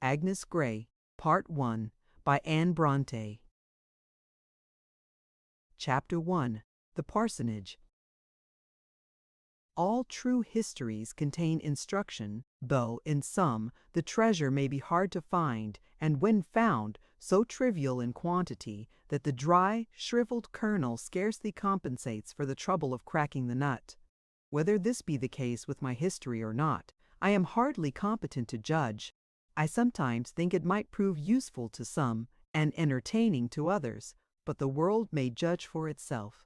Agnes Grey, Part 1, by Anne Brontë. Chapter 1. The Parsonage. All true histories contain instruction, though, in some, the treasure may be hard to find, and when found, so trivial in quantity that the dry, shriveled kernel scarcely compensates for the trouble of cracking the nut. Whether this be the case with my history or not, I am hardly competent to judge. I sometimes think it might prove useful to some, and entertaining to others, but the world may judge for itself.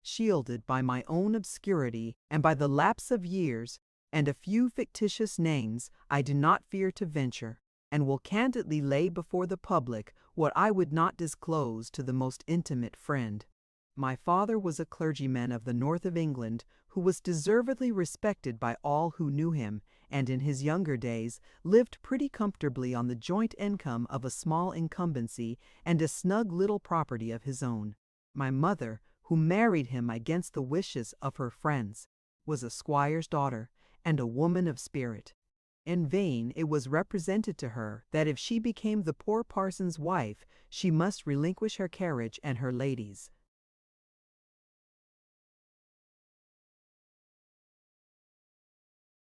Shielded by my own obscurity and by the lapse of years and a few fictitious names, I do not fear to venture, and will candidly lay before the public what I would not disclose to the most intimate friend. My father was a clergyman of the north of England, who was deservedly respected by all who knew him, and in his younger days lived pretty comfortably on the joint income of a small incumbency and a snug little property of his own. My mother, who married him against the wishes of her friends, was a squire's daughter and a woman of spirit. In vain it was represented to her that if she became the poor parson's wife, she must relinquish her carriage and her ladies.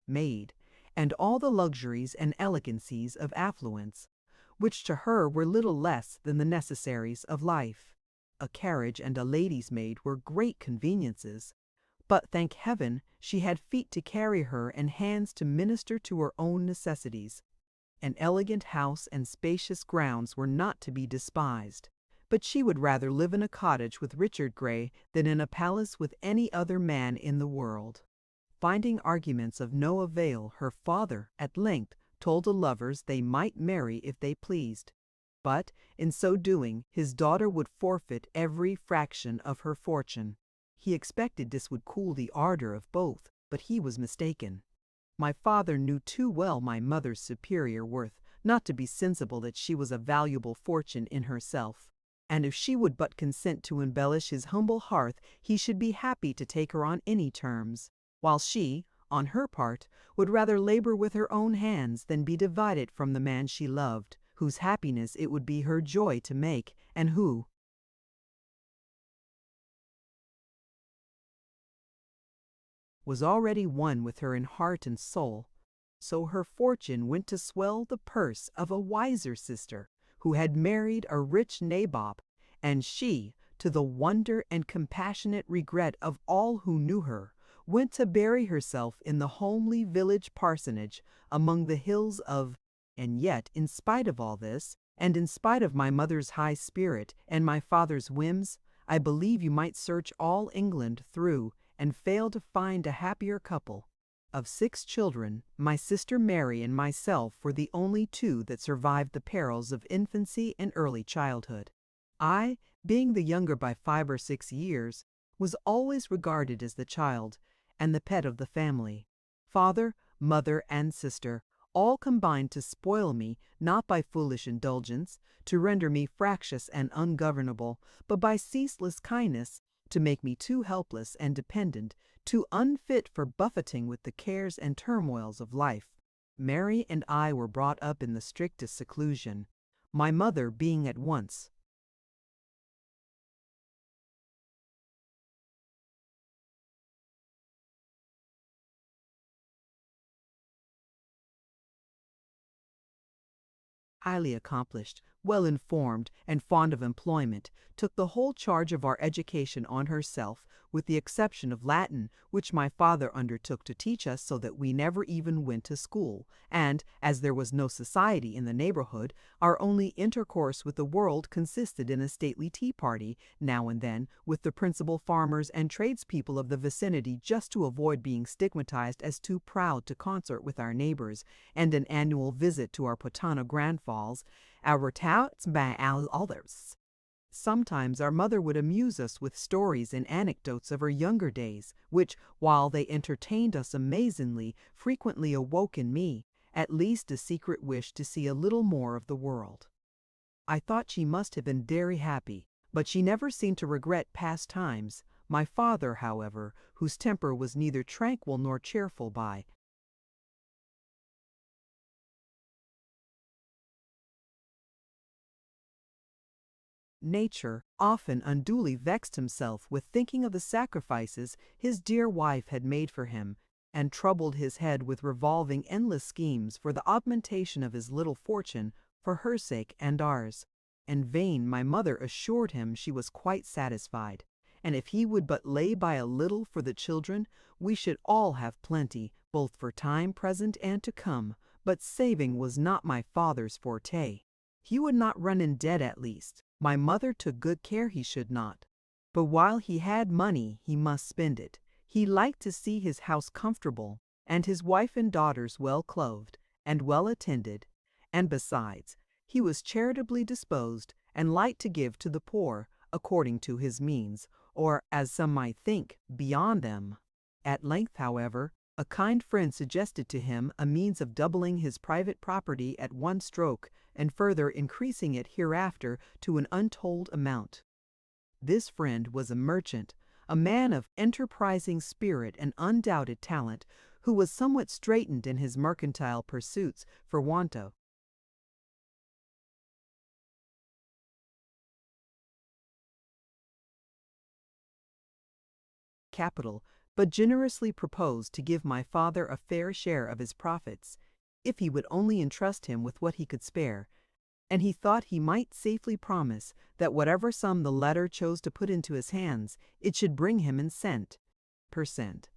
Maid, and all the luxuries and elegancies of affluence, which to her were little less than the necessaries of life. A carriage and a lady's maid were great conveniences, but thank heaven she had feet to carry her and hands to minister to her own necessities. An elegant house and spacious grounds were not to be despised, but she would rather live in a cottage with Richard Grey than in a palace with any other man in the world. Finding arguments of no avail, her father at length told the lovers they might marry if they pleased. But, in so doing, his daughter would forfeit every fraction of her fortune. He expected this would cool the ardor of both, but he was mistaken. My father knew too well my mother's superior worth not to be sensible that she was a valuable fortune in herself, and if she would but consent to embellish his humble hearth, he should be happy to take her on any terms, while she, on her part, would rather labor with her own hands than be divided from the man she loved, whose happiness it would be her joy to make, and who, was already one with her in heart and soul. So her fortune went to swell the purse of a wiser sister, who had married a rich nabob, and she, to the wonder and compassionate regret of all who knew her, went to bury herself in the homely village parsonage among the hills of. And yet, in spite of all this, and in spite of my mother's high spirit and my father's whims, I believe you might search all England through and fail to find a happier couple. Of 6 children, my sister Mary and myself were the only 2 that survived the perils of infancy and early childhood. I, being the younger by 5 or 6 years, was always regarded as the child and the pet of the family. Father, mother, and sister all combined to spoil me, not by foolish indulgence, to render me fractious and ungovernable, but by ceaseless kindness, to make me too helpless and dependent, too unfit for buffeting with the cares and turmoils of life. Mary and I were brought up in the strictest seclusion, my mother being at once highly accomplished, well-informed, and fond of employment, took the whole charge of our education on herself, with the exception of Latin, which my father undertook to teach us so that we never even went to school, and, as there was no society in the neighborhood, our only intercourse with the world consisted in a stately tea-party, now and then, with the principal farmers and tradespeople of the vicinity, just to avoid being stigmatized as too proud to consort with our neighbors, and an annual visit to our Potana grandfalls, our touts by our others. Sometimes our mother would amuse us with stories and anecdotes of her younger days, which, while they entertained us amazingly, frequently awoke in me, at least, a secret wish to see a little more of the world. I thought she must have been very happy, but she never seemed to regret past times. My father, however, whose temper was neither tranquil nor cheerful by nature, often unduly vexed himself with thinking of the sacrifices his dear wife had made for him, and troubled his head with revolving endless schemes for the augmentation of his little fortune for her sake and ours. In vain my mother assured him she was quite satisfied, and if he would but lay by a little for the children, we should all have plenty, both for time present and to come. But saving was not my father's forte. He would not run in debt at least. My mother took good care he should not. But while he had money, he must spend it. He liked to see his house comfortable, and his wife and daughters well clothed and well attended, and besides, he was charitably disposed and liked to give to the poor according to his means, or, as some might think, beyond them. At length, however, a kind friend suggested to him a means of doubling his private property at one stroke and further increasing it hereafter to an untold amount. This friend was a merchant, a man of enterprising spirit and undoubted talent, who was somewhat straitened in his mercantile pursuits for want of capital, but generously proposed to give my father a fair share of his profits, if he would only entrust him with what he could spare, and he thought he might safely promise that whatever sum the latter chose to put into his hands, it should bring him in cent per cent.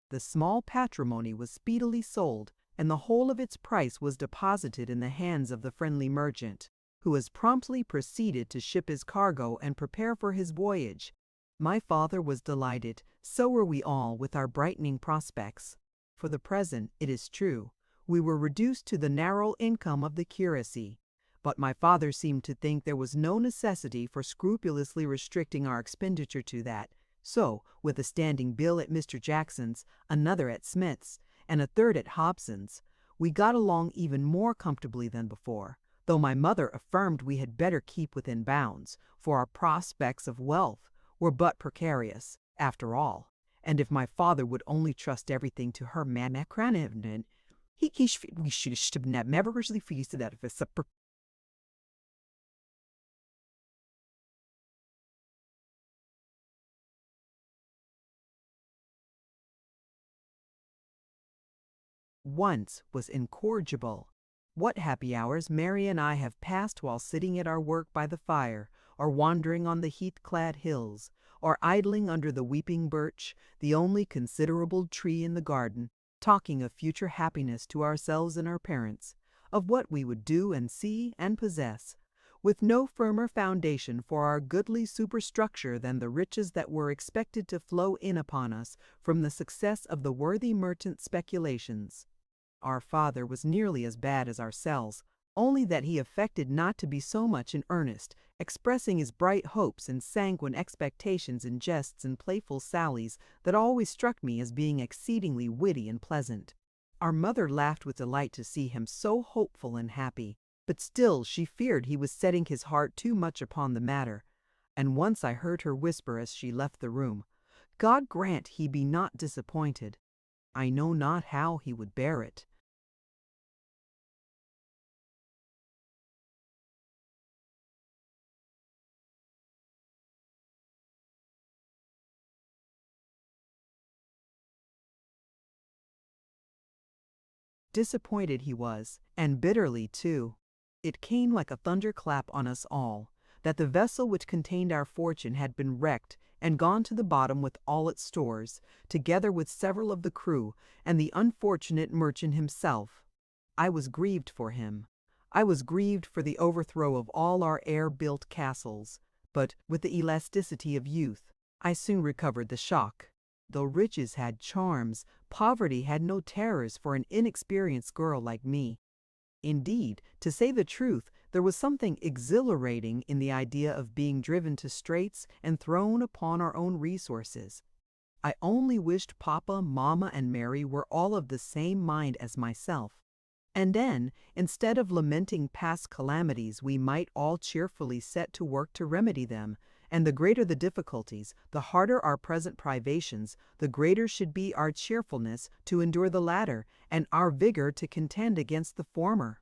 The small patrimony was speedily sold, and the whole of its price was deposited in the hands of the friendly merchant, who as promptly proceeded to ship his cargo and prepare for his voyage. My father was delighted, so were we all, with our brightening prospects. For the present, it is true, we were reduced to the narrow income of the curacy, but my father seemed to think there was no necessity for scrupulously restricting our expenditure to that, so, with a standing bill at Mr. Jackson's, another at Smith's, and a third at Hobson's, we got along even more comfortably than before, though my mother affirmed we had better keep within bounds, for our prospects of wealth were but precarious, after all, and if my father would only trust everything to her mamma, we should never really feast that if it's a once was incorrigible. What happy hours Mary and I have passed while sitting at our work by the fire, or wandering on the heath-clad hills, or idling under the weeping birch, the only considerable tree in the garden, talking of future happiness to ourselves and our parents, of what we would do and see and possess, with no firmer foundation for our goodly superstructure than the riches that were expected to flow in upon us from the success of the worthy merchant's speculations. Our father was nearly as bad as ourselves, only that he affected not to be so much in earnest, expressing his bright hopes and sanguine expectations in jests and playful sallies that always struck me as being exceedingly witty and pleasant. Our mother laughed with delight to see him so hopeful and happy, but still she feared he was setting his heart too much upon the matter, and once I heard her whisper as she left the room, "God grant he be not disappointed. I know not how he would bear it." Disappointed he was, and bitterly too. It came like a thunderclap on us all, that the vessel which contained our fortune had been wrecked and gone to the bottom with all its stores, together with several of the crew and the unfortunate merchant himself. I was grieved for him. I was grieved for the overthrow of all our air-built castles, but, with the elasticity of youth, I soon recovered the shock. Though riches had charms, poverty had no terrors for an inexperienced girl like me. Indeed, to say the truth, there was something exhilarating in the idea of being driven to straits and thrown upon our own resources. I only wished Papa, Mamma, and Mary were all of the same mind as myself. And then, instead of lamenting past calamities, we might all cheerfully set to work to remedy them, and the greater the difficulties, the harder our present privations, the greater should be our cheerfulness to endure the latter, and our vigor to contend against the former.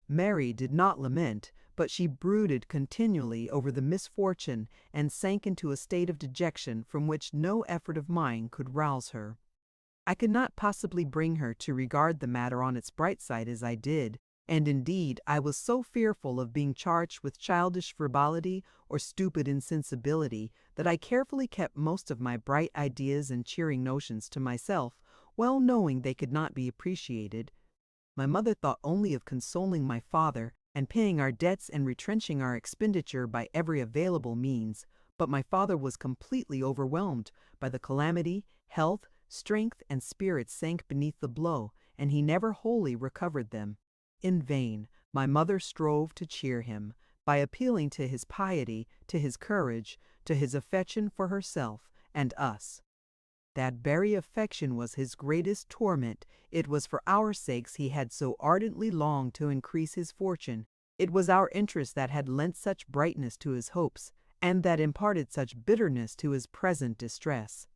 Mary did not lament, but she brooded continually over the misfortune and sank into a state of dejection from which no effort of mine could rouse her. I could not possibly bring her to regard the matter on its bright side as I did, and indeed I was so fearful of being charged with childish frivolity or stupid insensibility that I carefully kept most of my bright ideas and cheering notions to myself, well knowing they could not be appreciated. My mother thought only of consoling my father and paying our debts and retrenching our expenditure by every available means, but my father was completely overwhelmed by the calamity. Health, strength, and spirits sank beneath the blow, and he never wholly recovered them. In vain, my mother strove to cheer him, by appealing to his piety, to his courage, to his affection for herself and us. That very affection was his greatest torment. It was for our sakes he had so ardently longed to increase his fortune. It was our interest that had lent such brightness to his hopes, and that imparted such bitterness to his present distress.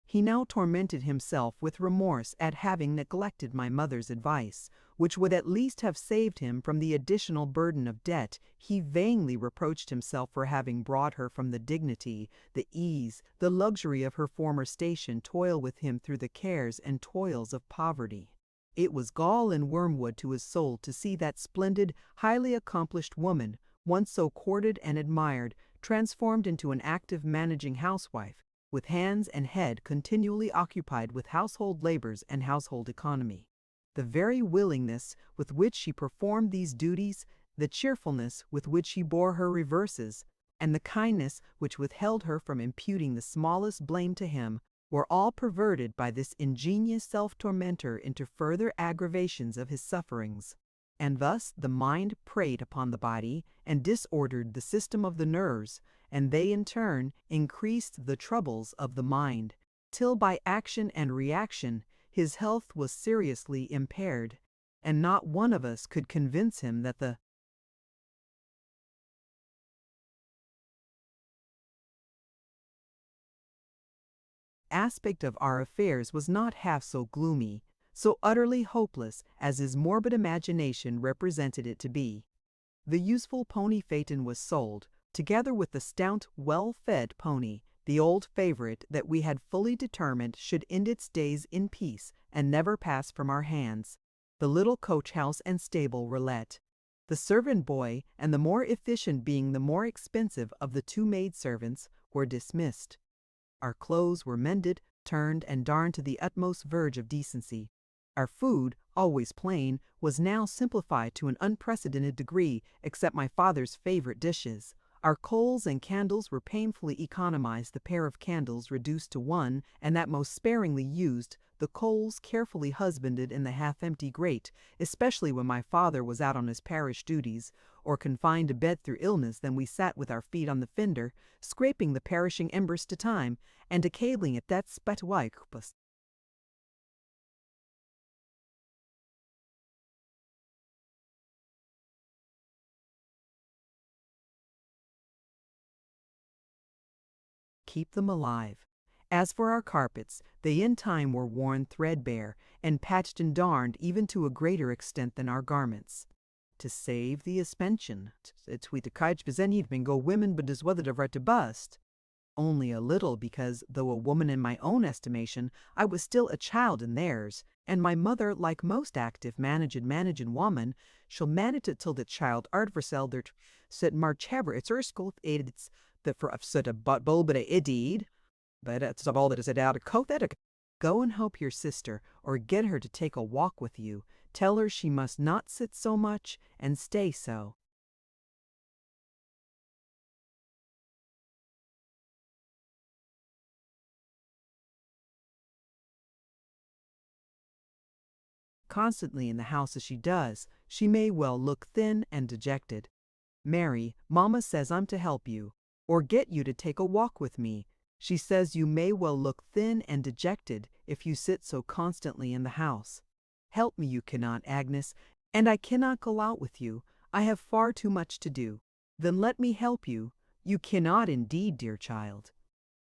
He now tormented himself with remorse at having neglected my mother's advice, which would at least have saved him from the additional burden of debt. He vainly reproached himself for having brought her from the dignity, the ease, the luxury of her former station toil with him through the cares and toils of poverty. It was gall and wormwood to his soul to see that splendid, highly accomplished woman, once so courted and admired, transformed into an active managing housewife, with hands and head continually occupied with household labors and household economy. The very willingness with which she performed these duties, the cheerfulness with which she bore her reverses, and the kindness which withheld her from imputing the smallest blame to him, were all perverted by this ingenious self-tormentor into further aggravations of his sufferings. And thus the mind preyed upon the body and disordered the system of the nerves, and they in turn increased the troubles of the mind, till by action and reaction his health was seriously impaired, and not one of us could convince him that the aspect of our affairs was not half so gloomy, so utterly hopeless as his morbid imagination represented it to be. The useful pony phaeton was sold, together with the stout, well-fed pony, the old favorite that we had fully determined should end its days in peace and never pass from our hands. The little coach-house and stable were let. The servant boy, and the more efficient being the more expensive of the two maid-servants, were dismissed. Our clothes were mended, turned, and darned to the utmost verge of decency. Our food, always plain, was now simplified to an unprecedented degree, except my father's favorite dishes. Our coals and candles were painfully economized, the pair of candles reduced to one, and that most sparingly used, the coals carefully husbanded in the half-empty grate, especially when my father was out on his parish duties, or confined to bed through illness. Then we sat with our feet on the fender, scraping the perishing embers to time, and decabling at that spatwicus. Keep them alive. As for our carpets, they in time were worn threadbare, and patched and darned even to a greater extent than our garments. To save the suspension, it's we to kite bezenid go women but as whether to to bust. Only a little, because, though a woman in my own estimation, I was still a child in theirs, and my mother, like most active managing woman, shall manage it till the child art verseldert, said March Heber, it's erskol, it's the for of such a but bulbida indeed, but it's of all that is it out of coat that go and help your sister, or get her to take a walk with you. Tell her she must not sit so much, and stay so. Constantly in the house as she does, she may well look thin and dejected. Mary, Mamma says I'm to help you, or get you to take a walk with me. She says you may well look thin and dejected if you sit so constantly in the house. Help me you cannot, Agnes, and I cannot go out with you. I have far too much to do. Then let me help you. You cannot indeed, dear child.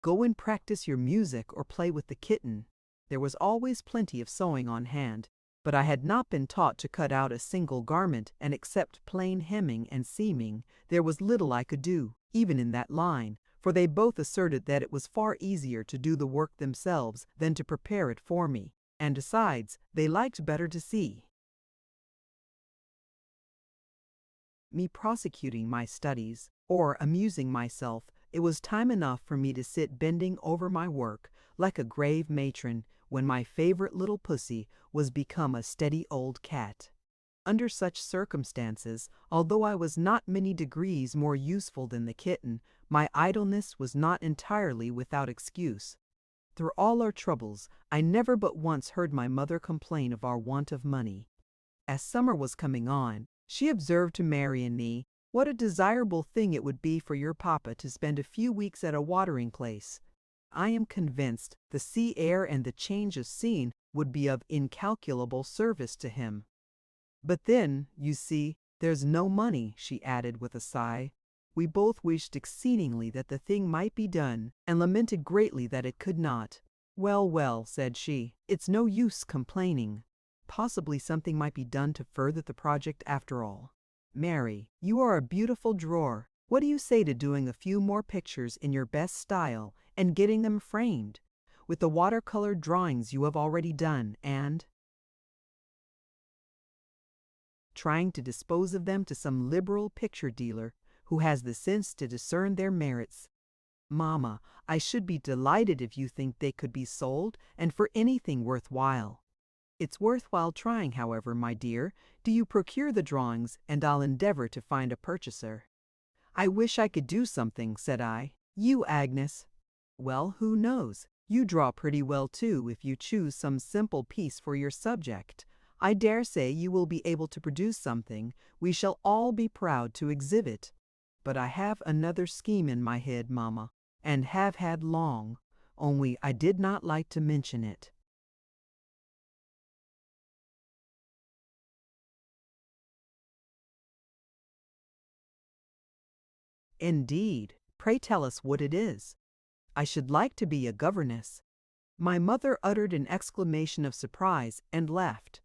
Go and practice your music or play with the kitten. There was always plenty of sewing on hand, but I had not been taught to cut out a single garment, and except plain hemming and seaming, there was little I could do, even in that line, for they both asserted that it was far easier to do the work themselves than to prepare it for me, and besides, they liked better to see me prosecuting my studies, or amusing myself. It was time enough for me to sit bending over my work like a grave matron when my favorite little pussy was become a steady old cat. Under such circumstances, although I was not many degrees more useful than the kitten, my idleness was not entirely without excuse. Through all our troubles, I never but once heard my mother complain of our want of money. As summer was coming on, she observed to Mary and me, "What a desirable thing it would be for your papa to spend a few weeks at a watering place. I am convinced the sea air and the change of scene would be of incalculable service to him. But then, you see, there's no money," she added with a sigh. We both wished exceedingly that the thing might be done, and lamented greatly that it could not. "Well, well," said she, "it's no use complaining. Possibly something might be done to further the project after all. Mary, you are a beautiful drawer. What do you say to doing a few more pictures in your best style and getting them framed, with the watercolor drawings you have already done, and trying to dispose of them to some liberal picture dealer who has the sense to discern their merits? Mamma, I should be delighted if you think they could be sold, and for anything worthwhile. It's worthwhile trying, however, my dear. Do you procure the drawings, and I'll endeavor to find a purchaser." "I wish I could do something," said I. "You, Agnes?" "Well, who knows? You draw pretty well too, if you choose some simple piece for your subject. I dare say you will be able to produce something we shall all be proud to exhibit. But I have another scheme in my head, Mamma, and have had long, only I did not like to mention it." "Indeed, pray tell us what it is. I should like to be a governess." My mother uttered an exclamation of surprise and laughed.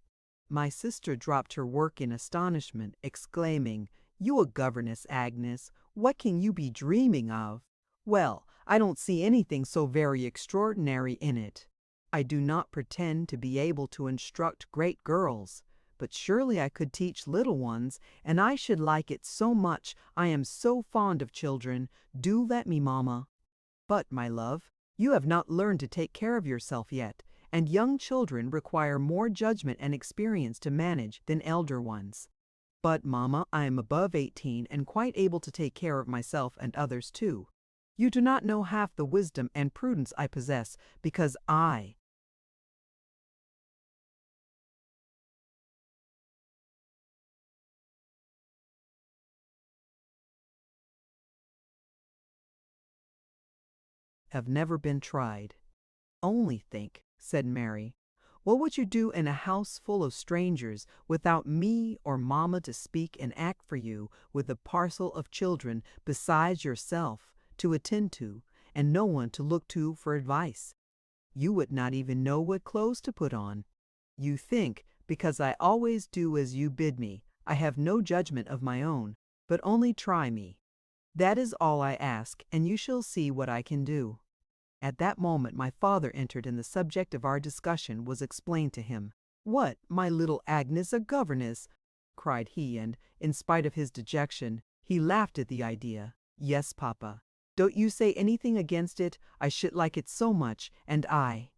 My sister dropped her work in astonishment, exclaiming, "You a governess, Agnes? What can you be dreaming of?" "Well, I don't see anything so very extraordinary in it. I do not pretend to be able to instruct great girls, but surely I could teach little ones, and I should like it so much. I am so fond of children. Do let me, Mamma." "But, my love, you have not learned to take care of yourself yet, and young children require more judgment and experience to manage than elder ones." "But, Mamma, I am above 18 and quite able to take care of myself and others too. You do not know half the wisdom and prudence I possess, because I have never been tried." "Only think," said Mary, "what would you do in a house full of strangers, without me or Mamma to speak and act for you, with a parcel of children besides yourself to attend to, and no one to look to for advice? You would not even know what clothes to put on. You think, because I always do as you bid me, I have no judgment of my own, but only try me. That is all I ask, and you shall see what I can do." At that moment my father entered, and the subject of our discussion was explained to him. "What, my little Agnes a governess?" cried he, and, in spite of his dejection, he laughed at the idea. "Yes, Papa. Don't you say anything against it. I should like it so much, and I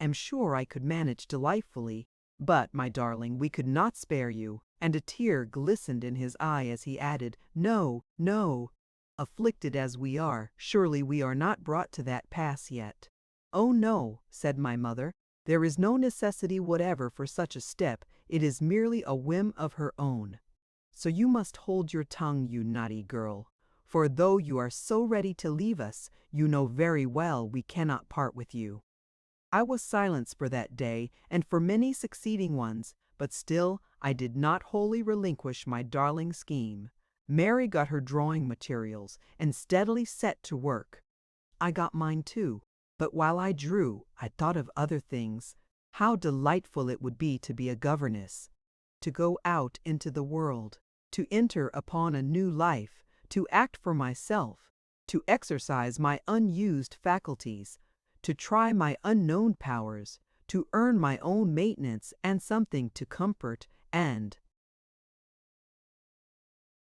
am sure I could manage delightfully. But, my darling, we could not spare you," and a tear glistened in his eye as he added, "No, no. Afflicted as we are, surely we are not brought to that pass yet." "Oh no," said my mother, "there is no necessity whatever for such a step. It is merely a whim of her own. So you must hold your tongue, you naughty girl, for though you are so ready to leave us, you know very well we cannot part with you." I was silenced for that day and for many succeeding ones, but still I did not wholly relinquish my darling scheme. Mary got her drawing materials and steadily set to work. I got mine too, but while I drew, I thought of other things. How delightful it would be to be a governess, to go out into the world, to enter upon a new life, to act for myself, to exercise my unused faculties, to try my unknown powers, to earn my own maintenance and something to comfort and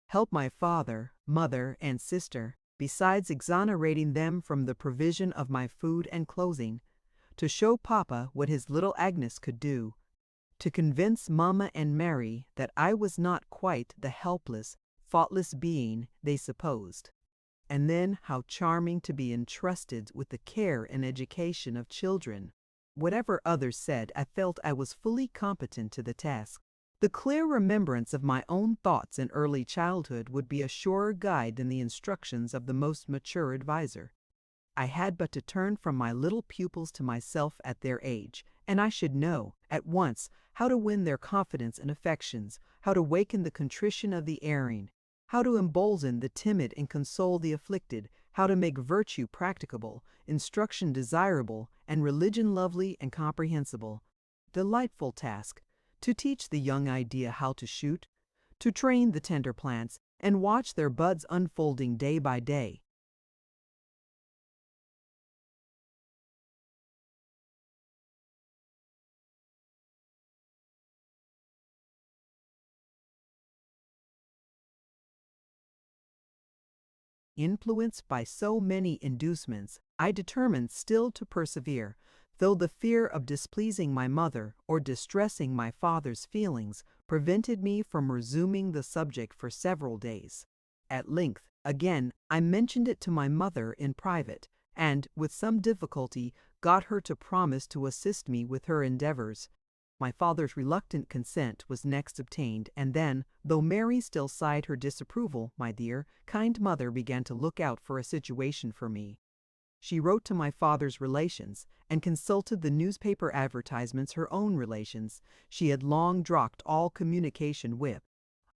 help my father, mother, and sister, besides exonerating them from the provision of my food and clothing, to show Papa what his little Agnes could do, to convince Mamma and Mary that I was not quite the helpless, thoughtless being they supposed. And then how charming to be entrusted with the care and education of children. Whatever others said, I felt I was fully competent to the task. The clear remembrance of my own thoughts in early childhood would be a surer guide than the instructions of the most mature adviser. I had but to turn from my little pupils to myself at their age, and I should know, at once, how to win their confidence and affections, how to waken the contrition of the erring, how to embolden the timid and console the afflicted, how to make virtue practicable, instruction desirable, and religion lovely and comprehensible. Delightful task! To teach the young idea how to shoot, to train the tender plants, and watch their buds unfolding day by day. Influenced by so many inducements, I determined still to persevere, though the fear of displeasing my mother or distressing my father's feelings prevented me from resuming the subject for several days. At length, again, I mentioned it to my mother in private, and, with some difficulty, got her to promise to assist me with her endeavors. My father's reluctant consent was next obtained, and then, though Mary still sighed her disapproval, my dear, kind mother began to look out for a situation for me. She wrote to my father's relations, and consulted the newspaper advertisements her own relations. She had long dropped all communication with.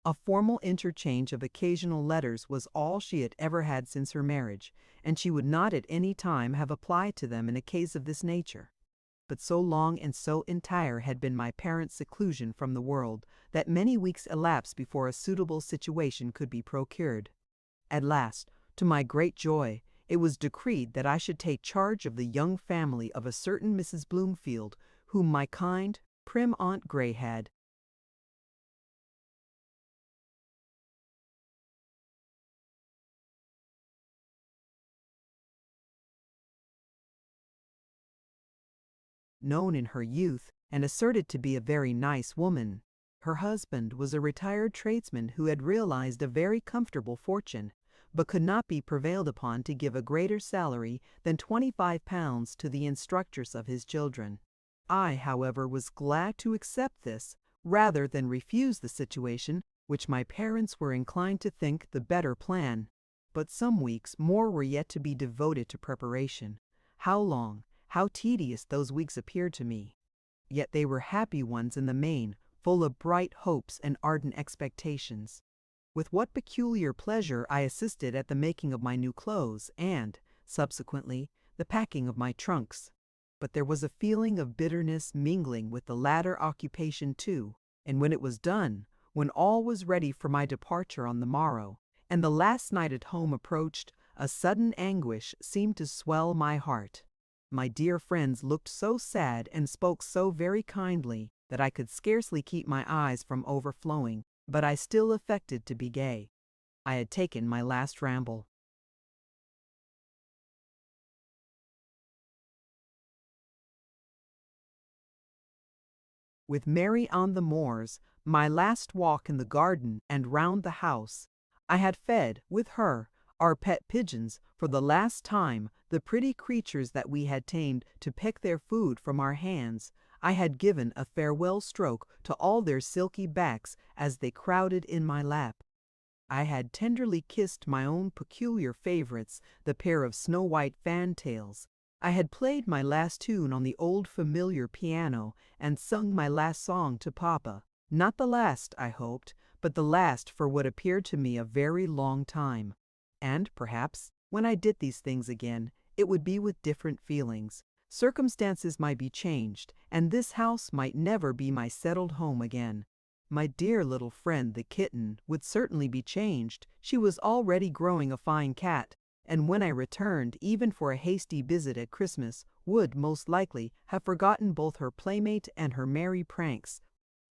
A formal interchange of occasional letters was all she had ever had since her marriage, and she would not at any time have applied to them in a case of this nature. But so long and so entire had been my parents' seclusion from the world, that many weeks elapsed before a suitable situation could be procured. At last, to my great joy, it was decreed that I should take charge of the young family of a certain Mrs. Bloomfield, whom my kind, prim Aunt Grey had known in her youth and asserted to be a very nice woman. Her husband was a retired tradesman who had realized a very comfortable fortune, but could not be prevailed upon to give a greater salary than £25 to the instructress of his children. I, however, was glad to accept this, rather than refuse the situation, which my parents were inclined to think the better plan. But some weeks more were yet to be devoted to preparation. How long, how tedious those weeks appeared to me! Yet they were happy ones in the main, full of bright hopes and ardent expectations. With what peculiar pleasure I assisted at the making of my new clothes and, subsequently, the packing of my trunks. But there was a feeling of bitterness mingling with the latter occupation too, and when it was done, when all was ready for my departure on the morrow, and the last night at home approached, a sudden anguish seemed to swell my heart. My dear friends looked so sad and spoke so very kindly that I could scarcely keep my eyes from overflowing, but I still affected to be gay. I had taken my last ramble. With Mary on the moors, my last walk in the garden and round the house, I had fed, with her, our pet pigeons, for the last time, the pretty creatures that we had tamed to peck their food from our hands. I had given a farewell stroke to all their silky backs as they crowded in my lap. I had tenderly kissed my own peculiar favorites, the pair of snow-white fantails. I had played my last tune on the old familiar piano and sung my last song to Papa. Not the last, I hoped, but the last for what appeared to me a very long time. And, perhaps, when I did these things again, it would be with different feelings. Circumstances might be changed, and this house might never be my settled home again. My dear little friend the kitten would certainly be changed. She was already growing a fine cat, and when I returned, even for a hasty visit at Christmas, would most likely have forgotten both her playmate and her merry pranks.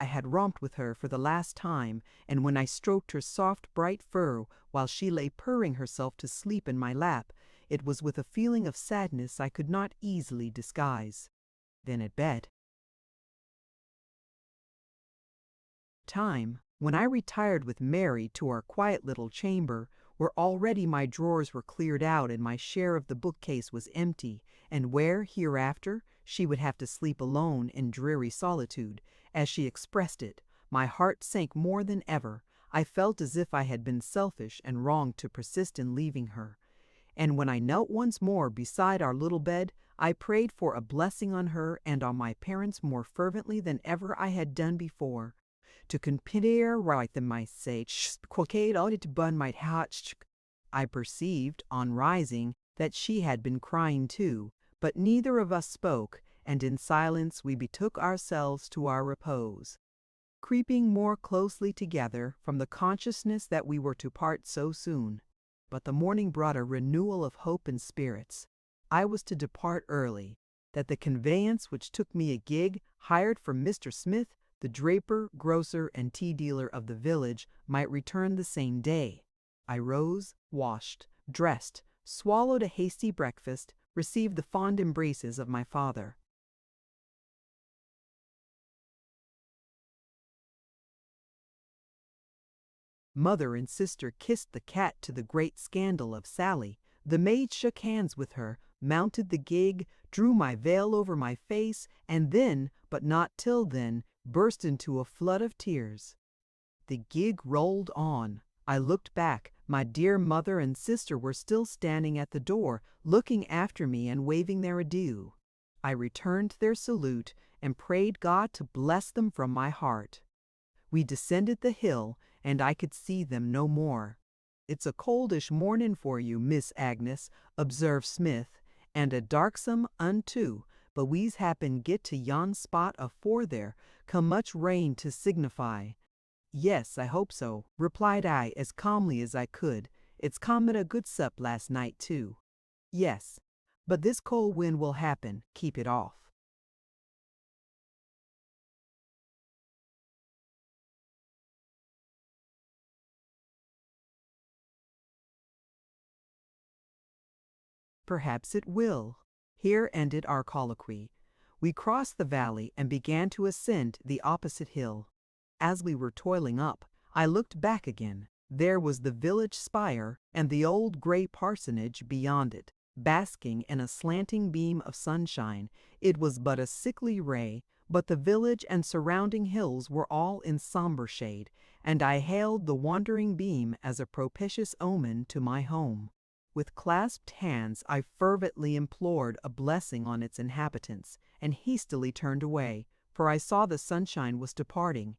I had romped with her for the last time, and when I stroked her soft bright fur while she lay purring herself to sleep in my lap, it was with a feeling of sadness I could not easily disguise. Then at bed. When I retired with Mary to our quiet little chamber, where already my drawers were cleared out and my share of the bookcase was empty, and where, hereafter, she would have to sleep alone in dreary solitude, as she expressed it, my heart sank more than ever. I felt as if I had been selfish and wrong to persist in leaving her. And when I knelt once more beside our little bed, I prayed for a blessing on her and on my parents more fervently than ever I had done before. To compare right them my sage, quoquade audit bun might hatch. I perceived, on rising, that she had been crying too, but neither of us spoke, and in silence we betook ourselves to our repose, creeping more closely together from the consciousness that we were to part so soon. But the morning brought a renewal of hope and spirits. I was to depart early, that the conveyance which took me, a gig hired from Mr. Smith, the draper, grocer, and tea dealer of the village, might return the same day. I rose, washed, dressed, swallowed a hasty breakfast, received the fond embraces of my father. Mother and sister kissed the cat to the great scandal of Sally. The maid shook hands with her, mounted the gig, drew my veil over my face, and then, but not till then, burst into a flood of tears. The gig rolled on. I looked back. My dear mother and sister were still standing at the door, looking after me and waving their adieu. I returned their salute and prayed God to bless them from my heart. We descended the hill, and I could see them no more. "It's a coldish mornin' for you, Miss Agnes," observed Smith, "and a darksome un too, but we's happen git to yon spot afore there come much rain to signify." "Yes, I hope so," replied I as calmly as I could. "It's comin' a good sup last night too." "Yes, but this cold wind will happen keep it off." "Perhaps it will." Here ended our colloquy. We crossed the valley and began to ascend the opposite hill. As we were toiling up, I looked back again. There was the village spire and the old gray parsonage beyond it, basking in a slanting beam of sunshine. It was but a sickly ray, but the village and surrounding hills were all in somber shade, and I hailed the wandering beam as a propitious omen to my home. With clasped hands I fervently implored a blessing on its inhabitants, and hastily turned away, for I saw the sunshine was departing,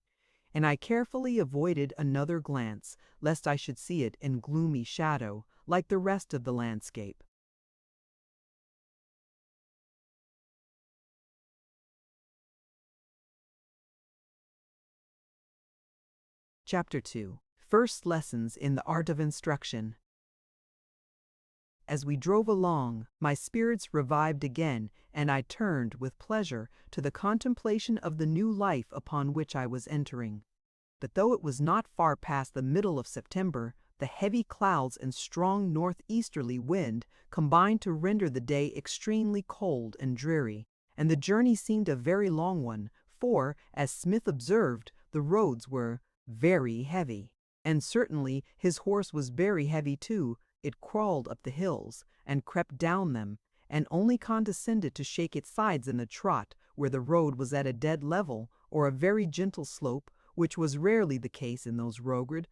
and I carefully avoided another glance, lest I should see it in gloomy shadow, like the rest of the landscape. Chapter 2. First Lessons in the Art of Instruction. As we drove along, my spirits revived again, and I turned with pleasure to the contemplation of the new life upon which I was entering. But though it was not far past the middle of September, the heavy clouds and strong northeasterly wind combined to render the day extremely cold and dreary, and the journey seemed a very long one, for, as Smith observed, the roads were very heavy. And certainly his horse was very heavy too. It crawled up the hills, and crept down them, and only condescended to shake its sides in the trot where the road was at a dead level or a very gentle slope, which was rarely the case in those rugged,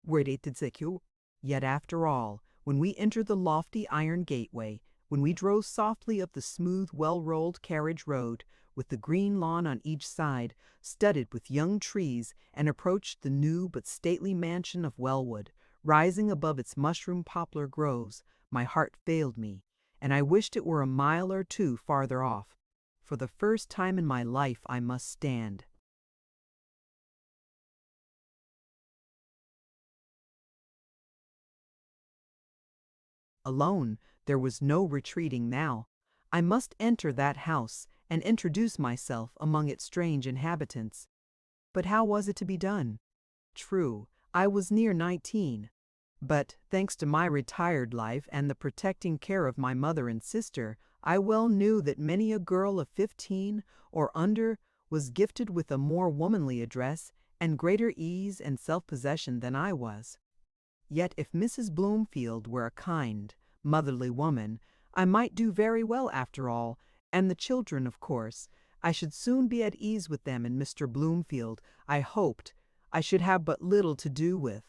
where it did secure. Yet after all, when we entered the lofty iron gateway, when we drove softly up the smooth, well-rolled carriage road, with the green lawn on each side, studded with young trees, and approached the new but stately mansion of Wellwood, rising above its mushroom poplar groves, my heart failed me, and I wished it were a mile or two farther off. For the first time in my life I must stand. Alone, there was no retreating now. I must enter that house and introduce myself among its strange inhabitants. But how was it to be done? True, I was near 19, but thanks to my retired life and the protecting care of my mother and sister, I well knew that many a girl of 15 or under was gifted with a more womanly address and greater ease and self-possession than I was. Yet if Mrs. Bloomfield were a kind, motherly woman, I might do very well after all, and the children, of course, I should soon be at ease with them, and Mr. Bloomfield, I hoped, I should have but little to do with.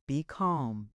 Be calm,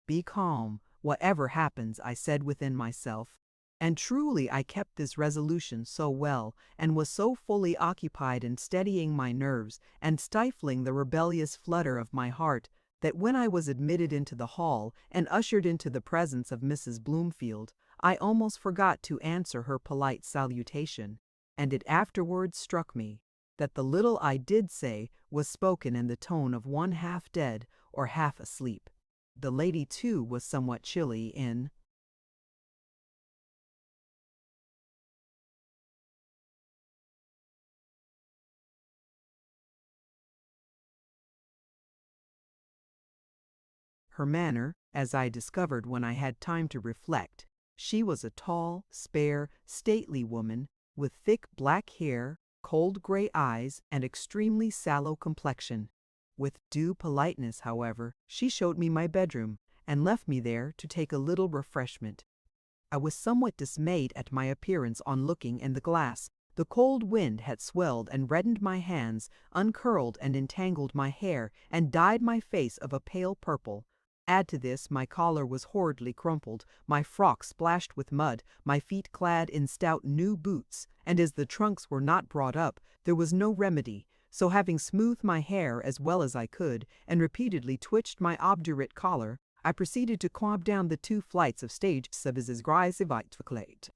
whatever happens, I said within myself. And truly I kept this resolution so well, and was so fully occupied in steadying my nerves and stifling the rebellious flutter of my heart, that when I was admitted into the hall and ushered into the presence of Mrs. Bloomfield, I almost forgot to answer her polite salutation, and it afterwards struck me that the little I did say was spoken in the tone of one half dead or half asleep. The lady, too, was somewhat chilly in her manner, as I discovered when I had time to reflect. She was a tall, spare, stately woman, with thick black hair, cold gray eyes, and extremely sallow complexion. With due politeness, however, she showed me my bedroom, and left me there to take a little refreshment. I was somewhat dismayed at my appearance on looking in the glass. The cold wind had swelled and reddened my hands, uncurled and entangled my hair, and dyed my face of a pale purple. Add to this, my collar was horridly crumpled, my frock splashed with mud, my feet clad in stout new boots, and as the trunks were not brought up, there was no remedy. So having smoothed my hair as well as I could, and repeatedly twitched my obdurate collar, I proceeded to climb down the 2 flights of stage Agnes Grey verkleidet.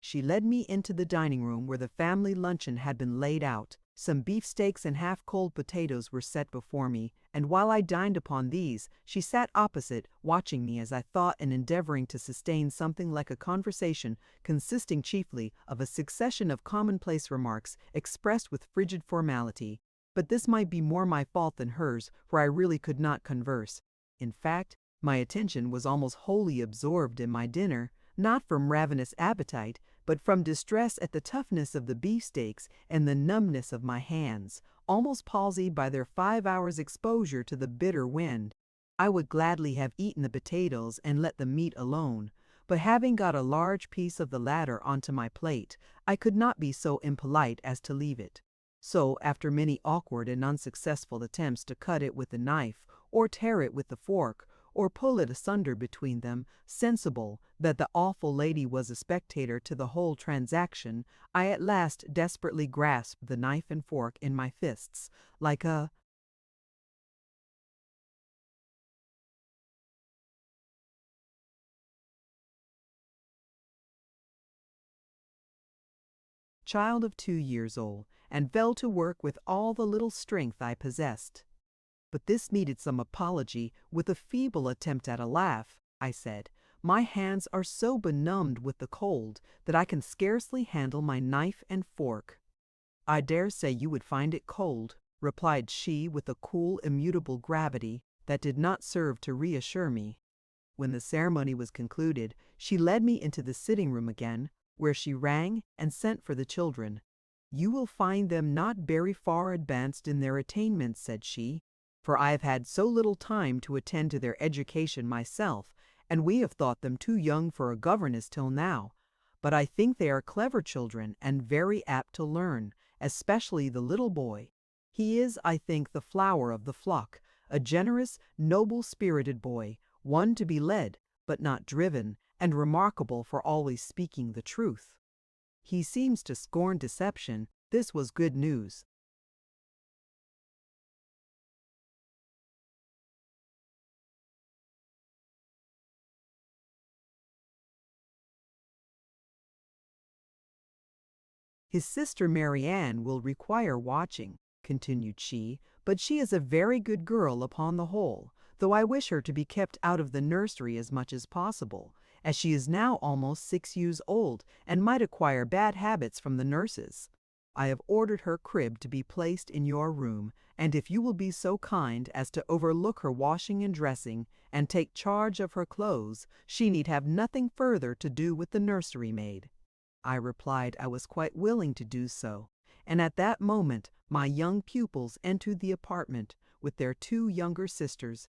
She led me into the dining room where the family luncheon had been laid out. Some beefsteaks and half-cold potatoes were set before me, and while I dined upon these, she sat opposite, watching me as I thought and endeavoring to sustain something like a conversation consisting chiefly of a succession of commonplace remarks expressed with frigid formality. But this might be more my fault than hers, for I really could not converse. In fact, my attention was almost wholly absorbed in my dinner, not from ravenous appetite, but from distress at the toughness of the beefsteaks and the numbness of my hands, almost palsied by their 5 hours' exposure to the bitter wind. I would gladly have eaten the potatoes and let the meat alone, but having got a large piece of the latter onto my plate, I could not be so impolite as to leave it. So, after many awkward and unsuccessful attempts to cut it with the knife, or tear it with the fork, or pull it asunder between them, sensible that the awful lady was a spectator to the whole transaction, I at last desperately grasped the knife and fork in my fists, like a child of 2 years old, and fell to work with all the little strength I possessed. But this needed some apology. With a feeble attempt at a laugh, I said, "My hands are so benumbed with the cold that I can scarcely handle my knife and fork." "I dare say you would find it cold," replied she with a cool, immutable gravity that did not serve to reassure me. When the ceremony was concluded, she led me into the sitting room again, where she rang and sent for the children. "You will find them not very far advanced in their attainments," said she, "for I have had so little time to attend to their education myself, and we have thought them too young for a governess till now. but I think they are clever children and very apt to learn, especially the little boy. He is, I think, the flower of the flock, a generous, noble-spirited boy, one to be led, but not driven, and remarkable for always speaking the truth. He seems to scorn deception. This was good news. His sister Marianne will require watching, continued she, but she is a very good girl upon the whole, though I wish her to be kept out of the nursery as much as possible, as she is now almost 6 years old and might acquire bad habits from the nurses. I have ordered her crib to be placed in your room, and if you will be so kind as to overlook her washing and dressing, and take charge of her clothes, she need have nothing further to do with the nursery maid. I replied I was quite willing to do so, and at that moment my young pupils entered the apartment with their 2 younger sisters.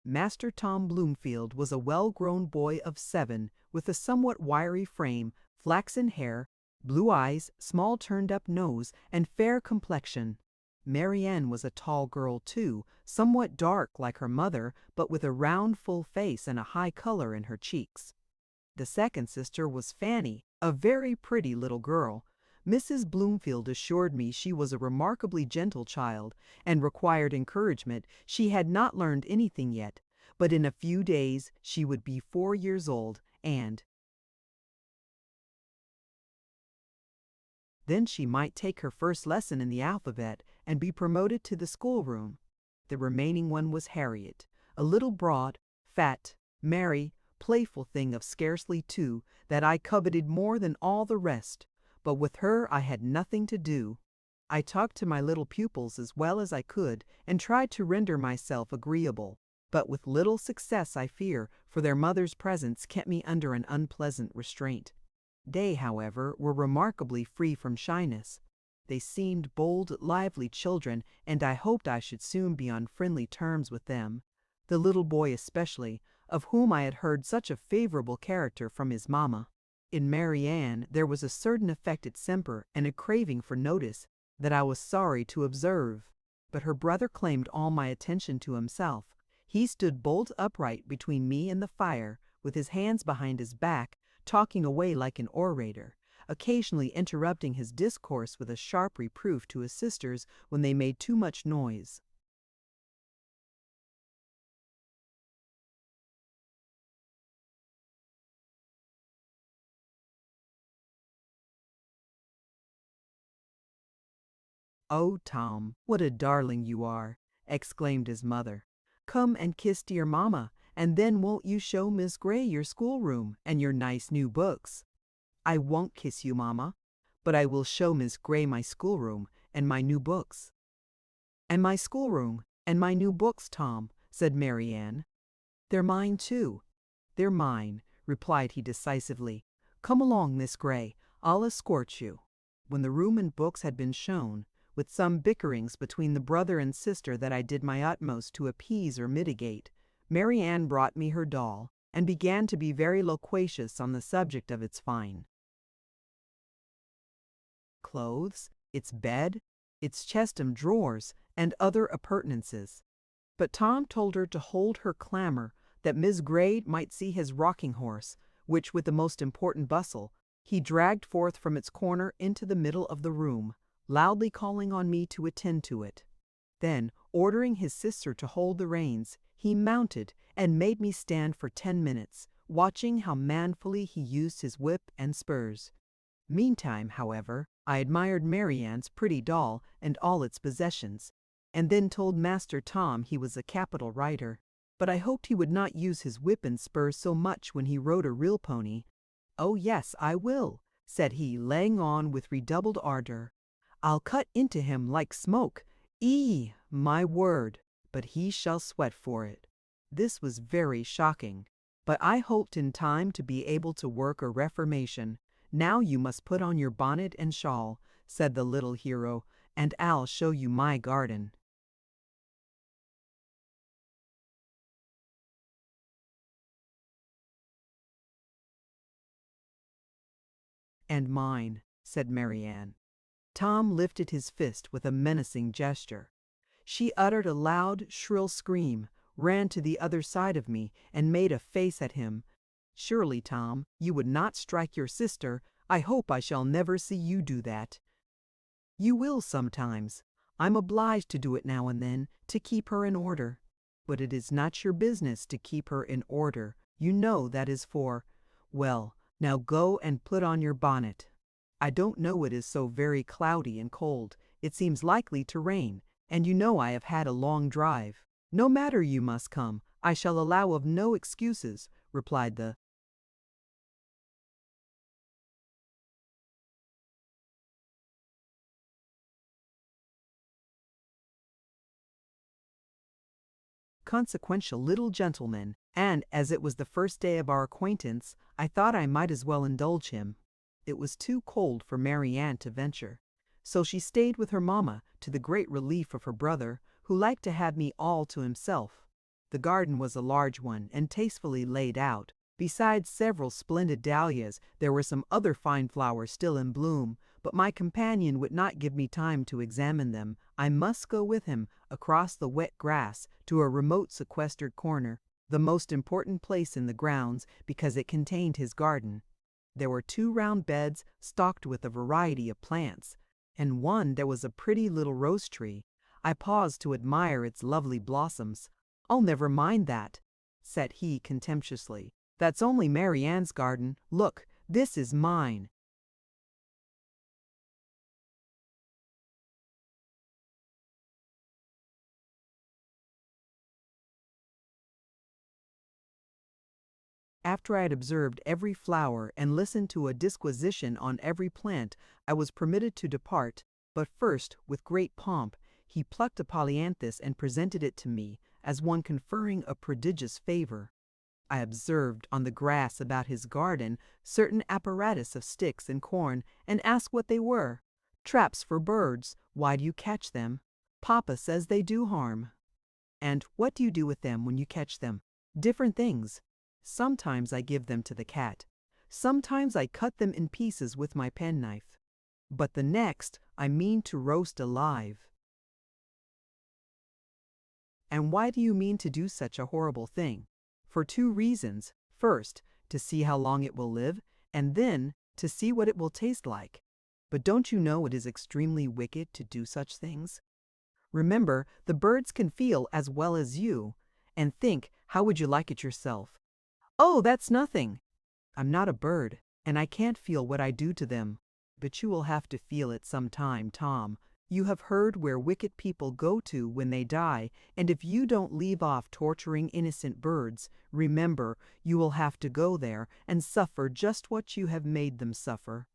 Master Tom Bloomfield was a well-grown boy of 7, with a somewhat wiry frame, flaxen hair, blue eyes, small turned-up nose, and fair complexion. Marianne was a tall girl too, somewhat dark like her mother, but with a round full face and a high color in her cheeks. The second sister was Fanny, a very pretty little girl. Mrs. Bloomfield assured me she was a remarkably gentle child, and required encouragement. She had not learned anything yet, but in a few days she would be 4 years old, and then she might take her first lesson in the alphabet and be promoted to the schoolroom. The remaining one was Harriet, a little broad, fat, merry, playful thing of scarcely 2, that I coveted more than all the rest, but with her I had nothing to do. I talked to my little pupils as well as I could, and tried to render myself agreeable, but with little success I fear, for their mother's presence kept me under an unpleasant restraint. They, however, were remarkably free from shyness. They seemed bold, lively children, and I hoped I should soon be on friendly terms with them. The little boy especially, of whom I had heard such a favorable character from his mamma. In Marianne there was a certain affected semper and a craving for notice that I was sorry to observe. But her brother claimed all my attention to himself. He stood bolt upright between me and the fire, with his hands behind his back, talking away like an orator, occasionally interrupting his discourse with a sharp reproof to his sisters when they made too much noise. "Oh, Tom, what a darling you are!" exclaimed his mother. "Come and kiss dear mamma, and then won't you show Miss Grey your schoolroom and your nice new books?" "I won't kiss you, mamma, but I will show Miss Grey my schoolroom and my new books." "And my schoolroom and my new books, Tom," said Marianne. "They're mine too." "They're mine," replied he decisively. "Come along, Miss Grey, I'll escort you." When the room and books had been shown, with some bickerings between the brother and sister that I did my utmost to appease or mitigate, Marianne brought me her doll, and began to be very loquacious on the subject of its fine clothes, its bed, its chest of drawers, and other appurtenances. But Tom told her to hold her clamor, that Miss Grey might see his rocking horse, which, with the most important bustle, he dragged forth from its corner into the middle of the room, loudly calling on me to attend to it. Then, ordering his sister to hold the reins, he mounted and made me stand for 10 minutes, watching how manfully he used his whip and spurs. Meantime, however, I admired Marianne's pretty doll and all its possessions, and then told Master Tom he was a capital rider, but I hoped he would not use his whip and spurs so much when he rode a real pony. "Oh yes, I will," said he, laying on with redoubled ardor. "I'll cut into him like smoke. My word, but he shall sweat for it." This was very shocking, but I hoped in time to be able to work a reformation. "Now you must put on your bonnet and shawl," said the little hero, "and I'll show you my garden." "And mine," said Marianne. Tom lifted his fist with a menacing gesture. She uttered a loud, shrill scream, ran to the other side of me, and made a face at him. "Surely, Tom, you would not strike your sister. I hope I shall never see you do that." "You will sometimes. I'm obliged to do it now and then, to keep her in order." "But it is not your business to keep her in order. You know that is for— Well, now go and put on your bonnet. I don't know, it is so very cloudy and cold. It seems likely to rain, and you know I have had a long drive." "No matter, you must come. I shall allow of no excuses," replied the consequential little gentleman, and as it was the first day of our acquaintance, I thought I might as well indulge him. It was too cold for Marianne to venture, so she stayed with her mamma, to the great relief of her brother, who liked to have me all to himself. The garden was a large one and tastefully laid out. Besides several splendid dahlias, there were some other fine flowers still in bloom, but my companion would not give me time to examine them. I must go with him across the wet grass to a remote sequestered corner, the most important place in the grounds, because it contained his garden. There were 2 round beds stocked with a variety of plants. In one there was a pretty little rose tree. I paused to admire its lovely blossoms. "I'll never mind that," said he contemptuously. "That's only Marianne's garden. Look, this is mine." After I had observed every flower and listened to a disquisition on every plant, I was permitted to depart, but first, with great pomp, he plucked a polyanthus and presented it to me, as one conferring a prodigious favor. I observed on the grass about his garden certain apparatus of sticks and corn, and asked what they were. "Traps for birds. Why do you catch them?" "Papa says they do harm." "And what do you do with them when you catch them?" "Different things. Sometimes I give them to the cat. Sometimes I cut them in pieces with my penknife. But the next I mean to roast alive." "And why do you mean to do such a horrible thing?" "For 2 reasons. First, to see how long it will live, and then to see what it will taste like." "But don't you know it is extremely wicked to do such things? Remember, the birds can feel as well as you. And think, how would you like it yourself?" "Oh, that's nothing." "I'm not a bird, and I can't feel what I do to them." "But you will have to feel it some time, Tom. You have heard where wicked people go to when they die, and if you don't leave off torturing innocent birds, remember, you will have to go there and suffer just what you have made them suffer."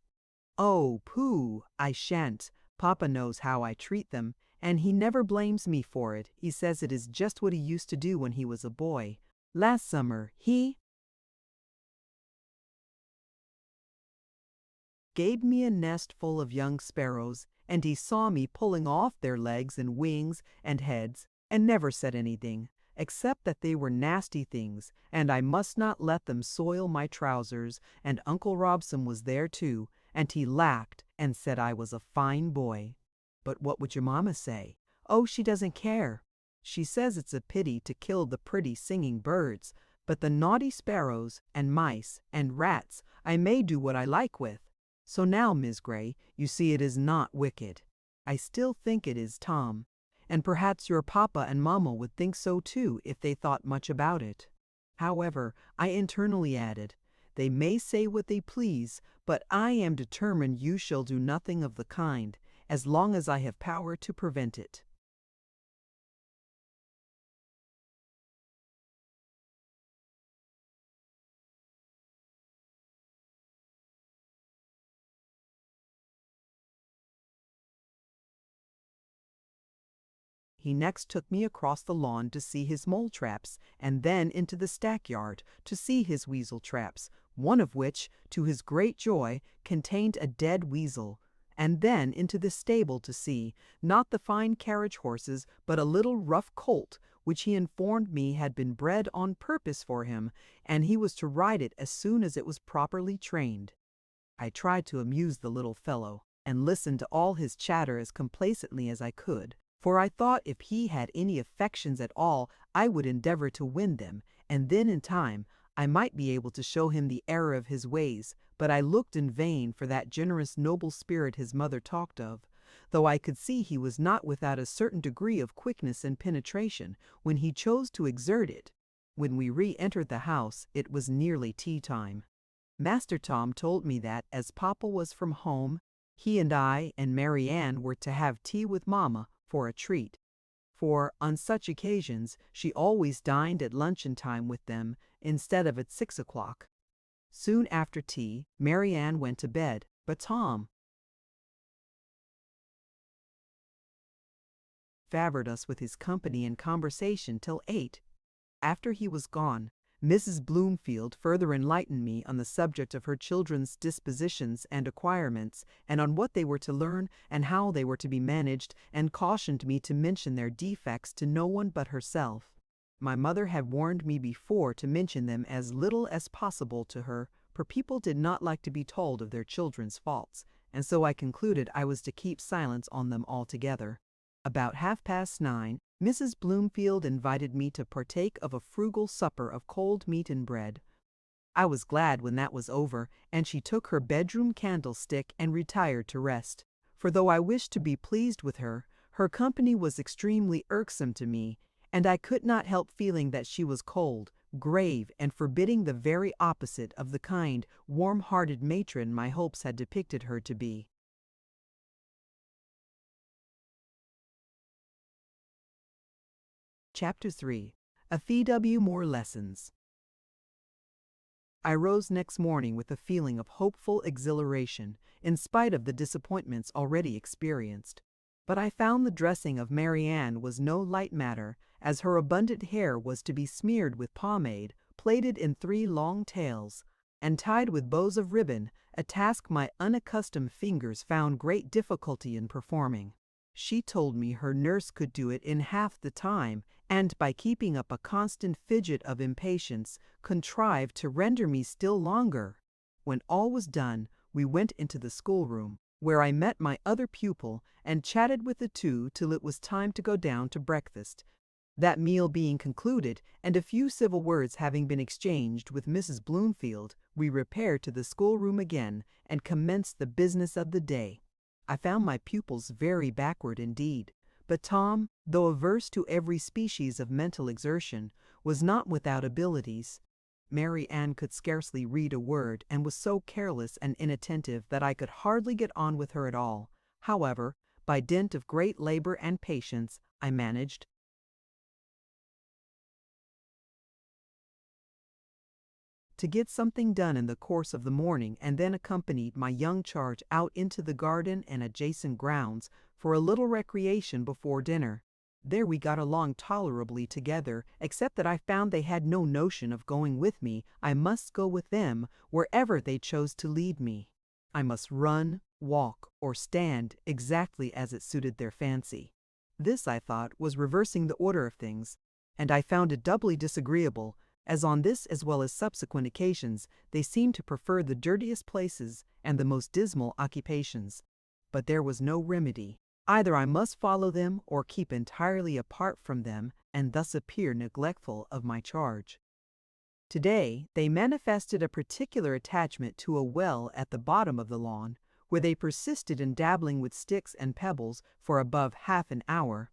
"Oh, pooh, I shan't. Papa knows how I treat them, and he never blames me for it. He says it is just what he used to do when he was a boy. Last summer, he gave me a nest full of young sparrows, and he saw me pulling off their legs and wings and heads, and never said anything, except that they were nasty things, and I must not let them soil my trousers, and Uncle Robson was there too, and he laughed and said I was a fine boy." "But what would your mamma say?" "Oh, she doesn't care. She says it's a pity to kill the pretty singing birds, but the naughty sparrows and mice and rats I may do what I like with. So now, Miss Grey, you see it is not wicked." "I still think it is, Tom, and perhaps your papa and mamma would think so too if they thought much about it." However, I internally added, "They may say what they please, but I am determined you shall do nothing of the kind, as long as I have power to prevent it." He next took me across the lawn to see his mole traps, and then into the stackyard to see his weasel traps, one of which, to his great joy, contained a dead weasel, and then into the stable to see, not the fine carriage horses, but a little rough colt, which he informed me had been bred on purpose for him, and he was to ride it as soon as it was properly trained. I tried to amuse the little fellow, and listened to all his chatter as complacently as I could, for I thought if he had any affections at all I would endeavor to win them, and then in time I might be able to show him the error of his ways. But I looked in vain for that generous noble spirit his mother talked of, though I could see he was not without a certain degree of quickness and penetration when he chose to exert it. When we re-entered the house, it was nearly tea time. Master Tom told me that, as Papa was from home, he and I and Mary Ann were to have tea with Mamma for a treat, for on such occasions she always dined at luncheon time with them instead of at 6 o'clock. Soon after tea, Mary Ann went to bed, but Tom favored us with his company and conversation till 8. After he was gone, Mrs. Bloomfield further enlightened me on the subject of her children's dispositions and acquirements, and on what they were to learn and how they were to be managed, and cautioned me to mention their defects to no one but herself. My mother had warned me before to mention them as little as possible to her, for people did not like to be told of their children's faults, and so I concluded I was to keep silence on them altogether. About 9:30, Mrs. Bloomfield invited me to partake of a frugal supper of cold meat and bread. I was glad when that was over, and she took her bedroom candlestick and retired to rest. For though I wished to be pleased with her, her company was extremely irksome to me, and I could not help feeling that she was cold, grave, and forbidding, the very opposite of the kind, warm-hearted matron my hopes had depicted her to be. Chapter 3. A few more lessons. I rose next morning with a feeling of hopeful exhilaration, in spite of the disappointments already experienced. But I found the dressing of Mary Ann was no light matter, as her abundant hair was to be smeared with pomade, plaited in 3 long tails, and tied with bows of ribbon, a task my unaccustomed fingers found great difficulty in performing. She told me her nurse could do it in half the time, and by keeping up a constant fidget of impatience, contrived to render me still longer. When all was done, we went into the schoolroom, where I met my other pupil, and chatted with the two till it was time to go down to breakfast. That meal being concluded, and a few civil words having been exchanged with Mrs. Bloomfield, we repaired to the schoolroom again, and commenced the business of the day. I found my pupils very backward indeed, but Tom, though averse to every species of mental exertion, was not without abilities. Mary Ann could scarcely read a word, and was so careless and inattentive that I could hardly get on with her at all. However, by dint of great labor and patience, I managed to get something done in the course of the morning, and then accompanied my young charge out into the garden and adjacent grounds for a little recreation before dinner. There we got along tolerably together, except that I found they had no notion of going with me. I must go with them wherever they chose to lead me. I must run, walk, or stand exactly as it suited their fancy. This, I thought, was reversing the order of things, and I found it doubly disagreeable, as on this as well as subsequent occasions they seemed to prefer the dirtiest places and the most dismal occupations. But there was no remedy. Either I must follow them or keep entirely apart from them, and thus appear neglectful of my charge. Today they manifested a particular attachment to a well at the bottom of the lawn, where they persisted in dabbling with sticks and pebbles for above half an hour.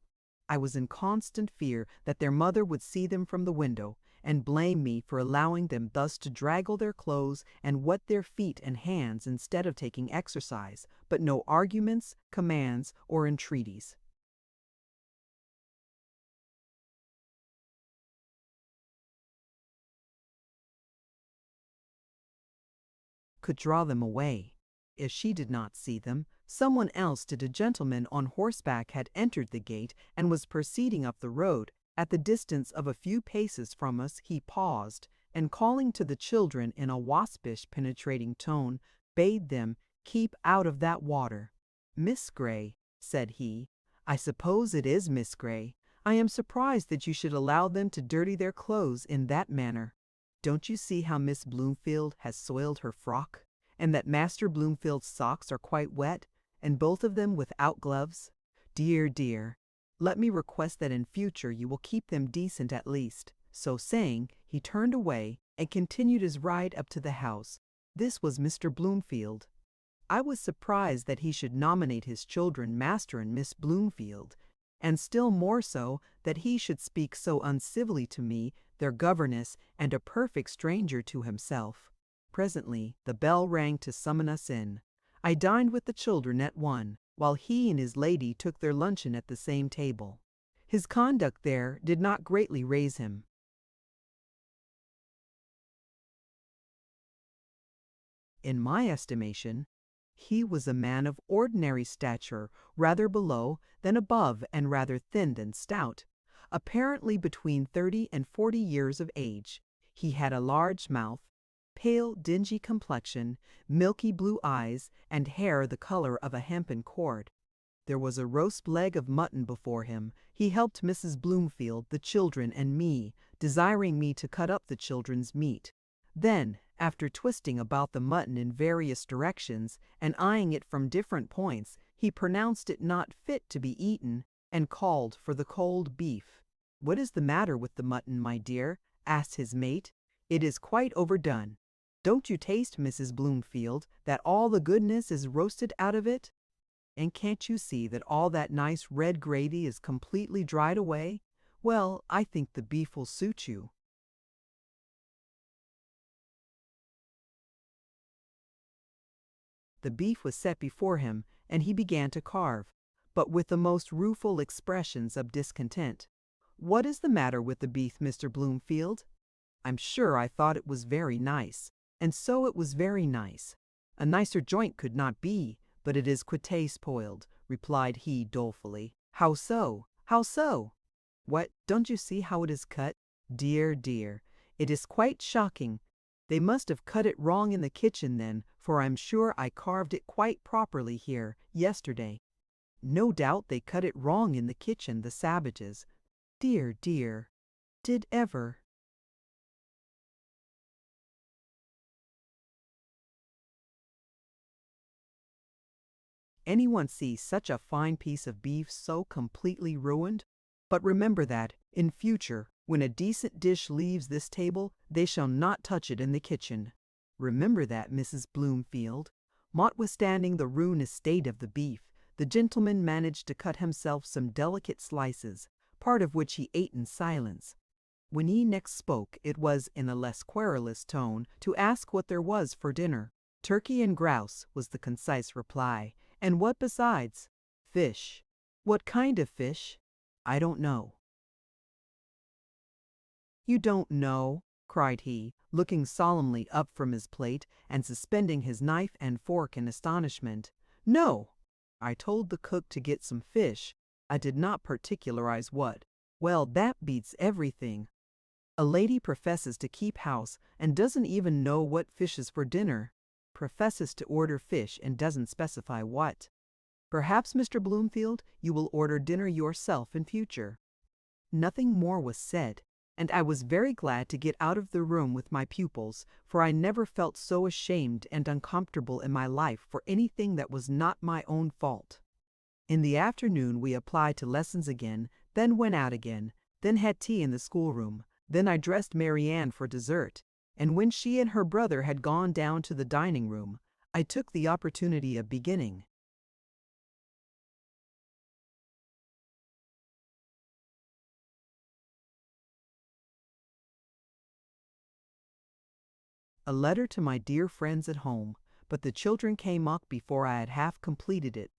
I was in constant fear that their mother would see them from the window, and blame me for allowing them thus to draggle their clothes and wet their feet and hands instead of taking exercise, but no arguments, commands, or entreaties could draw them away. If she did not see them, someone else did. A gentleman on horseback had entered the gate and was proceeding up the road. At the distance of a few paces from us he paused, and calling to the children in a waspish penetrating tone, bade them keep out of that water. "Miss Grey," said he, "I suppose it is Miss Grey. I am surprised that you should allow them to dirty their clothes in that manner. Don't you see how Miss Bloomfield has soiled her frock? and that Master Bloomfield's socks are quite wet, and both of them without gloves? Dear, dear, let me request that in future you will keep them decent at least." So saying, he turned away and continued his ride up to the house. This was Mr. Bloomfield. I was surprised that he should nominate his children Master and Miss Bloomfield, and still more so that he should speak so uncivilly to me, their governess, and a perfect stranger to himself. Presently the bell rang to summon us in. I dined with the children at 1, while he and his lady took their luncheon at the same table. His conduct there did not greatly raise him. In my estimation, he was a man of ordinary stature, rather below than above, and rather thin than stout, apparently between 30 and 40 years of age. He had a large mouth, pale, dingy complexion, milky blue eyes, and hair the color of a hempen cord. There was a roast leg of mutton before him. He helped Mrs. Bloomfield, the children, and me, desiring me to cut up the children's meat. Then, after twisting about the mutton in various directions, and eyeing it from different points, he pronounced it not fit to be eaten, and called for the cold beef. "What is the matter with the mutton, my dear?" asked his mate. "It is quite overdone. Don't you taste, Mrs. Bloomfield, that all the goodness is roasted out of it? And can't you see that all that nice red gravy is completely dried away? Well, I think the beef will suit you." The beef was set before him, and he began to carve, but with the most rueful expressions of discontent. "What is the matter with the beef, Mr. Bloomfield? I'm sure I thought it was very nice, and so it was very nice. A nicer joint could not be, but it is quite spoiled," replied he dolefully. "How so? How so?" "What, don't you see how it is cut? Dear, dear, it is quite shocking. They must have cut it wrong in the kitchen then, for I'm sure I carved it quite properly here, yesterday. No doubt they cut it wrong in the kitchen, the savages. Dear, dear, did ever?" Anyone see such a fine piece of beef so completely ruined? But remember that, in future, when a decent dish leaves this table, they shall not touch it in the kitchen. Remember that, Mrs. Bloomfield. Notwithstanding the ruinous state of the beef, the gentleman managed to cut himself some delicate slices, part of which he ate in silence. When he next spoke, it was in a less querulous tone to ask what there was for dinner. "Turkey and grouse," was the concise reply. "And what besides?" "Fish." "What kind of fish?" "I don't know." "You don't know?" cried he, looking solemnly up from his plate and suspending his knife and fork in astonishment. "No! I told the cook to get some fish. I did not particularize what. Well, that beats everything. A lady professes to keep house and doesn't even know what fish is for dinner. Professes to order fish and doesn't specify what. Perhaps, Mr. Bloomfield, you will order dinner yourself in future." Nothing more was said, and I was very glad to get out of the room with my pupils, for I never felt so ashamed and uncomfortable in my life for anything that was not my own fault. In the afternoon we applied to lessons again, then went out again, then had tea in the schoolroom, then I dressed Marianne for dessert, and when she and her brother had gone down to the dining room, I took the opportunity of beginning. A letter to my dear friends at home, but the children came up before I had half completed it.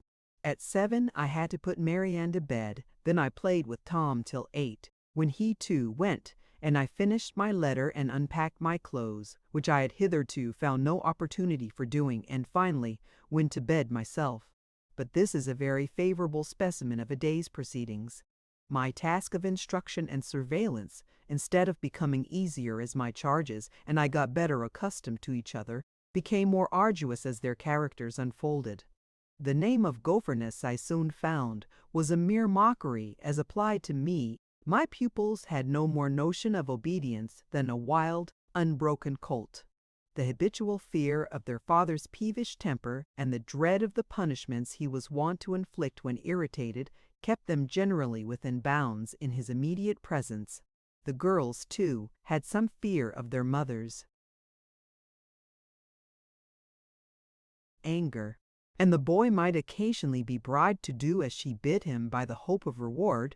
At 7 I had to put Marianne to bed, then I played with Tom till 8, when he too went, and I finished my letter and unpacked my clothes, which I had hitherto found no opportunity for doing, and finally went to bed myself. But this is a very favorable specimen of a day's proceedings. My task of instruction and surveillance, instead of becoming easier as my charges and I got better accustomed to each other, became more arduous as their characters unfolded. The name of governess, I soon found, was a mere mockery as applied to me. My pupils had no more notion of obedience than a wild, unbroken colt. The habitual fear of their father's peevish temper and the dread of the punishments he was wont to inflict when irritated kept them generally within bounds in his immediate presence. The girls, too, had some fear of their mothers. Anger. And the boy might occasionally be bribed to do as she bid him by the hope of reward,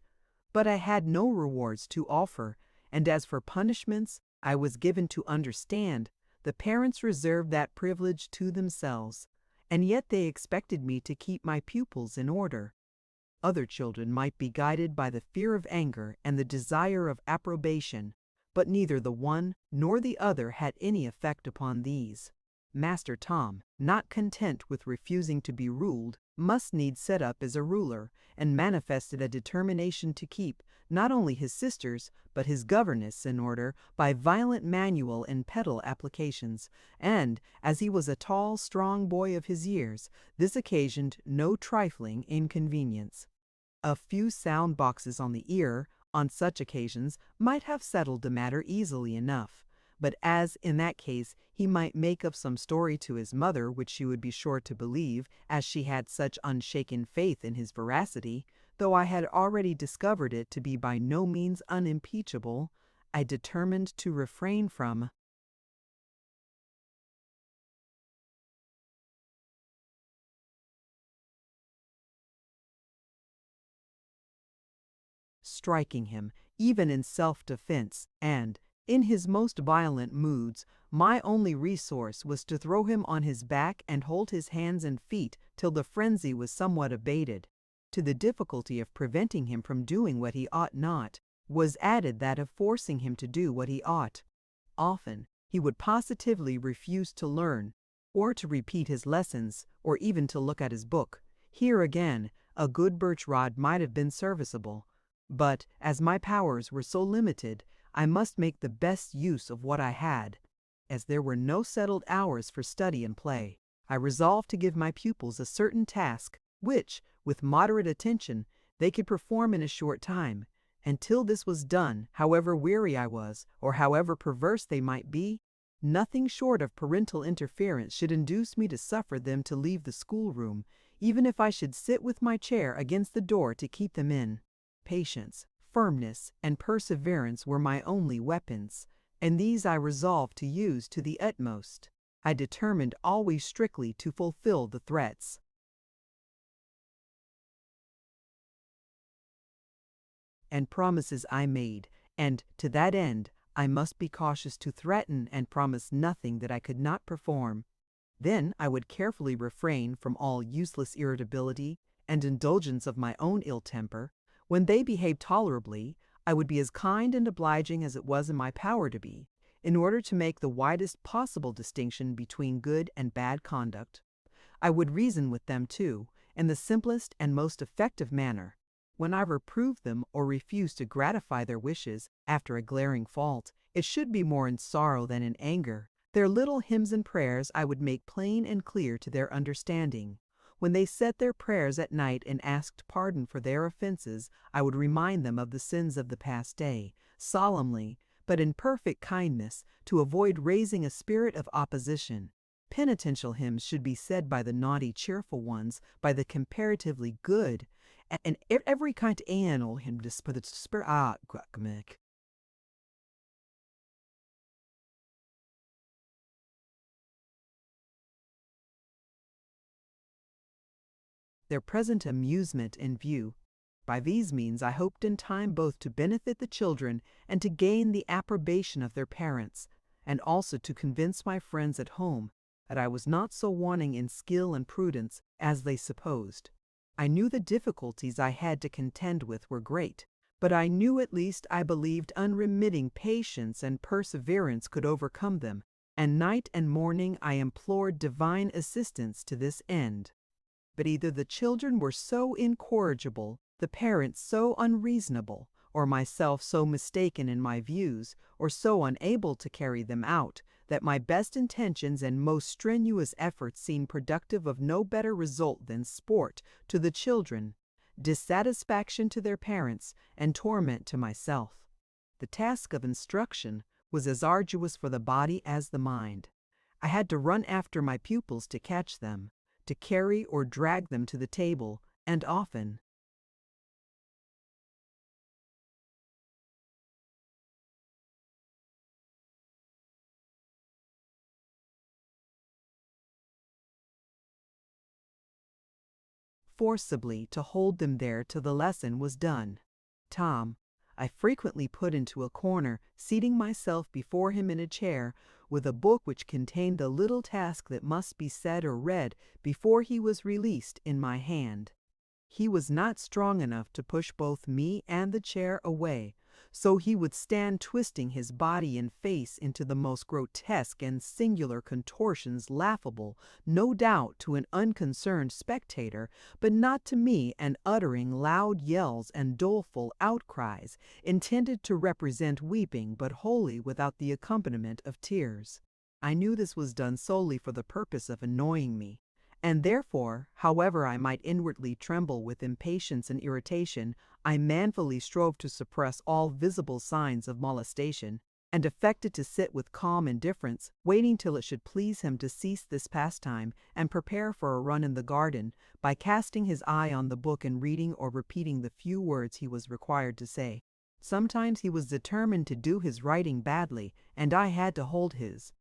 but I had no rewards to offer, and as for punishments, I was given to understand the parents reserved that privilege to themselves, and yet they expected me to keep my pupils in order. Other children might be guided by the fear of anger and the desire of approbation, but neither the one nor the other had any effect upon these. Master Tom, not content with refusing to be ruled, must needs set up as a ruler, and manifested a determination to keep not only his sisters, but his governess in order by violent manual and pedal applications, and, as he was a tall, strong boy of his years, this occasioned no trifling inconvenience. A few sound boxes on the ear, on such occasions, might have settled the matter easily enough. But as in that case he might make up some story to his mother which she would be sure to believe, as she had such unshaken faith in his veracity, though I had already discovered it to be by no means unimpeachable, I determined to refrain from striking him, even in self-defense, and, in his most violent moods, my only resource was to throw him on his back and hold his hands and feet till the frenzy was somewhat abated. To the difficulty of preventing him from doing what he ought not, was added that of forcing him to do what he ought. Often he would positively refuse to learn, or to repeat his lessons, or even to look at his book. Here again, a good birch rod might have been serviceable. But, as my powers were so limited, I must make the best use of what I had. As there were no settled hours for study and play, I resolved to give my pupils a certain task, which, with moderate attention, they could perform in a short time. Until this was done, however weary I was, or however perverse they might be, nothing short of parental interference should induce me to suffer them to leave the schoolroom, even if I should sit with my chair against the door to keep them in. Patience, firmness, and perseverance were my only weapons, and these I resolved to use to the utmost. I determined always strictly to fulfill the threats and promises I made, and, to that end, I must be cautious to threaten and promise nothing that I could not perform. Then I would carefully refrain from all useless irritability and indulgence of my own ill temper. When they behaved tolerably, I would be as kind and obliging as it was in my power to be, in order to make the widest possible distinction between good and bad conduct. I would reason with them, too, in the simplest and most effective manner. When I reproved them or refused to gratify their wishes after a glaring fault, it should be more in sorrow than in anger. Their little hymns and prayers I would make plain and clear to their understanding. When they said their prayers at night and asked pardon for their offenses, I would remind them of the sins of the past day, solemnly, but in perfect kindness, to avoid raising a spirit of opposition. Penitential hymns should be said by the naughty, cheerful ones, by the comparatively good, and every kind of animal hymn to put the spirit. Their present amusement in view. By these means I hoped in time both to benefit the children and to gain the approbation of their parents, and also to convince my friends at home that I was not so wanting in skill and prudence as they supposed. I knew the difficulties I had to contend with were great, but I knew at least I believed unremitting patience and perseverance could overcome them, and night and morning I implored divine assistance to this end. But either the children were so incorrigible, the parents so unreasonable, or myself so mistaken in my views, or so unable to carry them out, that my best intentions and most strenuous efforts seemed productive of no better result than sport to the children, dissatisfaction to their parents, and torment to myself. The task of instruction was as arduous for the body as the mind. I had to run after my pupils to catch them, to carry or drag them to the table, and often, forcibly to hold them there till the lesson was done. Tom, I frequently put into a corner, seating myself before him in a chair, with a book which contained the little task that must be said or read before he was released in my hand. He was not strong enough to push both me and the chair away, so he would stand twisting his body and face into the most grotesque and singular contortions laughable, no doubt, to an unconcerned spectator, but not to me, and uttering loud yells and doleful outcries, intended to represent weeping, but wholly without the accompaniment of tears. I knew this was done solely for the purpose of annoying me. And therefore, however I might inwardly tremble with impatience and irritation, I manfully strove to suppress all visible signs of molestation, and affected to sit with calm indifference, waiting till it should please him to cease this pastime, and prepare for a run in the garden, by casting his eye on the book and reading or repeating the few words he was required to say. Sometimes he was determined to do his writing badly, and I had to hold his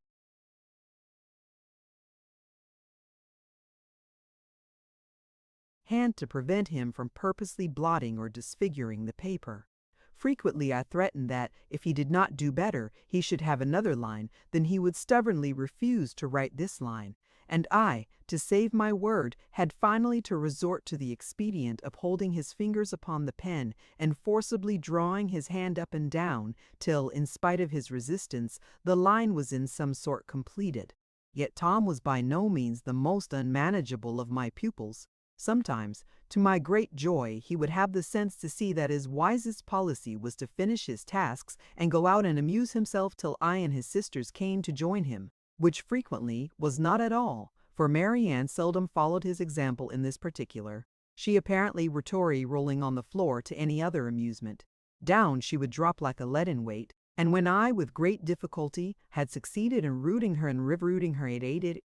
hand to prevent him from purposely blotting or disfiguring the paper. Frequently I threatened that, if he did not do better, he should have another line, then he would stubbornly refuse to write this line, and I, to save my word, had finally to resort to the expedient of holding his fingers upon the pen and forcibly drawing his hand up and down, till, in spite of his resistance, the line was in some sort completed. Yet Tom was by no means the most unmanageable of my pupils. Sometimes, to my great joy, he would have the sense to see that his wisest policy was to finish his tasks and go out and amuse himself till I and his sisters came to join him, which frequently was not at all, for Mary Ann seldom followed his example in this particular, she apparently rarely rolling on the floor to any other amusement. Down she would drop like a leaden weight, and when I, with great difficulty, had succeeded in rooting her it aided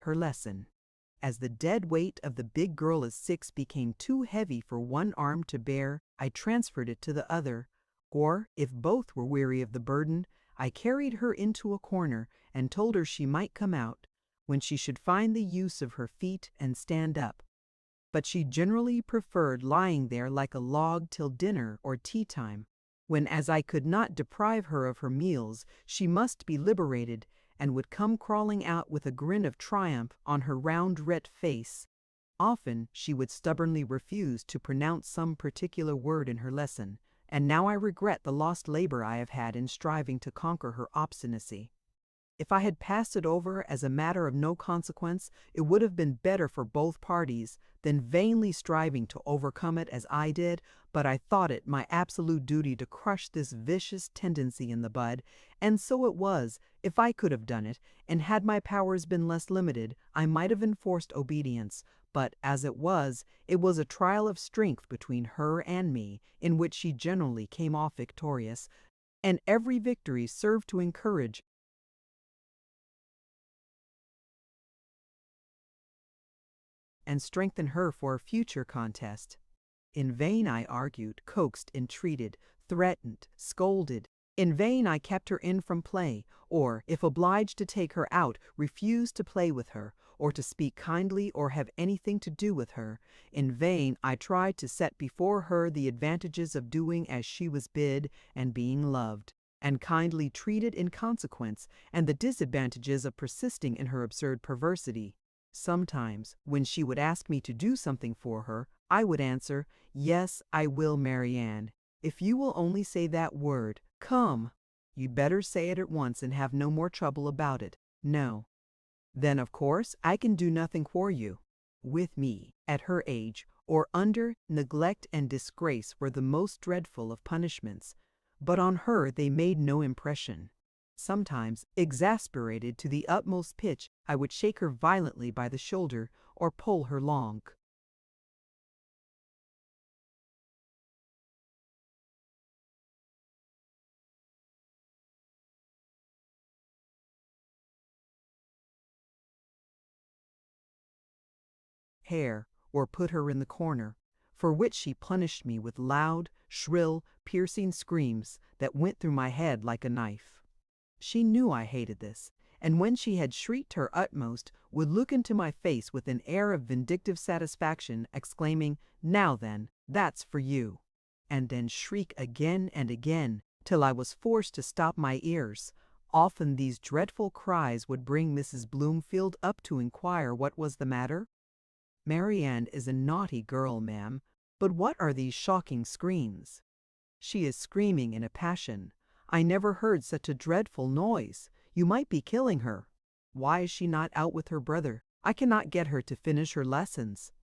her lesson. As the dead weight of the big girl of 6 became too heavy for one arm to bear, I transferred it to the other, or, if both were weary of the burden, I carried her into a corner and told her she might come out, when she should find the use of her feet and stand up. But she generally preferred lying there like a log till dinner or tea time, when, as I could not deprive her of her meals, she must be liberated, and would come crawling out with a grin of triumph on her round red face. Often she would stubbornly refuse to pronounce some particular word in her lesson, and now I regret the lost labor I have had in striving to conquer her obstinacy. If I had passed it over as a matter of no consequence, it would have been better for both parties than vainly striving to overcome it as I did, but I thought it my absolute duty to crush this vicious tendency in the bud, and so it was. If I could have done it, and had my powers been less limited, I might have enforced obedience, but as it was a trial of strength between her and me, in which she generally came off victorious, and every victory served to encourage and strengthen her for a future contest. In vain I argued, coaxed, entreated, threatened, scolded. In vain I kept her in from play, or, if obliged to take her out, refused to play with her, or to speak kindly or have anything to do with her. In vain I tried to set before her the advantages of doing as she was bid and being loved, and kindly treated in consequence, and the disadvantages of persisting in her absurd perversity. Sometimes, when she would ask me to do something for her, I would answer, "Yes, I will, Mary Ann. If you will only say that word, 'Come.' You'd better say it at once and have no more trouble about it. No. Then, of course, I can do nothing for you." With me, at her age, or under, neglect and disgrace were the most dreadful of punishments, but on her they made no impression. Sometimes, exasperated to the utmost pitch, I would shake her violently by the shoulder, or pull her long hair, or put her in the corner, for which she punished me with loud, shrill, piercing screams that went through my head like a knife. She knew I hated this, and when she had shrieked her utmost, would look into my face with an air of vindictive satisfaction, exclaiming, "Now then, that's for you," and then shriek again and again, till I was forced to stop my ears. Often these dreadful cries would bring Mrs. Bloomfield up to inquire what was the matter. "Marianne is a naughty girl, ma'am, but what are these shocking screams?" "She is screaming in a passion. I never heard such a dreadful noise. You might be killing her. Why is she not out with her brother? I cannot get her to finish her lessons."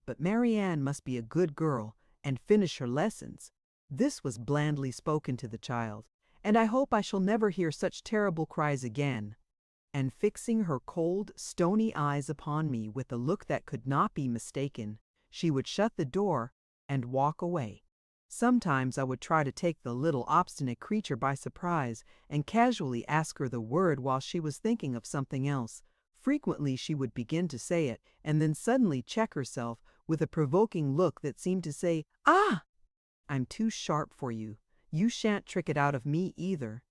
But Marianne must be a good girl and finish her lessons. This was blandly spoken to the child, and I hope I shall never hear such terrible cries again. And fixing her cold, stony eyes upon me with a look that could not be mistaken, she would shut the door and walk away. Sometimes I would try to take the little obstinate creature by surprise and casually ask her the word while she was thinking of something else. Frequently she would begin to say it, and then suddenly check herself with a provoking look that seemed to say, "Ah! I'm too sharp for you. You shan't trick it out of me either."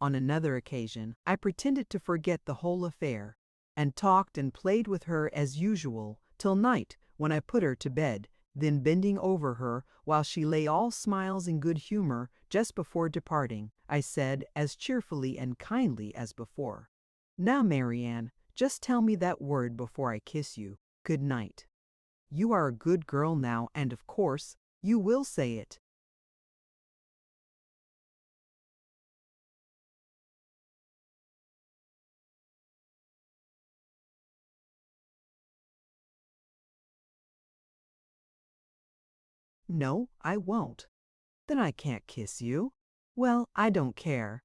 On another occasion, I pretended to forget the whole affair, and talked and played with her as usual till night, when I put her to bed. Then bending over her, while she lay all smiles and good humor, just before departing, I said, as cheerfully and kindly as before, "Now, Marianne, just tell me that word before I kiss you. Good night. You are a good girl now, and of course, you will say it." "No, I won't." "Then I can't kiss you." "Well, I don't care."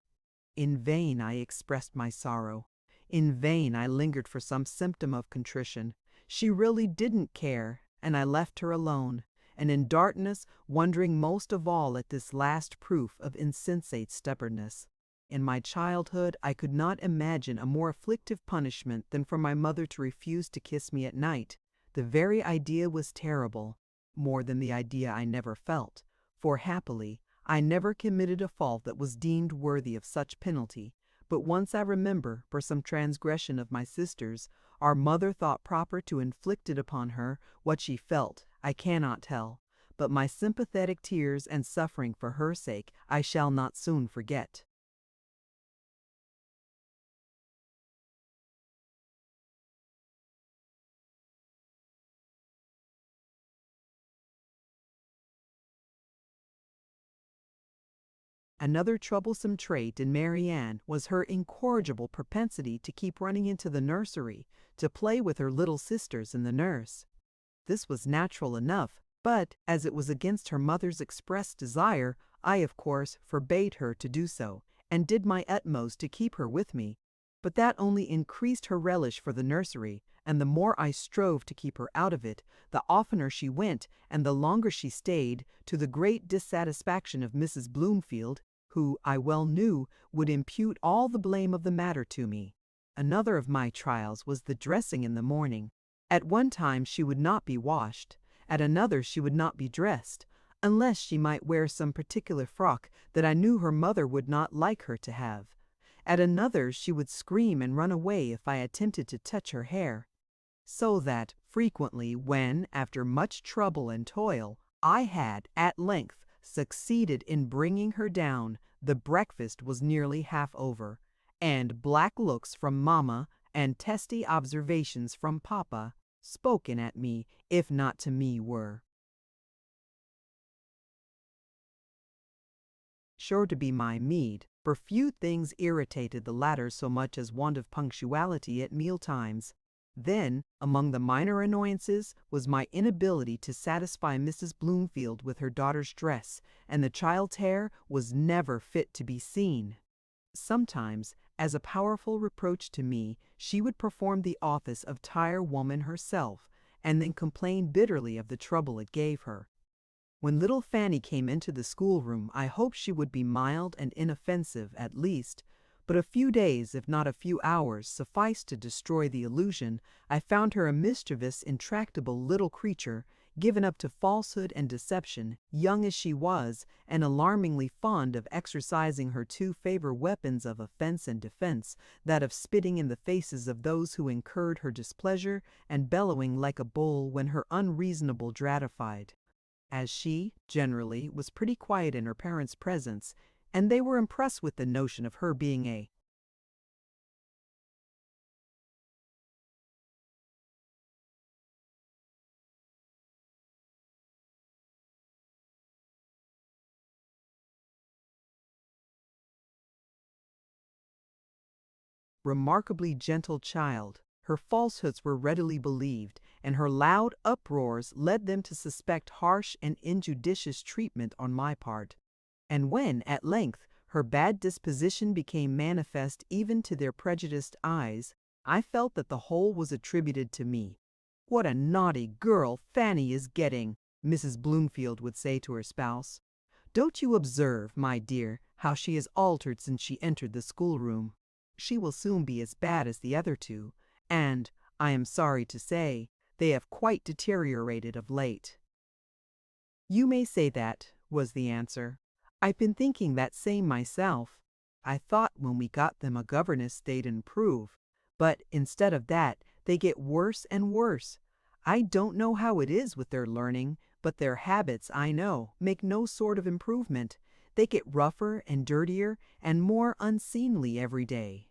In vain I expressed my sorrow. In vain I lingered for some symptom of contrition. She really didn't care, and I left her alone, and in darkness, wondering most of all at this last proof of insensate stubbornness. In my childhood I could not imagine a more afflictive punishment than for my mother to refuse to kiss me at night. The very idea was terrible, more than the idea I never felt, for happily I never committed a fault that was deemed worthy of such penalty. But once I remember, for some transgression of my sister's, our mother thought proper to inflict it upon her. What she felt, I cannot tell, but my sympathetic tears and suffering for her sake I shall not soon forget. Another troublesome trait in Marianne was her incorrigible propensity to keep running into the nursery to play with her little sisters and the nurse. This was natural enough, but as it was against her mother's expressed desire, I of course forbade her to do so, and did my utmost to keep her with me. But that only increased her relish for the nursery, and the more I strove to keep her out of it, the oftener she went, and the longer she stayed, to the great dissatisfaction of Mrs. Bloomfield, who, I well knew, would impute all the blame of the matter to me. Another of my trials was the dressing in the morning. At one time she would not be washed, at another she would not be dressed, unless she might wear some particular frock that I knew her mother would not like her to have. At another she would scream and run away if I attempted to touch her hair. So that, frequently, when, after much trouble and toil, I had, at length, succeeded in bringing her down, the breakfast was nearly half over, and black looks from Mamma and testy observations from Papa, spoken at me, if not to me, were sure to be my meed, for few things irritated the latter so much as want of punctuality at meal times. Then, among the minor annoyances, was my inability to satisfy Mrs. Bloomfield with her daughter's dress, and the child's hair was never fit to be seen. Sometimes, as a powerful reproach to me, she would perform the office of tire-woman herself, and then complain bitterly of the trouble it gave her. When little Fanny came into the schoolroom, I hoped she would be mild and inoffensive at least, but a few days, if not a few hours, sufficed to destroy the illusion. I found her a mischievous, intractable little creature, given up to falsehood and deception, young as she was, and alarmingly fond of exercising her two favorite weapons of offense and defense, that of spitting in the faces of those who incurred her displeasure, and bellowing like a bull when her unreasonable gratified. As she, generally, was pretty quiet in her parents' presence, and they were impressed with the notion of her being a remarkably gentle child. Her falsehoods were readily believed, and her loud uproars led them to suspect harsh and injudicious treatment on my part. And when, at length, her bad disposition became manifest even to their prejudiced eyes, I felt that the whole was attributed to me. "What a naughty girl Fanny is getting," Mrs. Bloomfield would say to her spouse. "Don't you observe, my dear, how she has altered since she entered the schoolroom? She will soon be as bad as the other two, and, I am sorry to say, they have quite deteriorated of late." "You may say that," was the answer. "I've been thinking that same myself. I thought when we got them a governess they'd improve, but instead of that, they get worse and worse. I don't know how it is with their learning, but their habits, I know, make no sort of improvement. They get rougher and dirtier and more unseemly every day."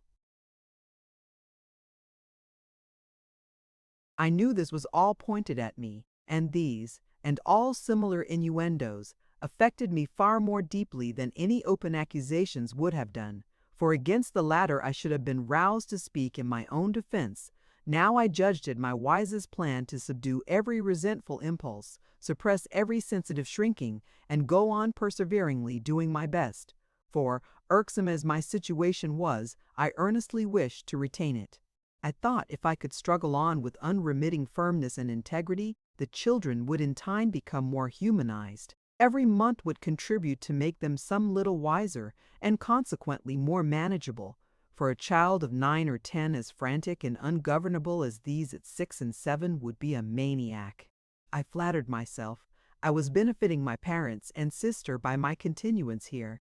I knew this was all pointed at me, and these, and all similar innuendos, affected me far more deeply than any open accusations would have done, for against the latter I should have been roused to speak in my own defense. Now I judged it my wisest plan to subdue every resentful impulse, suppress every sensitive shrinking, and go on perseveringly doing my best, for, irksome as my situation was, I earnestly wished to retain it. I thought if I could struggle on with unremitting firmness and integrity, the children would in time become more humanized. Every month would contribute to make them some little wiser, and consequently more manageable. For a child of 9 or 10 as frantic and ungovernable as these at 6 and 7 would be a maniac. I flattered myself I was benefiting my parents and sister by my continuance here.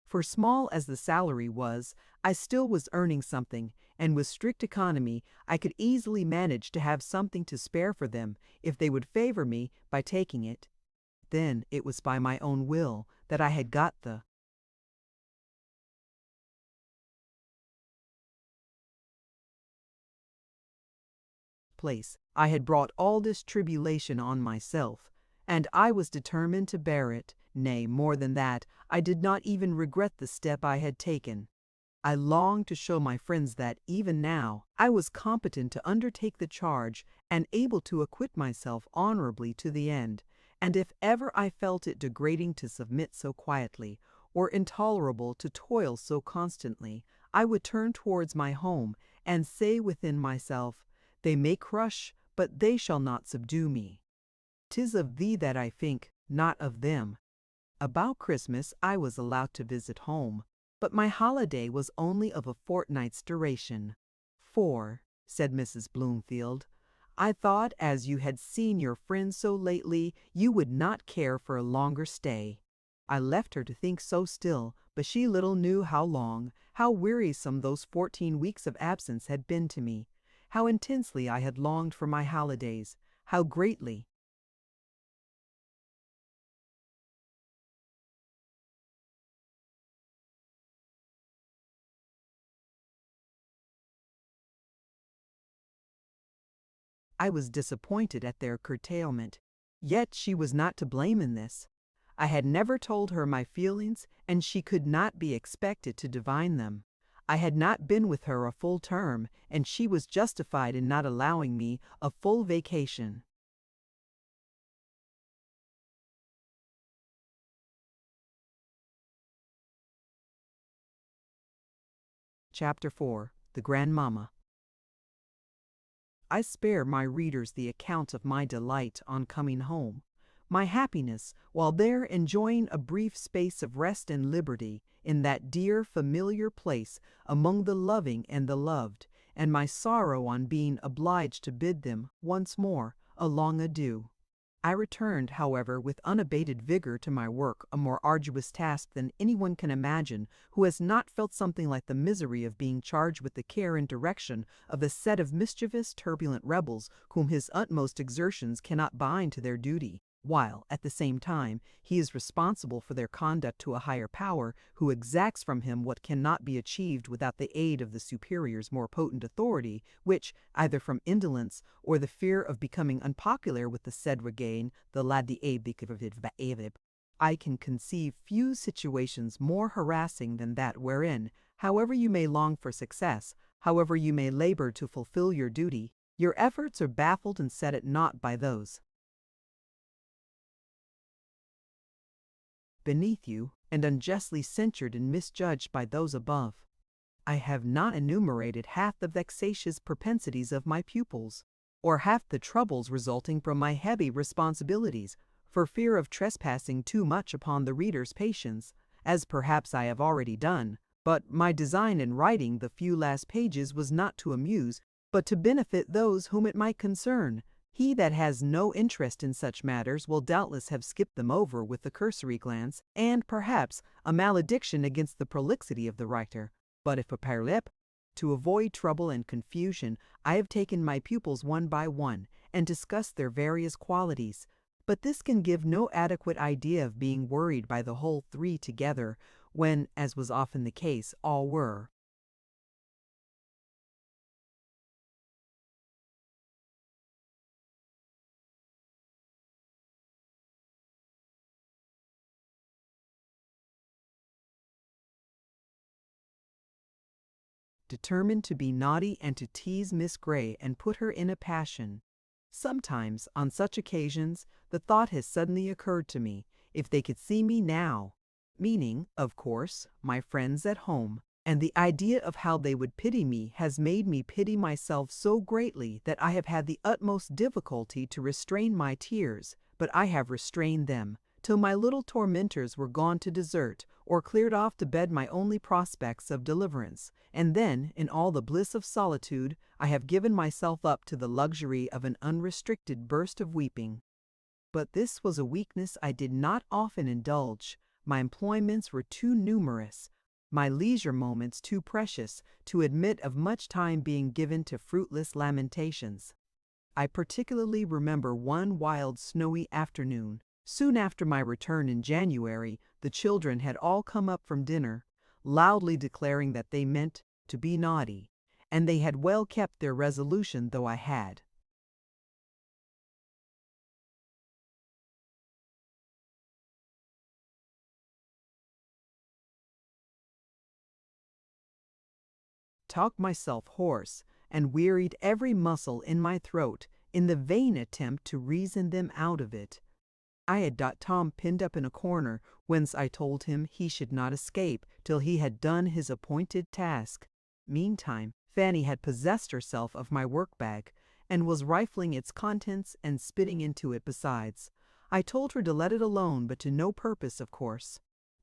For small as the salary was, I still was earning something, and with strict economy I could easily manage to have something to spare for them if they would favor me by taking it. Then it was by my own will that I had got the place. I had brought all this tribulation on myself, and I was determined to bear it. Nay, more than that, I did not even regret the step I had taken. I longed to show my friends that, even now, I was competent to undertake the charge and able to acquit myself honorably to the end, and if ever I felt it degrading to submit so quietly, or intolerable to toil so constantly, I would turn towards my home and say within myself, "They may crush, but they shall not subdue me. 'Tis of thee that I think, not of them." About Christmas I was allowed to visit home, but my holiday was only of a fortnight's duration. "For," said Mrs. Bloomfield, "I thought as you had seen your friends so lately, you would not care for a longer stay." I left her to think so still, but she little knew how long, how wearisome those 14 weeks of absence had been to me, how intensely I had longed for my holidays, how greatly. I was disappointed at their curtailment. Yet she was not to blame in this. I had never told her my feelings, and she could not be expected to divine them. I had not been with her a full term, and she was justified in not allowing me a full vacation. Chapter 4. The Grandmamma. I spare my readers the account of my delight on coming home. my happiness, while there enjoying a brief space of rest and liberty in that dear familiar place among the loving and the loved, and my sorrow on being obliged to bid them once more a long adieu. I returned, however, with unabated vigor to my work, a more arduous task than anyone can imagine who has not felt something like the misery of being charged with the care and direction of a set of mischievous, turbulent rebels whom his utmost exertions cannot bind to their duty, while, at the same time, he is responsible for their conduct to a higher power, who exacts from him what cannot be achieved without the aid of the superior's more potent authority, which, either from indolence or the fear of becoming unpopular with the said regain, I can conceive few situations more harassing than that wherein, however you may long for success, however you may labor to fulfill your duty, your efforts are baffled and set at naught by those beneath you, and unjustly censured and misjudged by those above. I have not enumerated half the vexatious propensities of my pupils, or half the troubles resulting from my heavy responsibilities, for fear of trespassing too much upon the reader's patience, as perhaps I have already done. But my design in writing the few last pages was not to amuse, but to benefit those whom it might concern. He that has no interest in such matters will doubtless have skipped them over with a cursory glance, and, perhaps, a malediction against the prolixity of the writer. But if a parlep, to avoid trouble and confusion, I have taken my pupils one by one, and discussed their various qualities. But this can give no adequate idea of being worried by the whole three together, when, as was often the case, all were. Determined to be naughty and to tease Miss Grey and put her in a passion. Sometimes, on such occasions, the thought has suddenly occurred to me, if they could see me now, meaning, of course, my friends at home, and the idea of how they would pity me has made me pity myself so greatly that I have had the utmost difficulty to restrain my tears, but I have restrained them, till my little tormentors were gone to desert, or cleared off to bed my only prospects of deliverance, and then, in all the bliss of solitude, I have given myself up to the luxury of an unrestricted burst of weeping. But this was a weakness I did not often indulge. My employments were too numerous, my leisure moments too precious, to admit of much time being given to fruitless lamentations. I particularly remember one wild snowy afternoon. Soon after my return in January, the children had all come up from dinner, loudly declaring that they meant to be naughty, and they had well kept their resolution, though I had talked myself hoarse and wearied every muscle in my throat in the vain attempt to reason them out of it. I had got Tom pinned up in a corner, whence I told him he should not escape till he had done his appointed task. Meantime, Fanny had possessed herself of my work-bag, and was rifling its contents and spitting into it besides. I told her to let it alone, but to no purpose, of course.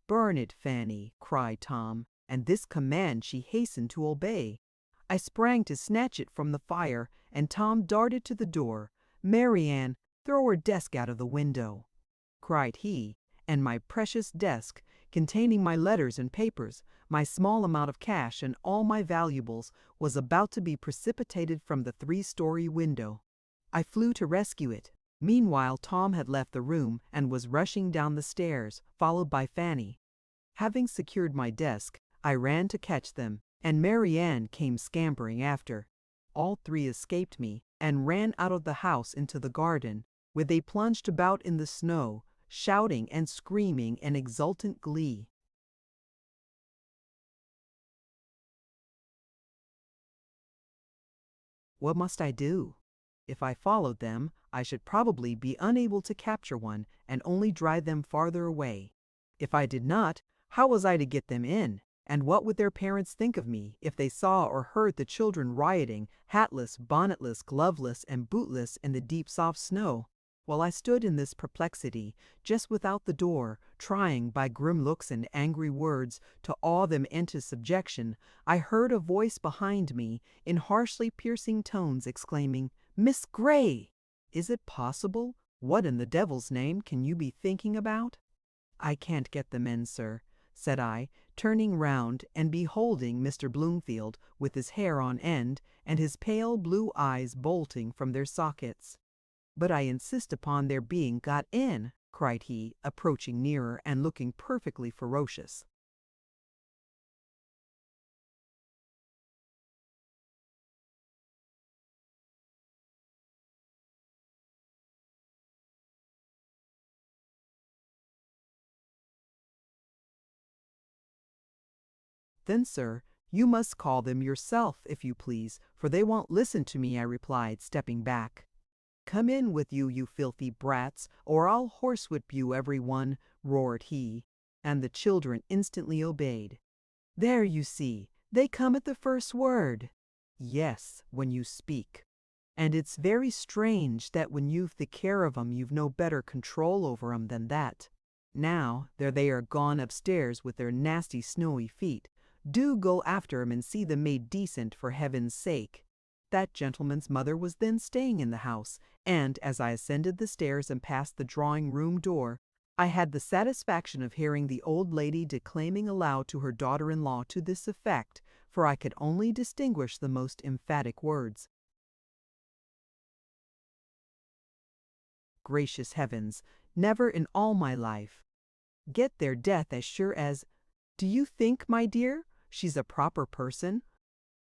"Burn it, Fanny," cried Tom, and this command she hastened to obey. I sprang to snatch it from the fire, and Tom darted to the door. "Mary Ann, throw her desk out of the window," cried he, and my precious desk, containing my letters and papers, my small amount of cash, and all my valuables, was about to be precipitated from the three-story window. I flew to rescue it. Meanwhile Tom had left the room and was rushing down the stairs, followed by Fanny. Having secured my desk, I ran to catch them, and Mary Ann came scampering after. All three escaped me, and ran out of the house into the garden, where they plunged about in the snow, shouting and screaming in exultant glee. What must I do? If I followed them, I should probably be unable to capture one, and only drive them farther away. If I did not, how was I to get them in? And what would their parents think of me if they saw or heard the children rioting, hatless, bonnetless, gloveless, and bootless in the deep soft snow? While I stood in this perplexity, just without the door, trying by grim looks and angry words to awe them into subjection, I heard a voice behind me, in harshly piercing tones, exclaiming, "Miss Grey! Is it possible? What in the devil's name can you be thinking about?" "I can't get the men, sir," said I, turning round and beholding Mr. Bloomfield with his hair on end and his pale blue eyes bolting from their sockets. "But I insist upon their being got in," cried he, approaching nearer and looking perfectly ferocious. "Then, sir, you must call them yourself, if you please, for they won't listen to me," I replied, stepping back. "Come in with you, you filthy brats, or I'll horsewhip you every one," roared he, and the children instantly obeyed. "There, you see, they come at the first word." "Yes, when you speak. And it's very strange that when you've the care of 'em you've no better control over 'em than that. Now, there they are gone upstairs with their nasty snowy feet. Do go after 'em and see them made decent, for heaven's sake." That gentleman's mother was then staying in the house, and as I ascended the stairs and passed the drawing-room door, I had the satisfaction of hearing the old lady declaiming aloud to her daughter-in-law to this effect, for I could only distinguish the most emphatic words. Gracious heavens, never in all my life. Get their death as sure as— Do you think, my dear, she's a proper person?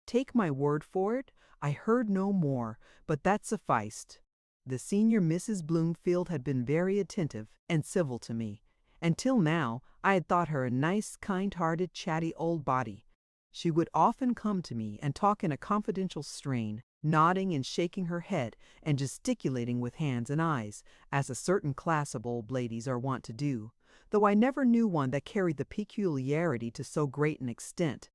Take my word for it, I heard no more, but that sufficed. The senior Mrs. Bloomfield had been very attentive and civil to me, and till now I had thought her a nice, kind-hearted, chatty old body. She would often come to me and talk in a confidential strain, nodding and shaking her head and gesticulating with hands and eyes, as a certain class of old ladies are wont to do, though I never knew one that carried the peculiarity to so great an extent.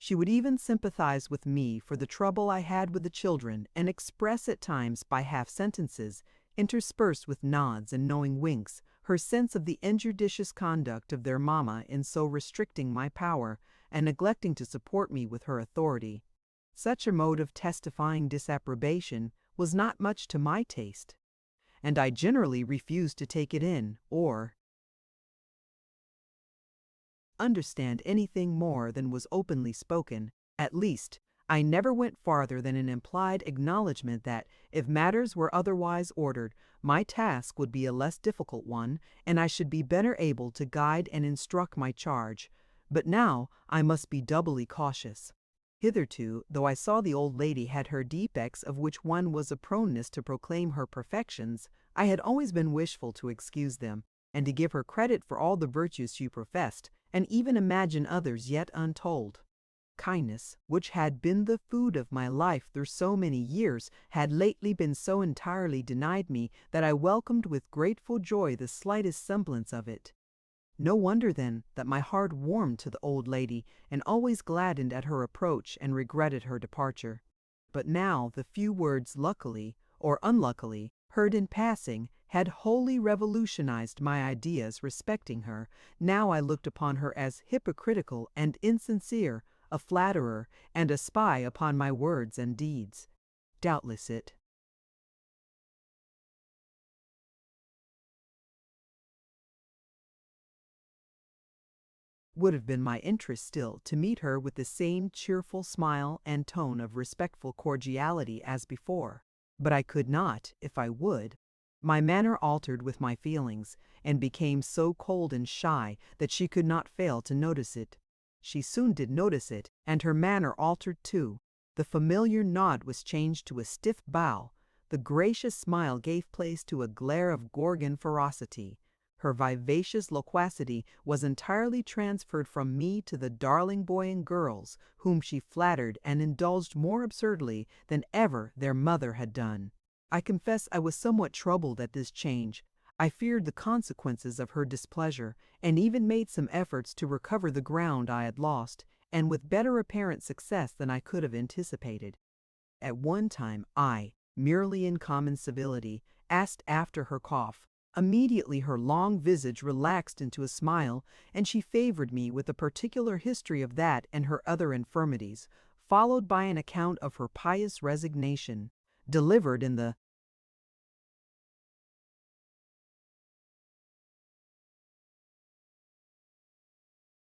She would even sympathize with me for the trouble I had with the children, and express at times by half-sentences, interspersed with nods and knowing winks, her sense of the injudicious conduct of their mamma in so restricting my power, and neglecting to support me with her authority. Such a mode of testifying disapprobation was not much to my taste, and I generally refused to take it in, or understand anything more than was openly spoken. At least, I never went farther than an implied acknowledgment that, if matters were otherwise ordered, my task would be a less difficult one, and I should be better able to guide and instruct my charge. But now I must be doubly cautious. Hitherto, though I saw the old lady had her defects of which one was a proneness to proclaim her perfections, I had always been wishful to excuse them, and to give her credit for all the virtues she professed, and even imagine others yet untold. Kindness, which had been the food of my life through so many years, had lately been so entirely denied me that I welcomed with grateful joy the slightest semblance of it. No wonder, then, that my heart warmed to the old lady, and always gladdened at her approach and regretted her departure. But now the few words luckily, or unluckily, heard in passing, had wholly revolutionized my ideas respecting her. Now I looked upon her as hypocritical and insincere, a flatterer, and a spy upon my words and deeds. Doubtless it would have been my interest still to meet her with the same cheerful smile and tone of respectful cordiality as before, but I could not, if I would. My manner altered with my feelings, and became so cold and shy that she could not fail to notice it. She soon did notice it, and her manner altered too. The familiar nod was changed to a stiff bow. The gracious smile gave place to a glare of Gorgon ferocity. Her vivacious loquacity was entirely transferred from me to the darling boy and girls, whom she flattered and indulged more absurdly than ever their mother had done. I confess I was somewhat troubled at this change. I feared the consequences of her displeasure, and even made some efforts to recover the ground I had lost, and with better apparent success than I could have anticipated. At one time I, merely in common civility, asked after her cough. Immediately her long visage relaxed into a smile, and she favored me with a particular history of that and her other infirmities, followed by an account of her pious resignation, delivered in the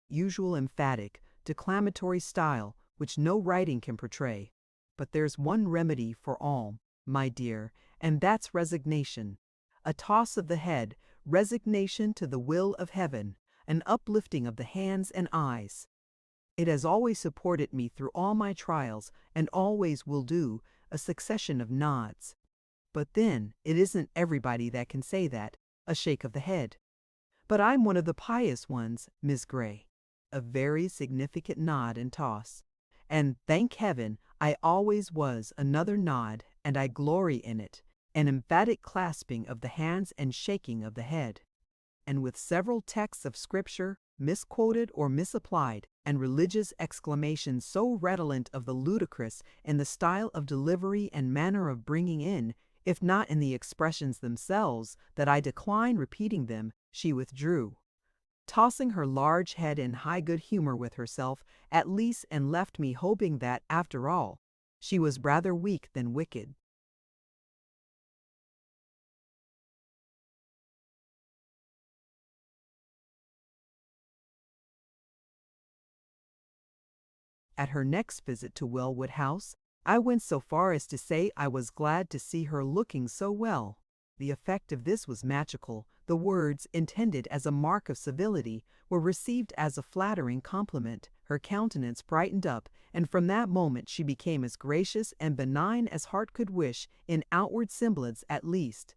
usual emphatic, declamatory style which no writing can portray. But there's one remedy for all, my dear, and that's resignation. A toss of the head, resignation to the will of heaven, an uplifting of the hands and eyes. It has always supported me through all my trials, and always will do, a succession of nods. But then, it isn't everybody that can say that, a shake of the head. But I'm one of the pious ones, Miss Grey. A very significant nod and toss. And thank heaven, I always was another nod, and I glory in it, an emphatic clasping of the hands and shaking of the head. And with several texts of Scripture, misquoted or misapplied, and religious exclamations so redolent of the ludicrous in the style of delivery and manner of bringing in, if not in the expressions themselves, that I decline repeating them, she withdrew, tossing her large head in high good humor with herself, at least, and left me hoping that, after all, she was rather weak than wicked. At her next visit to Wellwood House, I went so far as to say I was glad to see her looking so well. The effect of this was magical. The words, intended as a mark of civility, were received as a flattering compliment. Her countenance brightened up, and from that moment she became as gracious and benign as heart could wish, in outward semblance at least.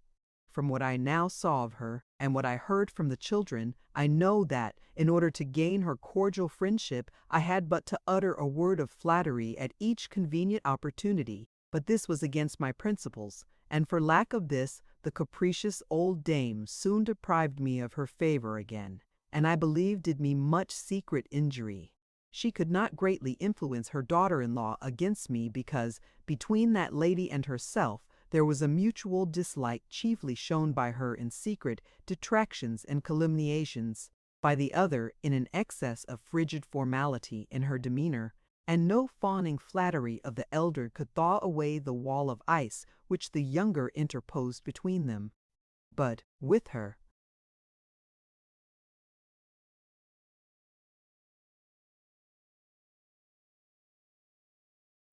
From what I now saw of her, and what I heard from the children, I know that, in order to gain her cordial friendship, I had but to utter a word of flattery at each convenient opportunity. But this was against my principles, and for lack of this, the capricious old dame soon deprived me of her favor again, and I believe did me much secret injury. She could not greatly influence her daughter-in-law against me because, between that lady and herself, there was a mutual dislike chiefly shown by her in secret detractions and calumniations, by the other in an excess of frigid formality in her demeanor, and no fawning flattery of the elder could thaw away the wall of ice which the younger interposed between them. But, with her,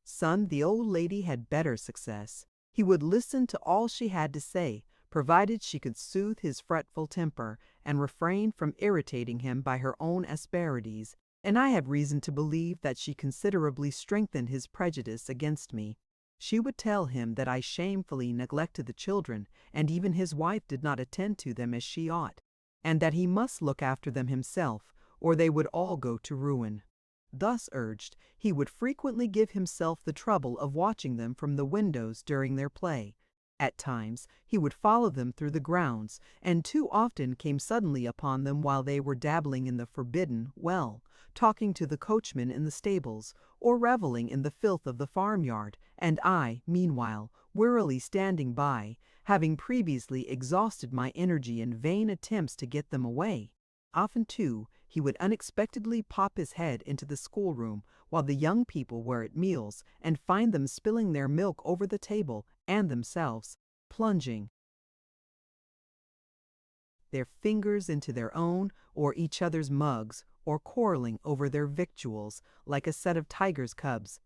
son, the old lady had better success. He would listen to all she had to say, provided she could soothe his fretful temper, and refrain from irritating him by her own asperities, and I have reason to believe that she considerably strengthened his prejudice against me. She would tell him that I shamefully neglected the children, and even his wife did not attend to them as she ought, and that he must look after them himself, or they would all go to ruin. Thus urged, he would frequently give himself the trouble of watching them from the windows during their play. At times he would follow them through the grounds, and too often came suddenly upon them while they were dabbling in the forbidden well, talking to the coachman in the stables, or reveling in the filth of the farmyard, and I, meanwhile, wearily standing by, having previously exhausted my energy in vain attempts to get them away. Often, too, he would unexpectedly pop his head into the schoolroom while the young people were at meals, and find them spilling their milk over the table, and themselves plunging their fingers into their own or each other's mugs, or quarreling over their victuals like a set of tiger's cubs.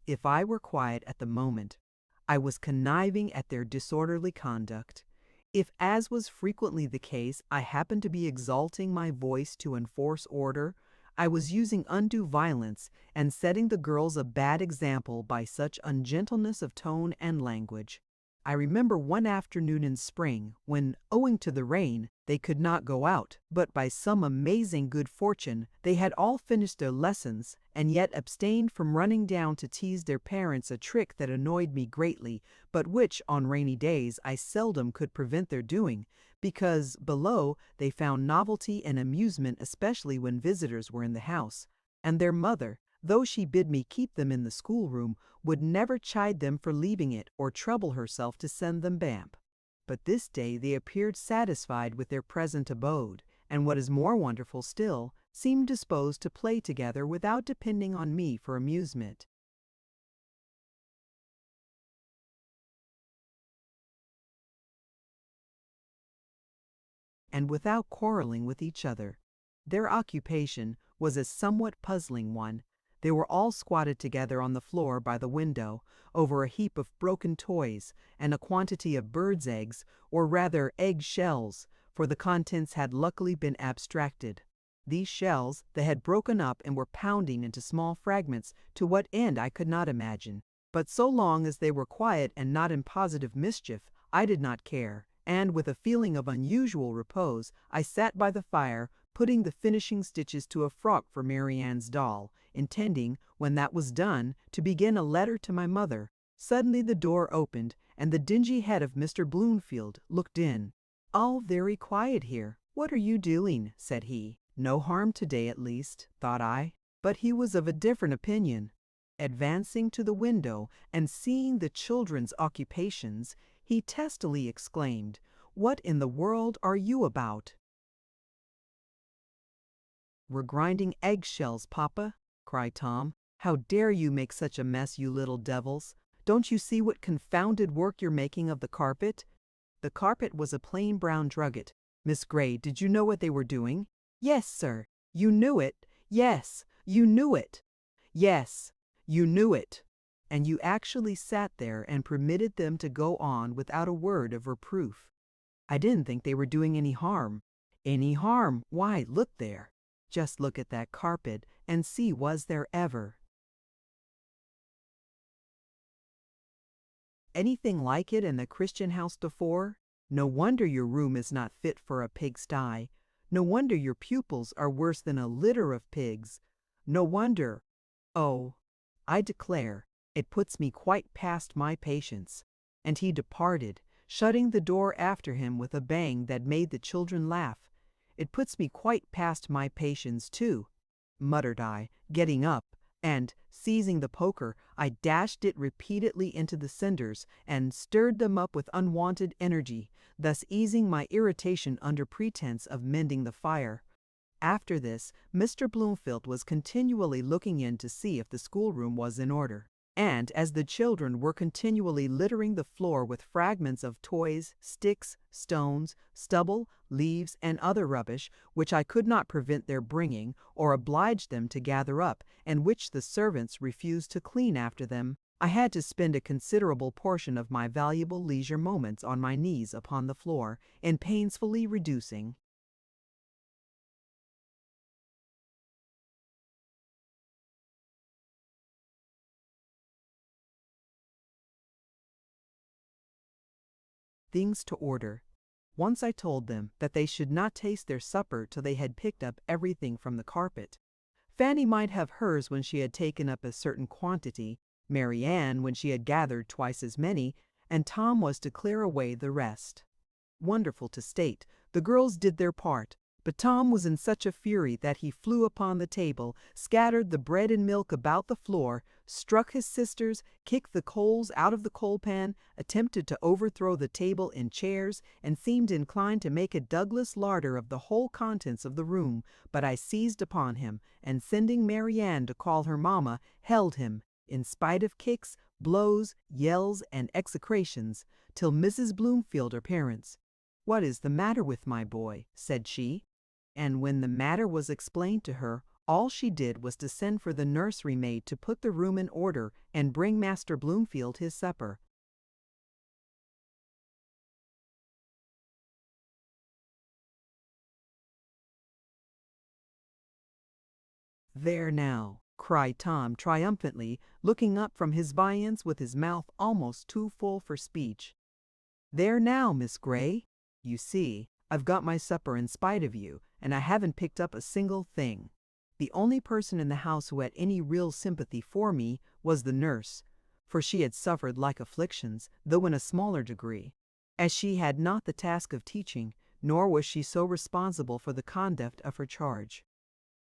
If I were quiet at the moment, I was conniving at their disorderly conduct. If, as was frequently the case, I happened to be exalting my voice to enforce order, I was using undue violence and setting the girls a bad example by such ungentleness of tone and language. I remember one afternoon in spring when, owing to the rain, they could not go out, but by some amazing good fortune they had all finished their lessons, and yet abstained from running down to tease their parents, a trick that annoyed me greatly, but which, on rainy days, I seldom could prevent their doing, because, below, they found novelty and amusement, especially when visitors were in the house, and their mother, though she bid me keep them in the schoolroom, would never chide them for leaving it or trouble herself to send them bamp. But this day they appeared satisfied with their present abode, and what is more wonderful still, seemed disposed to play together without depending on me for amusement. And without quarreling with each other. Their occupation was a somewhat puzzling one. They were all squatted together on the floor by the window, over a heap of broken toys and a quantity of birds' eggs, or rather egg shells, for the contents had luckily been abstracted. These shells they had broken up and were pounding into small fragments, to what end I could not imagine. But so long as they were quiet and not in positive mischief, I did not care, and with a feeling of unusual repose, I sat by the fire, putting the finishing stitches to a frock for Mary Ann's doll, intending, when that was done, to begin a letter to my mother. Suddenly the door opened, and the dingy head of Mr. Bloomfield looked in. "All very quiet here. What are you doing?" said he. "No harm today, at least," thought I. But he was of a different opinion. Advancing to the window and seeing the children's occupations, he testily exclaimed, "What in the world are you about?" "We're grinding eggshells, Papa," cried Tom. "How dare you make such a mess, you little devils? Don't you see what confounded work you're making of the carpet?" The carpet was a plain brown drugget. "Miss Grey, did you know what they were doing?" "Yes, sir." "You knew it?" "Yes, you knew it." "Yes, you knew it. And you actually sat there and permitted them to go on without a word of reproof." "I didn't think they were doing any harm." "Any harm? Why, look there. Just look at that carpet and see was there ever anything like it in the Christian house before? No wonder your room is not fit for a pigsty. No wonder your pupils are worse than a litter of pigs. No wonder. Oh, I declare, it puts me quite past my patience." And he departed, shutting the door after him with a bang that made the children laugh. "It puts me quite past my patience, too," muttered I, getting up, and, seizing the poker, I dashed it repeatedly into the cinders and stirred them up with unwonted energy, thus easing my irritation under pretense of mending the fire. After this, Mr. Bloomfield was continually looking in to see if the schoolroom was in order. And as the children were continually littering the floor with fragments of toys, sticks, stones, stubble, leaves, and other rubbish, which I could not prevent their bringing, or oblige them to gather up, and which the servants refused to clean after them, I had to spend a considerable portion of my valuable leisure moments on my knees upon the floor, in painfully reducing things to order. Once I told them that they should not taste their supper till they had picked up everything from the carpet. Fanny might have hers when she had taken up a certain quantity, Mary Ann when she had gathered twice as many, and Tom was to clear away the rest. Wonderful to state, the girls did their part, but Tom was in such a fury that he flew upon the table, scattered the bread and milk about the floor, struck his sisters, kicked the coals out of the coal pan, attempted to overthrow the table and chairs, and seemed inclined to make a Douglas larder of the whole contents of the room. But I seized upon him, and sending Mary Ann to call her mamma, held him, in spite of kicks, blows, yells, and execrations, till Mrs. Bloomfield appearance. "What is the matter with my boy?" said she. And when the matter was explained to her, all she did was to send for the nursery maid to put the room in order and bring Master Bloomfield his supper. "There now," cried Tom triumphantly, looking up from his viands with his mouth almost too full for speech. "There now, Miss Grey. You see, I've got my supper in spite of you, and I haven't picked up a single thing." The only person in the house who had any real sympathy for me was the nurse, for she had suffered like afflictions, though in a smaller degree, as she had not the task of teaching, nor was she so responsible for the conduct of her charge.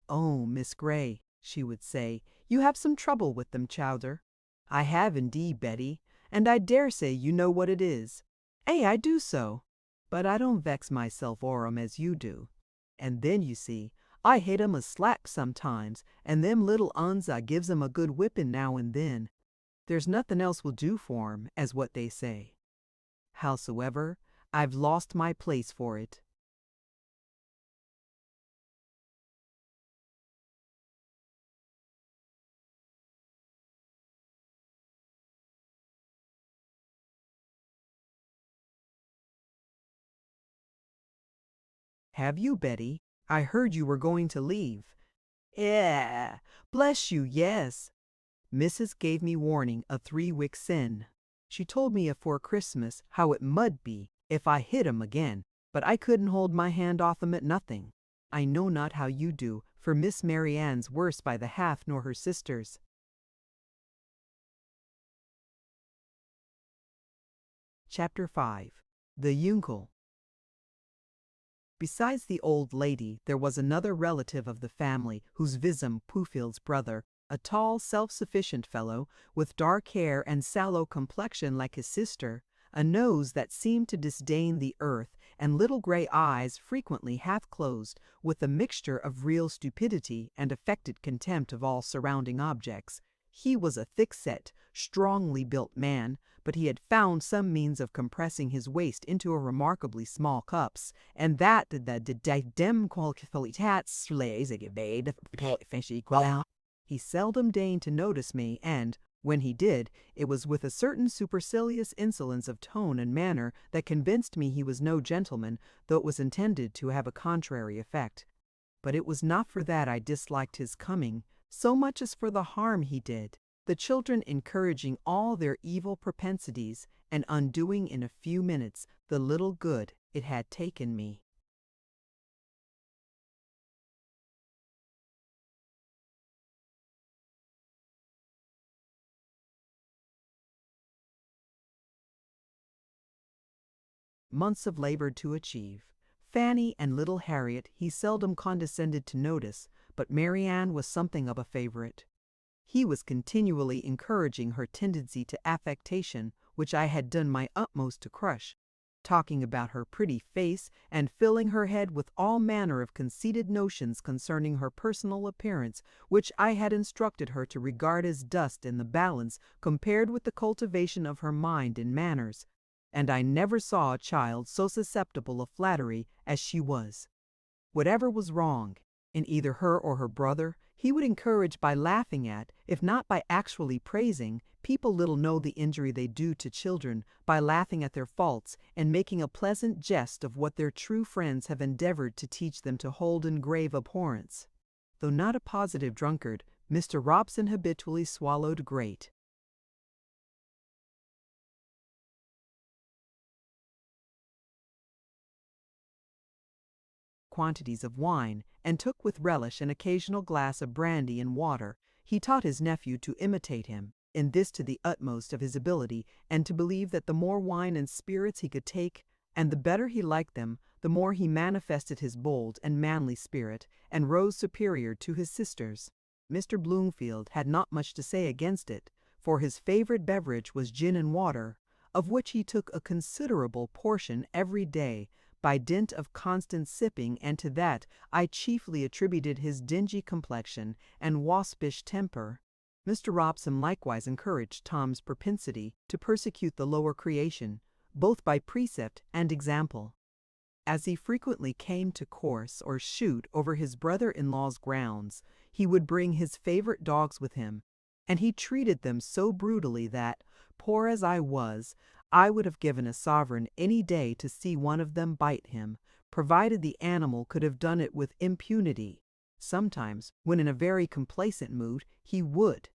"Oh, Miss Grey," she would say, "you have some trouble with them, Chowder." "I have indeed, Betty, and I dare say you know what it is." I do so, but I don't vex myself o'er 'em as you do. And then, you see, I hate 'em a slap sometimes, and them little uns I gives 'em a good whipping now and then. There's nothing else will do for 'em, as what they say. Howsoever, I've lost my place for it. Have you, Betty? I heard you were going to leave. Yeah, bless you, yes. Missus gave me warning a 3 weeks sin. She told me afore Christmas how it mud be if I hit 'em again, but I couldn't hold my hand off 'em at nothing. I know not how you do, for Miss Mary Ann's worse by the half nor her sisters. Chapter 5. The Uncle. Besides the old lady, there was another relative of the family whose visum Pufield's brother, a tall, self-sufficient fellow, with dark hair and sallow complexion like his sister, a nose that seemed to disdain the earth, and little gray eyes frequently half closed, with a mixture of real stupidity and affected contempt of all surrounding objects. He was a thick-set, strongly built man, but he had found some means of compressing his waist into a remarkably small cups, and that the dem qualitats he seldom deigned to notice me, and, when he did, it was with a certain supercilious insolence of tone and manner that convinced me he was no gentleman, though it was intended to have a contrary effect. But it was not for that I disliked his coming, so much as for the harm he did, the children encouraging all their evil propensities, and undoing in a few minutes the little good it had taken me. Months of labor to achieve. Fanny and little Harriet he seldom condescended to notice, but Mary Ann was something of a favorite. He was continually encouraging her tendency to affectation, which I had done my utmost to crush, talking about her pretty face and filling her head with all manner of conceited notions concerning her personal appearance, which I had instructed her to regard as dust in the balance compared with the cultivation of her mind and manners. And I never saw a child so susceptible of flattery as she was. Whatever was wrong, in either her or her brother, he would encourage by laughing at, if not by actually praising. People little know the injury they do to children by laughing at their faults and making a pleasant jest of what their true friends have endeavored to teach them to hold in grave abhorrence. Though not a positive drunkard, Mr. Robson habitually swallowed great quantities of wine, and took with relish an occasional glass of brandy and water. He taught his nephew to imitate him, in this to the utmost of his ability, and to believe that the more wine and spirits he could take, and the better he liked them, the more he manifested his bold and manly spirit, and rose superior to his sisters. Mr. Bloomfield had not much to say against it, for his favorite beverage was gin and water, of which he took a considerable portion every day, by dint of constant sipping, and to that I chiefly attributed his dingy complexion and waspish temper. Mr. Robson likewise encouraged Tom's propensity to persecute the lower creation, both by precept and example. As he frequently came to course or shoot over his brother-in-law's grounds, he would bring his favorite dogs with him, and he treated them so brutally that, poor as I was, I would have given a sovereign any day to see one of them bite him, provided the animal could have done it with impunity. Sometimes, when in a very complacent mood, he would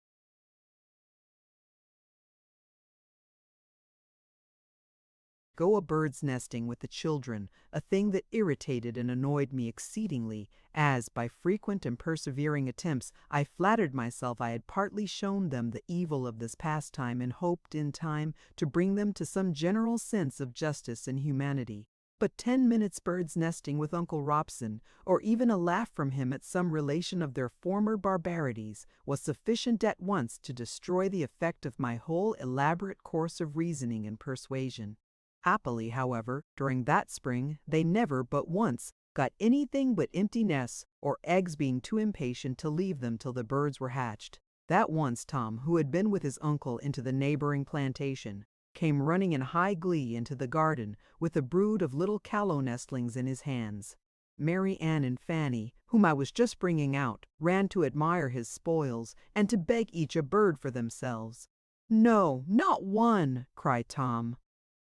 go a bird's nesting with the children, a thing that irritated and annoyed me exceedingly, as, by frequent and persevering attempts, I flattered myself I had partly shown them the evil of this pastime, and hoped in time to bring them to some general sense of justice and humanity. But 10 minutes' bird's nesting with Uncle Robson, or even a laugh from him at some relation of their former barbarities, was sufficient at once to destroy the effect of my whole elaborate course of reasoning and persuasion. Happily, however, during that spring, they never but once got anything but empty nests or eggs, being too impatient to leave them till the birds were hatched. That once Tom, who had been with his uncle into the neighboring plantation, came running in high glee into the garden with a brood of little callow nestlings in his hands. Mary Ann and Fanny, whom I was just bringing out, ran to admire his spoils and to beg each a bird for themselves. "No, not one," cried Tom.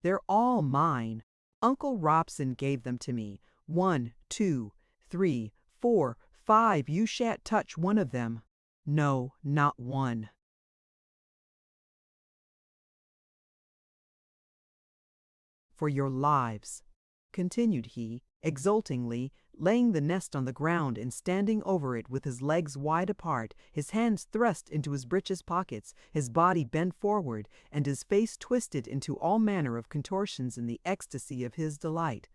"They're all mine. Uncle Robson gave them to me. 1, 2, 3, 4, 5. You shan't touch one of them." "No, not one." "For your lives," continued he, exultingly, laying the nest on the ground and standing over it with his legs wide apart, his hands thrust into his breeches pockets, his body bent forward, and his face twisted into all manner of contortions in the ecstasy of his delight.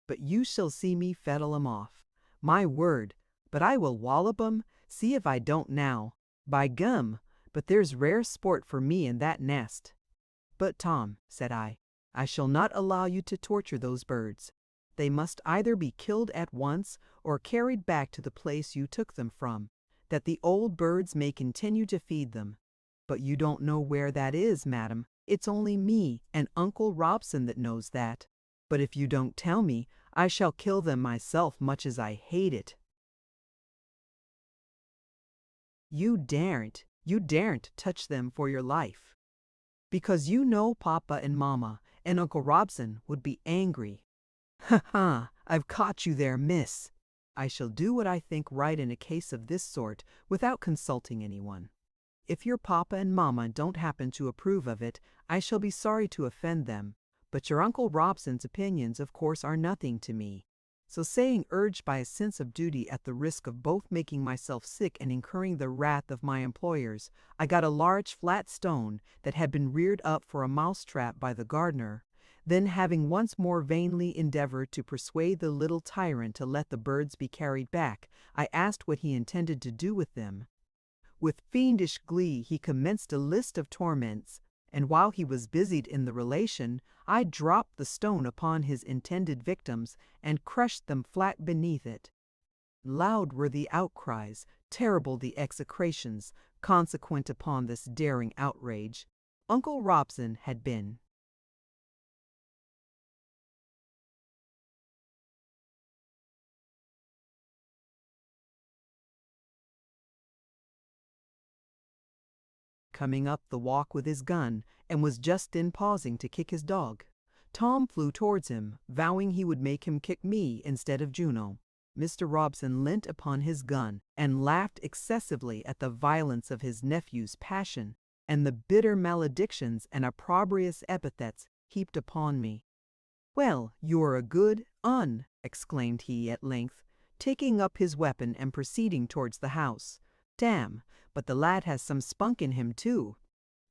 "But you shall see me fettle 'em off. My word, but I will wallop 'em, see if I don't now. By gum, but there's rare sport for me in that nest." "But, Tom," said I shall not allow you to torture those birds. They must either be killed at once or carried back to the place you took them from, that the old birds may continue to feed them. But you don't know where that is, madam. It's only me and Uncle Robson that knows that. But if you don't tell me, I shall kill them myself, much as I hate it." You daren't touch them for your life, because you know Papa and Mamma and Uncle Robson would be angry. "Ha ha! I've caught you there, miss. I shall do what I think right in a case of this sort without consulting anyone. If your Papa and Mamma don't happen to approve of it, I shall be sorry to offend them, but your Uncle Robson's opinions of course are nothing to me." So saying, urged by a sense of duty at the risk of both making myself sick and incurring the wrath of my employers, I got a large flat stone that had been reared up for a mouse-trap by the gardener. Then, having once more vainly endeavored to persuade the little tyrant to let the birds be carried back, I asked what he intended to do with them. With fiendish glee he commenced a list of torments, and while he was busied in the relation, I dropped the stone upon his intended victims and crushed them flat beneath it. Loud were the outcries, terrible the execrations, consequent upon this daring outrage. Uncle Robson had been coming up the walk with his gun, and was just then pausing to kick his dog. Tom flew towards him, vowing he would make him kick me instead of Juno. Mr. Robson leant upon his gun and laughed excessively at the violence of his nephew's passion, and the bitter maledictions and opprobrious epithets heaped upon me. "Well, you are a good un," exclaimed he at length, taking up his weapon and proceeding towards the house. "Damn, but the lad has some spunk in him too.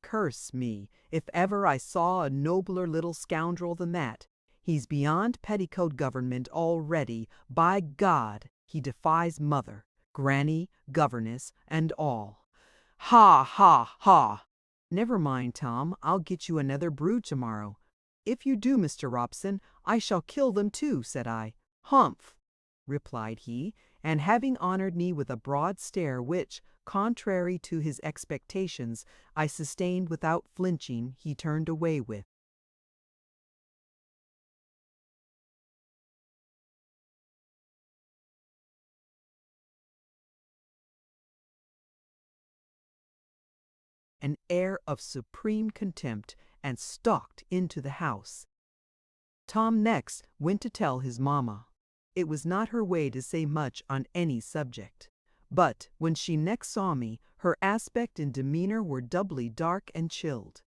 Curse me, if ever I saw a nobler little scoundrel than that. He's beyond petticoat government already. By God, he defies mother, granny, governess, and all. Ha, ha, ha! Never mind, Tom, I'll get you another brood tomorrow. If you do, Mr. Robson, I shall kill them too," said I. "Humph!" replied he, and having honored me with a broad stare which, contrary to his expectations, I sustained without flinching, he turned away with an air of supreme contempt and stalked into the house. Tom next went to tell his mamma. It was not her way to say much on any subject, but when she next saw me, her aspect and demeanor were doubly dark and chilled.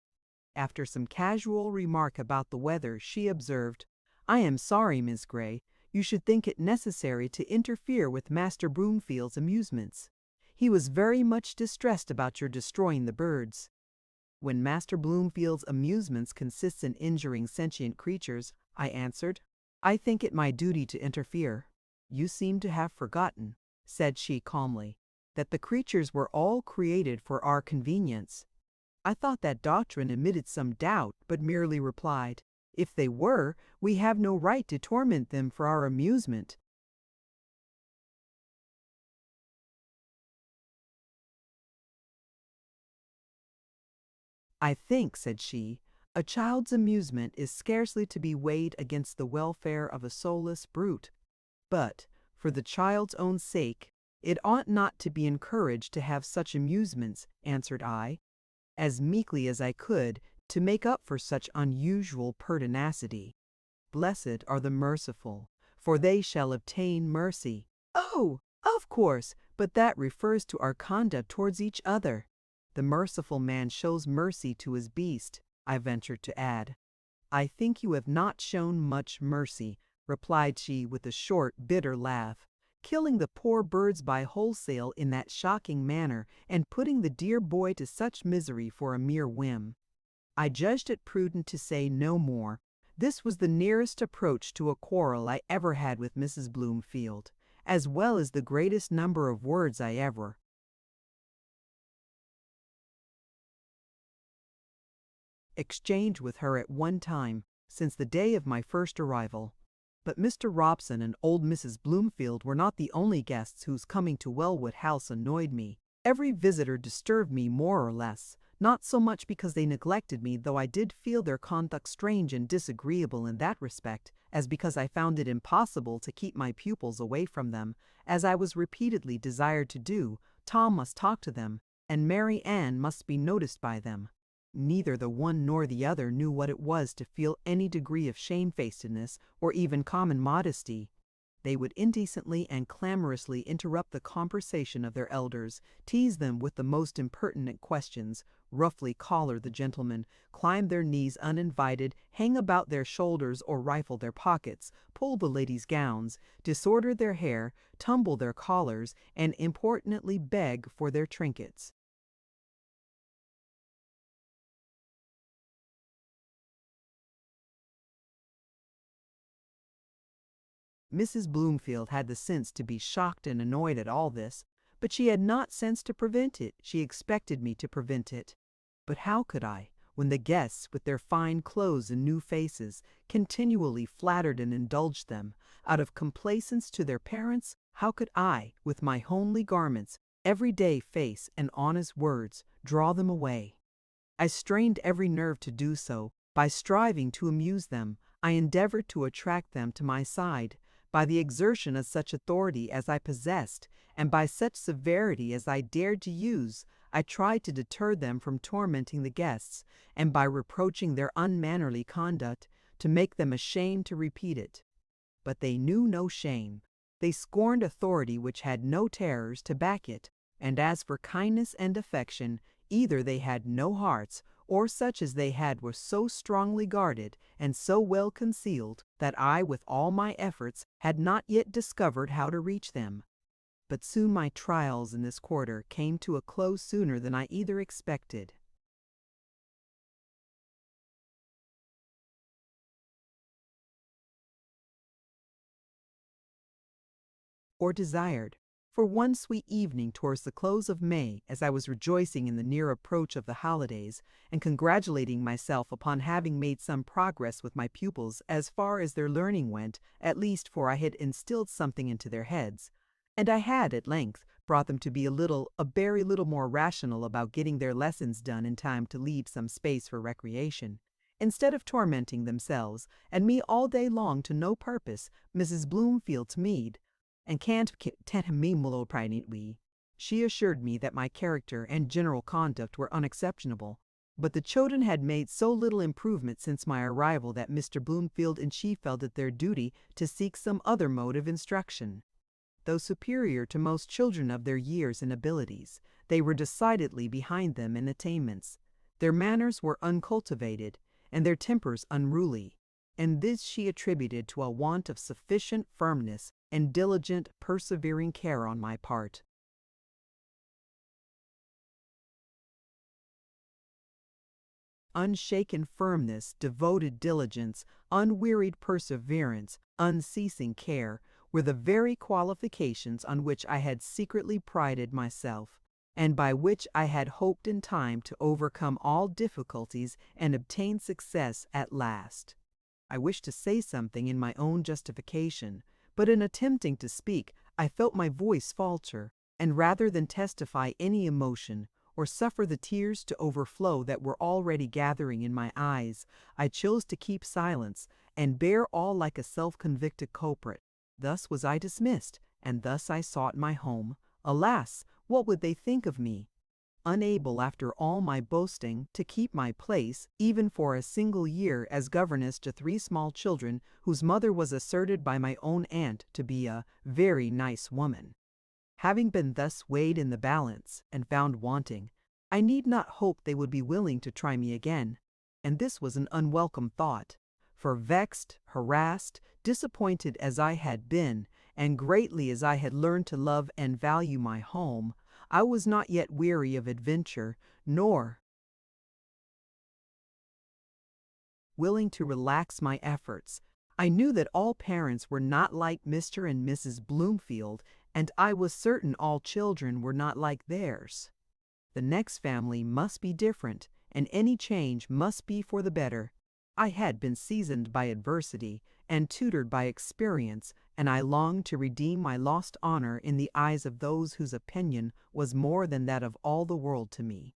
After some casual remark about the weather, she observed, "I am sorry, Miss Grey, you should think it necessary to interfere with Master Broomfield's amusements. He was very much distressed about your destroying the birds." "When Master Bloomfield's amusements consist in injuring sentient creatures," I answered, "I think it my duty to interfere." "You seem to have forgotten," said she calmly, "that the creatures were all created for our convenience." I thought that doctrine admitted some doubt, but merely replied, If they were, we have no right to torment them for our amusement. I think, said she, a child's amusement is scarcely to be weighed against the welfare of a soulless brute. But, for the child's own sake, it ought not to be encouraged to have such amusements, answered I, as meekly as I could, to make up for such unusual pertinacity. Blessed are the merciful, for they shall obtain mercy. Oh, of course, but that refers to our conduct towards each other. The merciful man shows mercy to his beast, I ventured to add. I think you have not shown much mercy, replied she with a short, bitter laugh, killing the poor birds by wholesale in that shocking manner, and putting the dear boy to such misery for a mere whim. I judged it prudent to say no more. This was the nearest approach to a quarrel I ever had with Mrs. Bloomfield, as well as the greatest number of words I ever exchanged with her at one time since the day of my first arrival. But Mr. Robson and old Mrs. Bloomfield were not the only guests whose coming to Wellwood House annoyed me. Every visitor disturbed me more or less, not so much because they neglected me, though I did feel their conduct strange and disagreeable in that respect, as because I found it impossible to keep my pupils away from them, as I was repeatedly desired to do. Tom must talk to them, and Mary Ann must be noticed by them. Neither the one nor the other knew what it was to feel any degree of shamefacedness or even common modesty. They would indecently and clamorously interrupt the conversation of their elders, tease them with the most impertinent questions, roughly collar the gentlemen, climb their knees uninvited, hang about their shoulders or rifle their pockets, pull the ladies' gowns, disorder their hair, tumble their collars, and importunately beg for their trinkets. Mrs. Bloomfield had the sense to be shocked and annoyed at all this, but she had not sense to prevent it. She expected me to prevent it. But how could I, when the guests, with their fine clothes and new faces, continually flattered and indulged them, out of complaisance to their parents? How could I, with my homely garments, everyday face, and honest words, draw them away? I strained every nerve to do so. By striving to amuse them, I endeavored to attract them to my side. By the exertion of such authority as I possessed, and by such severity as I dared to use, I tried to deter them from tormenting the guests, and by reproaching their unmannerly conduct, to make them ashamed to repeat it. But they knew no shame. They scorned authority which had no terrors to back it, and as for kindness and affection, either they had no hearts, or such as they had were so strongly guarded and so well concealed that I, with all my efforts, had not yet discovered how to reach them. But soon my trials in this quarter came to a close sooner than I either expected or desired. For one sweet evening towards the close of May, as I was rejoicing in the near approach of the holidays, and congratulating myself upon having made some progress with my pupils as far as their learning went, at least, for I had instilled something into their heads, and I had, at length, brought them to be a very little more rational about getting their lessons done in time to leave some space for recreation. Instead of tormenting themselves and me all day long to no purpose, Mrs. Bloomfield's maid, and can't me mulo we. She assured me that my character and general conduct were unexceptionable, but the children had made so little improvement since my arrival that Mr. Bloomfield and she felt it their duty to seek some other mode of instruction. Though superior to most children of their years and abilities, they were decidedly behind them in attainments. Their manners were uncultivated, and their tempers unruly, and this she attributed to a want of sufficient firmness and diligent, persevering care on my part. Unshaken firmness, devoted diligence, unwearied perseverance, unceasing care, were the very qualifications on which I had secretly prided myself, and by which I had hoped in time to overcome all difficulties and obtain success at last. I wished to say something in my own justification, but in attempting to speak, I felt my voice falter, and rather than testify any emotion, or suffer the tears to overflow that were already gathering in my eyes, I chose to keep silence, and bear all like a self-convicted culprit. Thus was I dismissed, and thus I sought my home. Alas, what would they think of me? Unable, after all my boasting, to keep my place, even for a single year, as governess to 3 small children whose mother was asserted by my own aunt to be a very nice woman. Having been thus weighed in the balance, and found wanting, I need not hope they would be willing to try me again. And this was an unwelcome thought, for vexed, harassed, disappointed as I had been, and greatly as I had learned to love and value my home, I was not yet weary of adventure, nor willing to relax my efforts. I knew that all parents were not like Mr. and Mrs. Bloomfield, and I was certain all children were not like theirs. The next family must be different, and any change must be for the better. I had been seasoned by adversity and tutored by experience, and I longed to redeem my lost honor in the eyes of those whose opinion was more than that of all the world to me.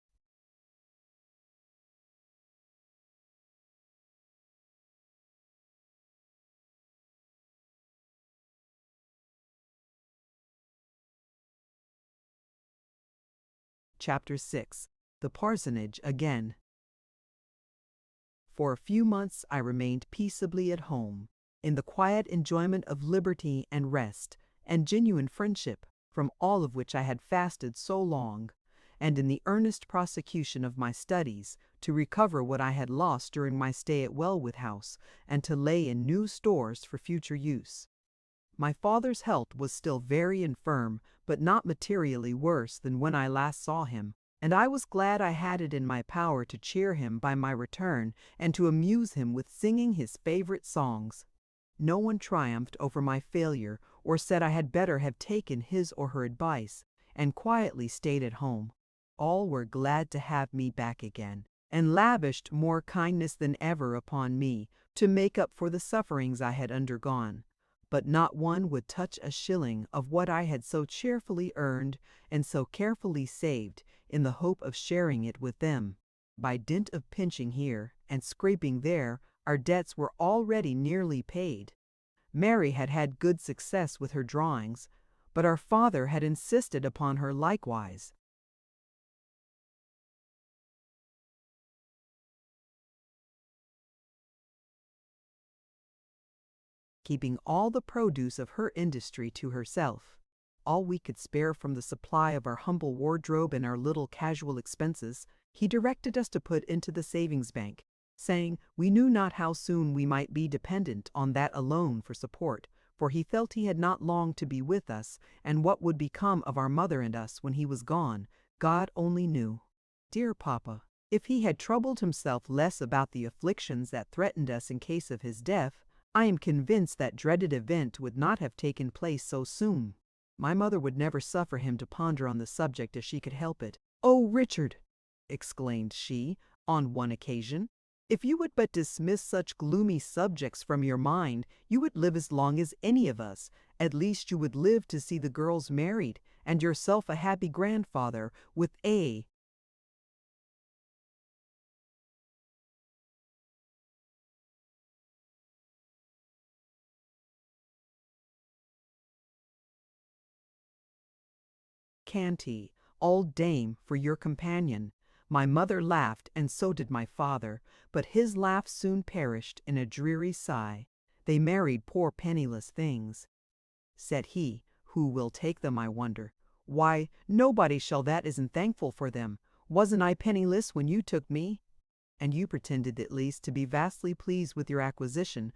Chapter 6. The Parsonage Again. For a few months I remained peaceably at home, in the quiet enjoyment of liberty and rest, and genuine friendship, from all of which I had fasted so long, and in the earnest prosecution of my studies, to recover what I had lost during my stay at Welwood House, and to lay in new stores for future use. My father's health was still very infirm, but not materially worse than when I last saw him, and I was glad I had it in my power to cheer him by my return and to amuse him with singing his favorite songs. No one triumphed over my failure or said I had better have taken his or her advice and quietly stayed at home. All were glad to have me back again, and lavished more kindness than ever upon me to make up for the sufferings I had undergone. But not one would touch a shilling of what I had so cheerfully earned and so carefully saved, in the hope of sharing it with them. By dint of pinching here and scraping there, our debts were already nearly paid. Mary had had good success with her drawings, but our father had insisted upon her likewise. Keeping all the produce of her industry to herself. All we could spare from the supply of our humble wardrobe and our little casual expenses, he directed us to put into the savings bank, saying we knew not how soon we might be dependent on that alone for support, for he felt he had not long to be with us, and what would become of our mother and us when he was gone, God only knew. Dear Papa, if he had troubled himself less about the afflictions that threatened us in case of his death, I am convinced that dreaded event would not have taken place so soon. My mother would never suffer him to ponder on the subject if she could help it. "Oh, Richard," exclaimed she, on one occasion, "if you would but dismiss such gloomy subjects from your mind, you would live as long as any of us. At least you would live to see the girls married, and yourself a happy grandfather, with a Canty, old dame, for your companion." My mother laughed, and so did my father, but his laugh soon perished in a dreary sigh. "They married poor penniless things," said he. "Who will take them, I wonder? Why, nobody shall that isn't thankful for them. Wasn't I penniless when you took me? And you pretended at least to be vastly pleased with your acquisition.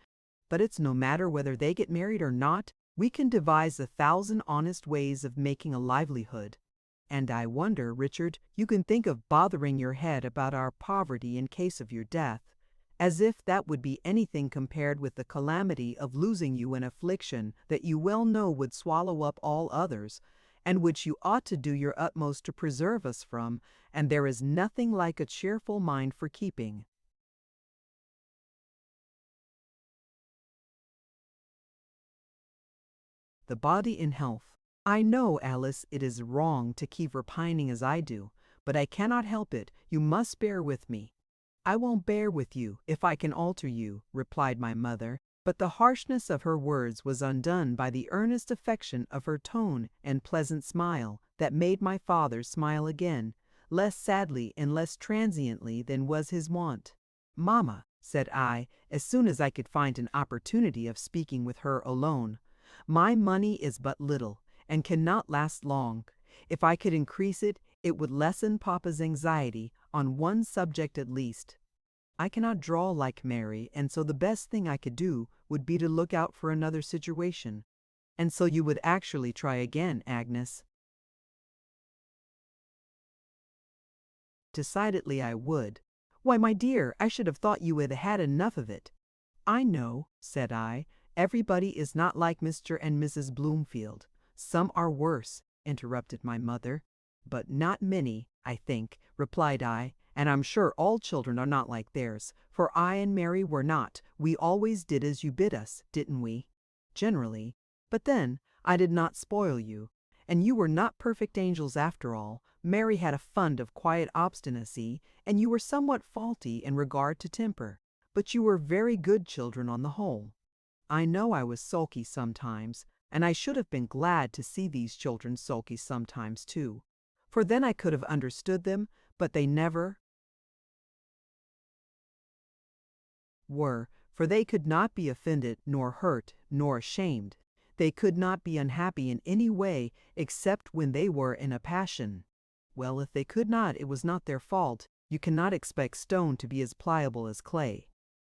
But it's no matter whether they get married or not. We can devise 1,000 honest ways of making a livelihood. And I wonder, Richard, you can think of bothering your head about our poverty in case of your death, as if that would be anything compared with the calamity of losing you in affliction that you well know would swallow up all others, and which you ought to do your utmost to preserve us from, and there is nothing like a cheerful mind for keeping. the body in health. I know, Alice, it is wrong to keep repining as I do, but I cannot help it. You must bear with me." "I won't bear with you if I can alter you," replied my mother, but the harshness of her words was undone by the earnest affection of her tone and pleasant smile that made my father smile again, less sadly and less transiently than was his wont. "Mamma," said I, as soon as I could find an opportunity of speaking with her alone, "my money is but little, and cannot last long. If I could increase it, it would lessen Papa's anxiety on one subject at least. I cannot draw like Mary, and so the best thing I could do would be to look out for another situation." "And so you would actually try again, Agnes?" "Decidedly I would." "Why, my dear, I should have thought you had had enough of it." "I know," said I. "Everybody is not like Mr. and Mrs. Bloomfield." "Some are worse," interrupted my mother. "But not many, I think," replied I, "and I'm sure all children are not like theirs, for I and Mary were not. We always did as you bid us, didn't we?" "Generally. But then, I did not spoil you. And you were not perfect angels after all. Mary had a fund of quiet obstinacy, and you were somewhat faulty in regard to temper. But you were very good children on the whole." "I know I was sulky sometimes, and I should have been glad to see these children sulky sometimes too, for then I could have understood them, but they never were, for they could not be offended, nor hurt, nor ashamed. They could not be unhappy in any way except when they were in a passion. Well, if they could not, it was not their fault. You cannot expect stone to be as pliable as clay."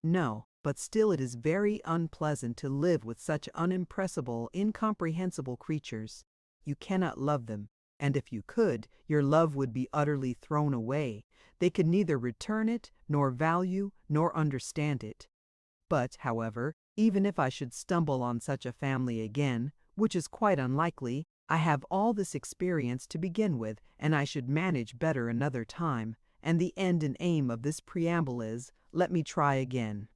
"No, but still it is very unpleasant to live with such unimpressible, incomprehensible creatures. You cannot love them, and if you could, your love would be utterly thrown away. They could neither return it, nor value, nor understand it. But, however, even if I should stumble on such a family again, which is quite unlikely, I have all this experience to begin with, and I should manage better another time, and the end and aim of this preamble is, let me try again."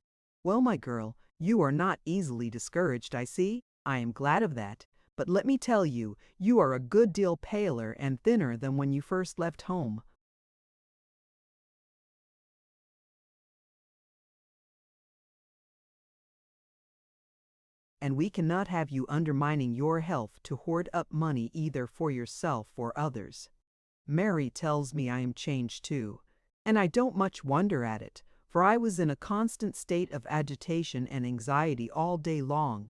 "Well, my girl, you are not easily discouraged, I see. I am glad of that. But let me tell you, you are a good deal paler and thinner than when you first left home. And we cannot have you undermining your health to hoard up money either for yourself or others. Mary tells me I am changed too, and I don't much wonder at it, for I was in a constant state of agitation and anxiety all day long.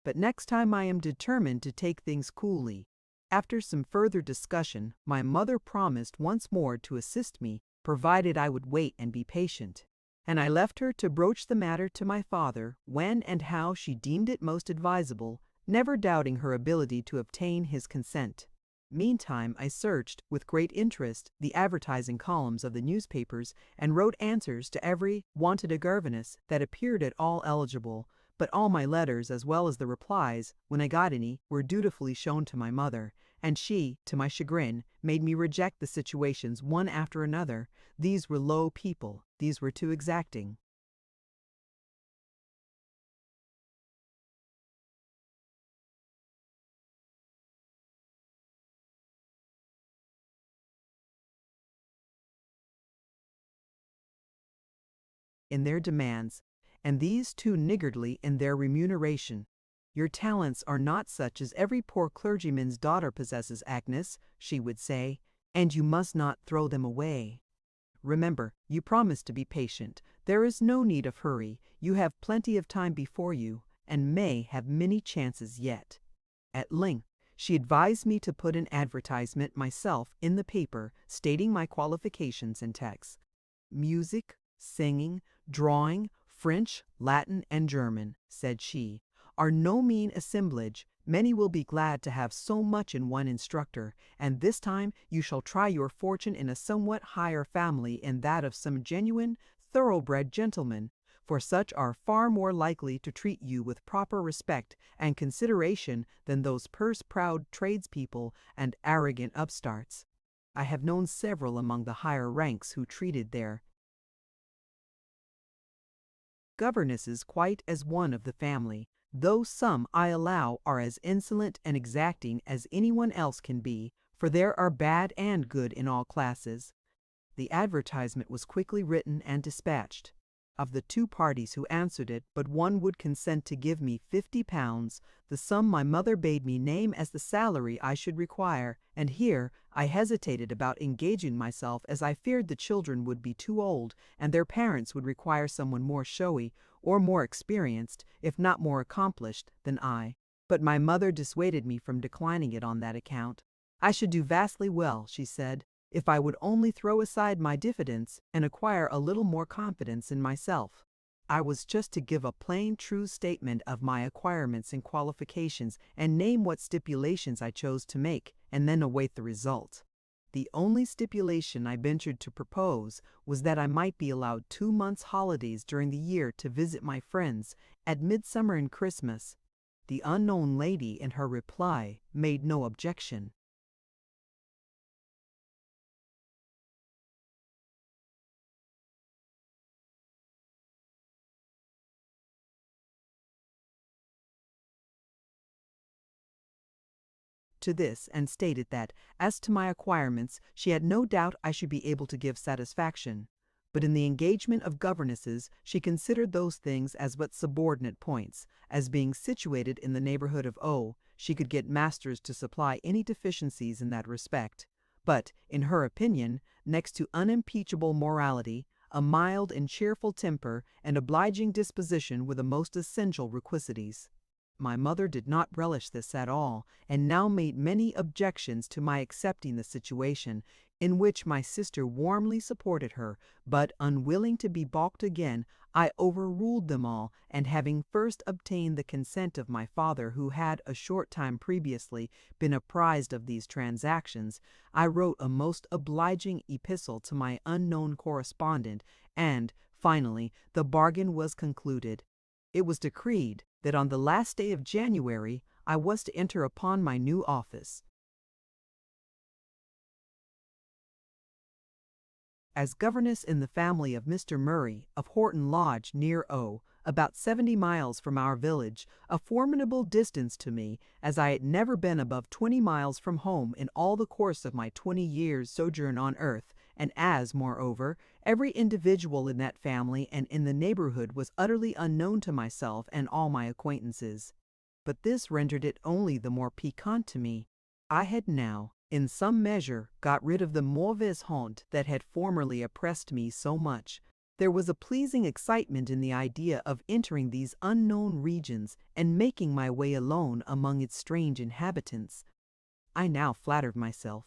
But next time I am determined to take things coolly." After some further discussion, my mother promised once more to assist me, provided I would wait and be patient, and I left her to broach the matter to my father when and how she deemed it most advisable, never doubting her ability to obtain his consent. Meantime, I searched, with great interest, the advertising columns of the newspapers, and wrote answers to every "wanted a governess" that appeared at all eligible, but all my letters, as well as the replies, when I got any, were dutifully shown to my mother, and she, to my chagrin, made me reject the situations one after another. These were low people, these were too exacting. In their demands, and these too niggardly in their remuneration. "Your talents are not such as every poor clergyman's daughter possesses, Agnes," she would say, "and you must not throw them away. Remember, you promised to be patient. There is no need of hurry. You have plenty of time before you, and may have many chances yet." At length, she advised me to put an advertisement myself in the paper, stating my qualifications and texts. "Music, singing, drawing, French, Latin, and German," said she, "are no mean assemblage. Many will be glad to have so much in one instructor, and this time you shall try your fortune in a somewhat higher family, in that of some genuine, thoroughbred gentlemen, for such are far more likely to treat you with proper respect and consideration than those purse-proud tradespeople and arrogant upstarts. I have known several among the higher ranks who treated their governesses quite as one of the family, though some, I allow, are as insolent and exacting as anyone else can be, for there are bad and good in all classes. The advertisement was quickly written and dispatched. Of the two parties who answered it, but one would consent to give me £50, the sum my mother bade me name as the salary I should require, and here I hesitated about engaging myself, as I feared the children would be too old, and their parents would require someone more showy, or more experienced, if not more accomplished, than I. But my mother dissuaded me from declining it on that account. I should do vastly well, she said, if I would only throw aside my diffidence and acquire a little more confidence in myself. I was just to give a plain, true statement of my acquirements and qualifications, and name what stipulations I chose to make, and then await the result. The only stipulation I ventured to propose was that I might be allowed 2 months' holidays during the year to visit my friends at Midsummer and Christmas. The unknown lady, in her reply, made no objection. To this, and stated that, as to my acquirements, she had no doubt I should be able to give satisfaction. But in the engagement of governesses, she considered those things as but subordinate points, as being situated in the neighborhood of O, she could get masters to supply any deficiencies in that respect. But, in her opinion, next to unimpeachable morality, a mild and cheerful temper and obliging disposition were the most essential requisites. My mother did not relish this at all, and now made many objections to my accepting the situation, in which my sister warmly supported her, but, unwilling to be balked again, I overruled them all, and having first obtained the consent of my father, who had a short time previously been apprised of these transactions, I wrote a most obliging epistle to my unknown correspondent, and, finally, the bargain was concluded. It was decreed that on the last day of January I was to enter upon my new office. As governess in the family of Mr. Murray, of Horton Lodge, near O, about 70 miles from our village, a formidable distance to me, as I had never been above 20 miles from home in all the course of my 20 years' sojourn on earth, and as, moreover, every individual in that family and in the neighborhood was utterly unknown to myself and all my acquaintances. But this rendered it only the more piquant to me. I had now, in some measure, got rid of the mauvaise honte that had formerly oppressed me so much. There was a pleasing excitement in the idea of entering these unknown regions and making my way alone among its strange inhabitants. I now flattered myself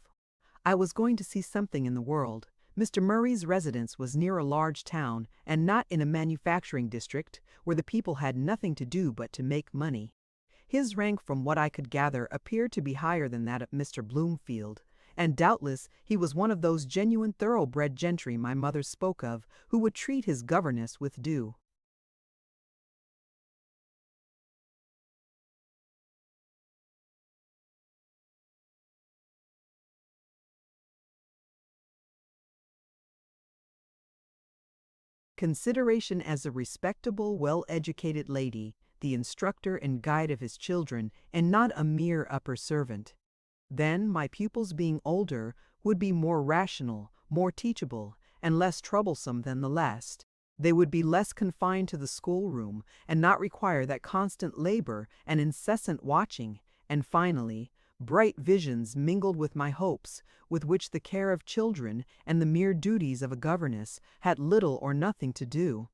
I was going to see something in the world. Mr. Murray's residence was near a large town, and not in a manufacturing district, where the people had nothing to do but to make money. His rank, from what I could gather, appeared to be higher than that of Mr. Bloomfield, and doubtless he was one of those genuine thoroughbred gentry my mother spoke of, who would treat his governess with due. Consideration as a respectable, well-educated lady, the instructor and guide of his children, and not a mere upper servant. Then, my pupils being older, would be more rational, more teachable, and less troublesome than the last. They would be less confined to the schoolroom, and not require that constant labor and incessant watching, and finally, bright visions mingled with my hopes, with which the care of children and the mere duties of a governess had little or nothing to do.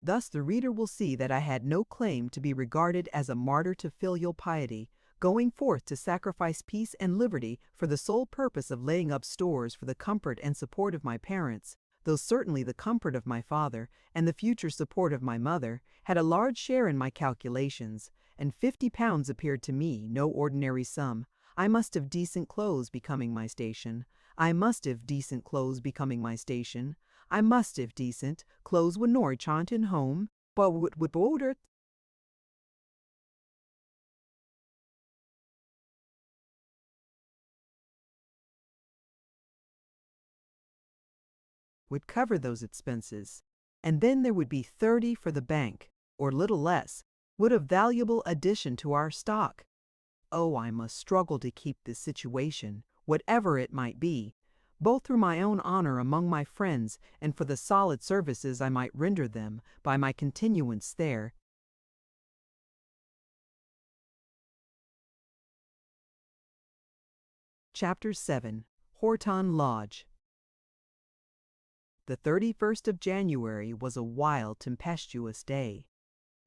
Thus the reader will see that I had no claim to be regarded as a martyr to filial piety, going forth to sacrifice peace and liberty for the sole purpose of laying up stores for the comfort and support of my parents, though certainly the comfort of my father and the future support of my mother had a large share in my calculations, and £50 appeared to me no ordinary sum. I must have decent clothes becoming my station. I must have decent clothes becoming my station. I must have decent clothes when Norrichant in home, but would order would cover those expenses, and then there would be 30 for the bank, or little less, What a valuable addition to our stock! Oh, I must struggle to keep this situation, whatever it might be, both through my own honor among my friends and for the solid services I might render them by my continuance there. Chapter 7. Horton Lodge. The 31st of January was a wild, tempestuous day.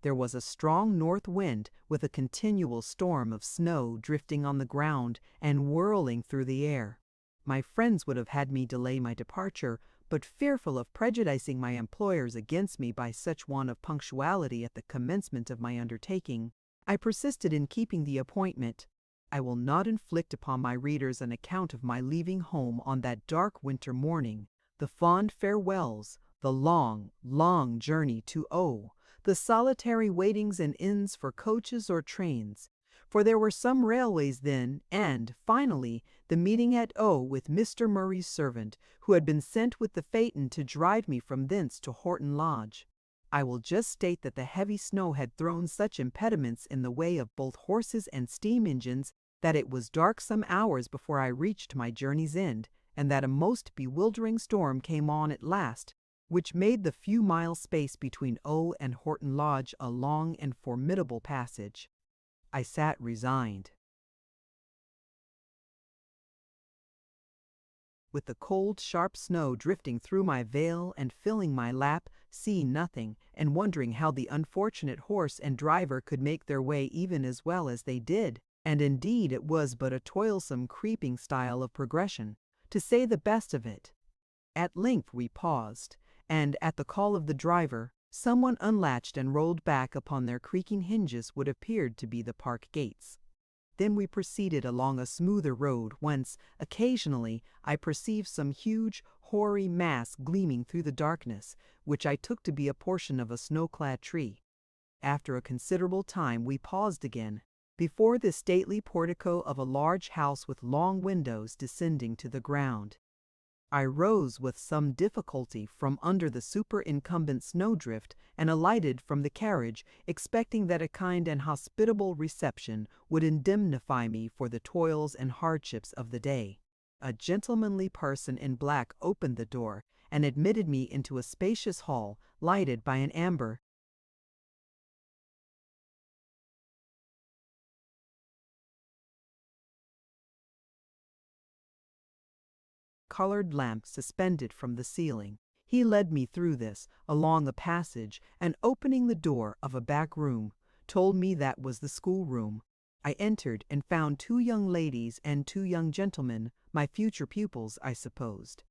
There was a strong north wind with a continual storm of snow drifting on the ground and whirling through the air. My friends would have had me delay my departure, but fearful of prejudicing my employers against me by such want of punctuality at the commencement of my undertaking, I persisted in keeping the appointment. I will not inflict upon my readers an account of my leaving home on that dark winter morning, the fond farewells, the long, long journey to O, the solitary waitings in inns for coaches or trains, for there were some railways then, and, finally, the meeting at O with Mr. Murray's servant, who had been sent with the phaeton to drive me from thence to Horton Lodge. I will just state that the heavy snow had thrown such impediments in the way of both horses and steam engines that it was dark some hours before I reached my journey's end, and that a most bewildering storm came on at last, which made the few mile space between O and Horton Lodge a long and formidable passage. I sat resigned, with the cold, sharp snow drifting through my veil and filling my lap, seeing nothing, and wondering how the unfortunate horse and driver could make their way even as well as they did. And indeed it was but a toilsome, creeping style of progression, to say the best of it. At length we paused, and at the call of the driver, someone unlatched and rolled back upon their creaking hinges what appeared to be the park gates. Then we proceeded along a smoother road, whence, occasionally, I perceived some huge, hoary mass gleaming through the darkness, which I took to be a portion of a snow-clad tree. After a considerable time we paused again, before the stately portico of a large house with long windows descending to the ground. I rose with some difficulty from under the superincumbent snowdrift and alighted from the carriage, expecting that a kind and hospitable reception would indemnify me for the toils and hardships of the day. A gentlemanly person in black opened the door and admitted me into a spacious hall lighted by an amber colored lamp suspended from the ceiling. He led me through this, along a passage, and opening the door of a back room, told me that was the schoolroom. I entered and found 2 young ladies and 2 young gentlemen, my future pupils, I supposed.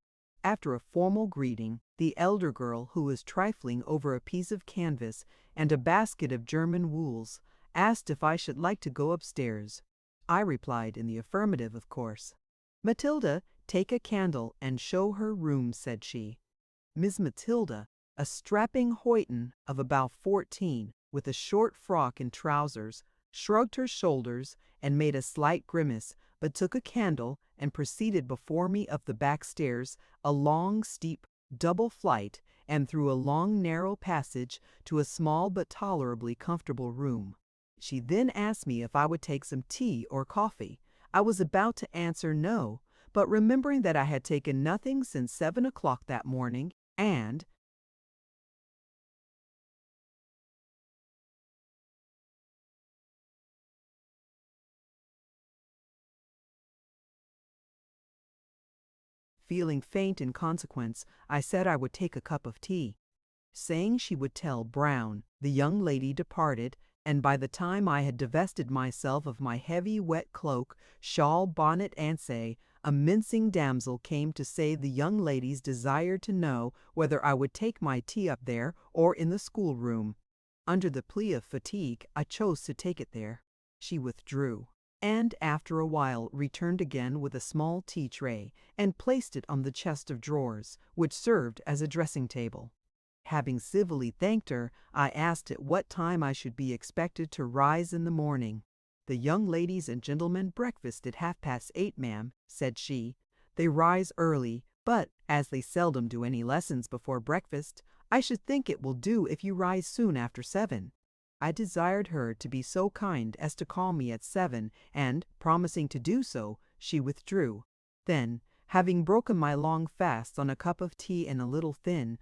After a formal greeting, the elder girl, who was trifling over a piece of canvas and a basket of German wools, asked if I should like to go upstairs. I replied in the affirmative, of course. "Matilda, take a candle and show her room," said she. Miss Matilda, a strapping hoyden of about 14, with a short frock and trousers, shrugged her shoulders and made a slight grimace, but took a candle and proceeded before me up the back stairs, a long, steep, double flight, and through a long, narrow passage to a small but tolerably comfortable room. She then asked me if I would take some tea or coffee. I was about to answer no, but remembering that I had taken nothing since 7 o'clock that morning, and feeling faint in consequence, I said I would take a cup of tea. Saying she would tell Brown, the young lady departed, and by the time I had divested myself of my heavy wet cloak, shawl, bonnet, and say, a mincing damsel came to say the young ladies desired to know whether I would take my tea up there or in the schoolroom. Under the plea of fatigue, I chose to take it there. She withdrew, and after a while returned again with a small tea tray, and placed it on the chest of drawers, which served as a dressing table. Having civilly thanked her, I asked at what time I should be expected to rise in the morning. "The young ladies and gentlemen breakfast at 8:30, ma'am," said she. "They rise early, but, as they seldom do any lessons before breakfast, I should think it will do if you rise soon after 7. I desired her to be so kind as to call me at 7, and, promising to do so, she withdrew. Then, having broken my long fast on a cup of tea and a little thin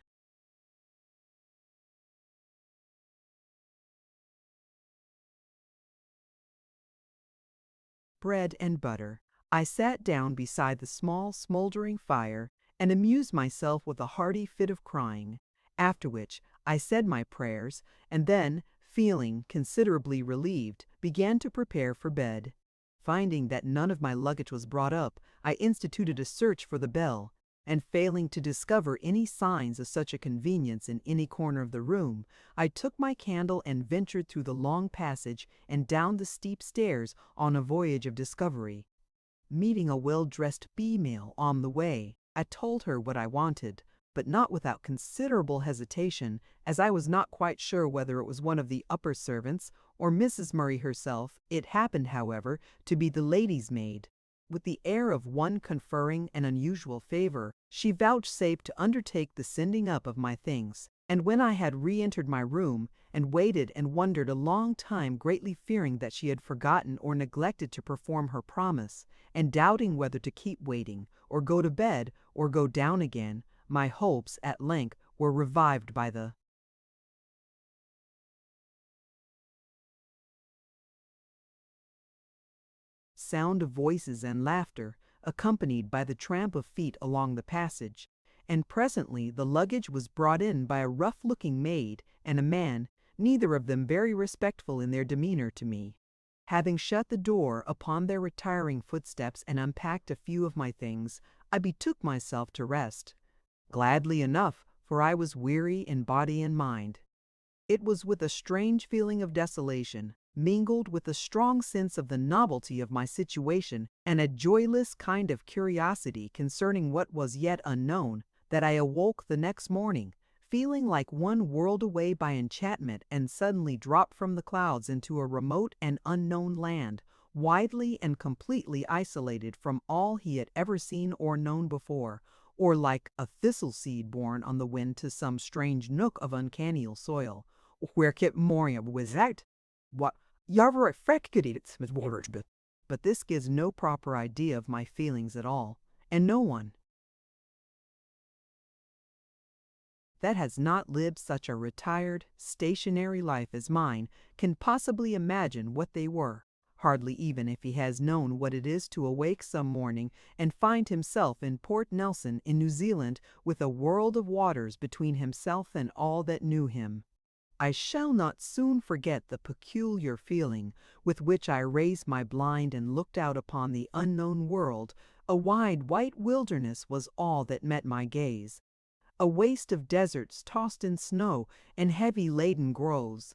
bread and butter, I sat down beside the small smoldering fire and amused myself with a hearty fit of crying, after which I said my prayers, and then, feeling considerably relieved, began to prepare for bed. Finding that none of my luggage was brought up, I instituted a search for the bell, and failing to discover any signs of such a convenience in any corner of the room, I took my candle and ventured through the long passage and down the steep stairs on a voyage of discovery. Meeting a well-dressed female on the way, I told her what I wanted, but not without considerable hesitation, as I was not quite sure whether it was one of the upper servants or Mrs. Murray herself. It happened, however, to be the lady's maid. With the air of one conferring an unusual favor, she vouchsafed to undertake the sending up of my things, and when I had re-entered my room, and waited and wondered a long time, greatly fearing that she had forgotten or neglected to perform her promise, and doubting whether to keep waiting, or go to bed, or go down again, my hopes at length were revived by the sound of voices and laughter, accompanied by the tramp of feet along the passage, and presently the luggage was brought in by a rough-looking maid and a man, neither of them very respectful in their demeanor to me. Having shut the door upon their retiring footsteps and unpacked a few of my things, I betook myself to rest. Gladly enough, for I was weary in body and mind. It was with a strange feeling of desolation, mingled with a strong sense of the novelty of my situation and a joyless kind of curiosity concerning what was yet unknown, that I awoke the next morning, feeling like one whirled away by enchantment and suddenly dropped from the clouds into a remote and unknown land, widely and completely isolated from all he had ever seen or known before, or like a thistle seed borne on the wind to some strange nook of uncanny soil, where kept Moria was that. What Yarver Miss Watersbeth. But this gives no proper idea of my feelings at all, and no one that has not lived such a retired, stationary life as mine can possibly imagine what they were, hardly even if he has known what it is to awake some morning and find himself in Port Nelson in New Zealand with a world of waters between himself and all that knew him. I shall not soon forget the peculiar feeling with which I raised my blind and looked out upon the unknown world. A wide white wilderness was all that met my gaze, a waste of deserts tossed in snow and heavy laden groves.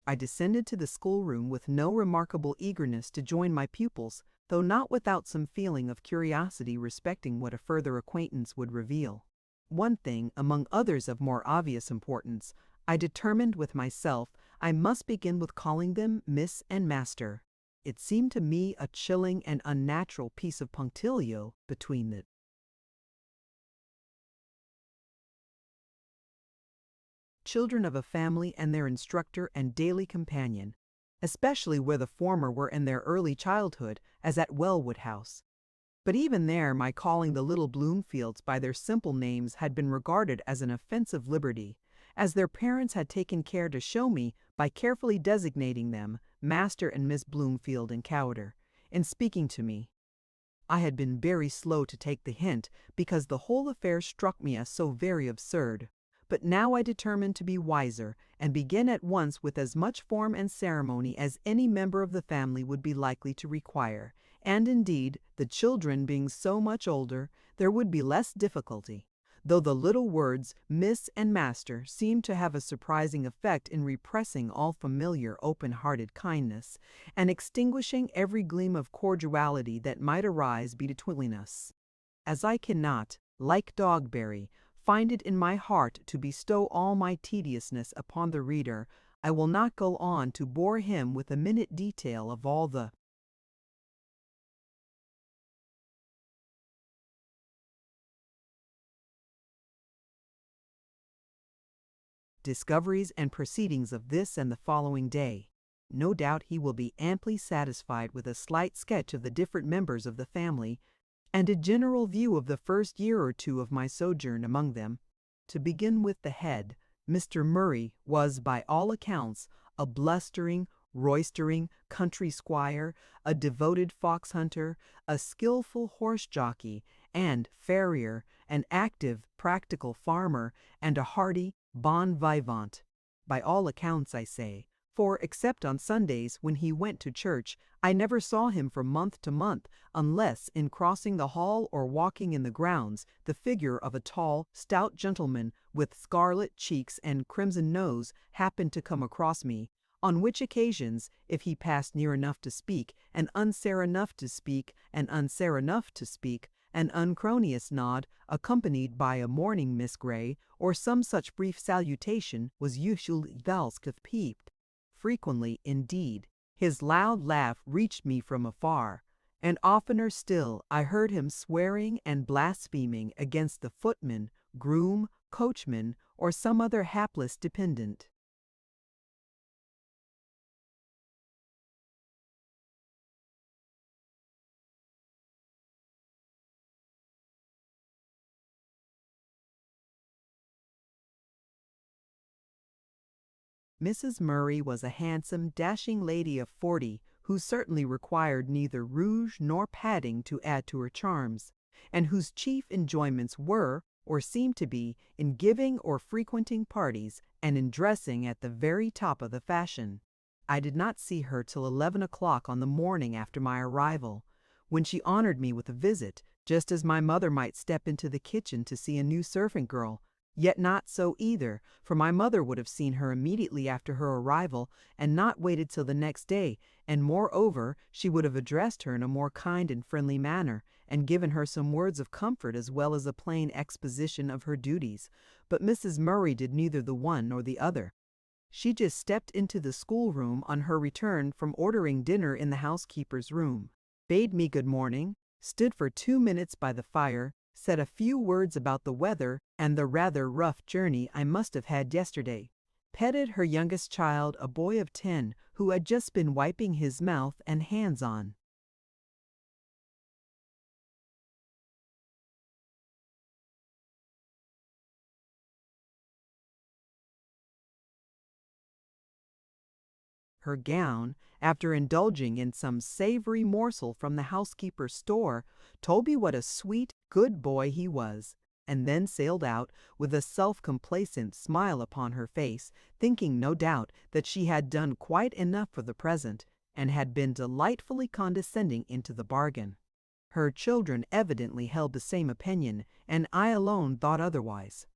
I descended to the schoolroom with no remarkable eagerness to join my pupils, though not without some feeling of curiosity respecting what a further acquaintance would reveal. One thing, among others of more obvious importance, I determined with myself I must begin with calling them Miss and Master. It seemed to me a chilling and unnatural piece of punctilio between the children of a family and their instructor and daily companion, especially where the former were in their early childhood, as at Wellwood House. But even there my calling the little Bloomfields by their simple names had been regarded as an offensive liberty, as their parents had taken care to show me by carefully designating them Master and Miss Bloomfield and Cowder, in speaking to me. I had been very slow to take the hint, because the whole affair struck me as so very absurd. But now I determined to be wiser, and begin at once with as much form and ceremony as any member of the family would be likely to require, and indeed, the children being so much older, there would be less difficulty, though the little words Miss and Master seemed to have a surprising effect in repressing all familiar open-hearted kindness, and extinguishing every gleam of cordiality that might arise between us. As I cannot, like Dogberry, find it in my heart to bestow all my tediousness upon the reader, I will not go on to bore him with a minute detail of all the discoveries and proceedings of this and the following day. No doubt he will be amply satisfied with a slight sketch of the different members of the family, and a general view of the first year or two of my sojourn among them. To begin with the head, Mr. Murray was by all accounts a blustering, roistering country squire, a devoted fox hunter, a skillful horse jockey and farrier, an active, practical farmer, and a hearty bon vivant. By all accounts, I say, for except on Sundays when he went to church, I never saw him from month to month, unless in crossing the hall or walking in the grounds, the figure of a tall, stout gentleman with scarlet cheeks and crimson nose happened to come across me, on which occasions, if he passed near enough to speak, an uncer enough to speak, an uncer enough to speak, an uncronious nod, accompanied by a morning, Miss Grey, or some such brief salutation, was usually peeped. Frequently, indeed, his loud laugh reached me from afar, and oftener still I heard him swearing and blaspheming against the footman, groom, coachman, or some other hapless dependent. Mrs. Murray was a handsome, dashing lady of 40, who certainly required neither rouge nor padding to add to her charms, and whose chief enjoyments were, or seemed to be, in giving or frequenting parties, and in dressing at the very top of the fashion. I did not see her till 11 o'clock on the morning after my arrival, when she honored me with a visit, just as my mother might step into the kitchen to see a new servant girl. Yet not so either, for my mother would have seen her immediately after her arrival, and not waited till the next day, and moreover, she would have addressed her in a more kind and friendly manner, and given her some words of comfort as well as a plain exposition of her duties. But Mrs. Murray did neither the one nor the other. She just stepped into the schoolroom on her return from ordering dinner in the housekeeper's room, bade me good morning, stood for 2 minutes by the fire, said a few words about the weather and the rather rough journey I must have had yesterday, petted her youngest child, a boy of 10, who had just been wiping his mouth and hands on her gown, after indulging in some savory morsel from the housekeeper's store, told me what a sweet, good boy he was, and then sailed out with a self-complacent smile upon her face, thinking, no doubt, that she had done quite enough for the present, and had been delightfully condescending into the bargain. Her children evidently held the same opinion, and I alone thought otherwise.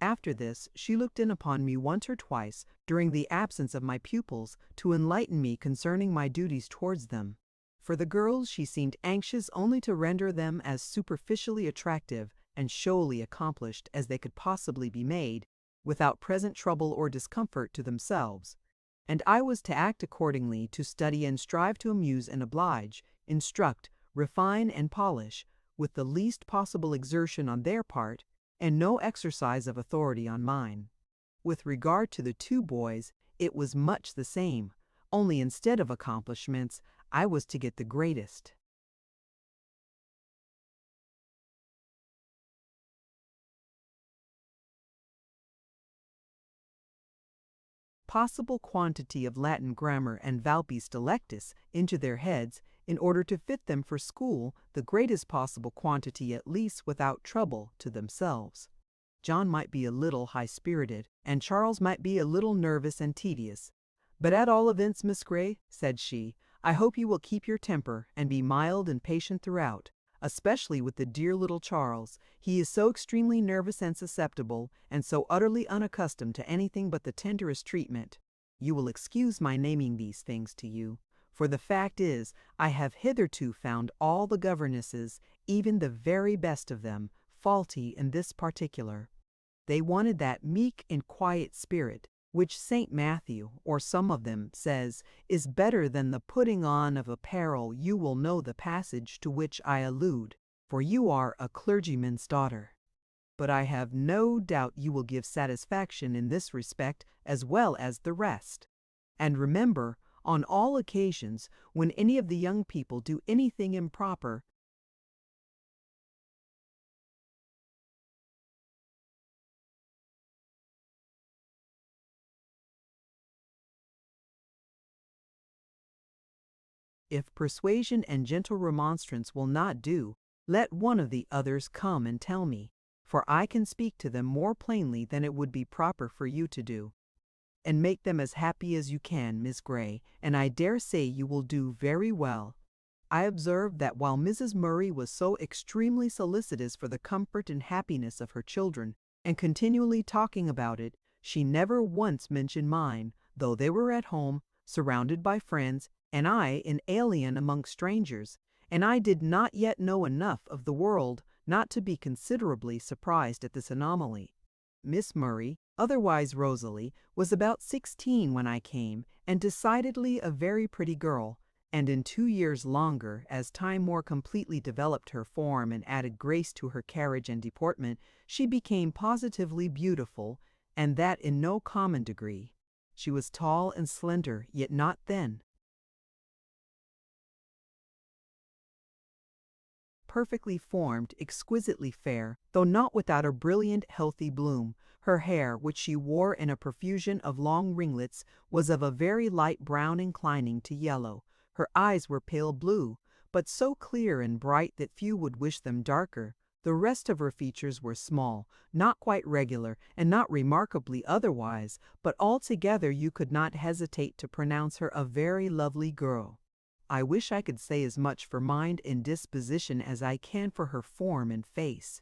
After this, she looked in upon me once or twice during the absence of my pupils to enlighten me concerning my duties towards them. For the girls, she seemed anxious only to render them as superficially attractive and showily accomplished as they could possibly be made, without present trouble or discomfort to themselves. And I was to act accordingly, to study and strive to amuse and oblige, instruct, refine and polish, with the least possible exertion on their part, and no exercise of authority on mine. With regard to the 2 boys, it was much the same, only instead of accomplishments, I was to get the greatest possible quantity of Latin grammar and Valpes Delectus into their heads, in order to fit them for school the greatest possible quantity at least without trouble to themselves. John might be a little high-spirited, and Charles might be a little nervous and tedious. But at all events, Miss Grey, said she, I hope you will keep your temper, and be mild and patient throughout, especially with the dear little Charles. He is so extremely nervous and susceptible, and so utterly unaccustomed to anything but the tenderest treatment. You will excuse my naming these things to you, for the fact is, I have hitherto found all the governesses, even the very best of them, faulty in this particular. They wanted that meek and quiet spirit, which St. Matthew, or some of them, says, is better than the putting on of apparel. You will know the passage to which I allude, for you are a clergyman's daughter. but I have no doubt you will give satisfaction in this respect as well as the rest. And remember, on all occasions, when any of the young people do anything improper, if persuasion and gentle remonstrance will not do, let one of the others come and tell me, for I can speak to them more plainly than it would be proper for you to do. And make them as happy as you can, Miss Grey, and I dare say you will do very well. I observed that while Mrs. Murray was so extremely solicitous for the comfort and happiness of her children, and continually talking about it, she never once mentioned mine, though they were at home, surrounded by friends, and I an alien among strangers, and I did not yet know enough of the world not to be considerably surprised at this anomaly. Miss Murray, otherwise Rosalie, was about 16 when I came, and decidedly a very pretty girl, and in 2 years longer, as time more completely developed her form and added grace to her carriage and deportment, she became positively beautiful, and that in no common degree. She was tall and slender, yet not thin. Perfectly formed, exquisitely fair, though not without a brilliant, healthy bloom. Her hair, which she wore in a profusion of long ringlets, was of a very light brown inclining to yellow. Her eyes were pale blue, but so clear and bright that few would wish them darker. The rest of her features were small, not quite regular, and not remarkably otherwise, but altogether you could not hesitate to pronounce her a very lovely girl. I wish I could say as much for mind and disposition as I can for her form and face.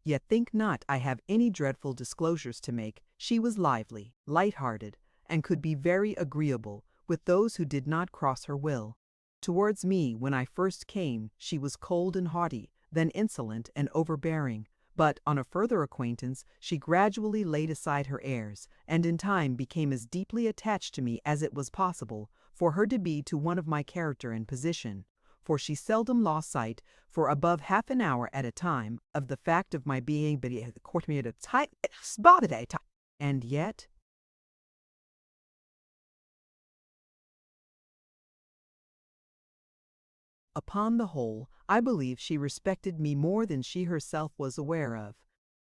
Yet think not I have any dreadful disclosures to make. She was lively, light-hearted, and could be very agreeable with those who did not cross her will. Towards me, when I first came, she was cold and haughty, then insolent and overbearing, but on a further acquaintance she gradually laid aside her airs, and in time became as deeply attached to me as it was possible for her to be to one of my character and position, for she seldom lost sight, for above half an hour at a time, of the fact of my being at the court at a time, and yet, upon the whole, I believe she respected me more than she herself was aware of,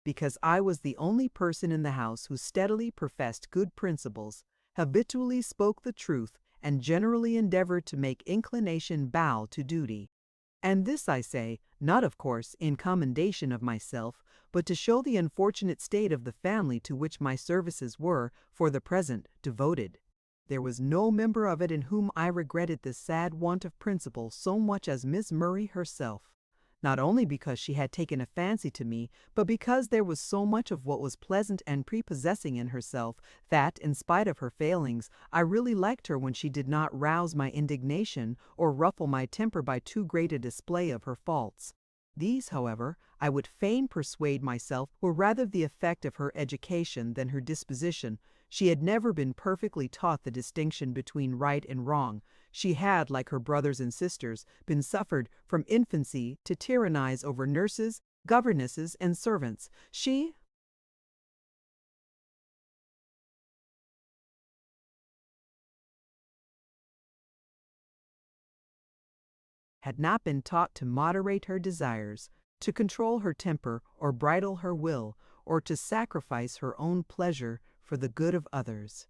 because I was the only person in the house who steadily professed good principles, habitually spoke the truth, and generally endeavored to make inclination bow to duty. And this I say, not of course in commendation of myself, but to show the unfortunate state of the family to which my services were, for the present, devoted. There was no member of it in whom I regretted this sad want of principle so much as Miss Murray herself, not only because she had taken a fancy to me, but because there was so much of what was pleasant and prepossessing in herself that, in spite of her failings, I really liked her when she did not rouse my indignation or ruffle my temper by too great a display of her faults. These, however, I would fain persuade myself were rather the effect of her education than her disposition. She had never been perfectly taught the distinction between right and wrong. She had, like her brothers and sisters, been suffered from infancy to tyrannize over nurses, governesses, and servants. She had not been taught to moderate her desires, to control her temper or bridle her will, or to sacrifice her own pleasure for the good of others.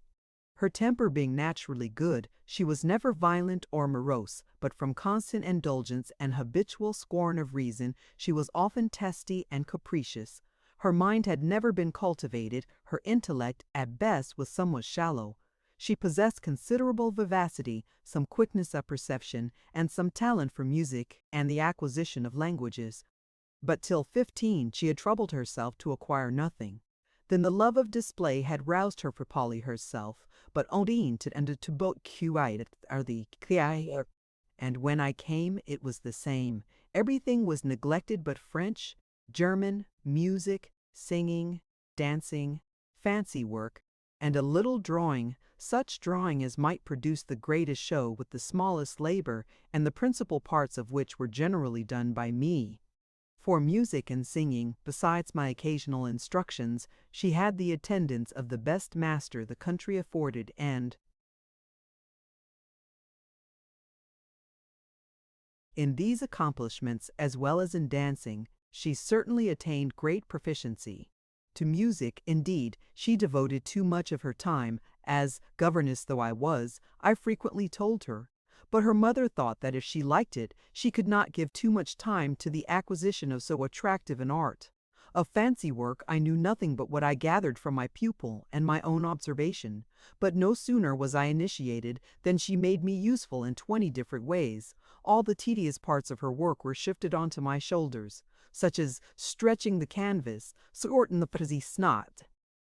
Her temper being naturally good, she was never violent or morose, but from constant indulgence and habitual scorn of reason, she was often testy and capricious. Her mind had never been cultivated, her intellect, at best, was somewhat shallow. She possessed considerable vivacity, some quickness of perception, and some talent for music and the acquisition of languages. But till 15 she had troubled herself to acquire nothing. Then the love of display had roused her for Polly herself, but Ondine to both quiet are the and when I came it was the same. Everything was neglected but French, German, music, singing, dancing, fancy work, and a little drawing, such drawing as might produce the greatest show with the smallest labor, and the principal parts of which were generally done by me. For music and singing, besides my occasional instructions, she had the attendance of the best master the country afforded, and in these accomplishments, as well as in dancing, she certainly attained great proficiency. To music, indeed, she devoted too much of her time, as, governess though I was, I frequently told her. But her mother thought that if she liked it, she could not give too much time to the acquisition of so attractive an art. Of fancy work I knew nothing but what I gathered from my pupil and my own observation, but no sooner was I initiated than she made me useful in 20 different ways. All the tedious parts of her work were shifted onto my shoulders, such as stretching the canvas, sorting the frizzy snot.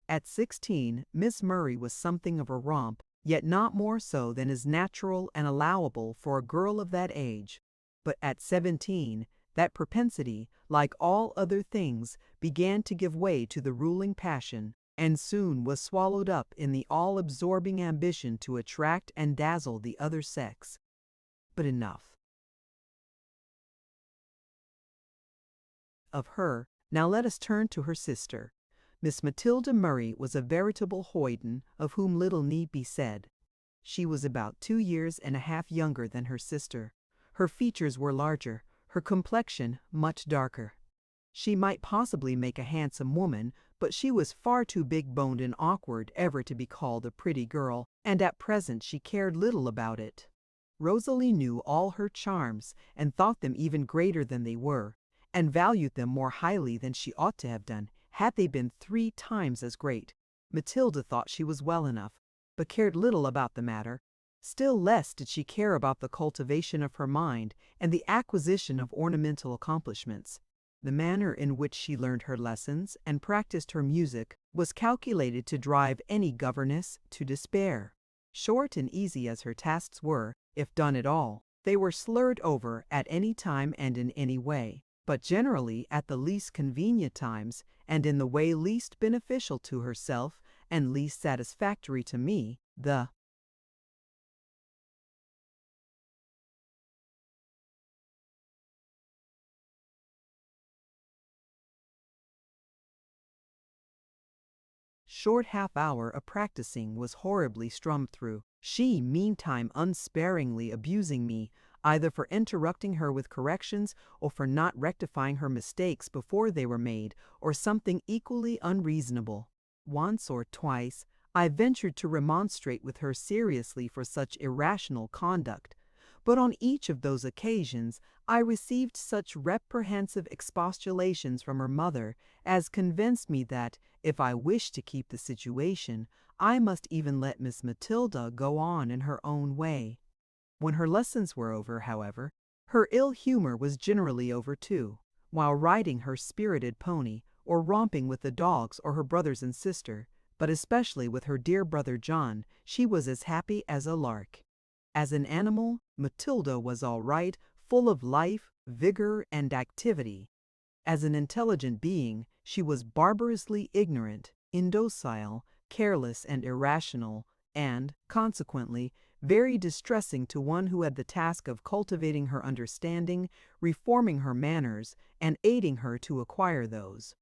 At 16, Miss Murray was something of a romp, yet not more so than is natural and allowable for a girl of that age. But at 17, that propensity, like all other things, began to give way to the ruling passion, and soon was swallowed up in the all-absorbing ambition to attract and dazzle the other sex. But enough of her. Now let us turn to her sister. Miss Matilda Murray was a veritable hoyden, of whom little need be said. She was about 2 years and a half younger than her sister. Her features were larger, her complexion much darker. She might possibly make a handsome woman, but she was far too big-boned and awkward ever to be called a pretty girl, and at present she cared little about it. Rosalie knew all her charms, and thought them even greater than they were, and valued them more highly than she ought to have done, had they been 3 times as great. Matilda thought she was well enough, but cared little about the matter. Still less did she care about the cultivation of her mind and the acquisition of ornamental accomplishments. The manner in which she learned her lessons and practiced her music was calculated to drive any governess to despair. Short and easy as her tasks were, if done at all, they were slurred over at any time and in any way, but generally at the least convenient times and in the way least beneficial to herself and least satisfactory to me. The short half-hour of practicing was horribly strummed through, she meantime unsparingly abusing me, either for interrupting her with corrections or for not rectifying her mistakes before they were made, or something equally unreasonable. Once or twice I ventured to remonstrate with her seriously for such irrational conduct, but on each of those occasions I received such reprehensive expostulations from her mother as convinced me that, if I wished to keep the situation, I must even let Miss Matilda go on in her own way. When her lessons were over, however, her ill humor was generally over too. While riding her spirited pony, or romping with the dogs or her brothers and sister, but especially with her dear brother John, she was as happy as a lark. As an animal, Matilda was all right, full of life, vigor, and activity. As an intelligent being, she was barbarously ignorant, indocile, careless, and irrational, and, consequently, very distressing to one who had the task of cultivating her understanding, reforming her manners, and aiding her to acquire those.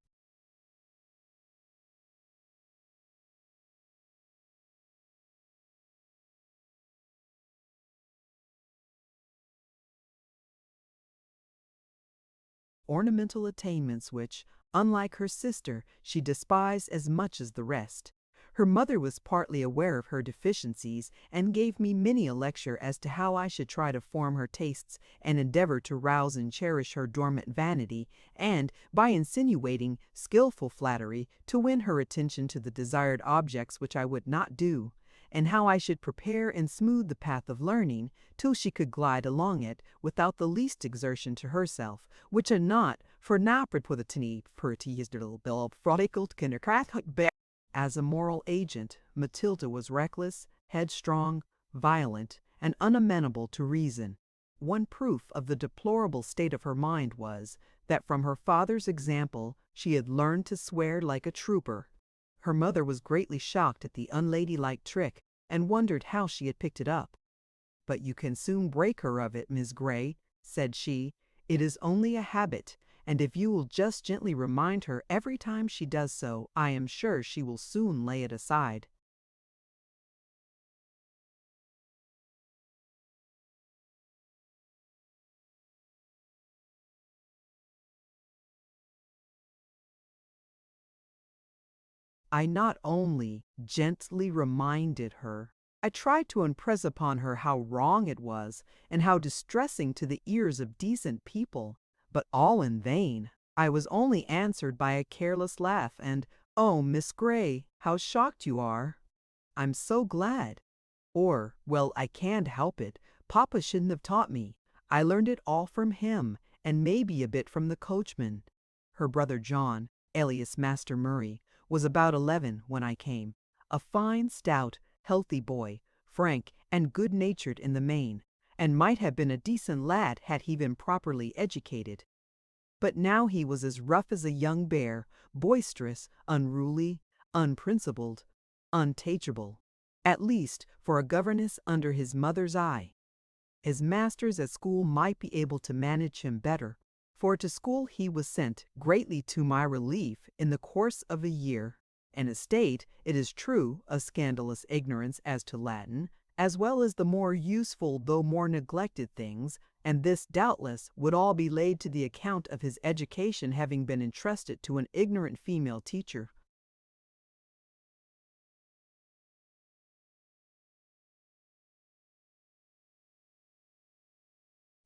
Ornamental attainments which, unlike her sister, she despised as much as the rest. Her mother was partly aware of her deficiencies and gave me many a lecture as to how I should try to form her tastes and endeavor to rouse and cherish her dormant vanity, and, by insinuating skillful flattery, to win her attention to the desired objects which I would not do, and how I should prepare and smooth the path of learning till she could glide along it without the least exertion to herself, which are not for naprid with a tiny pretty little bill frolicked kindercraft bear. As a moral agent, Matilda was reckless, headstrong, violent, and unamenable to reason. One proof of the deplorable state of her mind was, that from her father's example she had learned to swear like a trooper. Her mother was greatly shocked at the unladylike trick, and wondered how she had picked it up. "But you can soon break her of it, Miss Grey," said she. "It is only a habit, and if you will just gently remind her every time she does so, I am sure she will soon lay it aside. I not only gently reminded her, I tried to impress upon her how wrong it was and how distressing to the ears of decent people, but all in vain. I was only answered by a careless laugh and, "Oh, Miss Grey, how shocked you are! I'm so glad." Or, "Well, I can't help it. Papa shouldn't have taught me. I learned it all from him, and maybe a bit from the coachman." Her brother John, alias Master Murray, was about 11 when I came, a fine, stout, healthy boy, frank and good-natured in the main, and might have been a decent lad had he been properly educated. But now he was as rough as a young bear, boisterous, unruly, unprincipled, unteachable, at least for a governess under his mother's eye. His masters at school might be able to manage him better, for to school he was sent, greatly to my relief, in the course of a year, an estate, it is true, of scandalous ignorance as to Latin, as well as the more useful though more neglected things, and this doubtless would all be laid to the account of his education having been entrusted to an ignorant female teacher.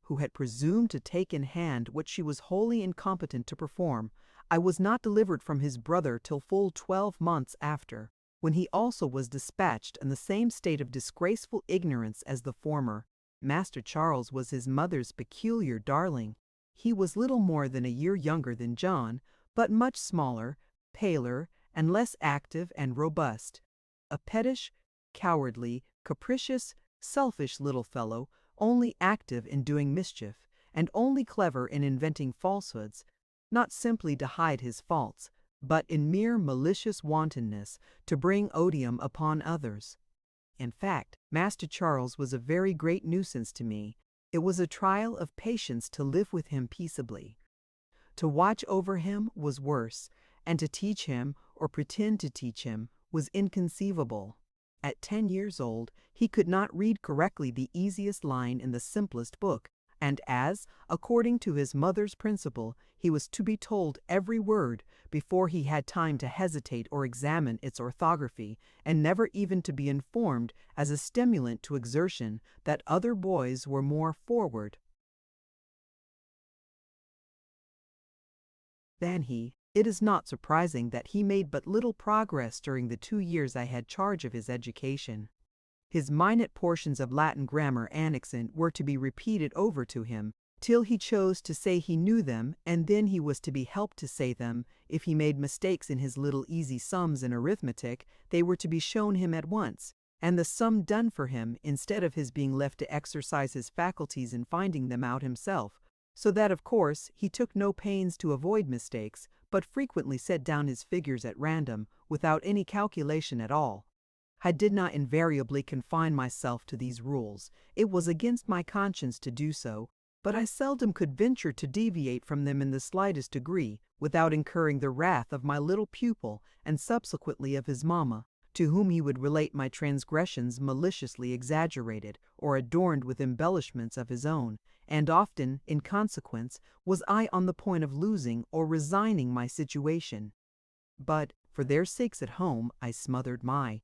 Who had presumed to take in hand what she was wholly incompetent to perform. I was not delivered from his brother till full 12 months after, when he also was dispatched in the same state of disgraceful ignorance as the former. Master Charles was his mother's peculiar darling. He was little more than a year younger than John, but much smaller, paler, and less active and robust. A pettish, cowardly, capricious, selfish little fellow, only active in doing mischief, and only clever in inventing falsehoods, not simply to hide his faults, but in mere malicious wantonness to bring odium upon others. In fact, Master Charles was a very great nuisance to me. It was a trial of patience to live with him peaceably. To watch over him was worse, and to teach him, or pretend to teach him, was inconceivable. At 10 years old, he could not read correctly the easiest line in the simplest book, and as, according to his mother's principle, he was to be told every word before he had time to hesitate or examine its orthography, and never even to be informed, as a stimulant to exertion, that other boys were more forward than he, it is not surprising that he made but little progress during the 2 years I had charge of his education. His minute portions of Latin grammar annexant were to be repeated over to him, till he chose to say he knew them, and then he was to be helped to say them. If he made mistakes in his little easy sums in arithmetic, they were to be shown him at once, and the sum done for him, instead of his being left to exercise his faculties in finding them out himself, so that of course he took no pains to avoid mistakes, but frequently set down his figures at random, without any calculation at all. I did not invariably confine myself to these rules. It was against my conscience to do so, but I seldom could venture to deviate from them in the slightest degree, without incurring the wrath of my little pupil, and subsequently of his mamma, to whom he would relate my transgressions maliciously exaggerated, or adorned with embellishments of his own, and often, in consequence, was I on the point of losing or resigning my situation. But, for their sakes at home, I smothered my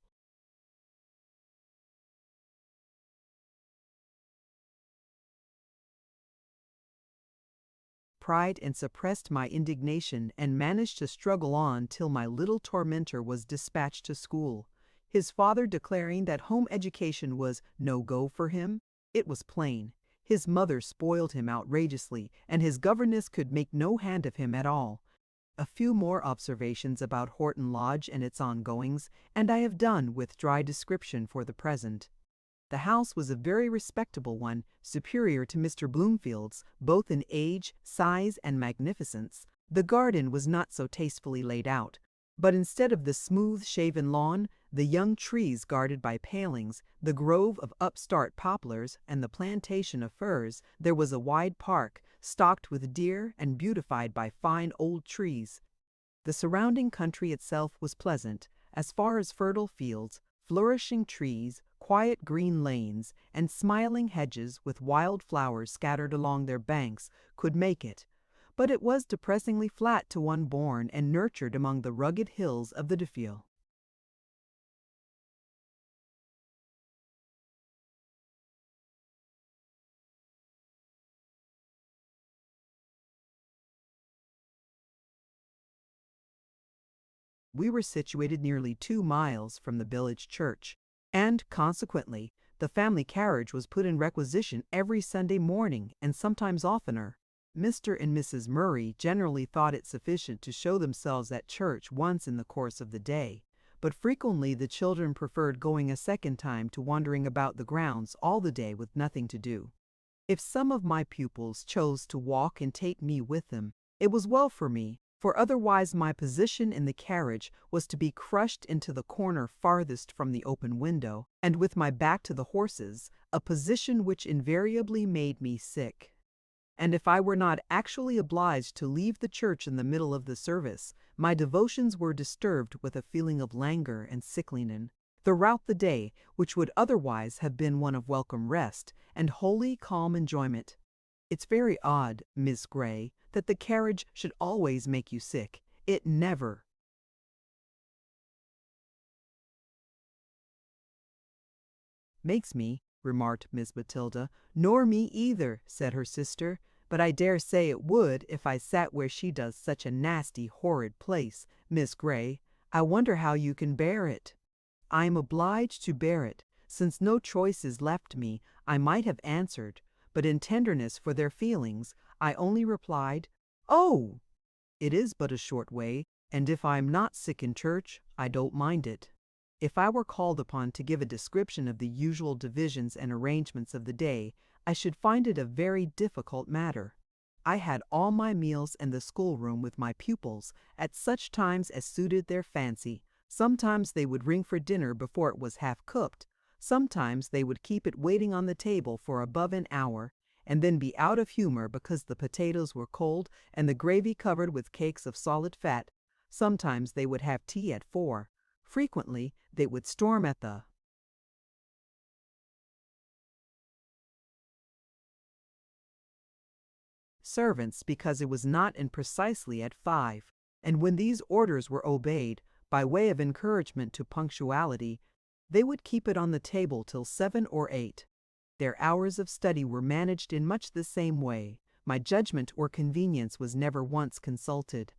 pride and suppressed my indignation, and managed to struggle on till my little tormentor was dispatched to school, his father declaring that home education was no go for him. It was plain. His mother spoiled him outrageously, and his governess could make no hand of him at all. A few more observations about Horton Lodge and its ongoings, and I have done with dry description for the present. The house was a very respectable one, superior to Mr. Bloomfield's, both in age, size, and magnificence. The garden was not so tastefully laid out, but instead of the smooth-shaven lawn, the young trees guarded by palings, the grove of upstart poplars, and the plantation of firs, there was a wide park, stocked with deer and beautified by fine old trees. The surrounding country itself was pleasant, as far as fertile fields, flourishing trees, quiet green lanes, and smiling hedges with wild flowers scattered along their banks could make it, but it was depressingly flat to one born and nurtured among the rugged hills of the Defile. We were situated nearly 2 miles from the village church, and consequently, the family carriage was put in requisition every Sunday morning and sometimes oftener. Mr. and Mrs. Murray generally thought it sufficient to show themselves at church once in the course of the day, but frequently the children preferred going a second time to wandering about the grounds all the day with nothing to do. If some of my pupils chose to walk and take me with them, it was well for me, for otherwise my position in the carriage was to be crushed into the corner farthest from the open window, and with my back to the horses, a position which invariably made me sick. And if I were not actually obliged to leave the church in the middle of the service, my devotions were disturbed with a feeling of languor and sickliness throughout the day, which would otherwise have been one of welcome rest and holy calm enjoyment. It's very odd, Miss Grey, that the carriage should always make you sick. It never. Makes me, remarked Miss Matilda. Nor me either, said her sister, but I dare say it would if I sat where she does such a nasty, horrid place. Miss Grey, I wonder how you can bear it. I am obliged to bear it, since no choice is left me. I might have answered, but in tenderness for their feelings, I only replied, "Oh, it is but a short way, and if I am not sick in church, I don't mind it." If I were called upon to give a description of the usual divisions and arrangements of the day, I should find it a very difficult matter. I had all my meals in the schoolroom with my pupils at such times as suited their fancy. Sometimes they would ring for dinner before it was half cooked. Sometimes they would keep it waiting on the table for above an hour, and then be out of humor because the potatoes were cold and the gravy covered with cakes of solid fat. Sometimes they would have tea at 4. Frequently they would storm at the servants because it was not in precisely at 5, and when these orders were obeyed, by way of encouragement to punctuality, they would keep it on the table till 7 or 8. Their hours of study were managed in much the same way. My judgment or convenience was never once consulted.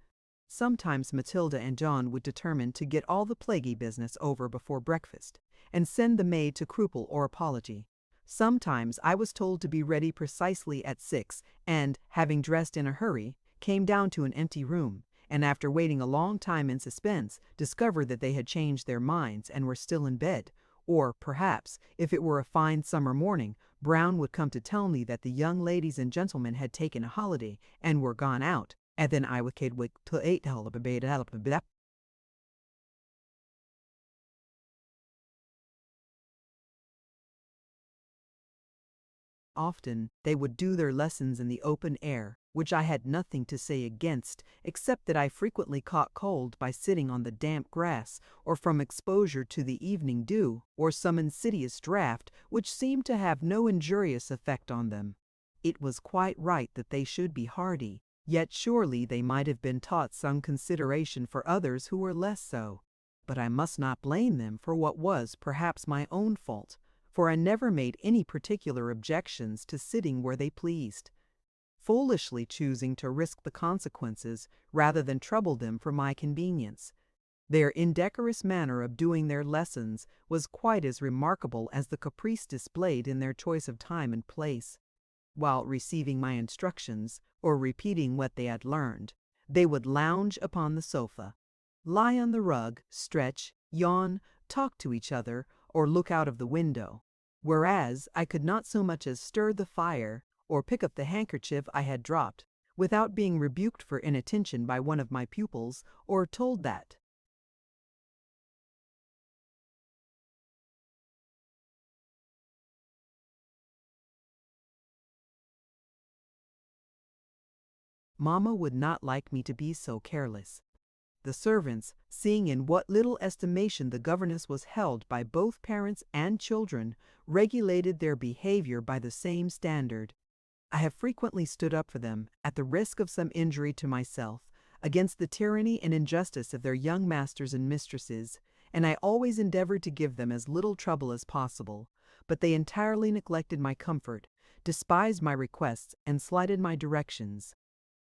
Sometimes Matilda and John would determine to get all the plaguey business over before breakfast, and send the maid to Crupple or Apology. Sometimes I was told to be ready precisely at 6, and, having dressed in a hurry, came down to an empty room, and after waiting a long time in suspense, discovered that they had changed their minds and were still in bed. Or, perhaps, if it were a fine summer morning, Brown would come to tell me that the young ladies and gentlemen had taken a holiday and were gone out, and then I would wait till 8. Often they would do their lessons in the open air, which I had nothing to say against, except that I frequently caught cold by sitting on the damp grass, or from exposure to the evening dew, or some insidious draught which seemed to have no injurious effect on them. It was quite right that they should be hardy, yet surely they might have been taught some consideration for others who were less so. But I must not blame them for what was perhaps my own fault, for I never made any particular objections to sitting where they pleased, foolishly choosing to risk the consequences rather than trouble them for my convenience. Their indecorous manner of doing their lessons was quite as remarkable as the caprice displayed in their choice of time and place. While receiving my instructions, or repeating what they had learned, they would lounge upon the sofa, lie on the rug, stretch, yawn, talk to each other, or look out of the window, whereas I could not so much as stir the fire or pick up the handkerchief I had dropped, without being rebuked for inattention by one of my pupils, or told that Mamma would not like me to be so careless. The servants, seeing in what little estimation the governess was held by both parents and children, regulated their behavior by the same standard. I have frequently stood up for them, at the risk of some injury to myself, against the tyranny and injustice of their young masters and mistresses, and I always endeavored to give them as little trouble as possible, but they entirely neglected my comfort, despised my requests, and slighted my directions.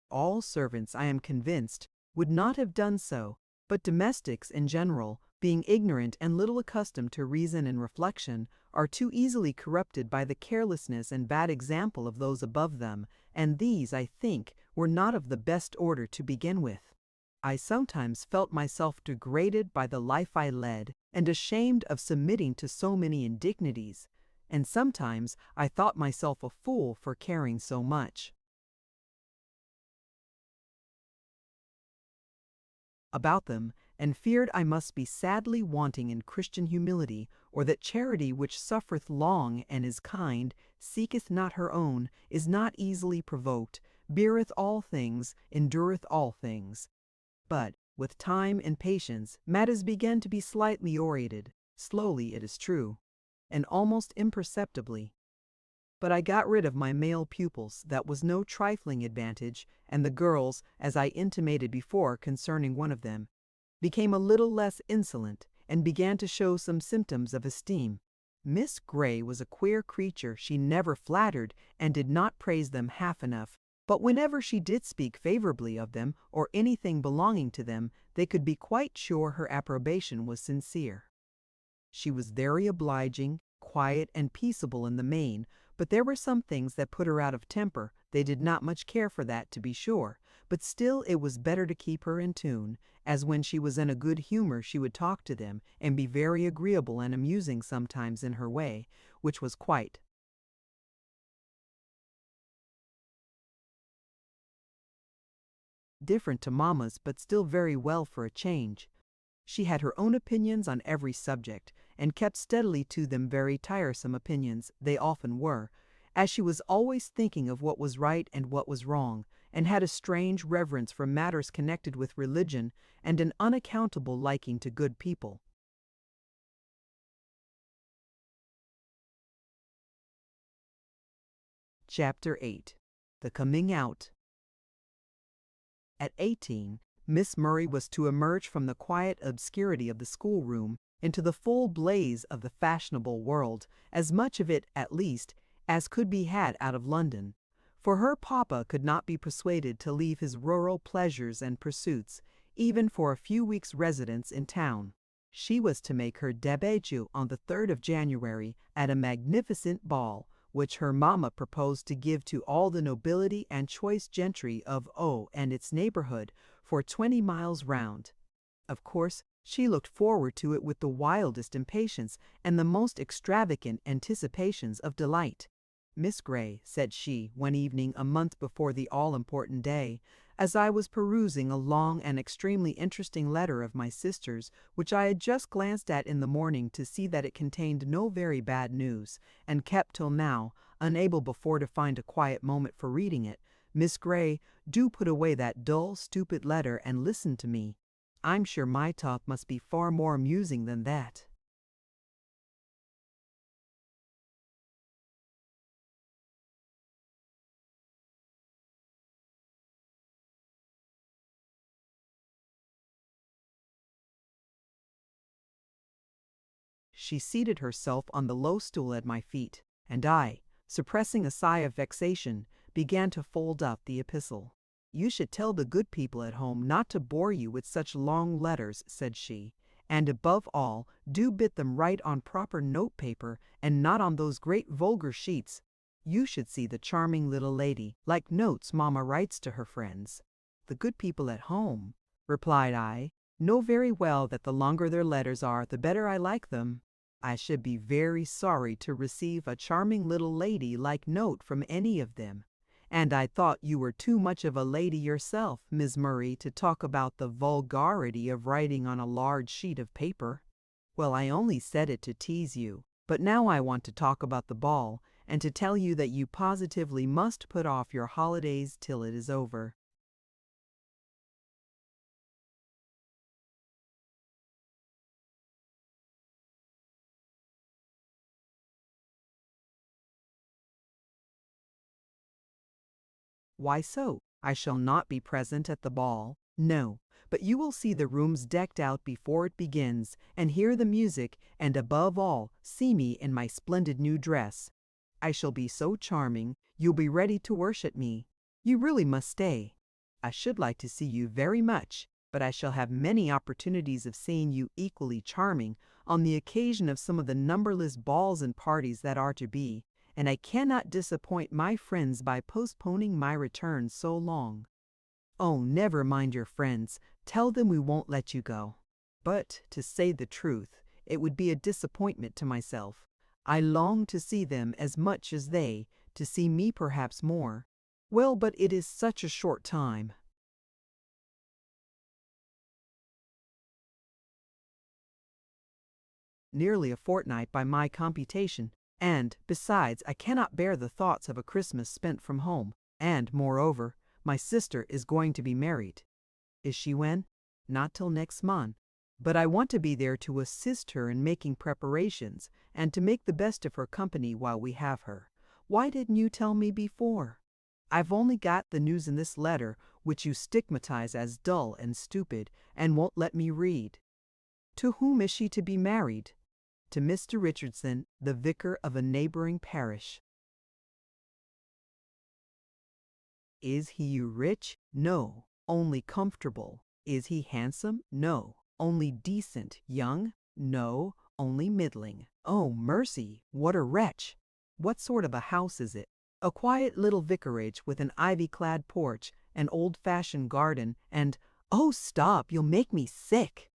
All servants, I am convinced, would not have done so, but domestics in general, being ignorant and little accustomed to reason and reflection, are too easily corrupted by the carelessness and bad example of those above them, and these, I think, were not of the best order to begin with. I sometimes felt myself degraded by the life I led, and ashamed of submitting to so many indignities, and sometimes I thought myself a fool for caring so much about them, and feared I must be sadly wanting in Christian humility, or that charity which suffereth long and is kind, seeketh not her own, is not easily provoked, beareth all things, endureth all things. But, with time and patience, matters began to be slightly orated, slowly it is true, and almost imperceptibly. But I got rid of my male pupils, that was no trifling advantage, and the girls, as I intimated before concerning one of them, became a little less insolent, and began to show some symptoms of esteem. Miss Grey was a queer creature. She never flattered, and did not praise them half enough, but whenever she did speak favorably of them, or anything belonging to them, they could be quite sure her approbation was sincere. She was very obliging, quiet, and peaceable in the main, but there were some things that put her out of temper. They did not much care for that, to be sure, but still it was better to keep her in tune, as when she was in a good humor she would talk to them, and be very agreeable and amusing sometimes in her way, which was quite different to Mamma's, but still very well for a change. She had her own opinions on every subject, and kept steadily to them. Very tiresome opinions they often were, as she was always thinking of what was right and what was wrong, and had a strange reverence for matters connected with religion, and an unaccountable liking to good people. Chapter 8. The Coming Out. At 18, Miss Murray was to emerge from the quiet obscurity of the schoolroom into the full blaze of the fashionable world, as much of it, at least, as could be had out of London. For her papa could not be persuaded to leave his rural pleasures and pursuits, even for a few weeks' residence in town. She was to make her début on the 3rd of January at a magnificent ball, which her mamma proposed to give to all the nobility and choice gentry of O and its neighborhood for 20 miles round. Of course, she looked forward to it with the wildest impatience and the most extravagant anticipations of delight. "Miss Grey," said she, one evening a month before the all-important day, as I was perusing a long and extremely interesting letter of my sister's, which I had just glanced at in the morning to see that it contained no very bad news, and kept till now, unable before to find a quiet moment for reading it, "Miss Grey, do put away that dull, stupid letter and listen to me. I'm sure my talk must be far more amusing than that." She seated herself on the low stool at my feet, and I, suppressing a sigh of vexation, began to fold up the epistle. "You should tell the good people at home not to bore you with such long letters," said she, "and above all, do bid them write on proper note paper, and not on those great vulgar sheets. You should see the charming little lady, like notes Mamma writes to her friends." "The good people at home," replied I, "know very well that the longer their letters are, the better I like them. I should be very sorry to receive a charming little lady-like note from any of them, and I thought you were too much of a lady yourself, Miss Murray, to talk about the vulgarity of writing on a large sheet of paper." "Well, I only said it to tease you, but now I want to talk about the ball, and to tell you that you positively must put off your holidays till it is over. Why so? I shall not be present at the ball. No, but you will see the rooms decked out before it begins, and hear the music, and above all, see me in my splendid new dress. I shall be so charming, you'll be ready to worship me. You really must stay. I should like to see you very much, but I shall have many opportunities of seeing you equally charming on the occasion of some of the numberless balls and parties that are to be, and I cannot disappoint my friends by postponing my return so long. Oh, never mind your friends. Tell them we won't let you go. But, to say the truth, it would be a disappointment to myself. I long to see them as much as they, to see me perhaps more. Well, but it is such a short time. Nearly a fortnight by my computation, and, besides, I cannot bear the thoughts of a Christmas spent from home, and, moreover, my sister is going to be married. Is she when? Not till next month. But I want to be there to assist her in making preparations, and to make the best of her company while we have her. Why didn't you tell me before? I've only got the news in this letter, which you stigmatize as dull and stupid, and won't let me read. To whom is she to be married? To Mr. Richardson, the vicar of a neighboring parish. Is he rich? No, only comfortable. Is he handsome? No, only decent. Young? No, only middling. Oh, mercy, what a wretch! What sort of a house is it? A quiet little vicarage with an ivy-clad porch, an old-fashioned garden, and— Oh, stop, you'll make me sick!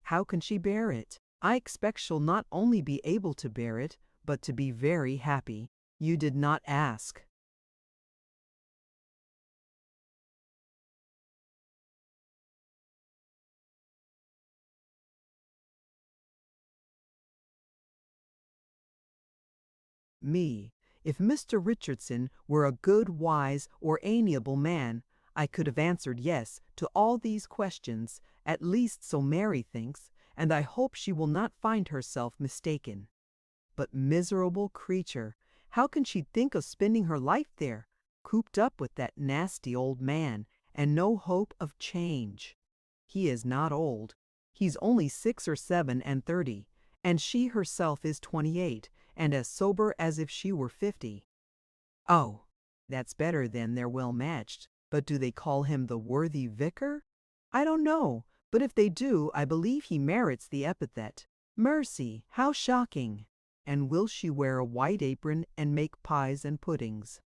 How can she bear it? I expect she'll not only be able to bear it, but to be very happy. You did not ask. Me, if Mr. Richardson were a good, wise, or amiable man, I could have answered yes to all these questions, at least so Mary thinks, and I hope she will not find herself mistaken. But miserable creature, how can she think of spending her life there, cooped up with that nasty old man, and no hope of change? He is not old. He's only 6 or 7 and 30, and she herself is 28, and as sober as if she were 50. Oh, that's better then, they're well matched. But do they call him the worthy vicar? I don't know, but if they do, I believe he merits the epithet. Mercy, how shocking! And will she wear a white apron and make pies and puddings?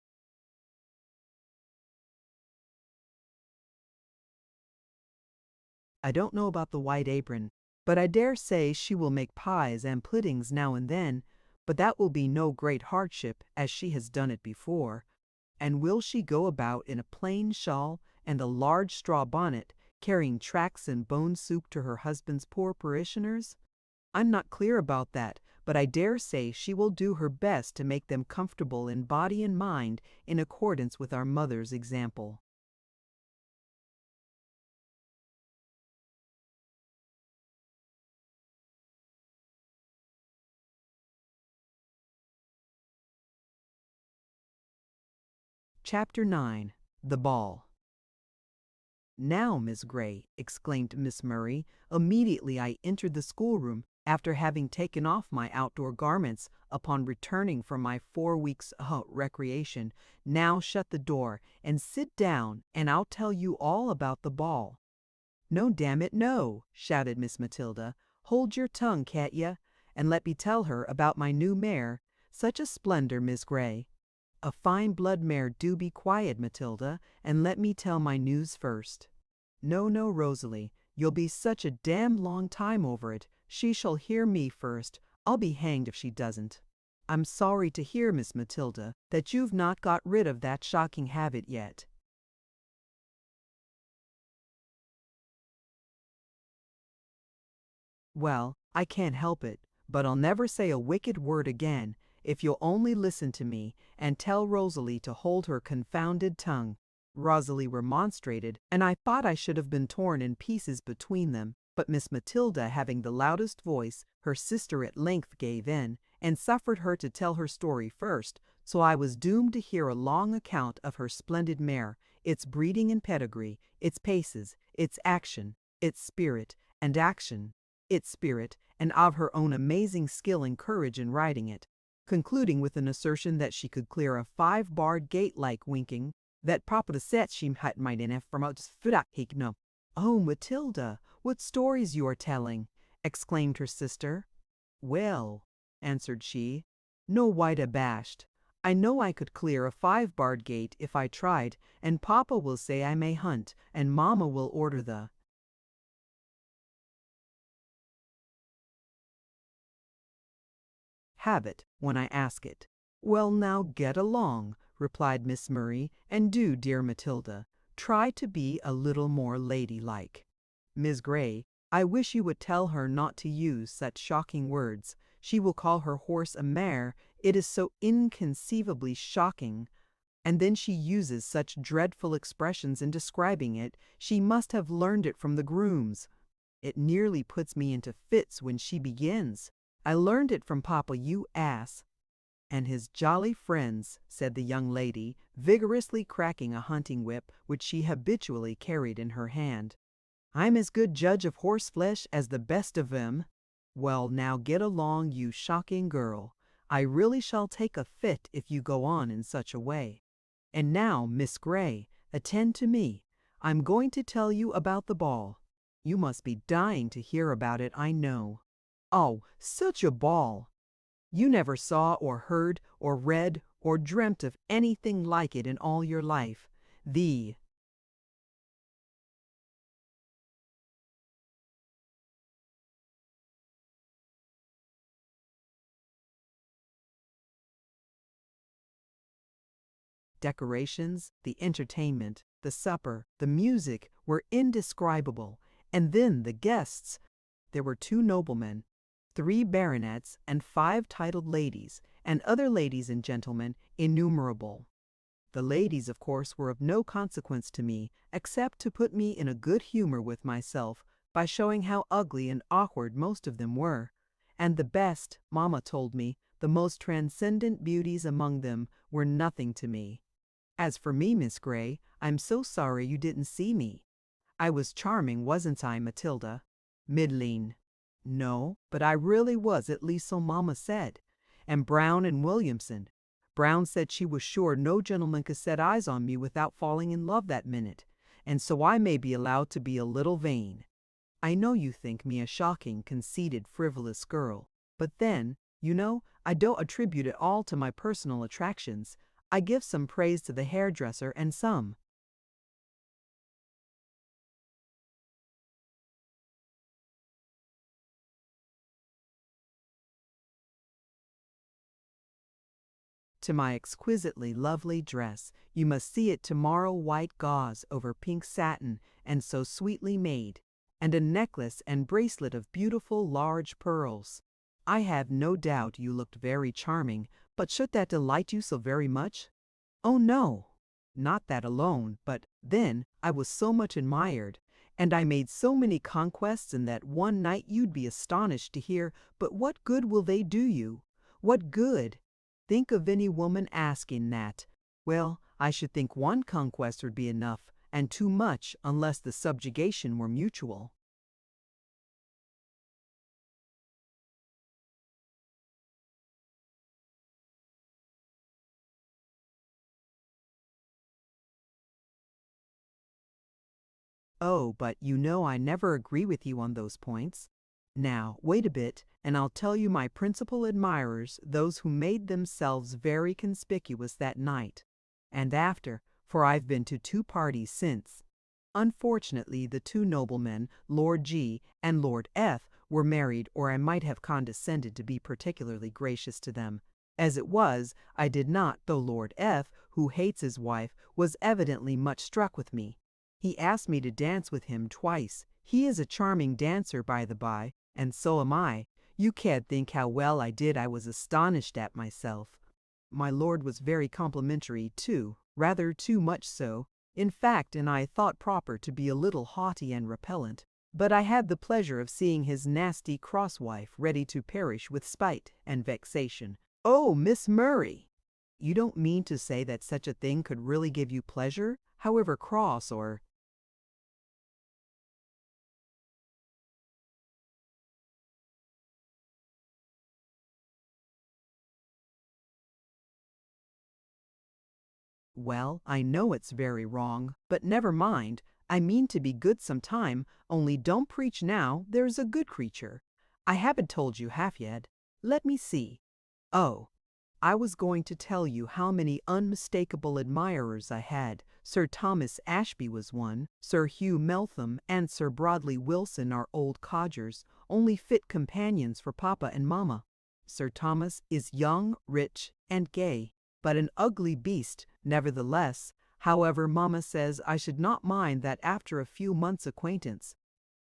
I don't know about the white apron, but I dare say she will make pies and puddings now and then, but that will be no great hardship, as she has done it before. And will she go about in a plain shawl and a large straw bonnet, carrying tracts and bone soup to her husband's poor parishioners? I'm not clear about that, but I dare say she will do her best to make them comfortable in body and mind in accordance with our mother's example. Chapter 9. The Ball. Now, Miss Grey, exclaimed Miss Murray, immediately I entered the schoolroom, after having taken off my outdoor garments upon returning from my 4 weeks' recreation, now shut the door and sit down, and I'll tell you all about the ball. No, damn it, no, shouted Miss Matilda. Hold your tongue, can't ya? And let me tell her about my new mare. Such a splendor, Miss Grey. A fine blood mare. Do be quiet, Matilda, and let me tell my news first. No, no, Rosalie, you'll be such a damn long time over it. She shall hear me first. I'll be hanged if she doesn't. I'm sorry to hear, Miss Matilda, that you've not got rid of that shocking habit yet. Well, I can't help it, but I'll never say a wicked word again, if you'll only listen to me, and tell Rosalie to hold her confounded tongue. Rosalie remonstrated, and I thought I should have been torn in pieces between them, but Miss Matilda having the loudest voice, her sister at length gave in, and suffered her to tell her story first, so I was doomed to hear a long account of her splendid mare, its breeding and pedigree, its paces, its action, its spirit and action, its spirit, and of her own amazing skill and courage in riding it, concluding with an assertion that she could clear a 5-barred gate like winking, that Papa said she had might in from out no. "Oh, Matilda, what stories you are telling!" exclaimed her sister. "Well," answered she, no white abashed, "I know I could clear a 5-barred gate if I tried, and Papa will say I may hunt, and Mamma will order the habit when I ask it." "Well, now get along," replied Miss Murray, "and do, dear Matilda, try to be a little more ladylike. Miss Grey, I wish you would tell her not to use such shocking words. She will call her horse a mare. It is so inconceivably shocking. And then she uses such dreadful expressions in describing it. She must have learned it from the grooms. It nearly puts me into fits when she begins. I learned it from Papa, you ass." "And his jolly friends," said the young lady, vigorously cracking a hunting whip which she habitually carried in her hand. "I'm as good judge of horseflesh as the best of them. Well, now get along, you shocking girl. I really shall take a fit if you go on in such a way. And now, Miss Grey, attend to me. I'm going to tell you about the ball. You must be dying to hear about it, I know. Oh, such a ball! You never saw or heard or read or dreamt of anything like it in all your life. The decorations, the entertainment, the supper, the music were indescribable, and then the guests. There were 2 noblemen, 3 baronets, and 5 titled ladies, and other ladies and gentlemen innumerable. The ladies, of course, were of no consequence to me, except to put me in a good humor with myself by showing how ugly and awkward most of them were. And the best, Mamma told me, the most transcendent beauties among them were nothing to me. As for me, Miss Grey, I'm so sorry you didn't see me. I was charming, wasn't I, Matilda? Middling. No, but I really was, at least so Mamma said. And Brown and Williamson. Brown said she was sure no gentleman could set eyes on me without falling in love that minute, and so I may be allowed to be a little vain. I know you think me a shocking, conceited, frivolous girl, but then, you know, I don't attribute it all to my personal attractions. I give some praise to the hairdresser and some to my exquisitely lovely dress. You must see it tomorrow, white gauze over pink satin, and so sweetly made, and a necklace and bracelet of beautiful large pearls. I have no doubt you looked very charming, but should that delight you so very much? Oh no, not that alone, but then I was so much admired, and I made so many conquests in that one night you'd be astonished to hear, but what good will they do you? What good? Think of any woman asking that. Well, I should think one conquest would be enough, and too much unless the subjugation were mutual. Oh, but you know I never agree with you on those points. Now, wait a bit, and I'll tell you my principal admirers, those who made themselves very conspicuous that night, and after, for I've been to 2 parties since. Unfortunately, the 2 noblemen, Lord G and Lord F, were married, or I might have condescended to be particularly gracious to them. As it was, I did not, though Lord F, who hates his wife, was evidently much struck with me. He asked me to dance with him twice. He is a charming dancer, by the by, and so am I. You can't think how well I did. I was astonished at myself. My lord was very complimentary, too, rather too much so. In fact, and I thought proper to be a little haughty and repellent. but I had the pleasure of seeing his nasty cross-wife ready to perish with spite and vexation. Oh, Miss Murray! You don't mean to say that such a thing could really give you pleasure, however cross or— Well, I know it's very wrong, but never mind. I mean to be good some time, only don't preach now, there's a good creature. I haven't told you half yet. Let me see. Oh, I was going to tell you how many unmistakable admirers I had. Sir Thomas Ashby was one, Sir Hugh Meltham and Sir Broadley Wilson are old codgers, only fit companions for Papa and Mamma. Sir Thomas is young, rich, and gay, but an ugly beast, nevertheless. However, Mamma says I should not mind that after a few months' acquaintance.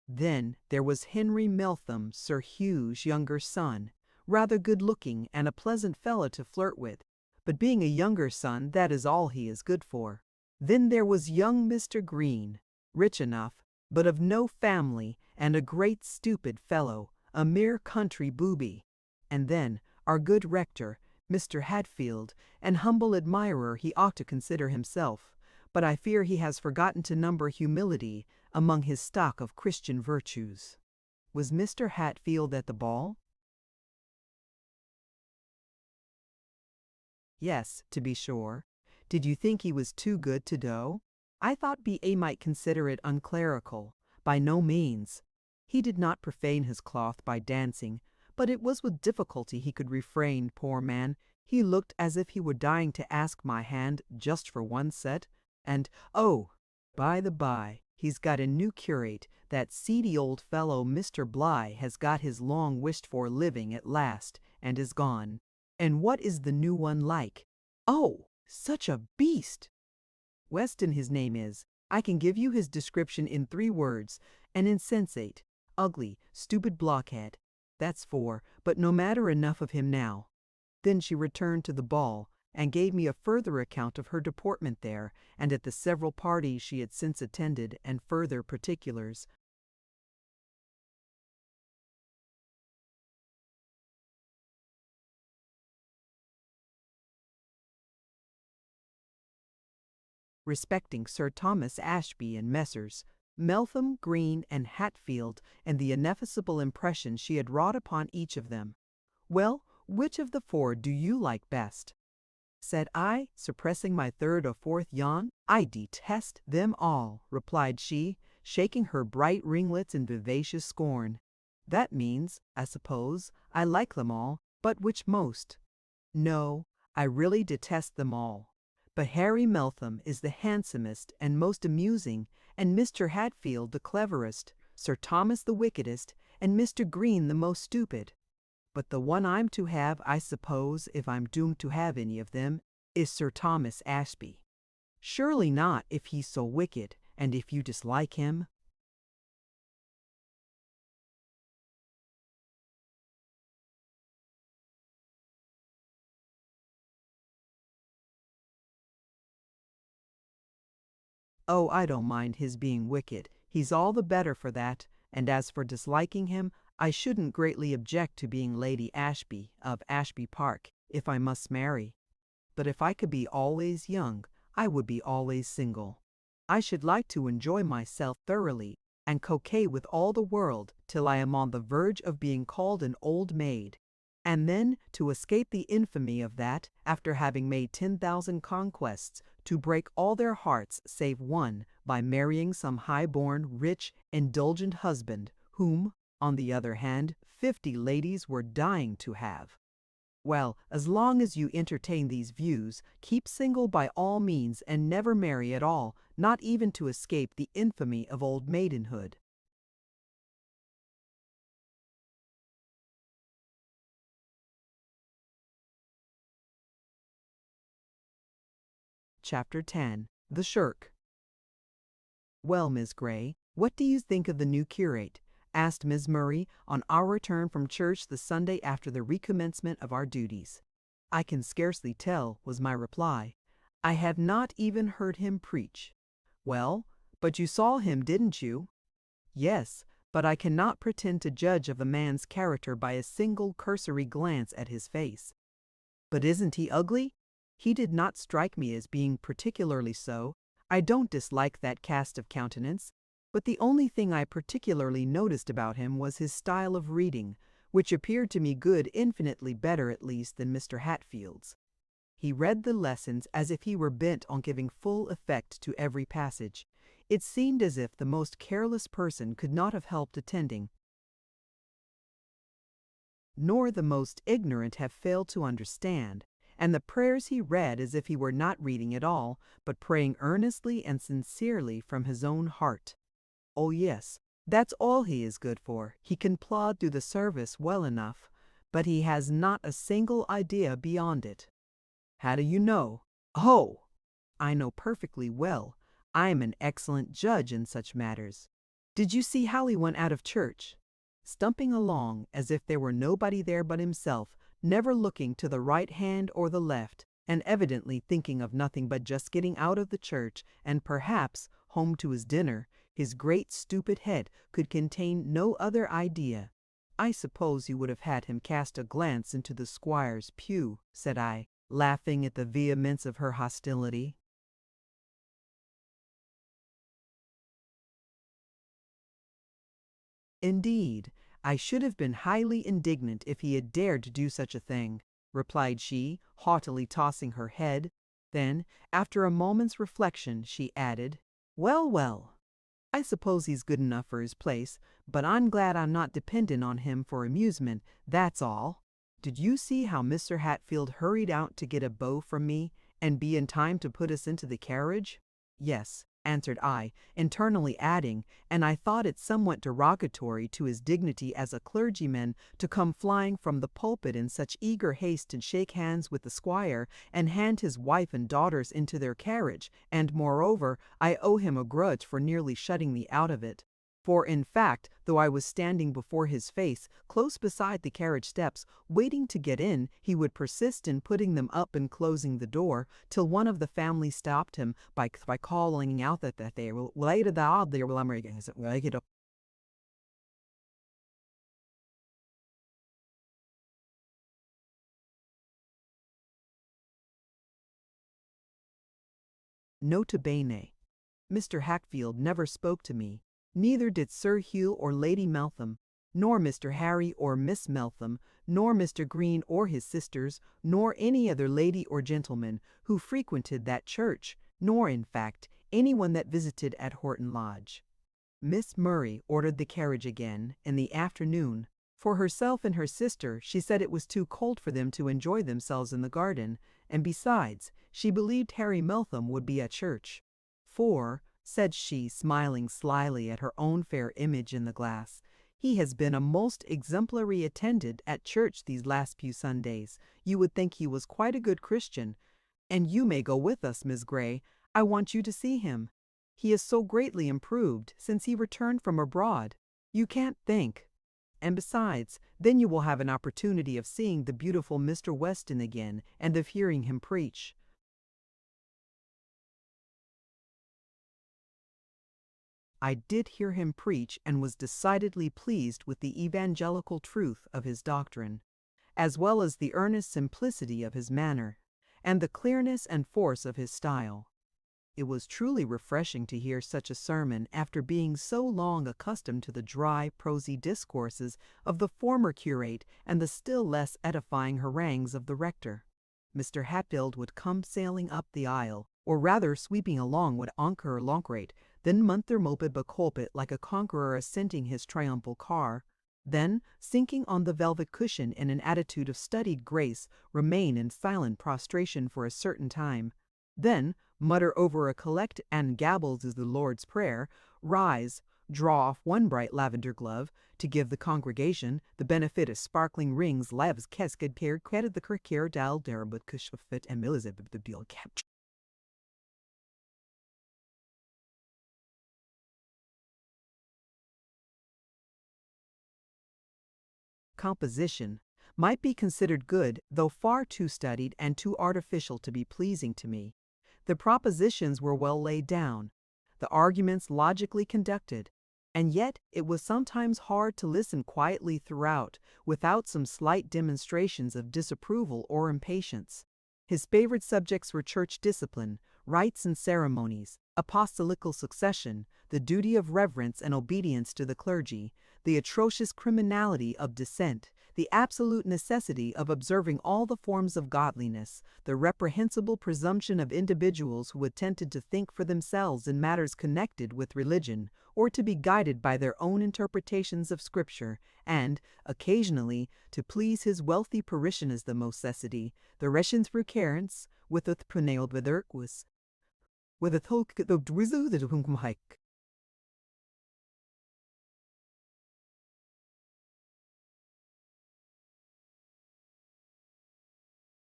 Then there was Henry Meltham, Sir Hugh's younger son, rather good-looking and a pleasant fellow to flirt with, but being a younger son, that is all he is good for. Then there was young Mr. Green, rich enough, but of no family, and a great stupid fellow, a mere country booby. And then our good rector, Mr. Hatfield, an humble admirer he ought to consider himself, but I fear he has forgotten to number humility among his stock of Christian virtues. Was Mr. Hatfield at the ball? Yes, to be sure. Did you think he was too good to do? I thought B.A. might consider it unclerical. By no means. He did not profane his cloth by dancing, but it was with difficulty he could refrain, poor man. He looked as if he were dying to ask my hand just for one set. And, oh, by the by, he's got a new curate. That seedy old fellow Mr. Bligh has got his long-wished-for living at last, and is gone. And what is the new one like? Oh, such a beast! Weston his name is. I can give you his description in 3 words. An insensate, ugly, stupid blockhead. That's 4, but no matter, enough of him now. Then she returned to the ball, and gave me a further account of her deportment there, and at the several parties she had since attended, and further particulars. Respecting Sir Thomas Ashby and Messrs. Meltham, Green, and Hatfield, and the ineffaceable impression she had wrought upon each of them. Well, which of the 4 do you like best? Said I, suppressing my 3rd or 4th yawn. I detest them all, replied she, shaking her bright ringlets in vivacious scorn. That means, I suppose, I like them all, but which most? No, I really detest them all. But Harry Meltham is the handsomest and most amusing, and Mr. Hatfield the cleverest, Sir Thomas the wickedest, and Mr. Green the most stupid. But the one I'm to have, I suppose, if I'm doomed to have any of them, is Sir Thomas Ashby. Surely not, if he's so wicked, and if you dislike him. Oh, I don't mind his being wicked. He's all the better for that, and as for disliking him, I shouldn't greatly object to being Lady Ashby of Ashby Park, if I must marry. But if I could be always young, I would be always single. I should like to enjoy myself thoroughly, and coquet with all the world till I am on the verge of being called an old maid, and then to escape the infamy of that, after having made 10,000 conquests, to break all their hearts save one by marrying some high-born, rich, indulgent husband, whom, on the other hand, 50 ladies were dying to have. Well, as long as you entertain these views, keep single by all means and never marry at all, not even to escape the infamy of old maidenhood. Chapter 10. The Shirk. Well, Miss Grey, what do you think of the new curate? Asked Miss Murray on our return from church the Sunday after the recommencement of our duties. I can scarcely tell, was my reply. I have not even heard him preach. Well, but you saw him, didn't you? Yes, but I cannot pretend to judge of a man's character by a single cursory glance at his face. But isn't he ugly? He did not strike me as being particularly so. I don't dislike that cast of countenance, but the only thing I particularly noticed about him was his style of reading, which appeared to me good, infinitely better at least than Mr. Hatfield's. He read the lessons as if he were bent on giving full effect to every passage. It seemed as if the most careless person could not have helped attending, nor the most ignorant have failed to understand, and the prayers he read as if he were not reading at all, but praying earnestly and sincerely from his own heart. Oh yes, that's all he is good for. He can plod through the service well enough, but he has not a single idea beyond it. How do you know? Oh, I know perfectly well. I am an excellent judge in such matters. Did you see how he went out of church? Stumping along as if there were nobody there but himself, never looking to the right hand or the left, and evidently thinking of nothing but just getting out of the church and perhaps home to his dinner. His great stupid head could contain no other idea. I suppose you would have had him cast a glance into the squire's pew, said I, laughing at the vehemence of her hostility. Indeed, I should have been highly indignant if he had dared to do such a thing, replied she, haughtily tossing her head. Then, after a moment's reflection, she added, Well, well, I suppose he's good enough for his place, but I'm glad I'm not dependent on him for amusement, that's all. Did you see how Mr. Hatfield hurried out to get a bow from me, and be in time to put us into the carriage? Yes, answered I, internally adding, and I thought it somewhat derogatory to his dignity as a clergyman to come flying from the pulpit in such eager haste to shake hands with the squire and hand his wife and daughters into their carriage, and moreover, I owe him a grudge for nearly shutting me out of it. For in fact, though I was standing before his face, close beside the carriage steps, waiting to get in, he would persist in putting them up and closing the door, till one of the family stopped him by calling out that they were later the will American. Nota bene. Mr. Hatfield never spoke to me, neither did Sir Hugh or Lady Meltham, nor Mr. Harry or Miss Meltham, nor Mr. Green or his sisters, nor any other lady or gentleman who frequented that church, nor, in fact, anyone that visited at Horton Lodge. Miss Murray ordered the carriage again in the afternoon. For herself and her sister, she said it was too cold for them to enjoy themselves in the garden, and besides, she believed Harry Meltham would be at church. For, said she, smiling slyly at her own fair image in the glass, he has been a most exemplary attendant at church these last few Sundays. You would think he was quite a good Christian. And you may go with us, Miss Grey. I want you to see him. He is so greatly improved since he returned from abroad. You can't think. And besides, then you will have an opportunity of seeing the beautiful Mr. Weston again, and of hearing him preach. I did hear him preach, and was decidedly pleased with the evangelical truth of his doctrine, as well as the earnest simplicity of his manner, and the clearness and force of his style. It was truly refreshing to hear such a sermon after being so long accustomed to the dry, prosy discourses of the former curate and the still less edifying harangues of the rector. Mr. Hatfield would come sailing up the aisle, or rather sweeping along with anchor lancrate, then munter moped becolpit like a conqueror ascending his triumphal car, then, sinking on the velvet cushion in an attitude of studied grace, remain in silent prostration for a certain time, then mutter over a collect and gabbles as the Lord's Prayer, rise, draw off one bright lavender glove, to give the congregation the benefit of sparkling rings, leves, cascade, pair, credit the kirkir, dal, derabut, cushfit, and Elizabeth the deal capture. Composition might be considered good, though far too studied and too artificial to be pleasing to me. The propositions were well laid down, the arguments logically conducted, And yet it was sometimes hard to listen quietly throughout, without some slight demonstrations of disapproval or impatience. His favorite subjects were church discipline, rites and ceremonies, apostolical succession, the duty of reverence and obedience to the clergy, the atrocious criminality of dissent, the absolute necessity of observing all the forms of godliness, the reprehensible presumption of individuals who attempted to think for themselves in matters connected with religion, or to be guided by their own interpretations of Scripture, and, occasionally, to please his wealthy parishioners the necessity, the recensverkerens, with the prunailed witherquis, with a thulk the dwizu the hike.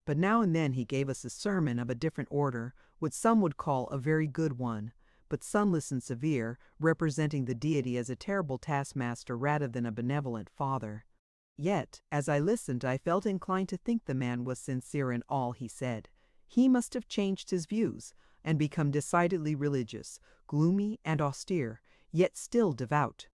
But now and then he gave us a sermon of a different order, what some would call a very good one, but sunless and severe, representing the deity as a terrible taskmaster rather than a benevolent father. Yet, as I listened, I felt inclined to think the man was sincere in all he said. He must have changed his views, and become decidedly religious, gloomy and austere, yet still devout.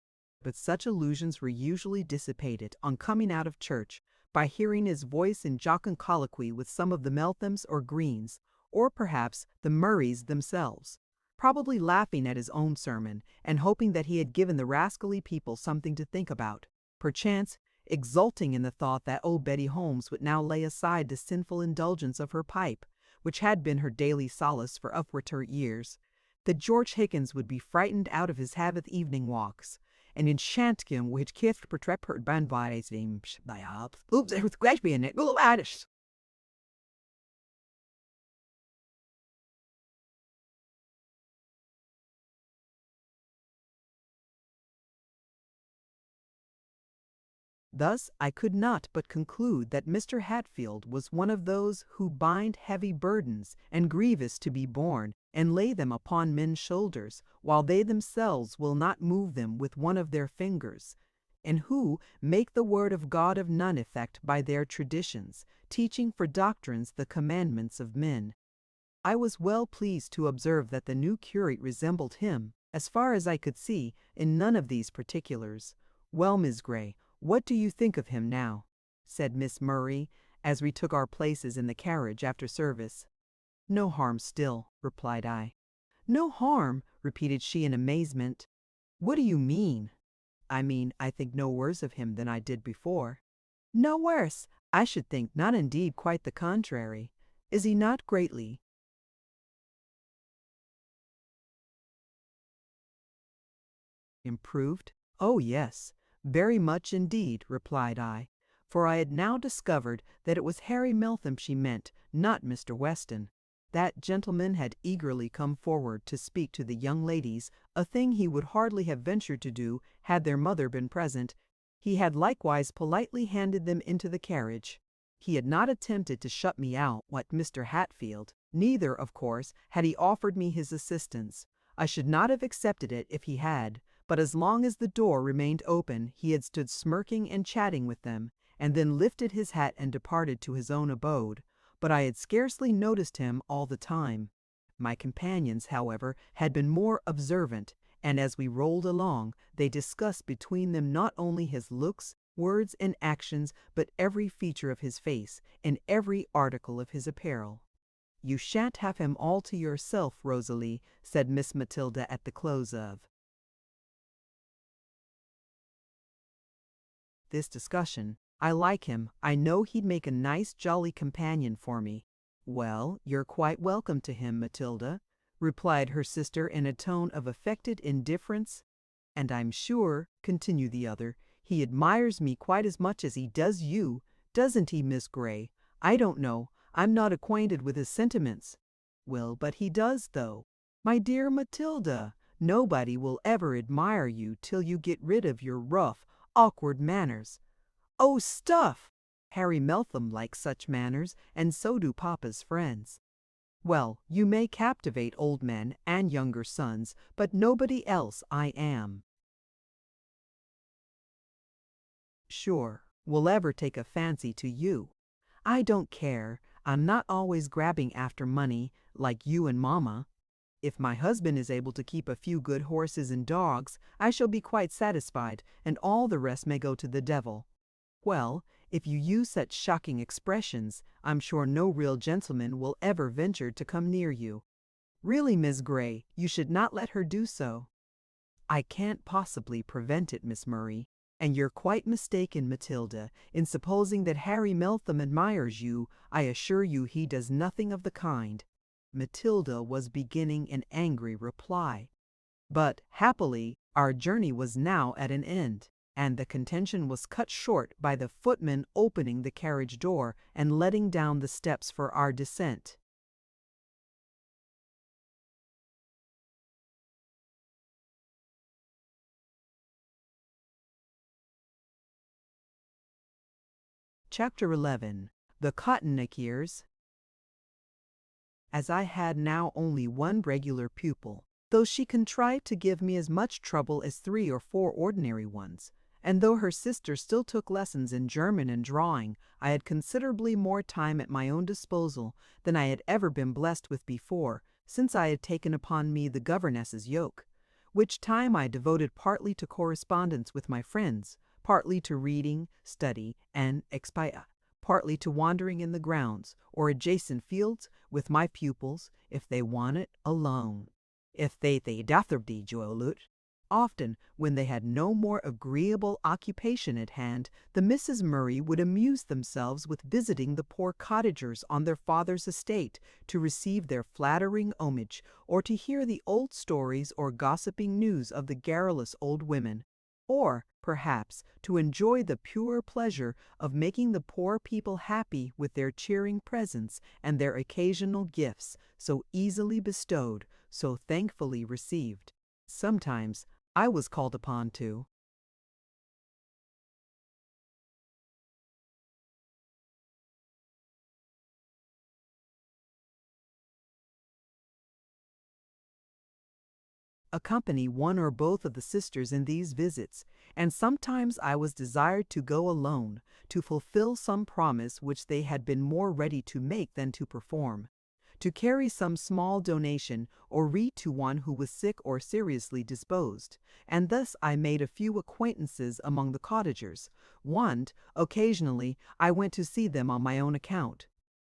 But such illusions were usually dissipated, on coming out of church, by hearing his voice in jocund colloquy with some of the Melthams or Greens, or perhaps the Murrays themselves, probably laughing at his own sermon, and hoping that he had given the rascally people something to think about, perchance exulting in the thought that old Betty Holmes would now lay aside the sinful indulgence of her pipe, which had been her daily solace for upward years, that George Higgins would be frightened out of his Sabbath evening walks, and enchant him with kift portrait per bandvising by oops, it was great being it, go laddish. Thus I could not but conclude that Mr. Hatfield was one of those who bind heavy burdens and grievous to be borne, and lay them upon men's shoulders, while they themselves will not move them with one of their fingers, and who make the word of God of none effect by their traditions, teaching for doctrines the commandments of men. I was well pleased to observe that the new curate resembled him, as far as I could see, in none of these particulars. "Well, Miss Grey, what do you think of him now?" said Miss Murray, as we took our places in the carriage after service. "No harm still," replied I. "No harm!" repeated she in amazement. "What do you mean?" "I mean, I think no worse of him than I did before." "No worse! I should think not, indeed, quite the contrary. Is he not greatly improved?" "Oh, yes, very much indeed," replied I, for I had now discovered that it was Harry Meltham she meant, not Mr. Weston. That gentleman had eagerly come forward to speak to the young ladies, a thing he would hardly have ventured to do had their mother been present. He had likewise politely handed them into the carriage. He had not attempted to shut me out, like Mr. Hatfield. Neither, of course, had he offered me his assistance. I should not have accepted it if he had, but as long as the door remained open he had stood smirking and chatting with them, and then lifted his hat and departed to his own abode, but I had scarcely noticed him all the time. My companions, however, had been more observant, and as we rolled along they discussed between them not only his looks, words, and actions, but every feature of his face, and every article of his apparel. "You shan't have him all to yourself, Rosalie," said Miss Matilda at the close of this discussion. "I like him. I know he'd make a nice jolly companion for me." "Well, you're quite welcome to him, Matilda," replied her sister in a tone of affected indifference. "And I'm sure," continued the other, "he admires me quite as much as he does you. Doesn't he, Miss Grey? I don't know. I'm not acquainted with his sentiments." "Well, but he does, though." "My dear Matilda, nobody will ever admire you till you get rid of your rough, awkward manners." "Oh, stuff! Harry Meltham likes such manners, and so do papa's friends." "Well, you may captivate old men and younger sons, but nobody else I am sure will ever take a fancy to you. I don't care. I'm not always grabbing after money, like you and Mamma." If my husband is able to keep a few good horses and dogs, I shall be quite satisfied, and all the rest may go to the devil. Well, if you use such shocking expressions, I'm sure no real gentleman will ever venture to come near you. Really, Miss Grey, you should not let her do so." "I can't possibly prevent it, Miss Murray. And you're quite mistaken, Matilda, in supposing that Harry Meltham admires you. I assure you he does nothing of the kind." Matilda was beginning an angry reply. But, happily, our journey was now at an end, and the contention was cut short by the footman opening the carriage door and letting down the steps for our descent. Chapter 11. The Cottonickers. As I had now only one regular pupil, though she contrived to give me as much trouble as 3 or 4 ordinary ones, and though her sister still took lessons in German and drawing, I had considerably more time at my own disposal than I had ever been blessed with before, since I had taken upon me the governess's yoke, which time I devoted partly to correspondence with my friends, partly to reading, study, and expia, partly to wandering in the grounds or adjacent fields with my pupils, if they wanted, alone. If they dathirdi jolut. Often, when they had no more agreeable occupation at hand, the Misses Murray would amuse themselves with visiting the poor cottagers on their father's estate, to receive their flattering homage, or to hear the old stories or gossiping news of the garrulous old women, or, perhaps, to enjoy the pure pleasure of making the poor people happy with their cheering presence and their occasional gifts, so easily bestowed, so thankfully received. Sometimes I was called upon to accompany one or both of the sisters in these visits, and sometimes I was desired to go alone, to fulfill some promise which they had been more ready to make than to perform, to carry some small donation, or read to one who was sick or seriously disposed, and thus I made a few acquaintances among the cottagers. Occasionally, I went to see them on my own account.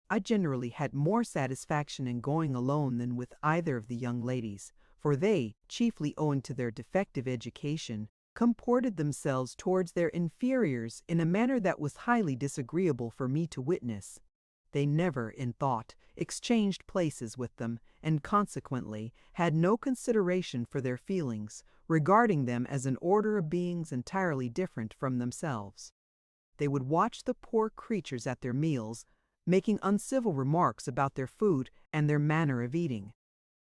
I generally had more satisfaction in going alone than with either of the young ladies, for they, chiefly owing to their defective education, comported themselves towards their inferiors in a manner that was highly disagreeable for me to witness. They never, in thought, exchanged places with them, and consequently had no consideration for their feelings, regarding them as an order of beings entirely different from themselves. They would watch the poor creatures at their meals, making uncivil remarks about their food and their manner of eating.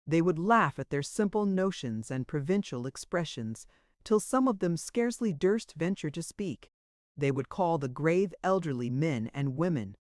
They would laugh at their simple notions and provincial expressions, till some of them scarcely durst venture to speak. They would call the grave elderly men and women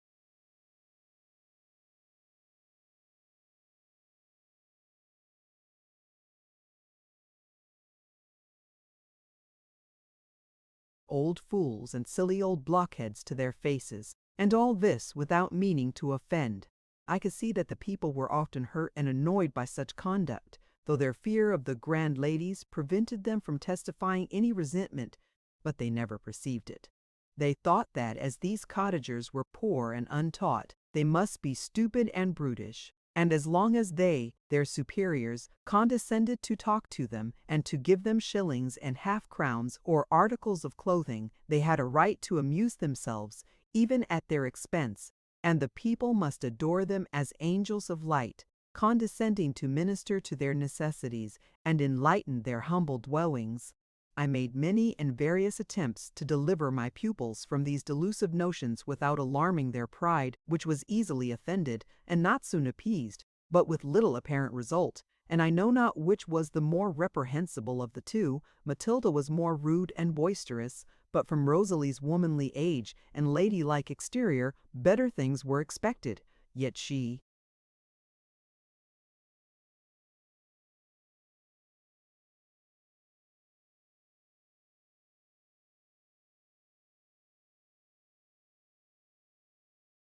old fools and silly old blockheads to their faces, and all this without meaning to offend. I could see that the people were often hurt and annoyed by such conduct, though their fear of the grand ladies prevented them from testifying any resentment, but they never perceived it. They thought that, as these cottagers were poor and untaught, they must be stupid and brutish, and as long as they, their superiors, condescended to talk to them, and to give them shillings and half-crowns or articles of clothing, they had a right to amuse themselves, even at their expense, and the people must adore them as angels of light, condescending to minister to their necessities and enlighten their humble dwellings. I made many and various attempts to deliver my pupils from these delusive notions without alarming their pride, which was easily offended, and not soon appeased, but with little apparent result, and I know not which was the more reprehensible of the two. Matilda was more rude and boisterous, but from Rosalie's womanly age and ladylike exterior better things were expected, yet she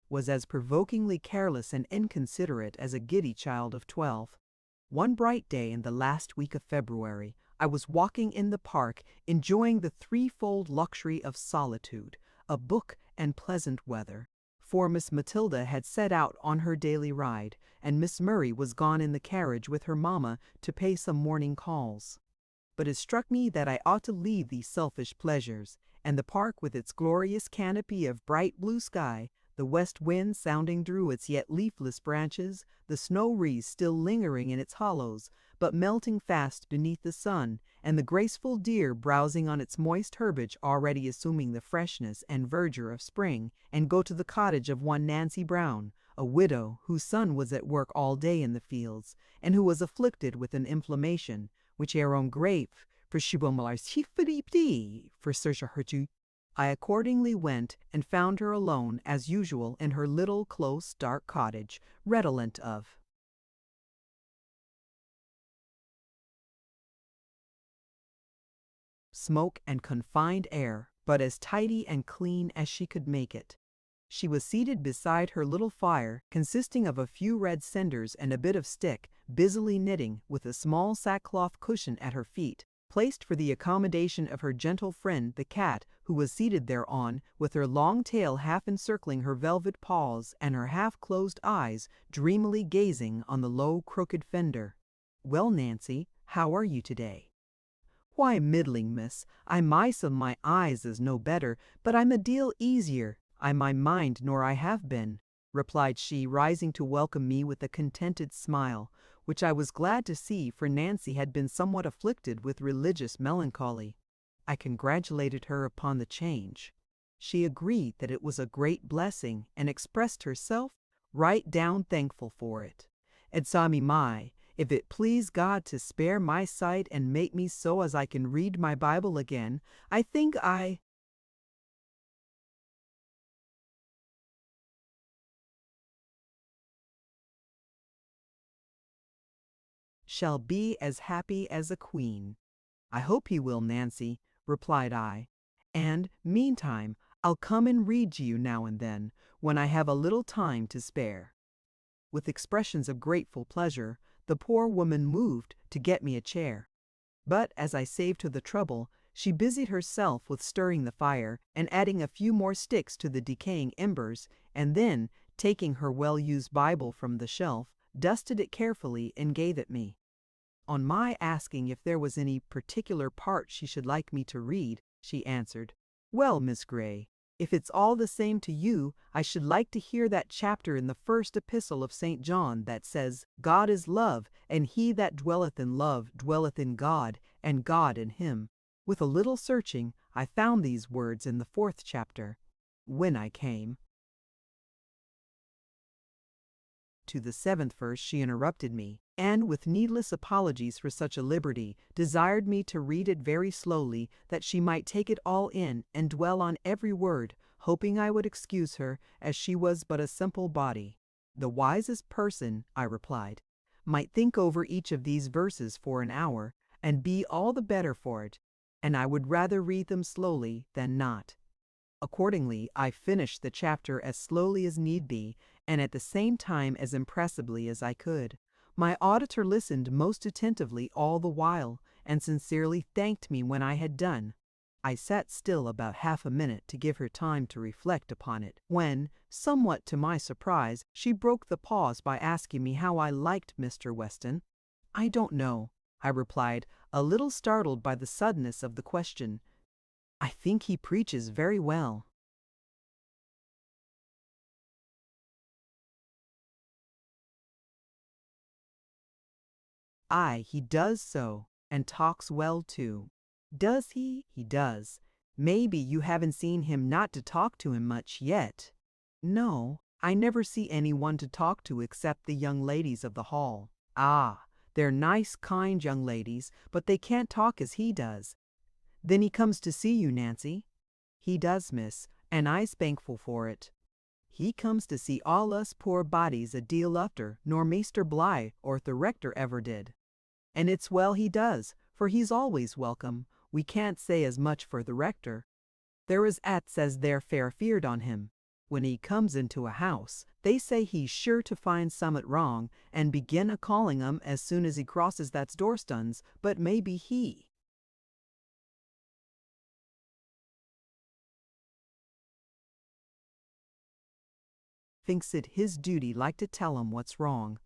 was as provokingly careless and inconsiderate as a giddy child of 12. One bright day in the last week of February, I was walking in the park, enjoying the threefold luxury of solitude, a book, and pleasant weather. For Miss Matilda had set out on her daily ride, and Miss Murray was gone in the carriage with her mamma to pay some morning calls. But it struck me that I ought to leave these selfish pleasures, and the park with its glorious canopy of bright blue sky, the west wind sounding through its yet leafless branches, the snow wreaths still lingering in its hollows, but melting fast beneath the sun, and the graceful deer browsing on its moist herbage already assuming the freshness and verdure of spring, and go to the cottage of one Nancy Brown, a widow whose son was at work all day in the fields, and who was afflicted with an inflammation, which era un grave for search her to. I accordingly went and found her alone, as usual, in her little, close, dark cottage, redolent of smoke and confined air, but as tidy and clean as she could make it. She was seated beside her little fire, consisting of a few red cinders and a bit of stick, busily knitting, with a small sackcloth cushion at her feet, placed for the accommodation of her gentle friend the cat, who was seated thereon, with her long tail half encircling her velvet paws, and her half-closed eyes dreamily gazing on the low, crooked fender. "Well, Nancy, how are you today?" "Why, middling, miss. I myself my eyes is no better, but I'm a deal easier, I my mind, nor I have been," replied she, rising to welcome me with a contented smile, which I was glad to see, for Nancy had been somewhat afflicted with religious melancholy. I congratulated her upon the change. She agreed that it was a great blessing, and expressed herself right down thankful for it. "And saw me my, if it please God to spare my sight and make me so as I can read my Bible again, I think I shall be as happy as a queen." "I hope he will, Nancy," replied I, "and, meantime, I'll come and read to you now and then, when I have a little time to spare." With expressions of grateful pleasure, the poor woman moved to get me a chair. But as I saved her the trouble, she busied herself with stirring the fire and adding a few more sticks to the decaying embers, and then, taking her well-used Bible from the shelf, dusted it carefully and gave it me. On my asking if there was any particular part she should like me to read, she answered, "Well, Miss Grey, if it's all the same to you, I should like to hear that chapter in the first epistle of St. John that says, 'God is love, and he that dwelleth in love dwelleth in God, and God in him.'" With a little searching, I found these words in the 4th chapter. When I came to the 7th verse, she interrupted me, and, with needless apologies for such a liberty, desired me to read it very slowly, that she might take it all in and dwell on every word, hoping I would excuse her, as she was but a simple body. "The wisest person," I replied, "might think over each of these verses for an hour, and be all the better for it, and I would rather read them slowly than not." Accordingly, I finished the chapter as slowly as need be, and at the same time as impressively as I could. My auditor listened most attentively all the while, and sincerely thanked me when I had done. I sat still about half a minute to give her time to reflect upon it, when, somewhat to my surprise, she broke the pause by asking me how I liked Mr. Weston. "I don't know," I replied, a little startled by the suddenness of the question. "I think he preaches very well." "Aye, he does so, and talks well too." "Does he?" "He does. Maybe you haven't seen him not to talk to him much yet." "No, I never see any one to talk to except the young ladies of the hall." "Ah, they're nice, kind young ladies, but they can't talk as he does." "Then he comes to see you, Nancy?" "He does, miss, and I's thankful for it. He comes to see all us poor bodies a deal ofter nor Measter Bligh or the rector ever did. And it's well he does, for he's always welcome. We can't say as much for the rector. There is 'at says they're fair feared on him." When he comes into a house, they say he's sure to find summat wrong, and begin a calling 'em as soon as he crosses that's doorstuns, but maybe he thinks it his duty like to tell 'em what's wrong.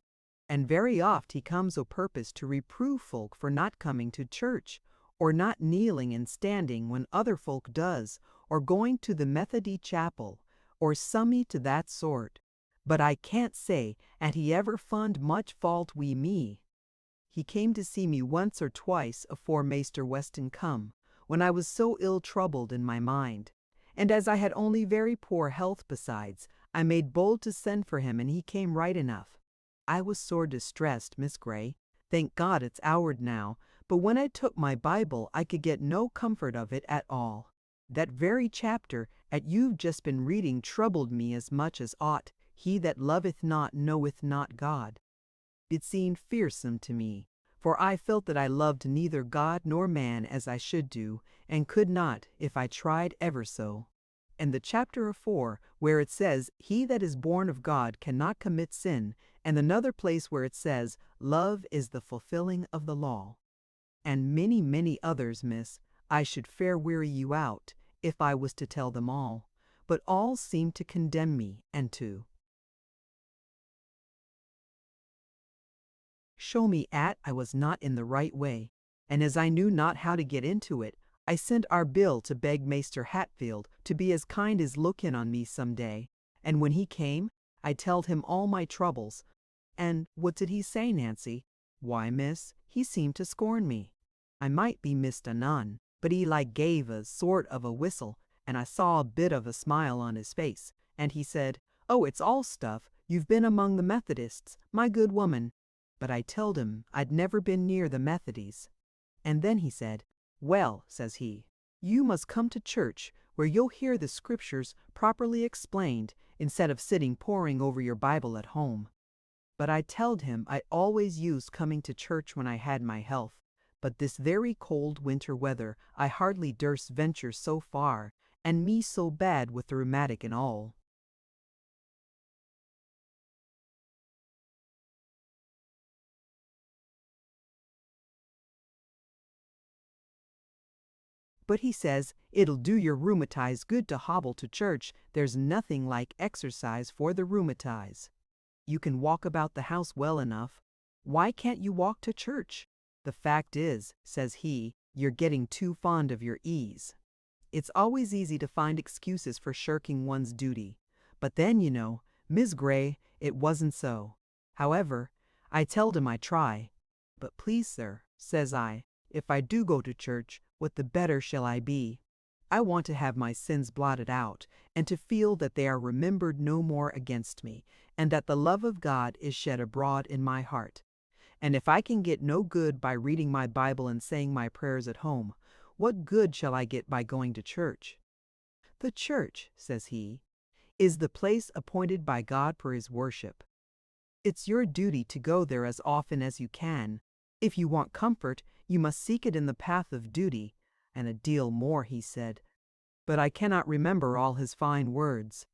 And very oft he comes o' purpose to reprove folk for not coming to church, or not kneeling and standing when other folk does, or going to the Methody chapel, or summy to that sort. But I can't say 'at he ever fund much fault wi' me. He came to see me once or twice afore Maister Weston come, when I was so ill troubled in my mind. And as I had only very poor health besides, I made bold to send for him, and he came right enough. I was sore distressed, Miss Grey. Thank God it's outward now, but when I took my Bible I could get no comfort of it at all. That very chapter 'at you've just been reading troubled me as much as aught. He that loveth not knoweth not God. It seemed fearsome to me, for I felt that I loved neither God nor man as I should do, and could not, if I tried ever so. And the chapter afore, where it says, he that is born of God cannot commit sin, and another place where it says, love is the fulfilling of the law. And many, many others, miss, I should fair weary you out, if I was to tell them all. But all seem to condemn me, and to show me 'at I was not in the right way, and as I knew not how to get into it, I sent our Bill to beg Maister Hatfield to be as kind as look in on me some day, and when he came, I telled him all my troubles. And what did he say, Nancy? Why, miss, he seemed to scorn me. I might be missed a none, but he like gave a sort of a whistle, and I saw a bit of a smile on his face, and he said, "Oh, it's all stuff. You've been among the Methodists, my good woman." But I telled him I'd never been near the Methodies. And then he said, "Well," says he, "you must come to church, where you'll hear the scriptures properly explained, instead of sitting poring over your Bible at home." But I telled him I always used coming to church when I had my health, but this very cold winter weather I hardly durst venture so far, and me so bad with the rheumatic and all. But he says it'll do your rheumatize good to hobble to church. There's nothing like exercise for the rheumatize. You can walk about the house well enough. Why can't you walk to church? The fact is, says he, you're getting too fond of your ease. It's always easy to find excuses for shirking one's duty. But then, you know, Miss Grey, it wasn't so. However, I telled him I'd try. But please, sir, says I, if I do go to church, what the better shall I be? I want to have my sins blotted out, and to feel that they are remembered no more against me, and that the love of God is shed abroad in my heart. And if I can get no good by reading my Bible and saying my prayers at home, what good shall I get by going to church? The church, says he, is the place appointed by God for his worship. It's your duty to go there as often as you can. If you want comfort, you must seek it in the path of duty, and a deal more, he said. But I cannot remember all his fine words.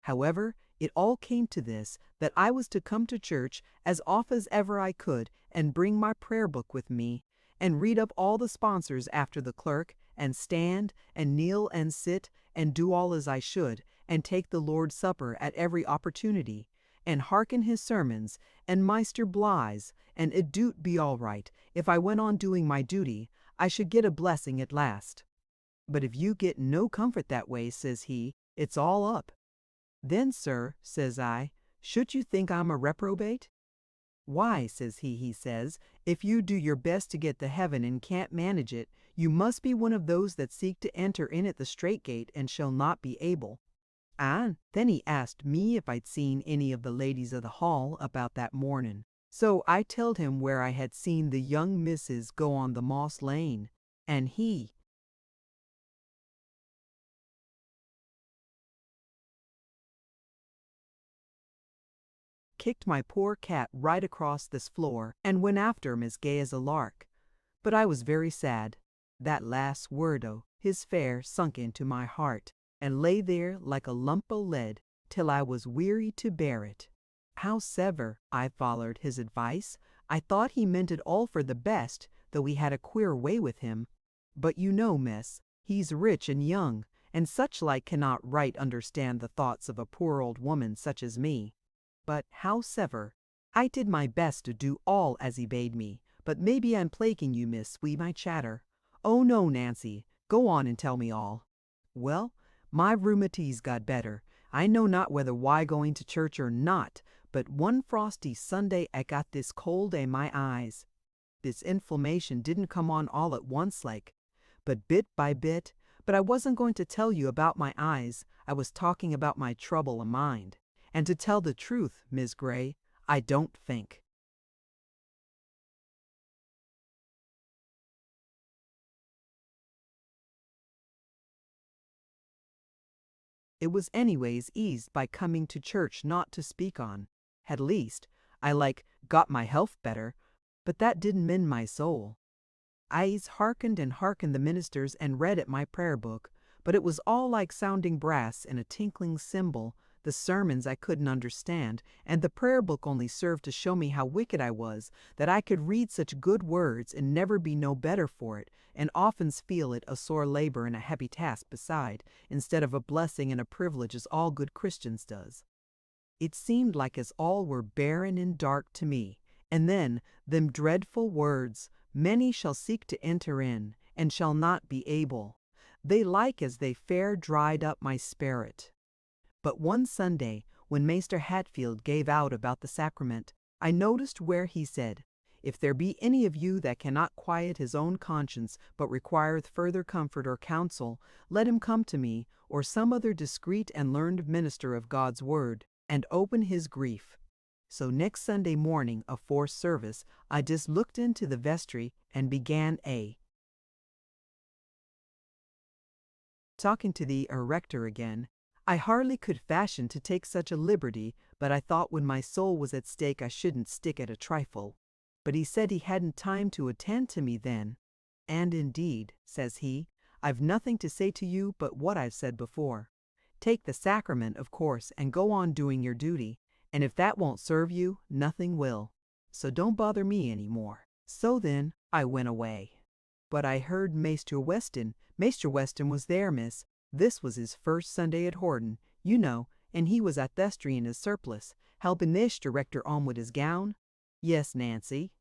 However, it all came to this, that I was to come to church as oft as ever I could, and bring my prayer book with me, and read up all the sponsors after the clerk, and stand, and kneel, and sit, and do all as I should, and take the Lord's Supper at every opportunity, and hearken his sermons, and Meister Bly's, and it do't be all right. If I went on doing my duty, I should get a blessing at last. But if you get no comfort that way, says he, it's all up. Then, sir, says I, should you think I'm a reprobate? Why, says he says, if you do your best to get to heaven and can't manage it, you must be one of those that seek to enter in at the strait gate and shall not be able. And then he asked me if I'd seen any of the ladies of the hall about that mornin'. So I telled him where I had seen the young misses go on the Moss Lane, and he, kicked my poor cat right across this floor and went after him as gay as a lark. But I was very sad. That last word o' his fair sunk into my heart, and lay there like a lump o' lead, till I was weary to bear it. Howsever, I followed his advice. I thought he meant it all for the best, though he had a queer way with him. But you know, miss, he's rich and young, and such like cannot right understand the thoughts of a poor old woman such as me. But howsever, I did my best to do all as he bade me. But maybe I'm plaguing you, miss, wi' my chatter. Oh no, Nancy, go on and tell me all. Well, my rheumatiz got better. I know not whether why going to church or not, but one frosty Sunday I got this cold i' my eyes. This inflammation didn't come on all at once like, but bit by bit. But I wasn't going to tell you about my eyes. I was talking about my trouble o' mind. And to tell the truth, Miss Grey, I don't think. It was anyways eased by coming to church not to speak on. At least, I got my health better, but that didn't mend my soul. I's hearkened and hearkened the ministers and read at my prayer book, but it was all like sounding brass in a tinkling cymbal. The sermons I couldn't understand, and the prayer book only served to show me how wicked I was, that I could read such good words and never be no better for it, and often feel it a sore labor and a heavy task beside, instead of a blessing and a privilege as all good Christians does. It seemed like as all were barren and dark to me, and then them dreadful words, many shall seek to enter in, and shall not be able. They like as they fair dried up my spirit. But one Sunday, when Maester Hatfield gave out about the sacrament, I noticed where he said, "If there be any of you that cannot quiet his own conscience, but requireth further comfort or counsel, let him come to me, or some other discreet and learned minister of God's word, and open his grief." So next Sunday morning afore service, I just looked into the vestry and began talking to the rector again. I hardly could fashion to take such a liberty, but I thought when my soul was at stake I shouldn't stick at a trifle. But he said he hadn't time to attend to me then. And indeed, says he, I've nothing to say to you but what I've said before. Take the sacrament, of course, and go on doing your duty, and if that won't serve you, nothing will. So don't bother me any more. So then, I went away. But I heard Maester Weston. Maester Weston was there, miss. This was his first Sunday at Horton, you know, and he was at vestry in his surplice, helping this director on with his gown. Yes, Nancy.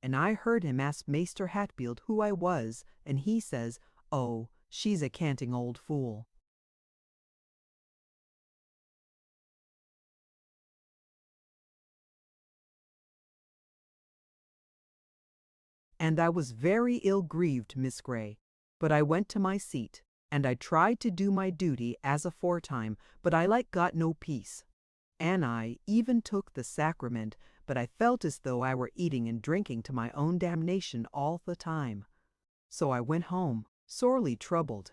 And I heard him ask Maester Hatfield who I was, and he says, "Oh, she's a canting old fool." And I was very ill-grieved, Miss Grey. But I went to my seat, and I tried to do my duty as aforetime, but I got no peace. And I even took the sacrament, but I felt as though I were eating and drinking to my own damnation all the time. So I went home, sorely troubled.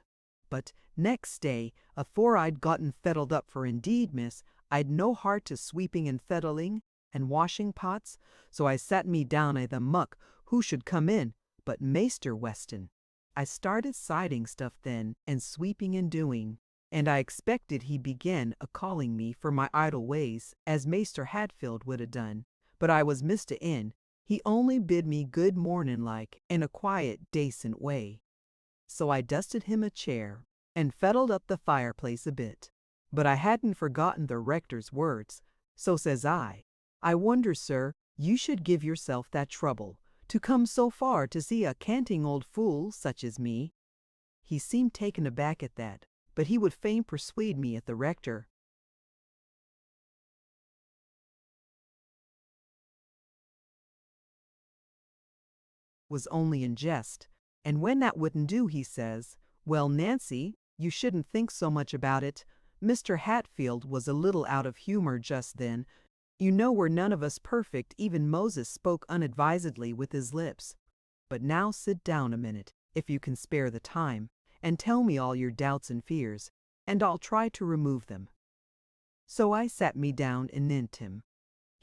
But next day, afore I'd gotten fettled up, for indeed, miss, I'd no heart to sweeping and fettling and washing pots, so I sat me down i' the muck. Who should come in but Maester Weston? I started siding stuff then, and sweeping and doing, and I expected he began a-calling me for my idle ways, as Maester Hatfield would ha' done, but I was missed in. He only bid me good morning like, in a quiet, dacent way. So I dusted him a chair, and fettled up the fireplace a bit. But I hadn't forgotten the rector's words, so says I wonder, sir, you should give yourself that trouble, to come so far to see a canting old fool such as me. He seemed taken aback at that, but he would fain persuade me at the rector was only in jest, and when that wouldn't do, he says, "Well, Nancy, you shouldn't think so much about it. Mr. Hatfield was a little out of humor just then. You know we're none of us perfect, even Moses spoke unadvisedly with his lips. But now sit down a minute, if you can spare the time, and tell me all your doubts and fears, and I'll try to remove them." So I sat me down and nint him.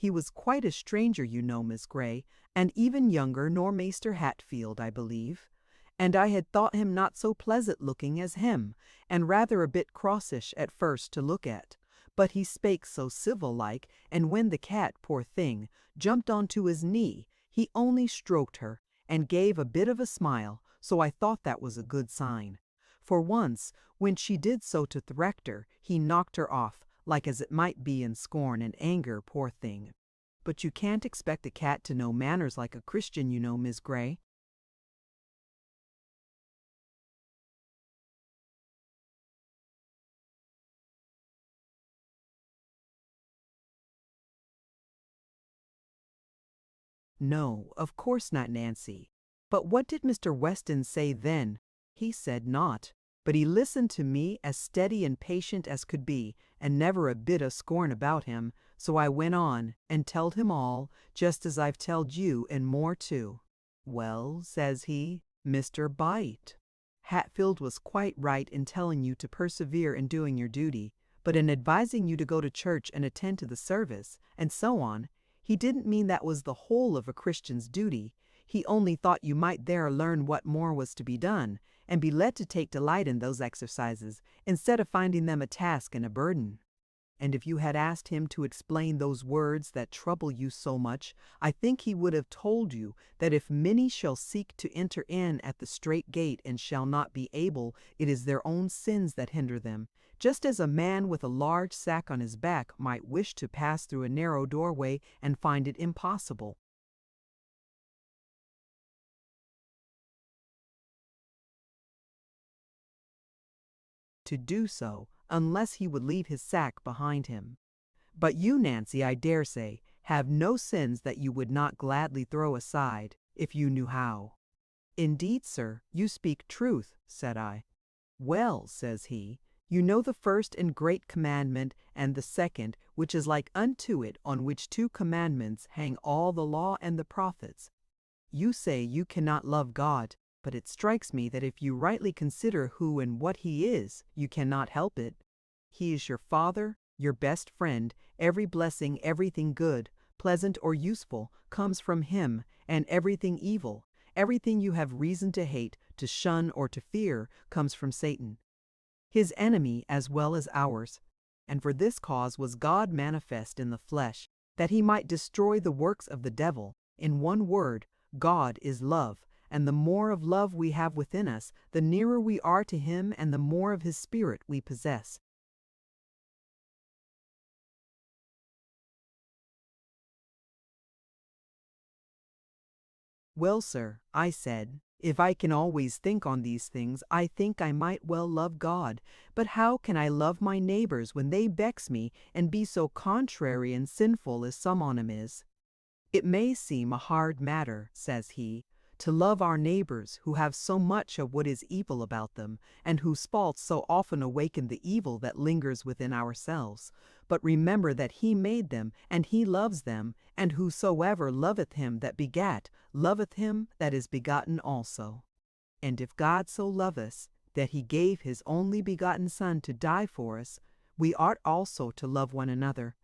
He was quite a stranger, you know, Miss Grey, and even younger nor Maester Hatfield, I believe. And I had thought him not so pleasant looking as him, and rather a bit crossish at first to look at. But he spake so civil-like, and when the cat, poor thing, jumped on to his knee, he only stroked her, and gave a bit of a smile, so I thought that was a good sign. For once, when she did so to the rector, he knocked her off, like as it might be in scorn and anger, poor thing. But you can't expect a cat to know manners like a Christian, you know, Miss Grey. No, of course not, Nancy. But what did Mr. Weston say then? He said naught, but he listened to me as steady and patient as could be, and never a bit of scorn about him, so I went on, and telled him all, just as I've telled you, and more too. Well, says he, Mr. Bite, Hatfield was quite right in telling you to persevere in doing your duty, but in advising you to go to church and attend to the service, and so on, he didn't mean that was the whole of a Christian's duty. He only thought you might there learn what more was to be done, and be led to take delight in those exercises, instead of finding them a task and a burden. And if you had asked him to explain those words that trouble you so much, I think he would have told you that if many shall seek to enter in at the strait gate and shall not be able, it is their own sins that hinder them, just as a man with a large sack on his back might wish to pass through a narrow doorway and find it impossible. To do so, unless he would leave his sack behind him. But you, Nancy, I dare say, have no sins that you would not gladly throw aside, if you knew how. Indeed, sir, you speak truth, said I. Well, says he, you know the first and great commandment, and the second, which is like unto it, on which two commandments hang all the law and the prophets. You say you cannot love God, but it strikes me that if you rightly consider who and what he is, you cannot help it. He is your Father, your best friend. Every blessing, everything good, pleasant or useful, comes from him, and everything evil, everything you have reason to hate, to shun, or to fear, comes from Satan, his enemy as well as ours. And for this cause was God manifest in the flesh, that he might destroy the works of the devil. In one word, God is love, and the more of love we have within us, the nearer we are to him, and the more of his Spirit we possess. Well, sir, I said, if I can always think on these things, I think I might well love God. But how can I love my neighbors when they vex me and be so contrary and sinful as some on 'em is? It may seem a hard matter, says he, to love our neighbors who have so much of what is evil about them, and whose faults so often awaken the evil that lingers within ourselves. But remember that he made them, and he loves them, and whosoever loveth him that begat, loveth him that is begotten also. And if God so love us, that he gave his only begotten Son to die for us, we ought also to love one another.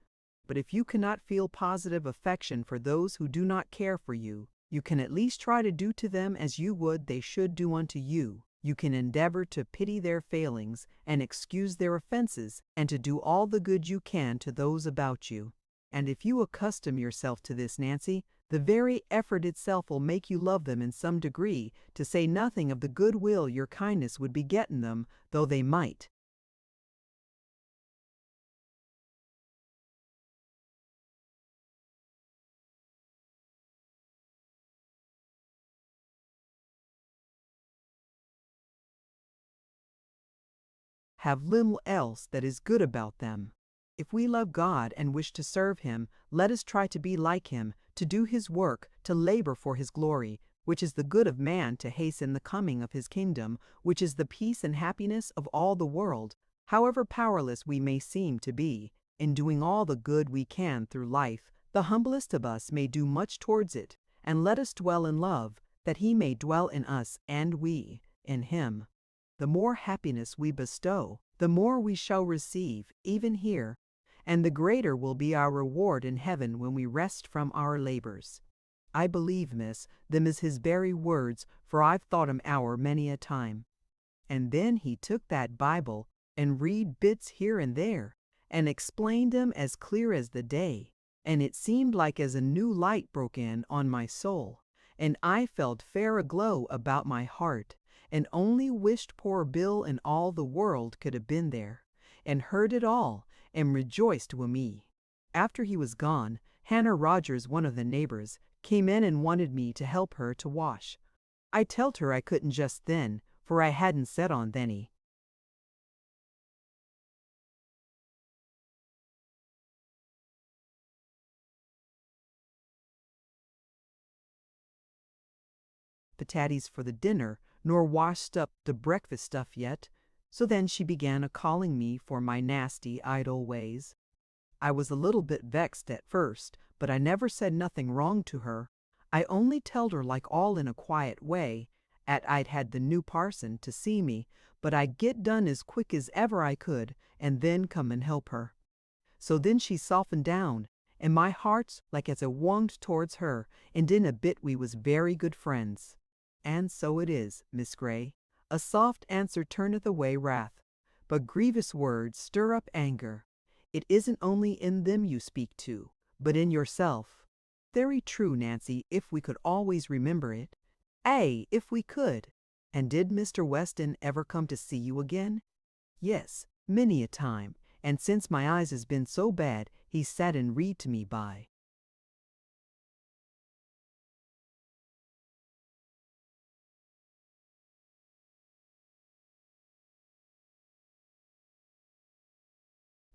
But if you cannot feel positive affection for those who do not care for you, you can at least try to do to them as you would they should do unto you. You can endeavor to pity their failings and excuse their offenses, and to do all the good you can to those about you. And if you accustom yourself to this, Nancy, the very effort itself will make you love them in some degree, to say nothing of the good will your kindness would beget in them, though they might. Have little else that is good about them. If we love God and wish to serve him, let us try to be like him, to do his work, to labor for his glory, which is the good of man, to hasten the coming of his kingdom, which is the peace and happiness of all the world. However powerless we may seem to be, in doing all the good we can through life, the humblest of us may do much towards it, and let us dwell in love, that he may dwell in us, and we in him. The more happiness we bestow, the more we shall receive, even here, and the greater will be our reward in heaven when we rest from our labors. I believe, miss, them is his very words, for I've thought 'em ower many a time. And then he took that Bible and read bits here and there, and explained 'em as clear as the day, and it seemed like as a new light broke in on my soul, and I felt fair aglow about my heart, and only wished poor Bill and all the world could have been there, and heard it all, and rejoiced wi' me. After he was gone, Hannah Rogers, one of the neighbors, came in and wanted me to help her to wash. I telled her I couldn't just then, for I hadn't set on theny. Pataties for the dinner, nor washed up the breakfast stuff yet, so then she began a-calling me for my nasty, idle ways. I was a little bit vexed at first, but I never said nothing wrong to her. I only telled her like all in a quiet way, 'at I'd had the new parson to see me, but I'd get done as quick as ever I could, and then come and help her. So then she softened down, and my heart's like as it wunged towards her, and in a bit we was very good friends. And so it is, Miss Grey. A soft answer turneth away wrath, but grievous words stir up anger. It isn't only in them you speak to, but in yourself. Very true, Nancy, if we could always remember it. Ay, if we could. And did Mr. Weston ever come to see you again? Yes, many a time, and since my eyes has been so bad, he sat and read to me by.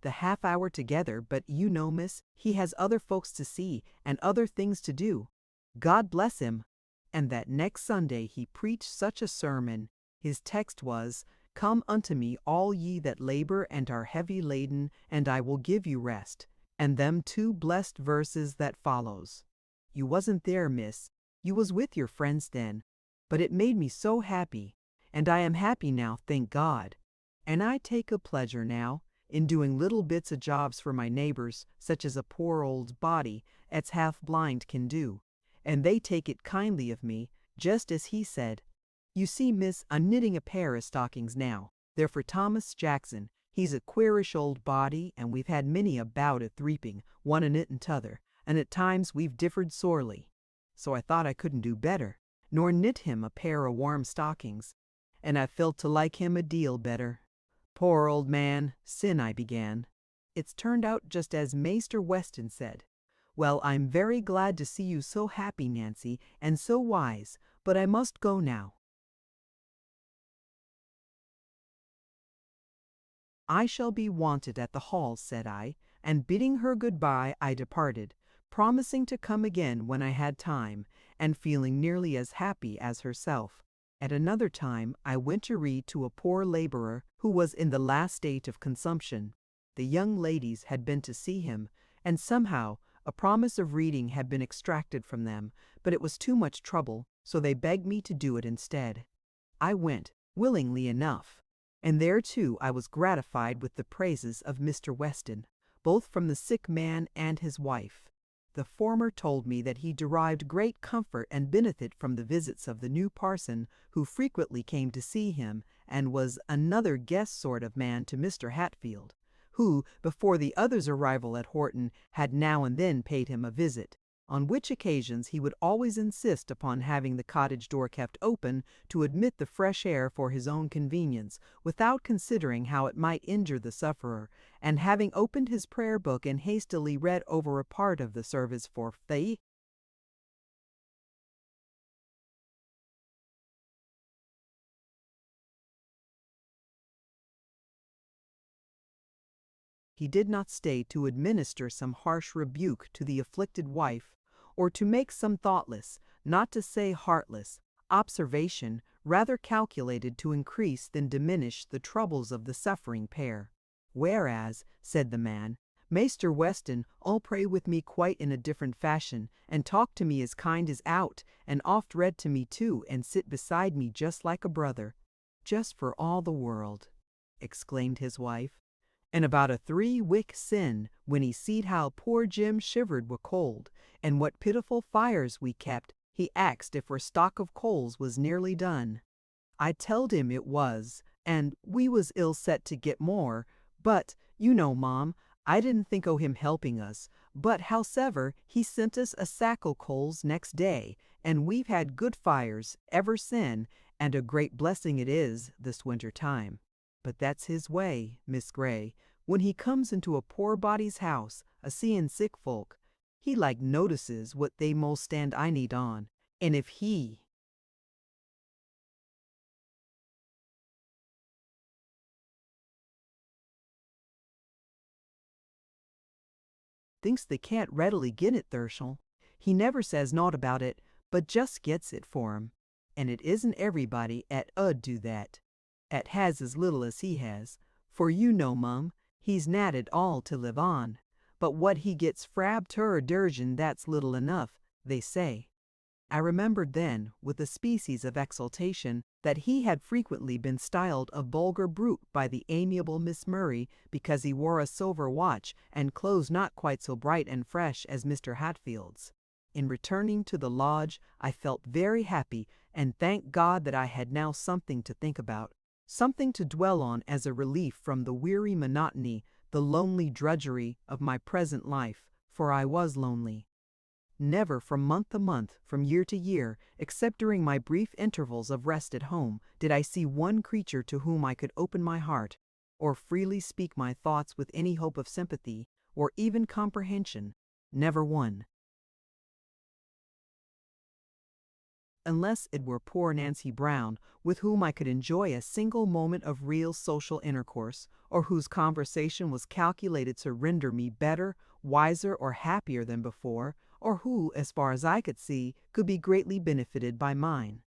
The half hour together, but you know, miss, he has other folks to see, and other things to do. God bless him! And that next Sunday he preached such a sermon. His text was, "Come unto me, all ye that labor and are heavy laden, and I will give you rest." And them two blessed verses that follows. You wasn't there, miss. You was with your friends then. But it made me so happy, and I am happy now, thank God. And I take a pleasure now in doing little bits of jobs for my neighbors, such as a poor old body 'at's half blind can do, and they take it kindly of me, just as he said. You see, miss, I'm knitting a pair of stockings now. They're for Thomas Jackson. He's a queerish old body, and we've had many a bout at threeping, one in it and t'other, and at times we've differed sorely. So I thought I couldn't do better, nor knit him a pair of warm stockings, and I felt to like him a deal better. Poor old man, sin I began. It's turned out just as Maester Weston said. Well, I'm very glad to see you so happy, Nancy, and so wise, but I must go now. I shall be wanted at the hall, said I, and bidding her good-bye, I departed, promising to come again when I had time, and feeling nearly as happy as herself. At another time I went to read to a poor laborer who was in the last state of consumption. The young ladies had been to see him, and somehow a promise of reading had been extracted from them, but it was too much trouble, so they begged me to do it instead. I went, willingly enough, and there too I was gratified with the praises of Mr. Weston, both from the sick man and his wife. The former told me that he derived great comfort and benefit from the visits of the new parson, who frequently came to see him, and was another guest sort of man to Mr. Hatfield, who, before the other's arrival at Horton, had now and then paid him a visit, on which occasions he would always insist upon having the cottage door kept open to admit the fresh air for his own convenience, without considering how it might injure the sufferer, and having opened his prayer book and hastily read over a part of the service for faith, he did not stay to administer some harsh rebuke to the afflicted wife, or to make some thoughtless, not to say heartless, observation rather calculated to increase than diminish the troubles of the suffering pair. Whereas, said the man, Maester Weston all pray with me quite in a different fashion, and talk to me as kind as out, and oft read to me too, and sit beside me just like a brother. Just for all the world, exclaimed his wife. And about a 3 week sin, when he seed how poor Jim shivered wi' cold, and what pitiful fires we kept, he axed if our stock of coals was nearly done. I telled him it was, and we was ill set to get more, but, you know, Mom, I didn't think o' him helping us, but howsever, he sent us a sack o' coals next day, and we've had good fires ever sin, and a great blessing it is this winter time. But that's his way, Miss Grey. When he comes into a poor body's house, a seein' sick folk, he like notices what they most stand I need on, and if he thinks they can't readily get it, Thershel, he never says naught about it, but just gets it for 'em. And it isn't everybody 'at 'ud do that, 'at has as little as he has, for you know, Mum, he's nat it all to live on. But what he gets frab ter dirgen, that's little enough, they say. I remembered then, with a species of exultation, that he had frequently been styled a vulgar brute by the amiable Miss Murray because he wore a silver watch and clothes not quite so bright and fresh as Mr. Hatfield's. In returning to the lodge, I felt very happy and thanked God that I had now something to think about, something to dwell on as a relief from the weary monotony, the lonely drudgery of my present life, for I was lonely. Never from month to month, from year to year, except during my brief intervals of rest at home, did I see one creature to whom I could open my heart, or freely speak my thoughts with any hope of sympathy, or even comprehension. Never one. Unless it were poor Nancy Brown, with whom I could enjoy a single moment of real social intercourse, or whose conversation was calculated to render me better, wiser, or happier than before, or who, as far as I could see, could be greatly benefited by mine.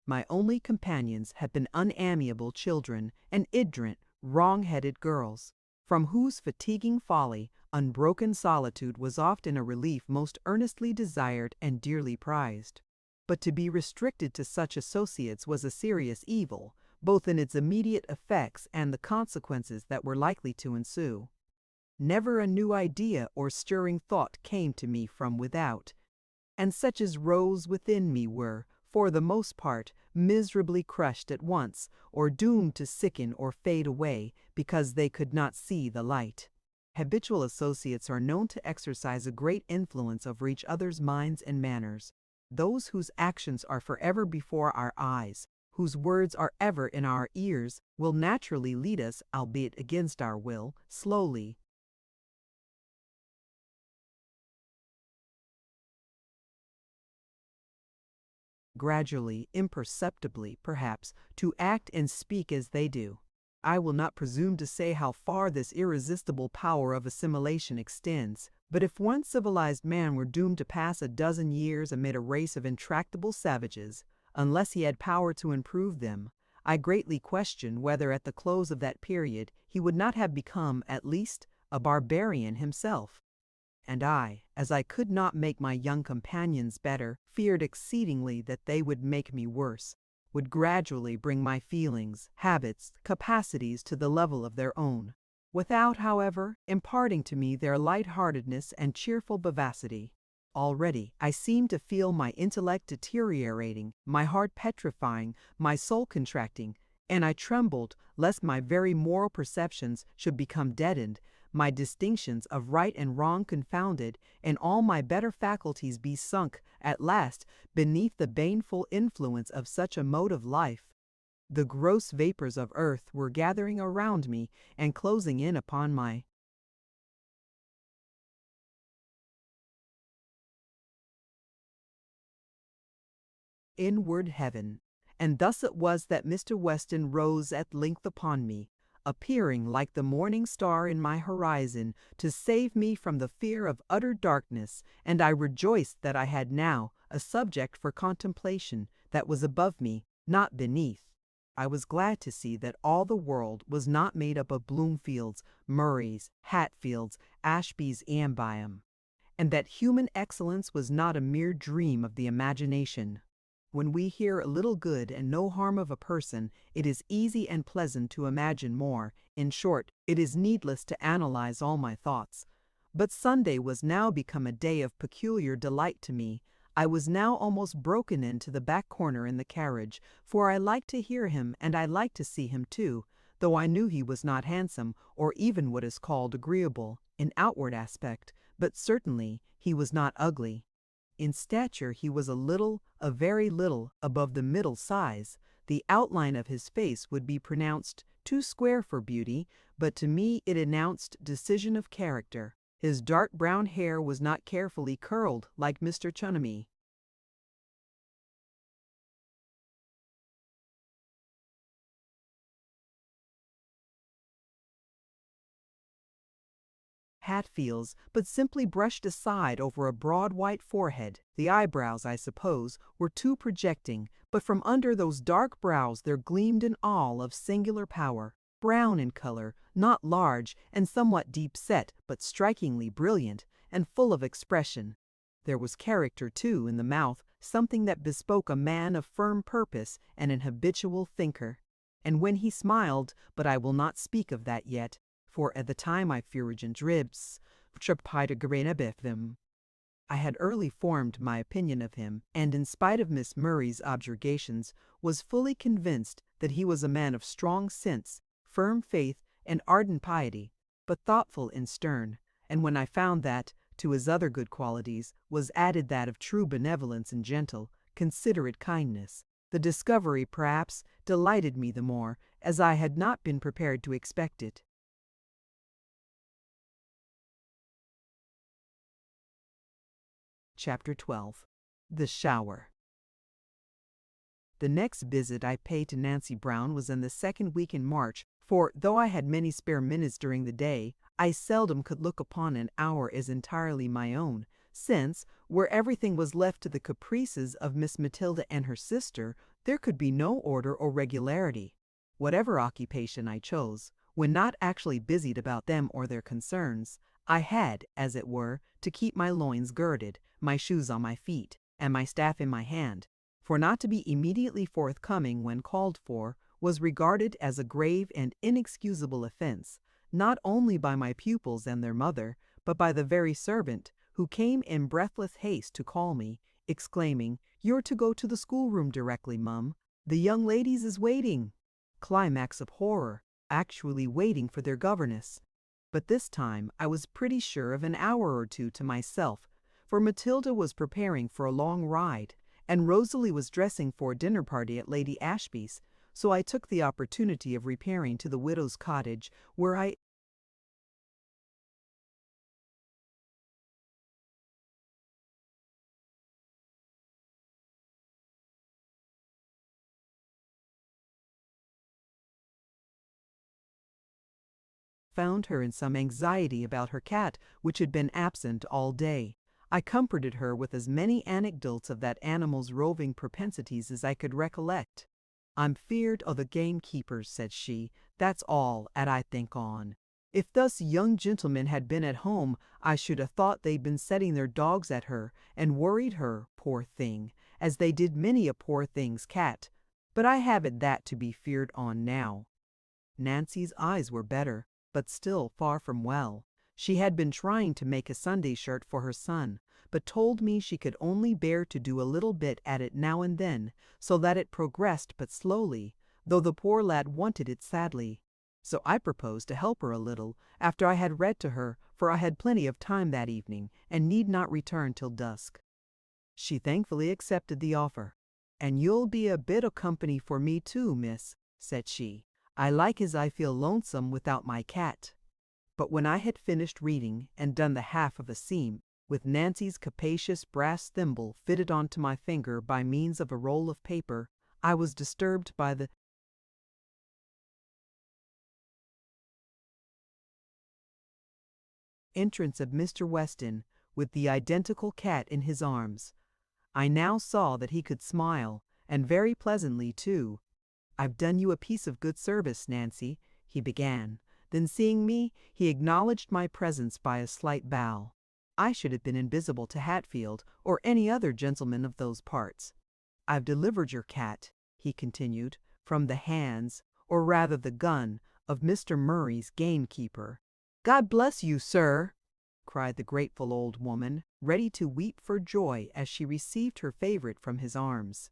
My only companions had been unamiable children and ignorant, wrong-headed girls, from whose fatiguing folly, unbroken solitude was often a relief most earnestly desired and dearly prized. But to be restricted to such associates was a serious evil, both in its immediate effects and the consequences that were likely to ensue. Never a new idea or stirring thought came to me from without, and such as rose within me were, for the most part, miserably crushed at once, or doomed to sicken or fade away, because they could not see the light. Habitual associates are known to exercise a great influence over each other's minds and manners. Those whose actions are forever before our eyes, whose words are ever in our ears, will naturally lead us, albeit against our will, slowly, gradually, imperceptibly, perhaps, to act and speak as they do. I will not presume to say how far this irresistible power of assimilation extends, but if one civilized man were doomed to pass a dozen years amid a race of intractable savages, unless he had power to improve them, I greatly question whether at the close of that period he would not have become, at least, a barbarian himself. And I, as I could not make my young companions better, feared exceedingly that they would make me worse, would gradually bring my feelings, habits, capacities to the level of their own, without, however, imparting to me their light-heartedness and cheerful vivacity. Already I seemed to feel my intellect deteriorating, my heart petrifying, my soul contracting, and I trembled lest my very moral perceptions should become deadened, my distinctions of right and wrong confounded, and all my better faculties be sunk, at last, beneath the baneful influence of such a mode of life. The gross vapors of earth were gathering around me and closing in upon my inward heaven. And thus it was that Mr. Weston rose at length upon me, appearing like the morning star in my horizon to save me from the fear of utter darkness, and I rejoiced that I had now a subject for contemplation that was above me, not beneath. I was glad to see that all the world was not made up of Bloomfields, Murrays, Hatfields, Ashbys, and Byam, and that human excellence was not a mere dream of the imagination. When we hear a little good and no harm of a person, it is easy and pleasant to imagine more. In short, it is needless to analyze all my thoughts. But Sunday was now become a day of peculiar delight to me. I was now almost broken into the back corner in the carriage, for I liked to hear him and I liked to see him too, though I knew he was not handsome, or even what is called agreeable, in outward aspect, but certainly he was not ugly. In stature he was a very little, above the middle size. The outline of his face would be pronounced too square for beauty, but to me it announced decision of character. His dark brown hair was not carefully curled like Mr. Chunamy. Hatfields, but simply brushed aside over a broad white forehead. The eyebrows, I suppose, were too projecting, but from under those dark brows there gleamed an awl of singular power, brown in color, not large, and somewhat deep-set, but strikingly brilliant, and full of expression. There was character, too, in the mouth, something that bespoke a man of firm purpose and an habitual thinker. And when he smiled, but I will not speak of that yet, for at the time I furigent ribs, them. I had early formed my opinion of him, and in spite of Miss Murray's objurgations, was fully convinced that he was a man of strong sense, firm faith, and ardent piety, but thoughtful and stern. And when I found that, to his other good qualities, was added that of true benevolence and gentle, considerate kindness, the discovery, perhaps, delighted me the more, as I had not been prepared to expect it. Chapter 12. The Shower. The next visit I paid to Nancy Brown was in the second week in March, for though I had many spare minutes during the day, I seldom could look upon an hour as entirely my own, since, where everything was left to the caprices of Miss Matilda and her sister, there could be no order or regularity. Whatever occupation I chose, when not actually busied about them or their concerns, I had, as it were, to keep my loins girded, my shoes on my feet, and my staff in my hand, for not to be immediately forthcoming when called for was regarded as a grave and inexcusable offense, not only by my pupils and their mother, but by the very servant, who came in breathless haste to call me, exclaiming, "You're to go to the schoolroom directly, mum. The young ladies is waiting." Climax of horror, actually waiting for their governess. But this time I was pretty sure of an hour or two to myself, for Matilda was preparing for a long ride, and Rosalie was dressing for a dinner party at Lady Ashby's, so I took the opportunity of repairing to the widow's cottage, where I found her in some anxiety about her cat, which had been absent all day. I comforted her with as many anecdotes of that animal's roving propensities as I could recollect. "I'm feared o' the gamekeepers," said she, "that's all 'at I think on. If thus young gentlemen had been at home, I should 'a thought they'd been setting their dogs at her, and worried her, poor thing, as they did many a poor thing's cat. But I haven't that to be feared on now." Nancy's eyes were better, but still far from well. She had been trying to make a Sunday shirt for her son, but told me she could only bear to do a little bit at it now and then, so that it progressed but slowly, though the poor lad wanted it sadly. So I proposed to help her a little, after I had read to her, for I had plenty of time that evening, and need not return till dusk. She thankfully accepted the offer. "And you'll be a bit o' company for me too, miss," said she. "I like as I feel lonesome without my cat." But when I had finished reading and done the half of a seam, with Nancy's capacious brass thimble fitted onto my finger by means of a roll of paper, I was disturbed by the entrance of Mr. Weston, with the identical cat in his arms. I now saw that he could smile, and very pleasantly too. "I've done you a piece of good service, Nancy," he began. Then seeing me, he acknowledged my presence by a slight bow. I should have been invisible to Hatfield, or any other gentleman of those parts. I've delivered your cat," he continued, "from the hands, or rather the gun, of Mr. Murray's gamekeeper." "God bless you, sir!" cried the grateful old woman, ready to weep for joy as she received her favorite from his arms.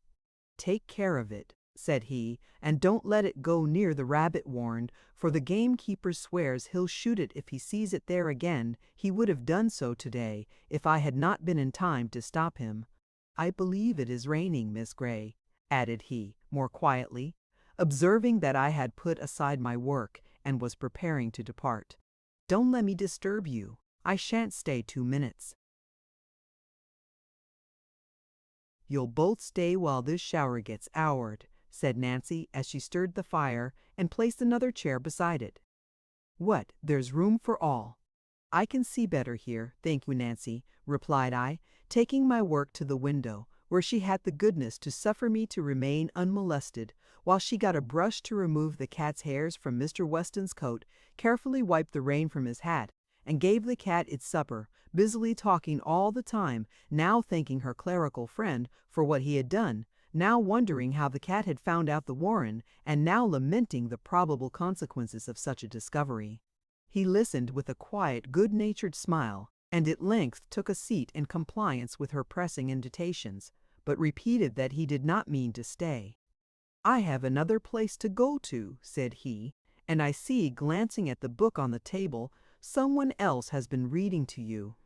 "Take care of it," said he, "and don't let it go near the rabbit warren, for the gamekeeper swears he'll shoot it if he sees it there again. He would have done so today, if I had not been in time to stop him. I believe it is raining, Miss Grey," added he, more quietly, observing that I had put aside my work and was preparing to depart. "Don't let me disturb you. I shan't stay 2 minutes." "You'll both stay while this shower gets oured," said Nancy as she stirred the fire and placed another chair beside it. "What, there's room for all." "I can see better here, thank you, Nancy," replied I, taking my work to the window, where she had the goodness to suffer me to remain unmolested, while she got a brush to remove the cat's hairs from Mr. Weston's coat, carefully wiped the rain from his hat, and gave the cat its supper, busily talking all the time, now thanking her clerical friend for what he had done, now wondering how the cat had found out the warren, and now lamenting the probable consequences of such a discovery. He listened with a quiet, good-natured smile, and at length took a seat in compliance with her pressing invitations, but repeated that he did not mean to stay. "I have another place to go to," said he, "and I see, glancing at the book on the table, someone else has been reading to you."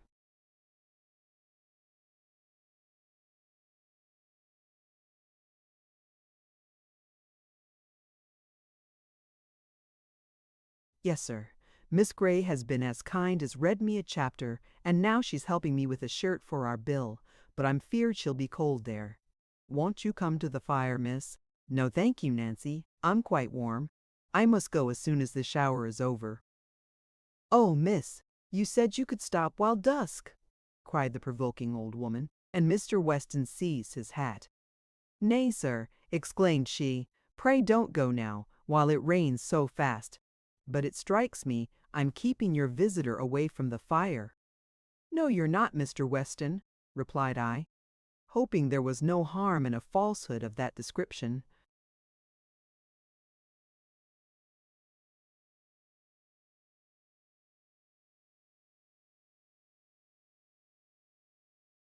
"Yes, sir. Miss Grey has been as kind as read me a chapter, and now she's helping me with a shirt for our bill, but I'm feared she'll be cold there. Won't you come to the fire, miss?" "No, thank you, Nancy. I'm quite warm. I must go as soon as the shower is over." "Oh, miss, you said you could stop while dusk," cried the provoking old woman, and Mr. Weston seized his hat. "Nay, sir," exclaimed she, "pray don't go now, while it rains so fast. But it strikes me I'm keeping your visitor away from the fire." "No, you're not, Mr. Weston," replied I, hoping there was no harm in a falsehood of that description.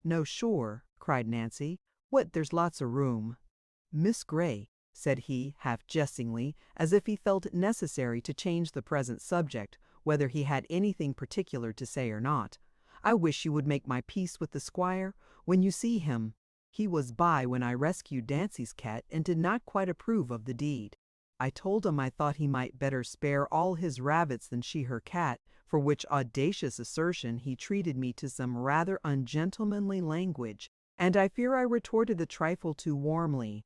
"No, sure," cried Nancy. "What, there's lots of room." "Miss Grey," said he, half jestingly, as if he felt it necessary to change the present subject, whether he had anything particular to say or not, "I wish you would make my peace with the squire when you see him. He was by when I rescued Nancy's cat and did not quite approve of the deed. I told him I thought he might better spare all his rabbits than she her cat, for which audacious assertion he treated me to some rather ungentlemanly language, and I fear I retorted a trifle too warmly.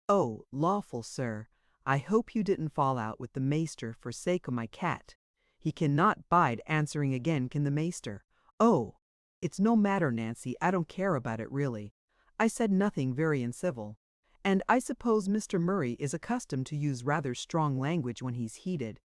Oh, lawful sir, I hope you didn't fall out with the maester for sake of my cat. He cannot bide answering again, can the maester? Oh, it's no matter, Nancy, I don't care about it really. I said nothing very uncivil. And I suppose Mr. Murray is accustomed to use rather strong language when he's heated."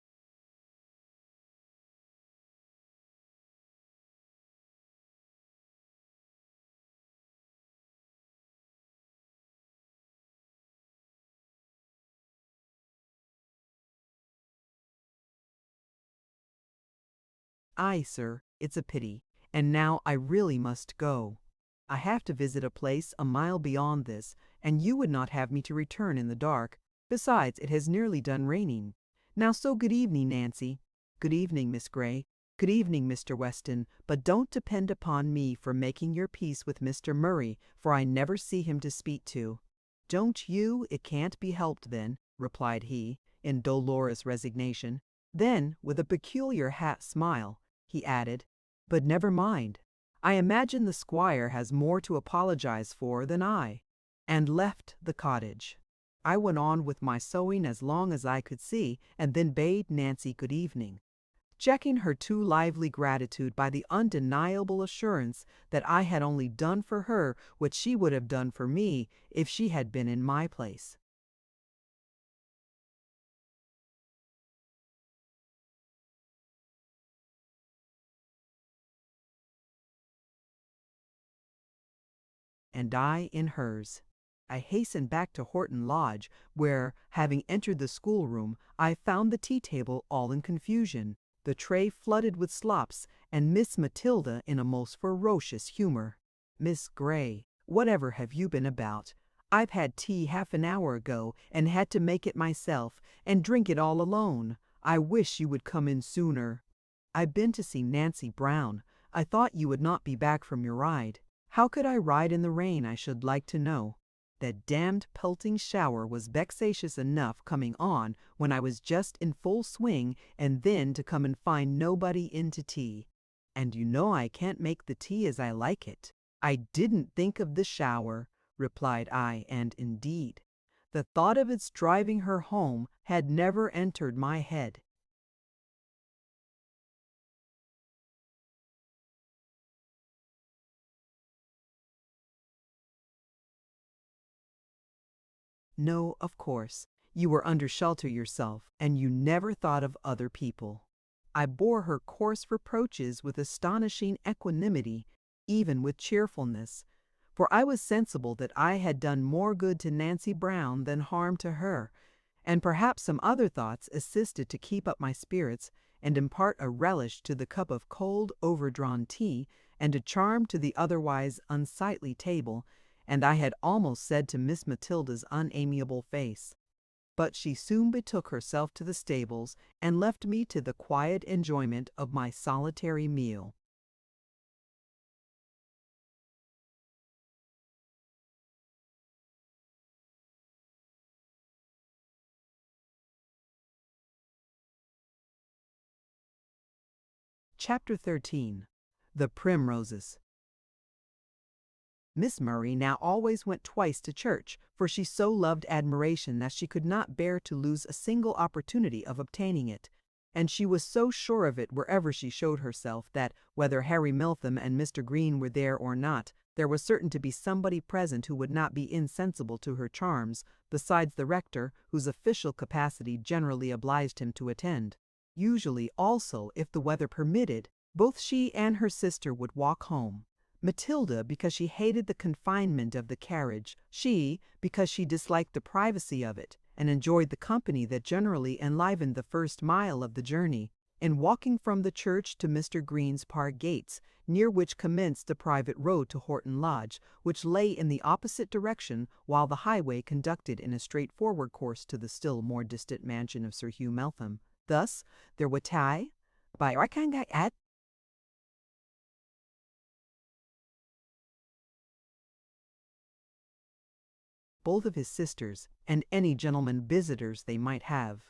"Aye, sir, it's a pity, and now I really must go. I have to visit a place a mile beyond this, and you would not have me to return in the dark. Besides, it has nearly done raining. Now so good evening, Nancy. Good evening, Miss Grey. Good evening, Mr. Weston, but don't depend upon me for making your peace with Mr. Murray, for I never see him to speak to." "Don't you? It can't be helped then," replied he, in dolorous resignation. Then, with a peculiar half smile, he added, "But never mind. I imagine the squire has more to apologize for than I," and left the cottage. I went on with my sewing as long as I could see, and then bade Nancy good evening, checking her too lively gratitude by the undeniable assurance that I had only done for her what she would have done for me if she had been in my place. And I in hers. I hastened back to Horton Lodge, where, having entered the schoolroom, I found the tea-table all in confusion, the tray flooded with slops, and Miss Matilda in a most ferocious humor. "Miss Grey, whatever have you been about? I've had tea half an hour ago, and had to make it myself, and drink it all alone. I wish you would come in sooner." "I've been to see Nancy Brown. I thought you would not be back from your ride." "How could I ride in the rain, I should like to know? That damned pelting shower was vexatious enough coming on when I was just in full swing, and then to come and find nobody in to tea. And you know I can't make the tea as I like it." "I didn't think of the shower," replied I, and indeed, the thought of its driving her home had never entered my head. "No, of course. You were under shelter yourself, and you never thought of other people." I bore her coarse reproaches with astonishing equanimity, even with cheerfulness, for I was sensible that I had done more good to Nancy Brown than harm to her, and perhaps some other thoughts assisted to keep up my spirits and impart a relish to the cup of cold, overdrawn tea, and a charm to the otherwise unsightly table, and I had almost said to Miss Matilda's unamiable face. But she soon betook herself to the stables and left me to the quiet enjoyment of my solitary meal. Chapter 13. The Primroses. Miss Murray now always went twice to church, for she so loved admiration that she could not bear to lose a single opportunity of obtaining it, and she was so sure of it wherever she showed herself that, whether Harry Miltham and Mr. Green were there or not, there was certain to be somebody present who would not be insensible to her charms, besides the rector, whose official capacity generally obliged him to attend. Usually, also, if the weather permitted, both she and her sister would walk home. Matilda, because she hated the confinement of the carriage; she, because she disliked the privacy of it, and enjoyed the company that generally enlivened the first mile of the journey, in walking from the church to Mr. Green's park gates, near which commenced the private road to Horton Lodge, which lay in the opposite direction, while the highway conducted in a straightforward course to the still more distant mansion of Sir Hugh Meltham. Thus, there were tie, by Arkangai at both of his sisters, and any gentlemen visitors they might have.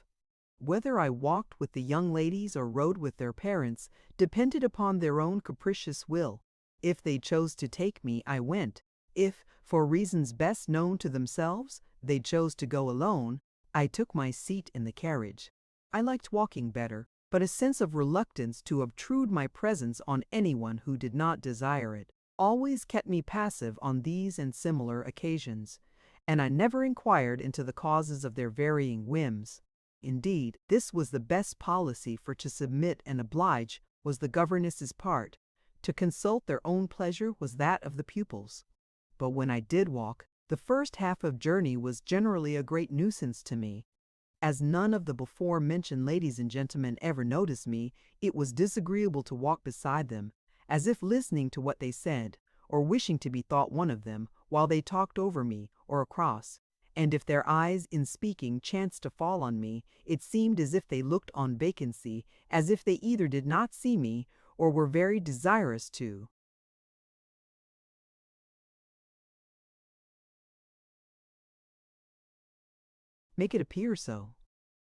Whether I walked with the young ladies or rode with their parents depended upon their own capricious will. If they chose to take me, I went. If, for reasons best known to themselves, they chose to go alone, I took my seat in the carriage. I liked walking better, but a sense of reluctance to obtrude my presence on anyone who did not desire it always kept me passive on these and similar occasions, and I never inquired into the causes of their varying whims. Indeed, this was the best policy, for to submit and oblige was the governess's part, to consult their own pleasure was that of the pupils. But when I did walk, the first half of journey was generally a great nuisance to me. As none of the before-mentioned ladies and gentlemen ever noticed me, it was disagreeable to walk beside them, as if listening to what they said, or wishing to be thought one of them, while they talked over me, or across. And if their eyes, in speaking, chanced to fall on me, it seemed as if they looked on vacancy, as if they either did not see me, or were very desirous to make it appear so.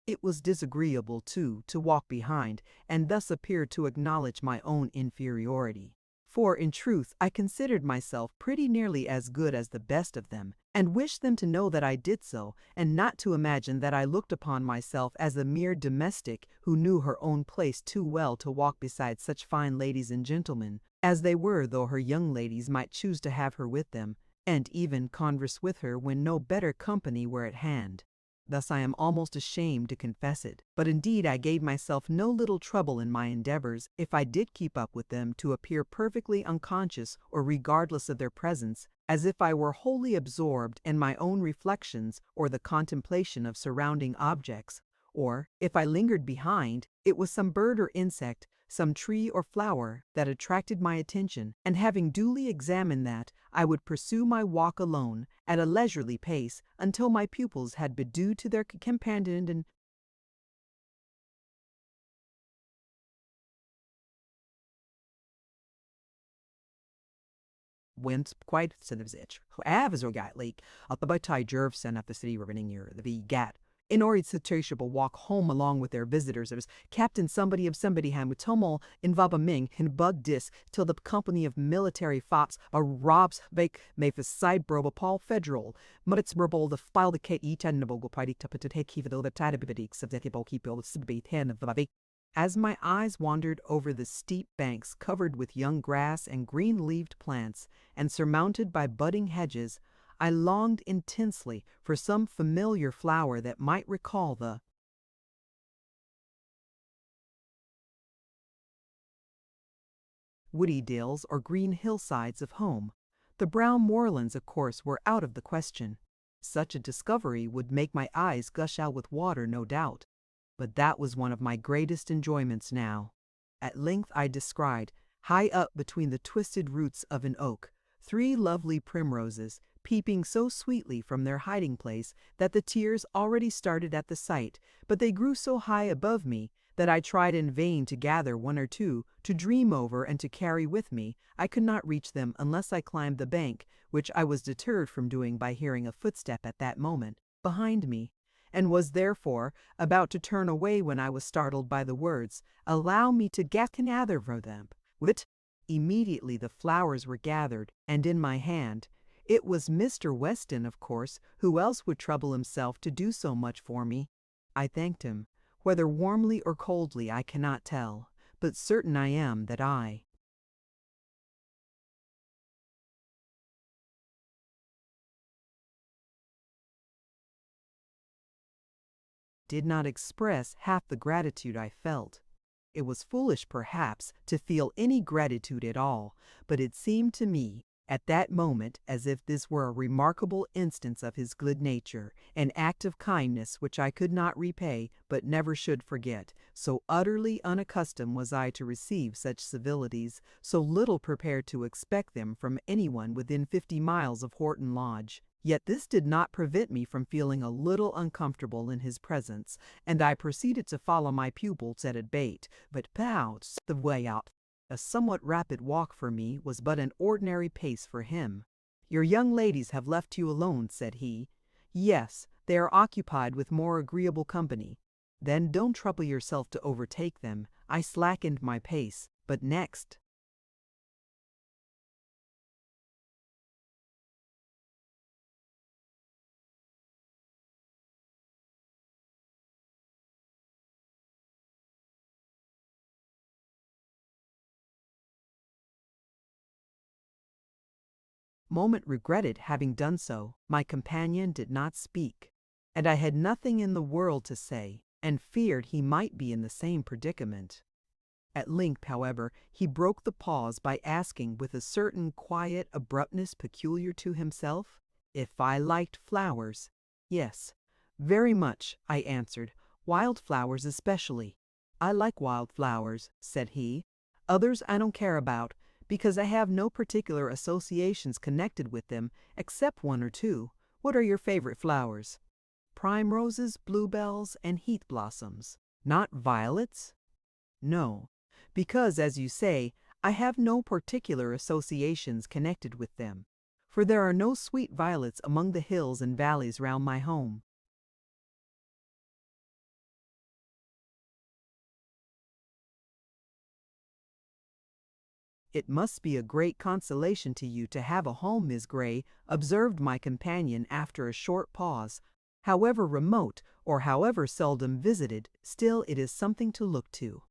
It was disagreeable, too, to walk behind, and thus appear to acknowledge my own inferiority. For, in truth, I considered myself pretty nearly as good as the best of them, and wished them to know that I did so, and not to imagine that I looked upon myself as a mere domestic who knew her own place too well to walk beside such fine ladies and gentlemen, as they were, though her young ladies might choose to have her with them, and even converse with her when no better company were at hand. Thus I am almost ashamed to confess it, but indeed I gave myself no little trouble in my endeavors, if I did keep up with them, to appear perfectly unconscious or regardless of their presence, as if I were wholly absorbed in my own reflections or the contemplation of surrounding objects. Or, if I lingered behind, it was some bird or insect, some tree or flower, that attracted my attention, and having duly examined that, I would pursue my walk alone, at a leisurely pace, until my pupils had bedewed to their companion and went quite sinivzich. Avazorgatlik, up about Ty Jervson at the city revening near the Gat. In order to walk home along with their visitors, it was Captain Somebody of Somebody Ham with Tomo in Vabaming and Bug Dis till the company of military fops a robs bake may for side broba Paul Federal, Muritz Burbol the file the Kate each and Noble party to put to take even though the Tadabidix of the Kibo keep all the Sibby ten of the Babi. As my eyes wandered over the steep banks covered with young grass and green-leaved plants, and surmounted by budding hedges, I longed intensely for some familiar flower that might recall the woody dills or green hillsides of home. The brown moorlands, of course, were out of the question. Such a discovery would make my eyes gush out with water, no doubt. But that was one of my greatest enjoyments now. At length I descried, high up between the twisted roots of an oak, 3 lovely primroses, peeping so sweetly from their hiding place that the tears already started at the sight, but they grew so high above me that I tried in vain to gather 1 or 2, to dream over and to carry with me. I could not reach them unless I climbed the bank, which I was deterred from doing by hearing a footstep at that moment behind me, and was therefore about to turn away when I was startled by the words, "Allow me to gather for them." Wit! Immediately the flowers were gathered, and in my hand. It was Mr. Weston, of course. Who else would trouble himself to do so much for me? I thanked him, whether warmly or coldly I cannot tell, but certain I am that I did not express half the gratitude I felt. It was foolish, perhaps, to feel any gratitude at all, but it seemed to me at that moment as if this were a remarkable instance of his good nature, an act of kindness which I could not repay, but never should forget. So utterly unaccustomed was I to receive such civilities, so little prepared to expect them from anyone within 50 miles of Horton Lodge. Yet this did not prevent me from feeling a little uncomfortable in his presence, and I proceeded to follow my pupils at a bait, but pouts the way out. A somewhat rapid walk for me was but an ordinary pace for him. "Your young ladies have left you alone," said he. "Yes, they are occupied with more agreeable company." "Then don't trouble yourself to overtake them." I slackened my pace, but next moment regretted having done so. My companion did not speak, and I had nothing in the world to say, and feared he might be in the same predicament. At length, however, he broke the pause by asking, with a certain quiet abruptness peculiar to himself, if I liked flowers. "Yes, very much," I answered, "wild flowers especially." "I like wild flowers," said he. "Others I don't care about, because I have no particular associations connected with them, except 1 or 2. What are your favorite flowers?" "Primroses, bluebells, and heath blossoms." "Not violets?" "No, because, as you say, I have no particular associations connected with them, for there are no sweet violets among the hills and valleys round my home." "It must be a great consolation to you to have a home, Miss Grey," observed my companion after a short pause. "However remote, or however seldom visited, still it is something to look to."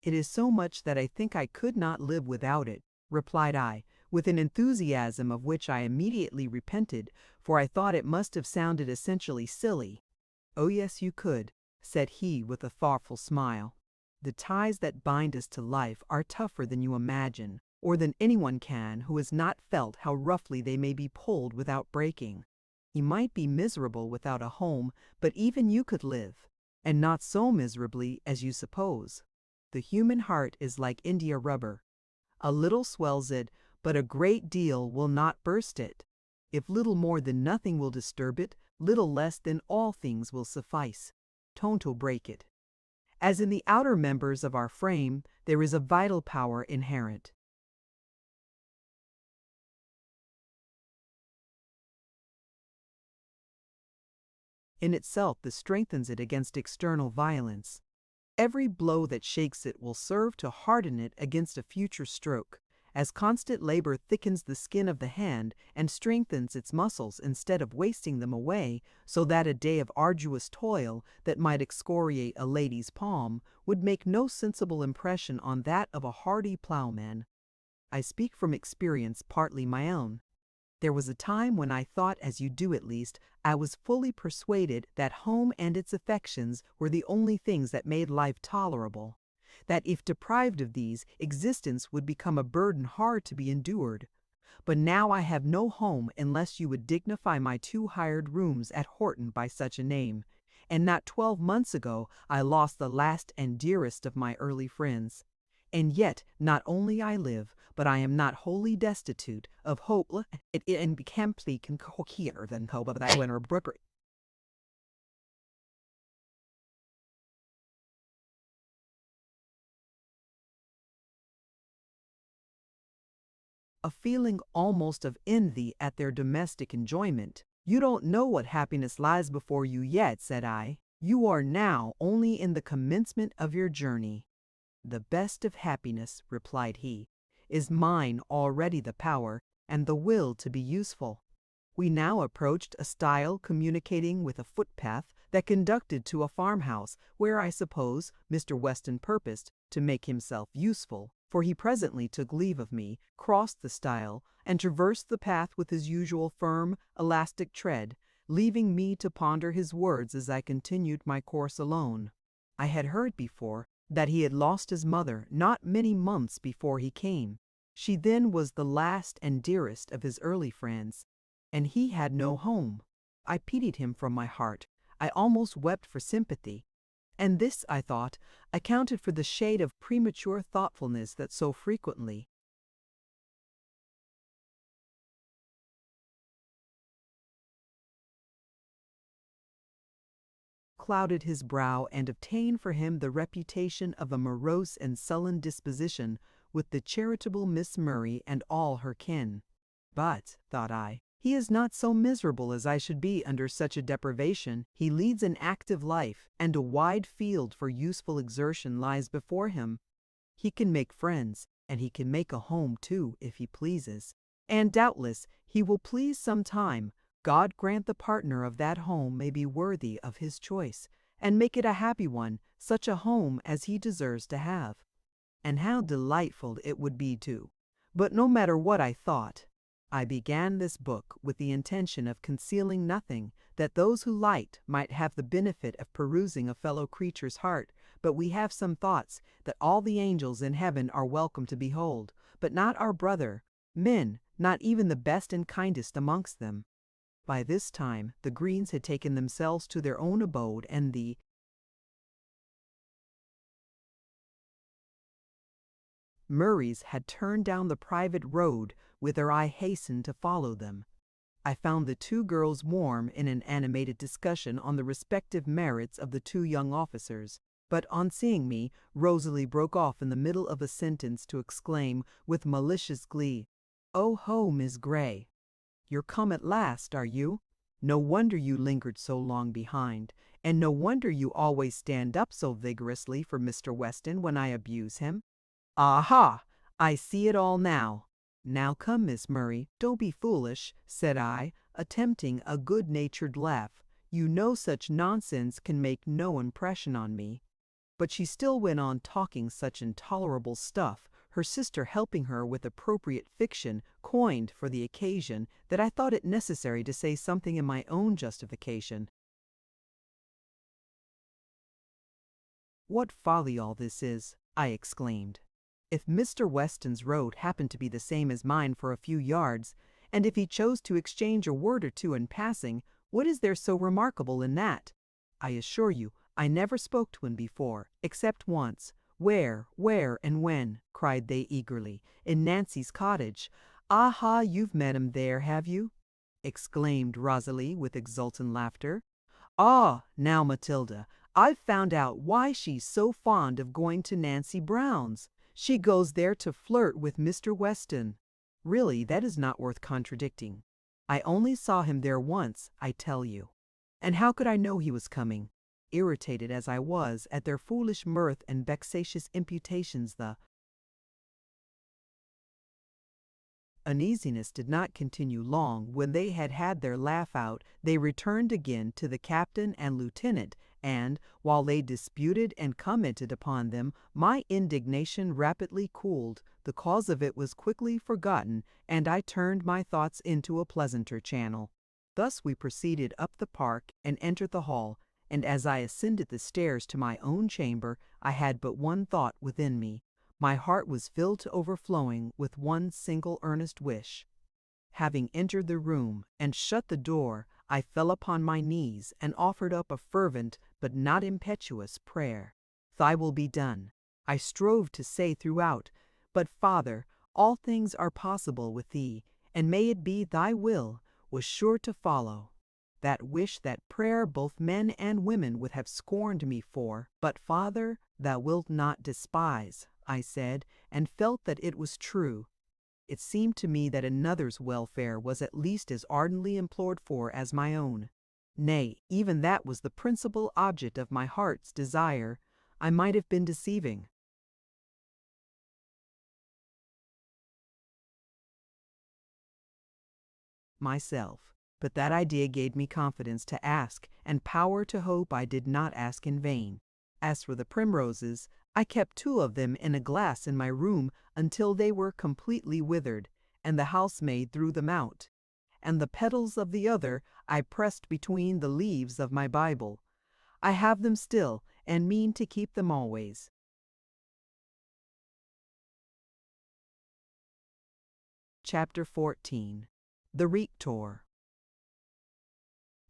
"It is so much that I think I could not live without it," replied I, with an enthusiasm of which I immediately repented, for I thought it must have sounded essentially silly. "Oh yes, you could," said he with a thoughtful smile. "The ties that bind us to life are tougher than you imagine, or than anyone can who has not felt how roughly they may be pulled without breaking. You might be miserable without a home, but even you could live, and not so miserably as you suppose. The human heart is like India rubber. A little swells it, but a great deal will not burst it. If little more than nothing will disturb it, little less than all things will suffice. Tonto break it. As in the outer members of our frame, there is a vital power inherent. In itself that strengthens it against external violence. Every blow that shakes it will serve to harden it against a future stroke, as constant labor thickens the skin of the hand and strengthens its muscles instead of wasting them away, so that a day of arduous toil that might excoriate a lady's palm would make no sensible impression on that of a hardy plowman. I speak from experience partly my own. There was a time when I thought, as you do at least, I was fully persuaded that home and its affections were the only things that made life tolerable, that if deprived of these, existence would become a burden hard to be endured. But now I have no home unless you would dignify my 2 hired rooms at Horton by such a name, and not 12 months ago I lost the last and dearest of my early friends. And yet not only I live, but I am not wholly destitute of hope. It and camply can cohere than hope of that winter brook. A feeling almost of envy at their domestic enjoyment. "You don't know what happiness lies before you yet," said I. "You are now only in the commencement of your journey." "The best of happiness," replied he, "is mine already the power and the will to be useful." We now approached a stile communicating with a footpath that conducted to a farmhouse, where I suppose Mr. Weston purposed to make himself useful, for he presently took leave of me, crossed the stile, and traversed the path with his usual firm, elastic tread, leaving me to ponder his words as I continued my course alone. I had heard before that he had lost his mother not many months before he came. She then was the last and dearest of his early friends, and he had no home. I pitied him from my heart. I almost wept for sympathy. And this, I thought, accounted for the shade of premature thoughtfulness that so frequently clouded his brow and obtained for him the reputation of a morose and sullen disposition with the charitable Miss Murray and all her kin. But, thought I, he is not so miserable as I should be under such a deprivation. He leads an active life, and a wide field for useful exertion lies before him. He can make friends, and he can make a home too, if he pleases. And doubtless he will please some time. God grant the partner of that home may be worthy of his choice, and make it a happy one, such a home as he deserves to have. And how delightful it would be too. But no matter what I thought, I began this book with the intention of concealing nothing, that those who liked might have the benefit of perusing a fellow creature's heart. But we have some thoughts that all the angels in heaven are welcome to behold, but not our brother, men, not even the best and kindest amongst them. By this time the Greens had taken themselves to their own abode, and the Murrays had turned down the private road, whither I hastened to follow them. I found the 2 girls warm in an animated discussion on the respective merits of the 2 young officers, but on seeing me, Rosalie broke off in the middle of a sentence to exclaim, with malicious glee, "Oh ho, Miss Grey! You're come at last, are you? No wonder you lingered so long behind, and no wonder you always stand up so vigorously for Mr. Weston when I abuse him. Aha! I see it all now. Now come, Miss Murray, don't be foolish," said I, attempting a good-natured laugh. "You know such nonsense can make no impression on me." But she still went on talking such intolerable stuff, her sister helping her with appropriate fiction coined for the occasion, that I thought it necessary to say something in my own justification. "What folly all this is!" I exclaimed. "If Mr. Weston's road happened to be the same as mine for a few yards, and if he chose to exchange a word or two in passing, what is there so remarkable in that? I assure you, I never spoke to him before, except once." Where, and when?" cried they eagerly. "In Nancy's cottage." "Aha, you've met him there, have you?" exclaimed Rosalie with exultant laughter. "Ah, now, Matilda, I've found out why she's so fond of going to Nancy Brown's. She goes there to flirt with Mr. Weston." "Really, that is not worth contradicting. I only saw him there once, I tell you. And how could I know he was coming?" Irritated as I was at their foolish mirth and vexatious imputations, the uneasiness did not continue long. When they had had their laugh out, they returned again to the captain and lieutenant, and, while they disputed and commented upon them, my indignation rapidly cooled. The cause of it was quickly forgotten, and I turned my thoughts into a pleasanter channel. Thus we proceeded up the park and entered the hall, and as I ascended the stairs to my own chamber, I had but one thought within me. My heart was filled to overflowing with one single earnest wish. Having entered the room and shut the door, I fell upon my knees and offered up a fervent but not impetuous prayer. "Thy will be done," I strove to say throughout, but Father, all things are possible with thee, and may it be thy will, was sure to follow. That wish, that prayer, both men and women would have scorned me for, but Father, thou wilt not despise, I said, and felt that it was true. It seemed to me that another's welfare was at least as ardently implored for as my own. Nay, even that was the principal object of my heart's desire. I might have been deceiving myself, but that idea gave me confidence to ask, and power to hope I did not ask in vain. As for the primroses, I kept 2 of them in a glass in my room until they were completely withered, and the housemaid threw them out. And the petals of the other I pressed between the leaves of my Bible. I have them still, and mean to keep them always. Chapter 14. The Rector.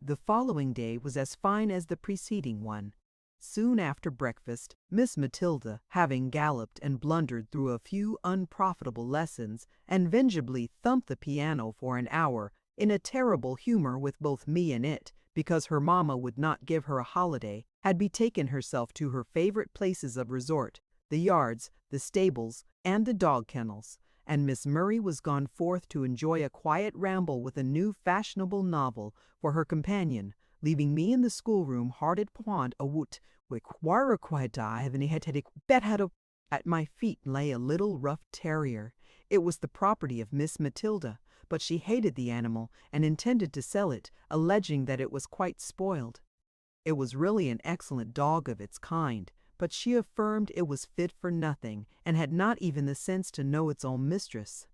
The following day was as fine as the preceding one. Soon after breakfast, Miss Matilda, having galloped and blundered through a few unprofitable lessons, and vengefully thumped the piano for an hour, in a terrible humor with both me and it, because her mamma would not give her a holiday, had betaken herself to her favorite places of resort, the yards, the stables, and the dog kennels, and Miss Murray was gone forth to enjoy a quiet ramble with a new fashionable novel for her companion, leaving me in the schoolroom hard at point a woot, at my feet lay a little rough terrier. It was the property of Miss Matilda, but she hated the animal and intended to sell it, alleging that it was quite spoiled. It was really an excellent dog of its kind, but she affirmed it was fit for nothing, and had not even the sense to know its own mistress.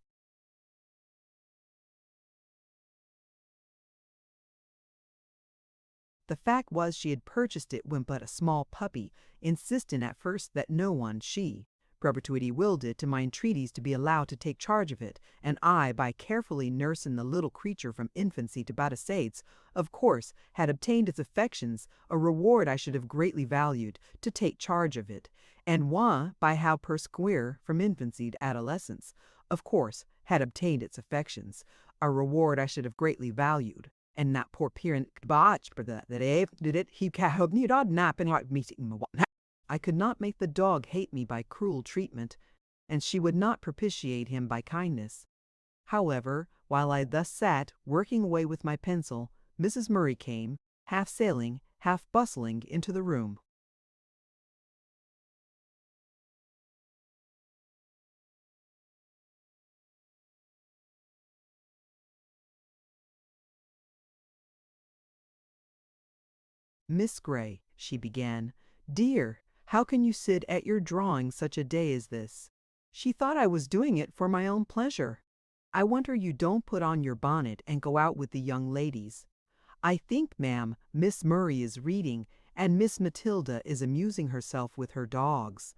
The fact was she had purchased it when but a small puppy, insisting at first that no one, she, perpetuity willed it to my entreaties to be allowed to take charge of it, and I, by carefully nursing the little creature from infancy to baptisades, of course, had obtained its affections, a reward I should have greatly valued, to take charge of it, and moi, by how persquire from infancy to adolescence, of course, had obtained its affections, a reward I should have greatly valued. And that poor parent botch for that did it he have need odd nap and like meeting. I could not make the dog hate me by cruel treatment, and she would not propitiate him by kindness. However, while I thus sat, working away with my pencil, Mrs. Murray came, half sailing, half bustling, into the room. "Miss Grey," she began, "dear, how can you sit at your drawing such a day as this?" She thought I was doing it for my own pleasure. "I wonder you don't put on your bonnet and go out with the young ladies." "I think, ma'am, Miss Murray is reading, and Miss Matilda is amusing herself with her dogs.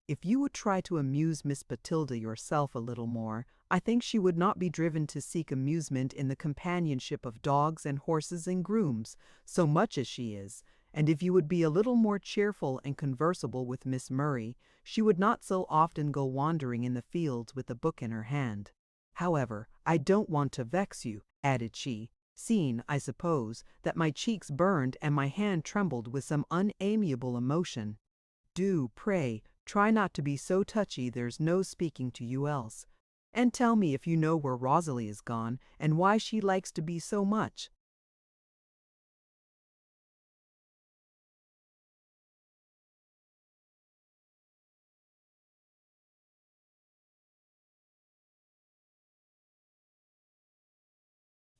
If you would try to amuse Miss Matilda yourself a little more, I think she would not be driven to seek amusement in the companionship of dogs and horses and grooms, so much as she is, and if you would be a little more cheerful and conversable with Miss Murray, she would not so often go wandering in the fields with a book in her hand. However, I don't want to vex you," added she, seeing, I suppose, that my cheeks burned and my hand trembled with some unamiable emotion. "Do, pray, try not to be so touchy there's no speaking to you else. And tell me if you know where Rosalie is gone, and why she likes to be so much."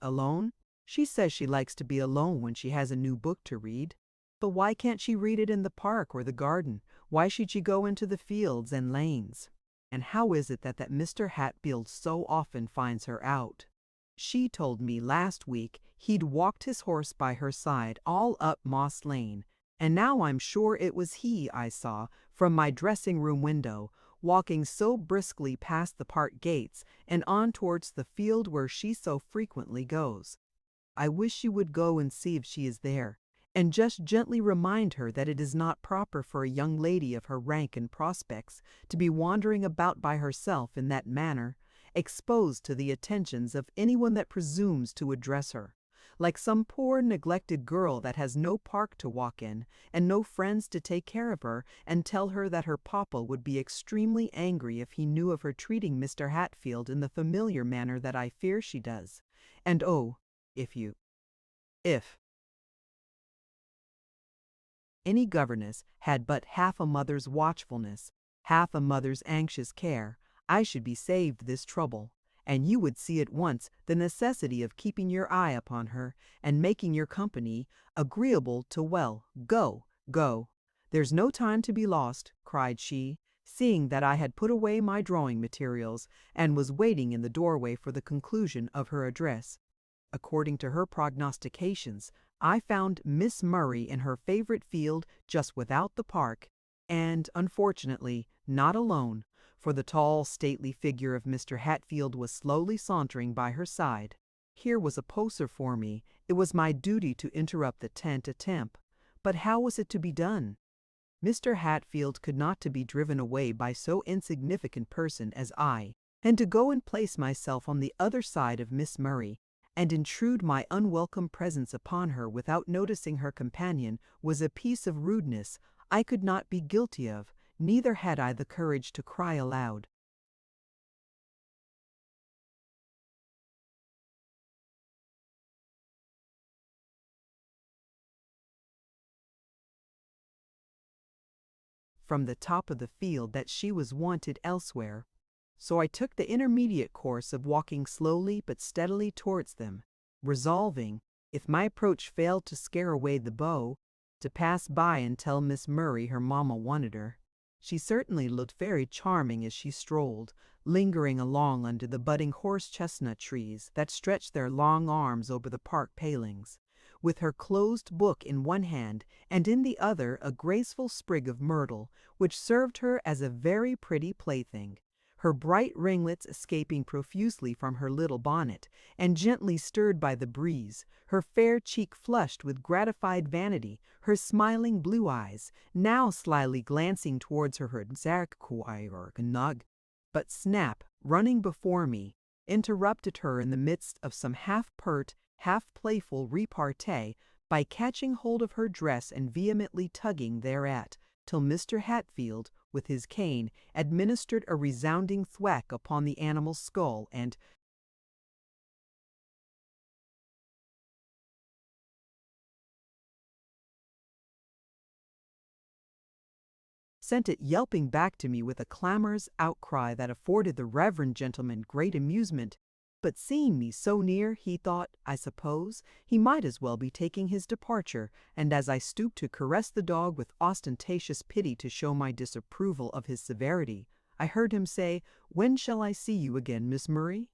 "Alone? She says she likes to be alone when she has a new book to read. But why can't she read it in the park or the garden? Why should she go into the fields and lanes? And how is it that Mr. Hatfield so often finds her out? She told me last week he'd walked his horse by her side all up Moss Lane, and now I'm sure it was he I saw, from my dressing-room window, walking so briskly past the park gates and on towards the field where she so frequently goes. I wish you would go and see if she is there, and just gently remind her that it is not proper for a young lady of her rank and prospects to be wandering about by herself in that manner, exposed to the attentions of anyone that presumes to address her, like some poor neglected girl that has no park to walk in, and no friends to take care of her and tell her that her papa would be extremely angry if he knew of her treating Mr. Hatfield in the familiar manner that I fear she does. And oh, if any governess had but half a mother's watchfulness, half a mother's anxious care, I should be saved this trouble, and you would see at once the necessity of keeping your eye upon her, and making your company agreeable to well. Go, go. There's no time to be lost," cried she, seeing that I had put away my drawing materials, and was waiting in the doorway for the conclusion of her address. According to her prognostications, I found Miss Murray in her favorite field just without the park, and, unfortunately, not alone, for the tall, stately figure of Mr. Hatfield was slowly sauntering by her side. Here was a poser for me. It was my duty to interrupt the tete-a-tete, but how was it to be done? Mr. Hatfield could not to be driven away by so insignificant person as I, and to go and place myself on the other side of Miss Murray, and intrude my unwelcome presence upon her without noticing her companion, was a piece of rudeness I could not be guilty of, neither had I the courage to cry aloud. From the top of the field that she was wanted elsewhere, so I took the intermediate course of walking slowly but steadily towards them, resolving, if my approach failed to scare away the beau, to pass by and tell Miss Murray her mamma wanted her. She certainly looked very charming as she strolled, lingering along under the budding horse-chestnut trees that stretched their long arms over the park palings, with her closed book in one hand and in the other a graceful sprig of myrtle, which served her as a very pretty plaything, her bright ringlets escaping profusely from her little bonnet, and gently stirred by the breeze, her fair cheek flushed with gratified vanity, her smiling blue eyes, now slyly glancing towards her nug. But Snap, running before me, interrupted her in the midst of some half-pert, half-playful repartee by catching hold of her dress and vehemently tugging thereat, till Mr. Hatfield, with his cane, administered a resounding thwack upon the animal's skull, and sent it yelping back to me with a clamorous outcry that afforded the reverend gentleman great amusement. But seeing me so near, he thought, I suppose, he might as well be taking his departure, and as I stooped to caress the dog with ostentatious pity to show my disapproval of his severity, I heard him say, "When shall I see you again, Miss Murray?"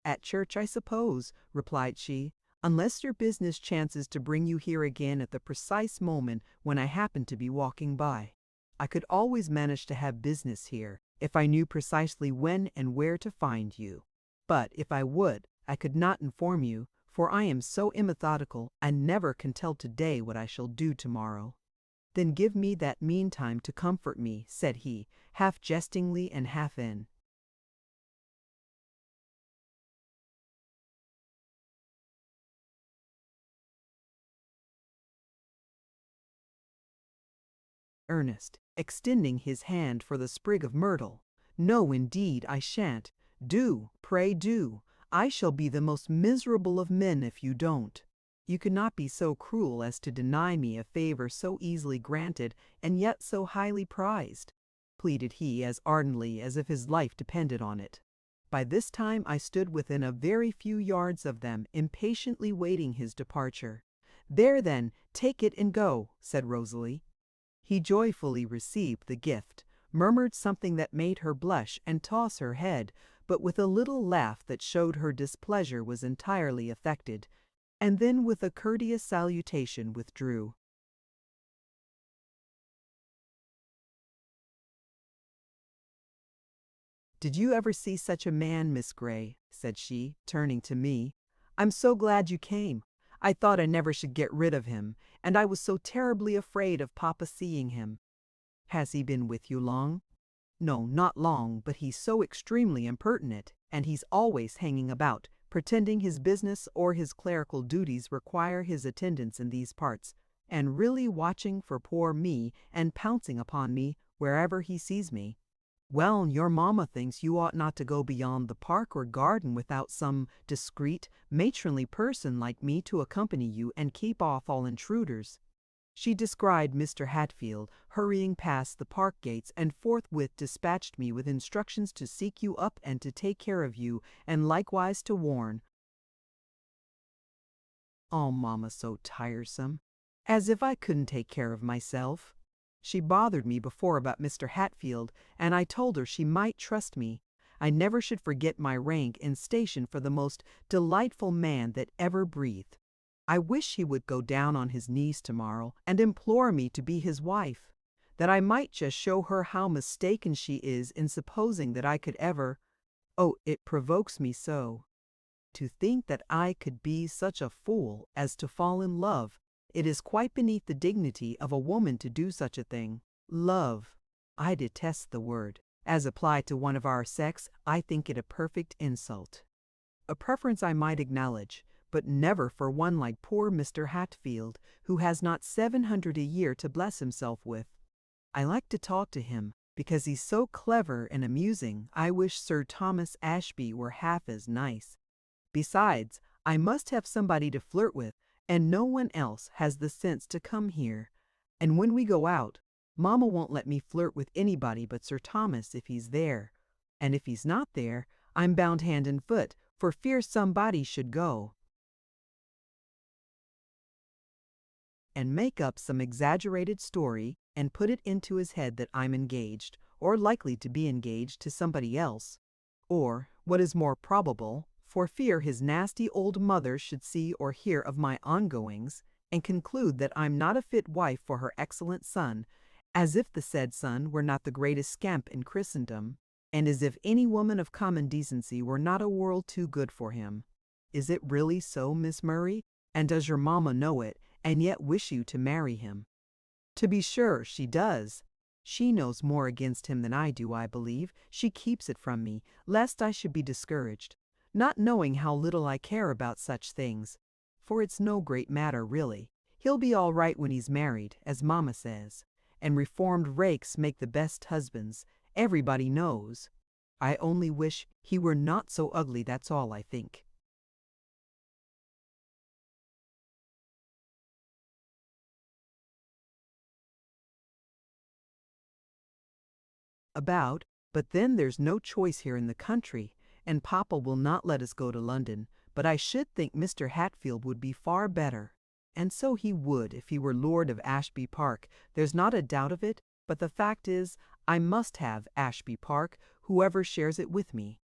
"At church, I suppose," replied she. unless your business chances to bring you here again at the precise moment when I happen to be walking by. I could always manage to have business here if I knew precisely when and where to find you. But if I would, I could not inform you, for I am so immethodical and never can tell today what I shall do tomorrow. Then give me that meantime to comfort me, said he, half jestingly and half in earnest, extending his hand for the sprig of myrtle. No, indeed, I shan't. Do, pray do. I shall be the most miserable of men if you don't. You could not be so cruel as to deny me a favor so easily granted and yet so highly prized, pleaded he as ardently as if his life depended on it. By this time I stood within a very few yards of them, impatiently waiting his departure. There then, take it and go, said Rosalie. He joyfully received the gift, murmured something that made her blush and toss her head, but with a little laugh that showed her displeasure was entirely affected, and then with a courteous salutation withdrew. "Did you ever see such a man, Miss Grey?" said she, turning to me. "I'm so glad you came. I thought I never should get rid of him, and I was so terribly afraid of Papa seeing him. Has he been with you long?" "No, not long, but he's so extremely impertinent, and he's always hanging about, pretending his business or his clerical duties require his attendance in these parts, and really watching for poor me and pouncing upon me wherever he sees me." "Well, your mamma thinks you ought not to go beyond the park or garden without some discreet, matronly person like me to accompany you and keep off all intruders." She described Mr. Hatfield hurrying past the park gates and forthwith dispatched me with instructions to seek you up and to take care of you, and likewise to warn. Oh, mamma's so tiresome. As if I couldn't take care of myself. She bothered me before about Mr. Hatfield, and I told her she might trust me. I never should forget my rank and station for the most delightful man that ever breathed. I wish he would go down on his knees tomorrow and implore me to be his wife, that I might just show her how mistaken she is in supposing that I could ever— oh, it provokes me so. To think that I could be such a fool as to fall in love. It is quite beneath the dignity of a woman to do such a thing. Love. I detest the word. As applied to one of our sex, I think it a perfect insult. A preference I might acknowledge, but never for one like poor Mr. Hatfield, who has not 700 a year to bless himself with. I like to talk to him, because he's so clever and amusing. I wish Sir Thomas Ashby were half as nice. Besides, I must have somebody to flirt with, and no one else has the sense to come here. And when we go out, Mamma won't let me flirt with anybody but Sir Thomas if he's there. And if he's not there, I'm bound hand and foot, for fear somebody should go and make up some exaggerated story and put it into his head that I'm engaged, or likely to be engaged to somebody else. Or, what is more probable, for fear his nasty old mother should see or hear of my ongoings, and conclude that I'm not a fit wife for her excellent son, as if the said son were not the greatest scamp in Christendom, and as if any woman of common decency were not a world too good for him. Is it really so, Miss Murray? And does your mamma know it, and yet wish you to marry him? To be sure, she does. She knows more against him than I do, I believe. She keeps it from me, lest I should be discouraged, not knowing how little I care about such things. For it's no great matter, really. He'll be all right when he's married, as mamma says. And reformed rakes make the best husbands. Everybody knows. I only wish he were not so ugly, that's all, I think. About, but then there's no choice here in the country, and Papa will not let us go to London, but I should think Mr. Hatfield would be far better. And so he would if he were Lord of Ashby Park, there's not a doubt of it, but the fact is, I must have Ashby Park, whoever shares it with me.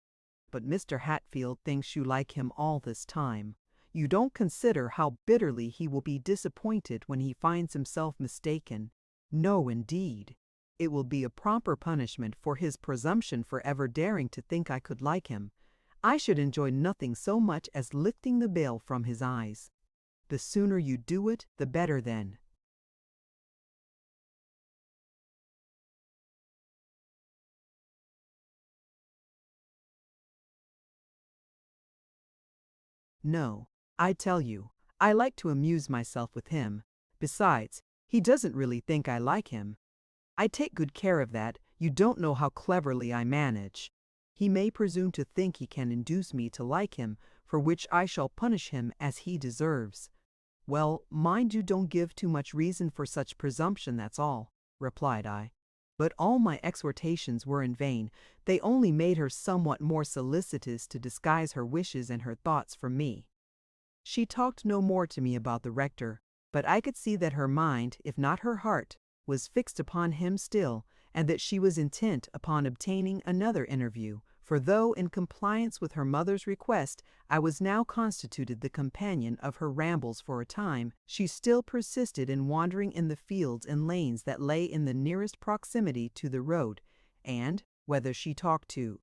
But Mr. Hatfield thinks you like him all this time. you don't consider how bitterly he will be disappointed when he finds himself mistaken. No, indeed. It will be a proper punishment for his presumption for ever daring to think I could like him. I should enjoy nothing so much as lifting the veil from his eyes. The sooner you do it, the better then. No, I tell you, I like to amuse myself with him. Besides, he doesn't really think I like him. I take good care of that. You don't know how cleverly I manage. He may presume to think he can induce me to like him, for which I shall punish him as he deserves. Well, mind you don't give too much reason for such presumption, that's all, replied I. But all my exhortations were in vain. They only made her somewhat more solicitous to disguise her wishes and her thoughts from me. She talked no more to me about the rector, but I could see that her mind, if not her heart, was fixed upon him still, and that she was intent upon obtaining another interview, for though in compliance with her mother's request I was now constituted the companion of her rambles for a time, she still persisted in wandering in the fields and lanes that lay in the nearest proximity to the road, and, whether she talked to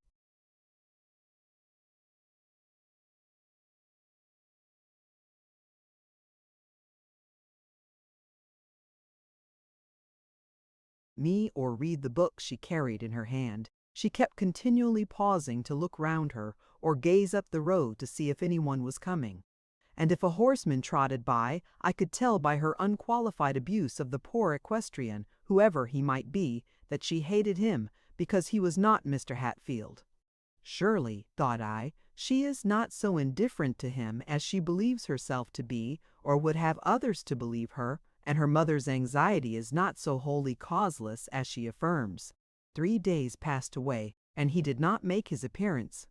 me or read the book she carried in her hand, she kept continually pausing to look round her or gaze up the road to see if anyone was coming. And if a horseman trotted by, I could tell by her unqualified abuse of the poor equestrian, whoever he might be, that she hated him because he was not Mr. Hatfield. Surely, thought I, she is not so indifferent to him as she believes herself to be, or would have others to believe her, and her mother's anxiety is not so wholly causeless as she affirms. 3 days passed away, and he did not make his appearance.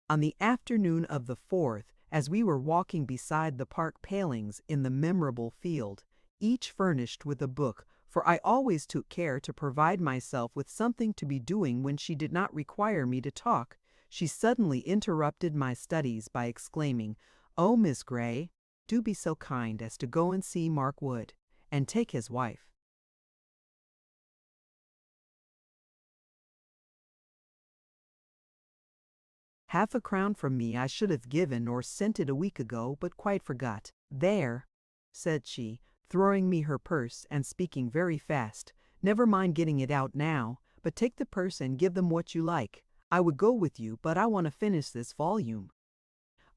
On the afternoon of the 4th, as we were walking beside the park palings in the memorable field, each furnished with a book, for I always took care to provide myself with something to be doing when she did not require me to talk, she suddenly interrupted my studies by exclaiming, "Oh, Miss Grey, do be so kind as to go and see Mark Wood, and take his wife." Half a crown from me I should have given or sent it a week ago, but quite forgot. "There," said she, throwing me her purse and speaking very fast. "Never mind getting it out now, but take the purse and give them what you like. I would go with you, but I want to finish this volume.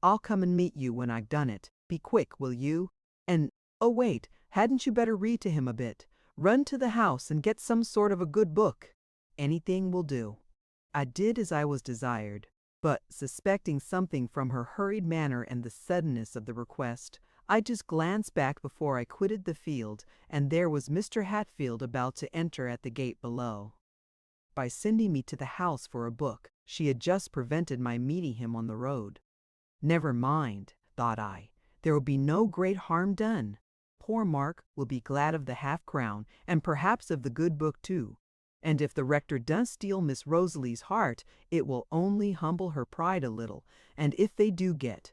I'll come and meet you when I've done it. Be quick, will you? And, oh wait, hadn't you better read to him a bit? Run to the house and get some sort of a good book. Anything will do." I did as I was desired, but suspecting something from her hurried manner and the suddenness of the request, I just glanced back before I quitted the field, and there was Mr. Hatfield about to enter at the gate below. By sending me to the house for a book, she had just prevented my meeting him on the road. Never mind, thought I, there will be no great harm done. Poor Mark will be glad of the half-crown, and perhaps of the good book too. And if the rector does steal Miss Rosalie's heart, it will only humble her pride a little, and if they do get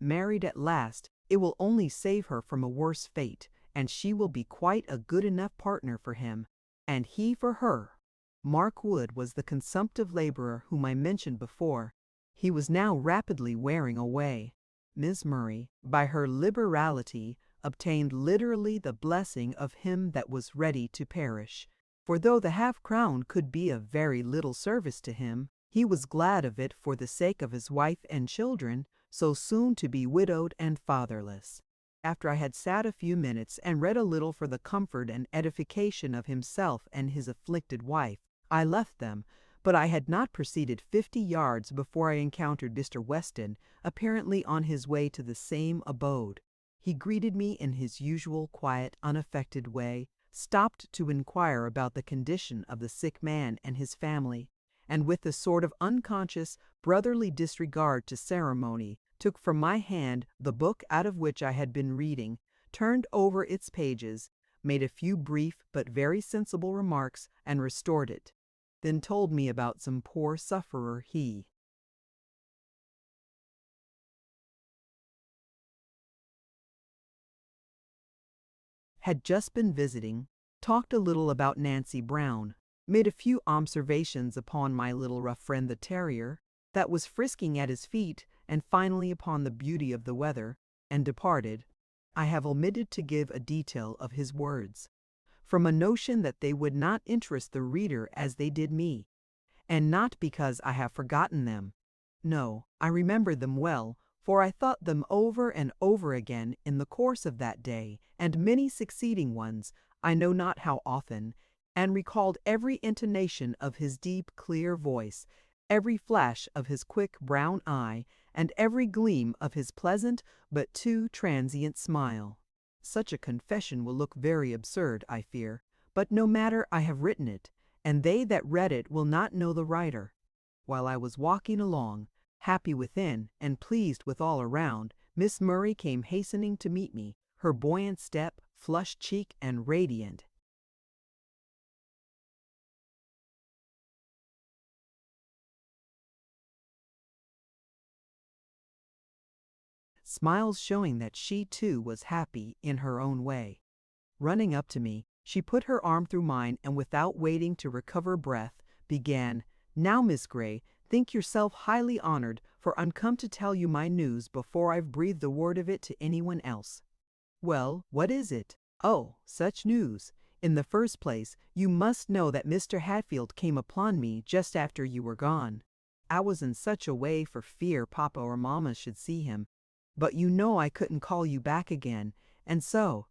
married at last, it will only save her from a worse fate, and she will be quite a good enough partner for him, and he for her. Mark Wood was the consumptive laborer whom I mentioned before. He was now rapidly wearing away. Miss Murray, by her liberality, obtained literally the blessing of him that was ready to perish. For though the half-crown could be of very little service to him, he was glad of it for the sake of his wife and children, so soon to be widowed and fatherless. After I had sat a few minutes and read a little for the comfort and edification of himself and his afflicted wife, I left them, but I had not proceeded 50 yards before I encountered Mr. Weston, apparently on his way to the same abode. He greeted me in his usual quiet, unaffected way, stopped to inquire about the condition of the sick man and his family, and with a sort of unconscious, brotherly disregard to ceremony, took from my hand the book out of which I had been reading, turned over its pages, made a few brief but very sensible remarks, and restored it. Then told me about some poor sufferer he had just been visiting, talked a little about Nancy Brown, made a few observations upon my little rough friend the terrier, that was frisking at his feet, and finally upon the beauty of the weather, and departed. I have omitted to give a detail of his words, from a notion that they would not interest the reader as they did me, and not because I have forgotten them. No, I remember them well, for I thought them over and over again in the course of that day, and many succeeding ones, I know not how often, and recalled every intonation of his deep, clear voice, every flash of his quick brown eye, and every gleam of his pleasant but too transient smile. Such a confession will look very absurd, I fear, but no matter, I have written it, and they that read it will not know the writer. While I was walking along, happy within and pleased with all around, Miss Murray came hastening to meet me, her buoyant step, flushed cheek, and radiant. Smiles showing that she too was happy in her own way. Running up to me, she put her arm through mine and without waiting to recover breath, began, "Now, Miss Grey, think yourself highly honored, for I'm come to tell you my news before I've breathed a word of it to anyone else." "Well, what is it?" "Oh, such news. In the first place, you must know that Mr. Hatfield came upon me just after you were gone. I was in such a way for fear Papa or Mamma should see him, but you know I couldn't call you back again, and so,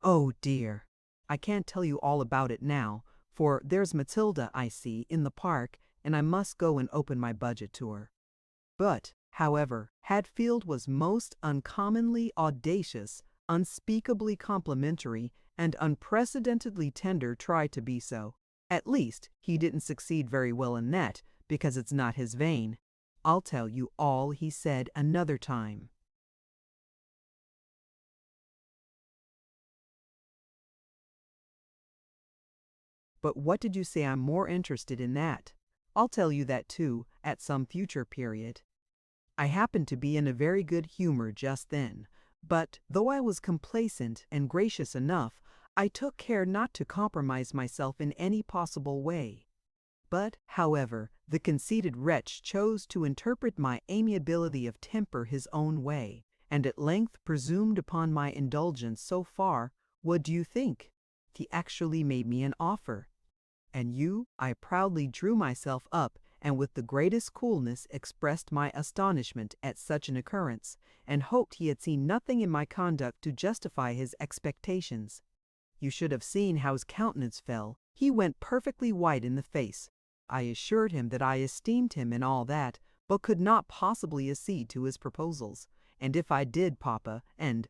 oh dear, I can't tell you all about it now, for there's Matilda, I see, in the park, and I must go and open my budget to her." But, however, Hatfield was most uncommonly audacious, unspeakably complimentary, and unprecedentedly tender tried to be so. At least, he didn't succeed very well in that, because it's not his vein. I'll tell you all he said another time. But what did you say? I'm more interested in that. I'll tell you that too, at some future period. I happened to be in a very good humor just then, but though I was complacent and gracious enough, I took care not to compromise myself in any possible way. But, however, the conceited wretch chose to interpret my amiability of temper his own way, and at length presumed upon my indulgence so far. What do you think? He actually made me an offer. And I proudly drew myself up, and with the greatest coolness expressed my astonishment at such an occurrence, and hoped he had seen nothing in my conduct to justify his expectations. You should have seen how his countenance fell. He went perfectly white in the face. I assured him that I esteemed him and all that, but could not possibly accede to his proposals. And if I did, Papa, and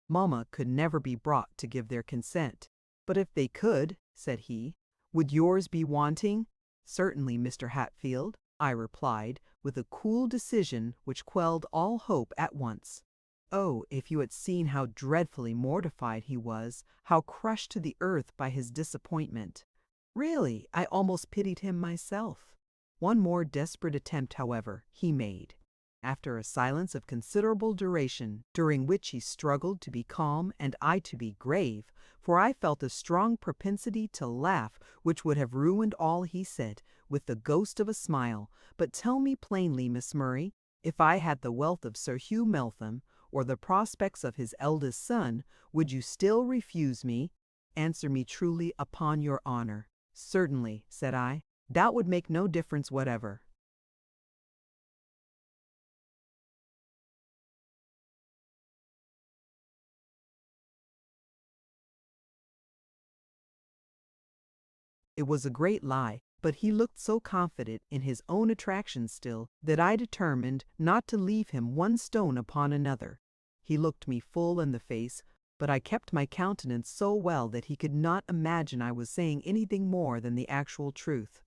Mamma could never be brought to give their consent. "But if they could," said he, "would yours be wanting?" "Certainly, Mr. Hatfield," I replied, with a cool decision which quelled all hope at once. Oh, if you had seen how dreadfully mortified he was, how crushed to the earth by his disappointment. Really, I almost pitied him myself. One more desperate attempt, however, he made. After a silence of considerable duration, during which he struggled to be calm and I to be grave, for I felt a strong propensity to laugh which would have ruined all he said, with the ghost of a smile, "But tell me plainly, Miss Murray, if I had the wealth of Sir Hugh Meltham, or the prospects of his eldest son, would you still refuse me? Answer me truly upon your honor." "Certainly," said I, "that would make no difference whatever." It was a great lie, but he looked so confident in his own attraction still, that I determined not to leave him one stone upon another. He looked me full in the face, but I kept my countenance so well that he could not imagine I was saying anything more than the actual truth.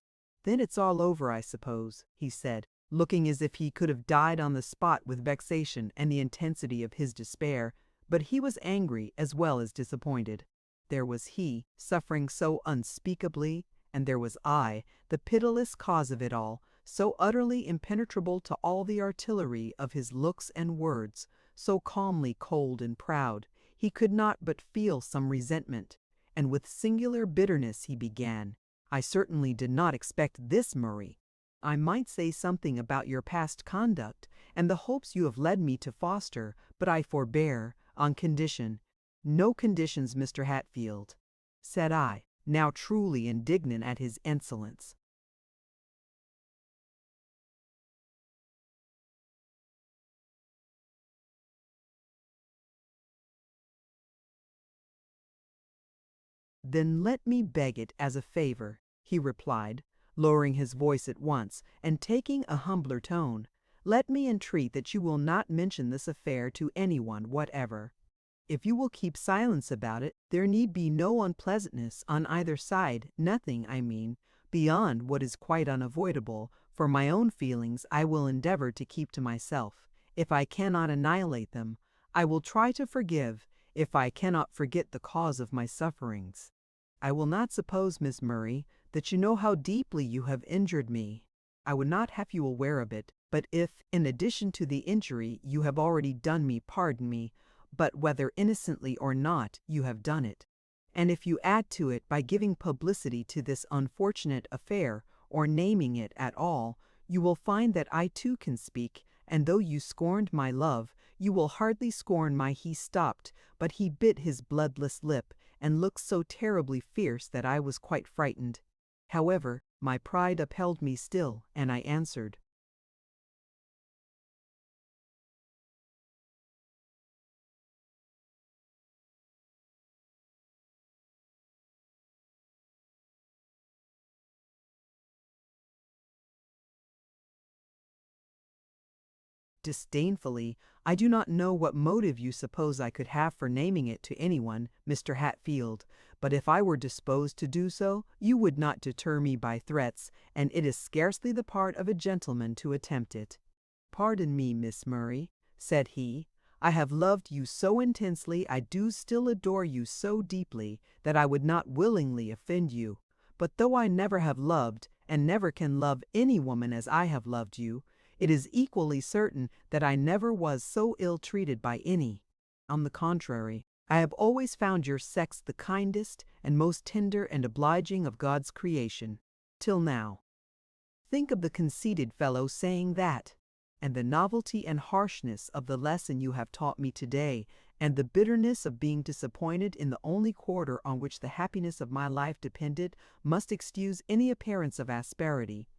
"Then it's all over, I suppose," he said, looking as if he could have died on the spot with vexation and the intensity of his despair, but he was angry as well as disappointed. There was he, suffering so unspeakably, and there was I, the pitiless cause of it all, so utterly impenetrable to all the artillery of his looks and words, so calmly cold and proud, he could not but feel some resentment, and with singular bitterness he began, "I certainly did not expect this, Murray. I might say something about your past conduct, and the hopes you have led me to foster, but I forbear, on condition—" "No conditions, Mr. Hatfield," said I, now truly indignant at his insolence. "Then let me beg it as a favor," he replied, lowering his voice at once, and taking a humbler tone. "Let me entreat that you will not mention this affair to anyone whatever. If you will keep silence about it, there need be no unpleasantness on either side, nothing, I mean, beyond what is quite unavoidable. For my own feelings I will endeavor to keep to myself. If I cannot annihilate them, I will try to forgive, if I cannot forget the cause of my sufferings. I will not suppose, Miss Murray, that you know how deeply you have injured me. I would not have you aware of it, but if, in addition to the injury you have already done me, pardon me, but whether innocently or not, you have done it. And if you add to it by giving publicity to this unfortunate affair, or naming it at all, you will find that I too can speak, and though you scorned my love, you will hardly scorn my—" He stopped, but he bit his bloodless lip, and looked so terribly fierce that I was quite frightened. However, my pride upheld me still, and I answered, disdainfully, "I do not know what motive you suppose I could have for naming it to anyone, Mr. Hatfield, but if I were disposed to do so, you would not deter me by threats, and it is scarcely the part of a gentleman to attempt it." "Pardon me, Miss Murray," said he. "I have loved you so intensely, I do still adore you so deeply, that I would not willingly offend you. But though I never have loved, and never can love any woman as I have loved you, it is equally certain that I never was so ill treated by any. On the contrary, I have always found your sex the kindest and most tender and obliging of God's creation, till now. Think of the conceited fellow saying that! And the novelty and harshness of the lesson you have taught me today, and the bitterness of being disappointed in the only quarter on which the happiness of my life depended, must excuse any appearance of asperity.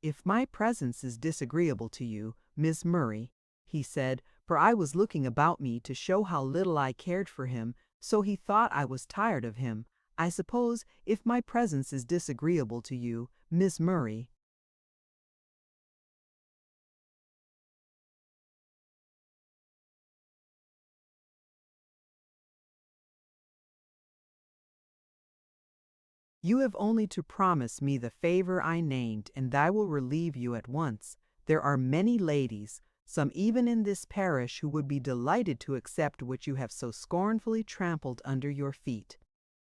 If my presence is disagreeable to you, Miss Murray," he said, for I was looking about me to show how little I cared for him, so he thought I was tired of him, "I suppose, if my presence is disagreeable to you, Miss Murray—" "You have only to promise me the favor I named, and I will relieve you at once. There are many ladies, some even in this parish, who would be delighted to accept what you have so scornfully trampled under your feet.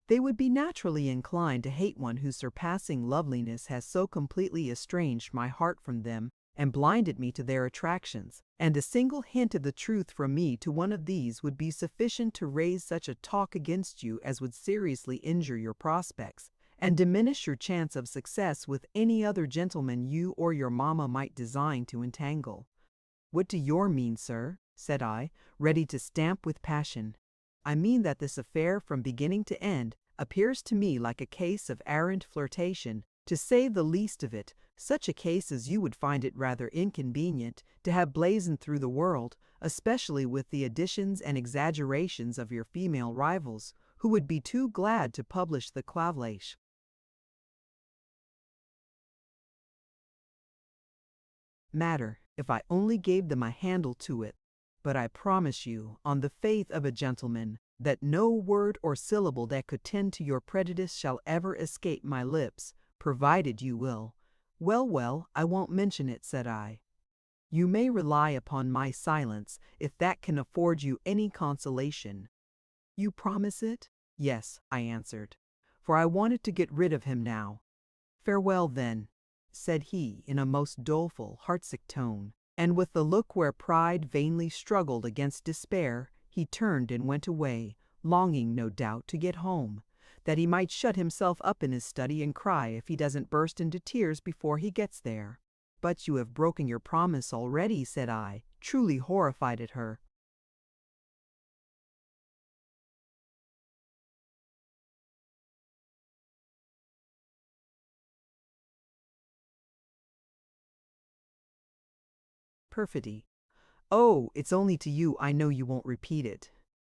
They would be naturally inclined to hate one whose surpassing loveliness has so completely estranged my heart from them and blinded me to their attractions, and a single hint of the truth from me to one of these would be sufficient to raise such a talk against you as would seriously injure your prospects, and diminish your chance of success with any other gentleman you or your mamma might design to entangle." "What do you mean, sir?" said I, ready to stamp with passion. "I mean that this affair, from beginning to end, appears to me like a case of arrant flirtation, to say the least of it, such a case as you would find it rather inconvenient to have blazoned through the world, especially with the additions and exaggerations of your female rivals, who would be too glad to publish the clavlache matter, if I only gave them a handle to it. But I promise you, on the faith of a gentleman, that no word or syllable that could tend to your prejudice shall ever escape my lips, provided you will—" "Well, well, I won't mention it," said I. "You may rely upon my silence, if that can afford you any consolation." "You promise it?" "Yes," I answered, for I wanted to get rid of him now. "Farewell, then," said he in a most doleful, heartsick tone, and with the look where pride vainly struggled against despair, he turned and went away, longing, no doubt, to get home, that he might shut himself up in his study and cry if he doesn't burst into tears before he gets there. "But you have broken your promise already," said I, truly horrified at her. Perfidy. "Oh, it's only to you. I know you won't repeat it."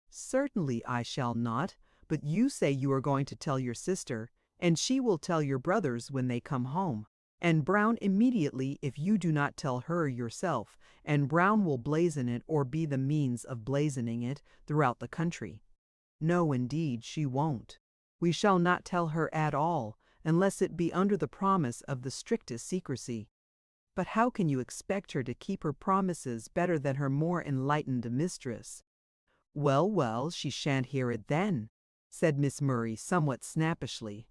"Certainly I shall not, but you say you are going to tell your sister, and she will tell your brothers when they come home, and Brown immediately if you do not tell her yourself, and Brown will blazon it or be the means of blazoning it throughout the country." "No, indeed, she won't. We shall not tell her at all, unless it be under the promise of the strictest secrecy." "But how can you expect her to keep her promises better than her more enlightened mistress?" "Well, well, she shan't hear it then," said Miss Murray somewhat snappishly.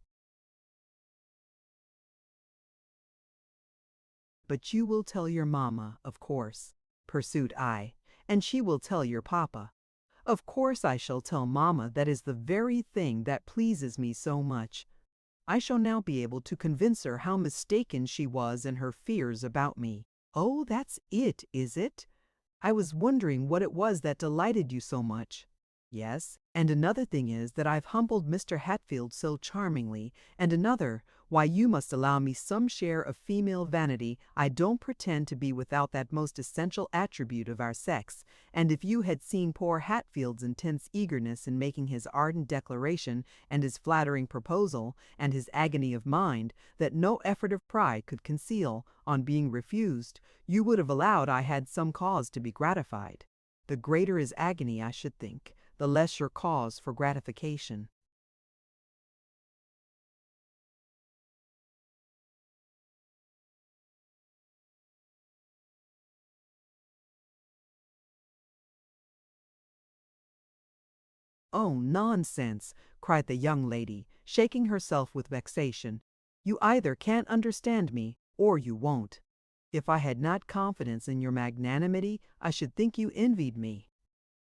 "But you will tell your mamma, of course," pursued I, "and she will tell your papa." "Of course I shall tell mamma. That is the very thing that pleases me so much. I shall now be able to convince her how mistaken she was in her fears about me." "Oh, that's it, is it? I was wondering what it was that delighted you so much." "Yes, and another thing is that I've humbled Mr. Hatfield so charmingly, and another, why you must allow me some share of female vanity. I don't pretend to be without that most essential attribute of our sex, and if you had seen poor Hatfield's intense eagerness in making his ardent declaration, and his flattering proposal, and his agony of mind, that no effort of pride could conceal, on being refused, you would have allowed I had some cause to be gratified. The greater his agony, I should think, the less your cause for gratification." "Oh, nonsense!" cried the young lady, shaking herself with vexation. "You either can't understand me, or you won't. If I had not confidence in your magnanimity, I should think you envied me.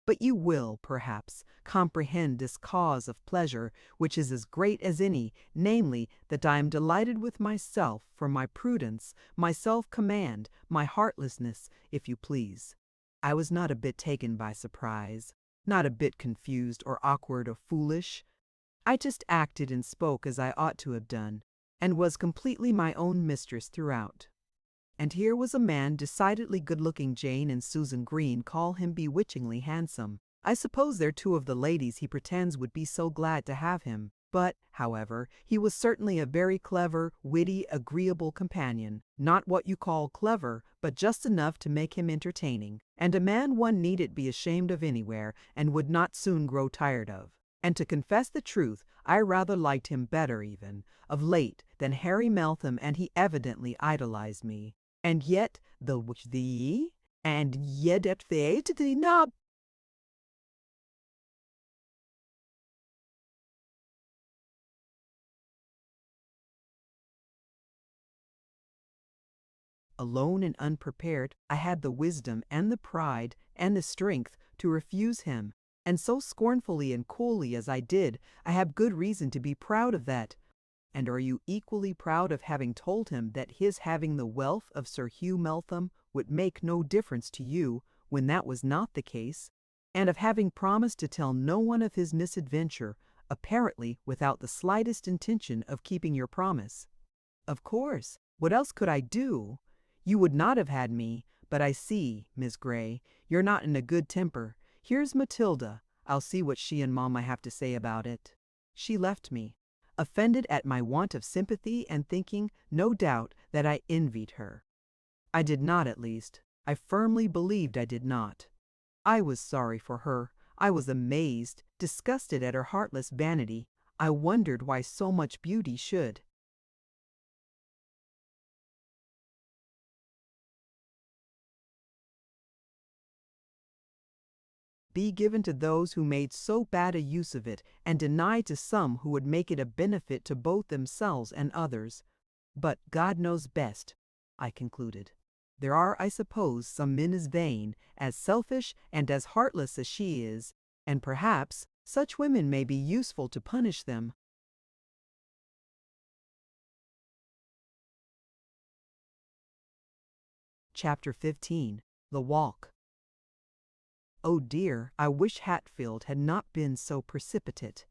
But you will, perhaps, comprehend this cause of pleasure, which is as great as any, namely, that I am delighted with myself for my prudence, my self-command, my heartlessness, if you please. I was not a bit taken by surprise, not a bit confused or awkward or foolish. I just acted and spoke as I ought to have done, and was completely my own mistress throughout." And here was a man decidedly good-looking. Jane and Susan Green call him bewitchingly handsome. I suppose they're two of the ladies he pretends would be so glad to have him. But, however, he was certainly a very clever, witty, agreeable companion. Not what you call clever, but just enough to make him entertaining, and a man one needn't be ashamed of anywhere, and would not soon grow tired of. And to confess the truth, I rather liked him better even, of late, than Harry Meltham, and he evidently idolized me. And yet and yet at the knob. Alone and unprepared, I had the wisdom and the pride and the strength to refuse him, and so scornfully and coolly as I did, I have good reason to be proud of that. And are you equally proud of having told him that his having the wealth of Sir Hugh Meltham would make no difference to you, when that was not the case, and of having promised to tell no one of his misadventure, apparently without the slightest intention of keeping your promise? Of course, what else could I do? You would not have had me, but I see, Miss Grey, you're not in a good temper. Here's Matilda. I'll see what she and Mamma have to say about it." She left me, offended at my want of sympathy and thinking, no doubt, that I envied her. I did not, at least. I firmly believed I did not. I was sorry for her. I was amazed, disgusted at her heartless vanity. I wondered why so much beauty should be given to those who made so bad a use of it, and denied to some who would make it a benefit to both themselves and others. But God knows best, I concluded. There are, I suppose, some men as vain, as selfish, and as heartless as she is, and perhaps such women may be useful to punish them. Chapter 15. The Walk. "Oh dear, I wish Hatfield had not been so precipitate,"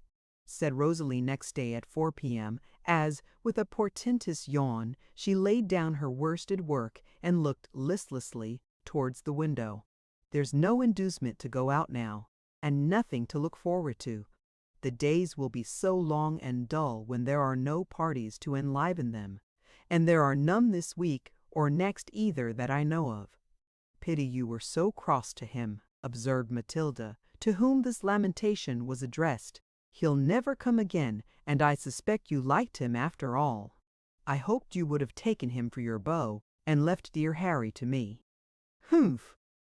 said Rosalie next day at 4 p.m., as, with a portentous yawn, she laid down her worsted work and looked listlessly towards the window. "There's no inducement to go out now, and nothing to look forward to. The days will be so long and dull when there are no parties to enliven them, and there are none this week or next either that I know of." "Pity you were so cross to him," observed Matilda, to whom this lamentation was addressed. "He'll never come again, and I suspect you liked him after all. I hoped you would have taken him for your beau, and left dear Harry to me." "Humph!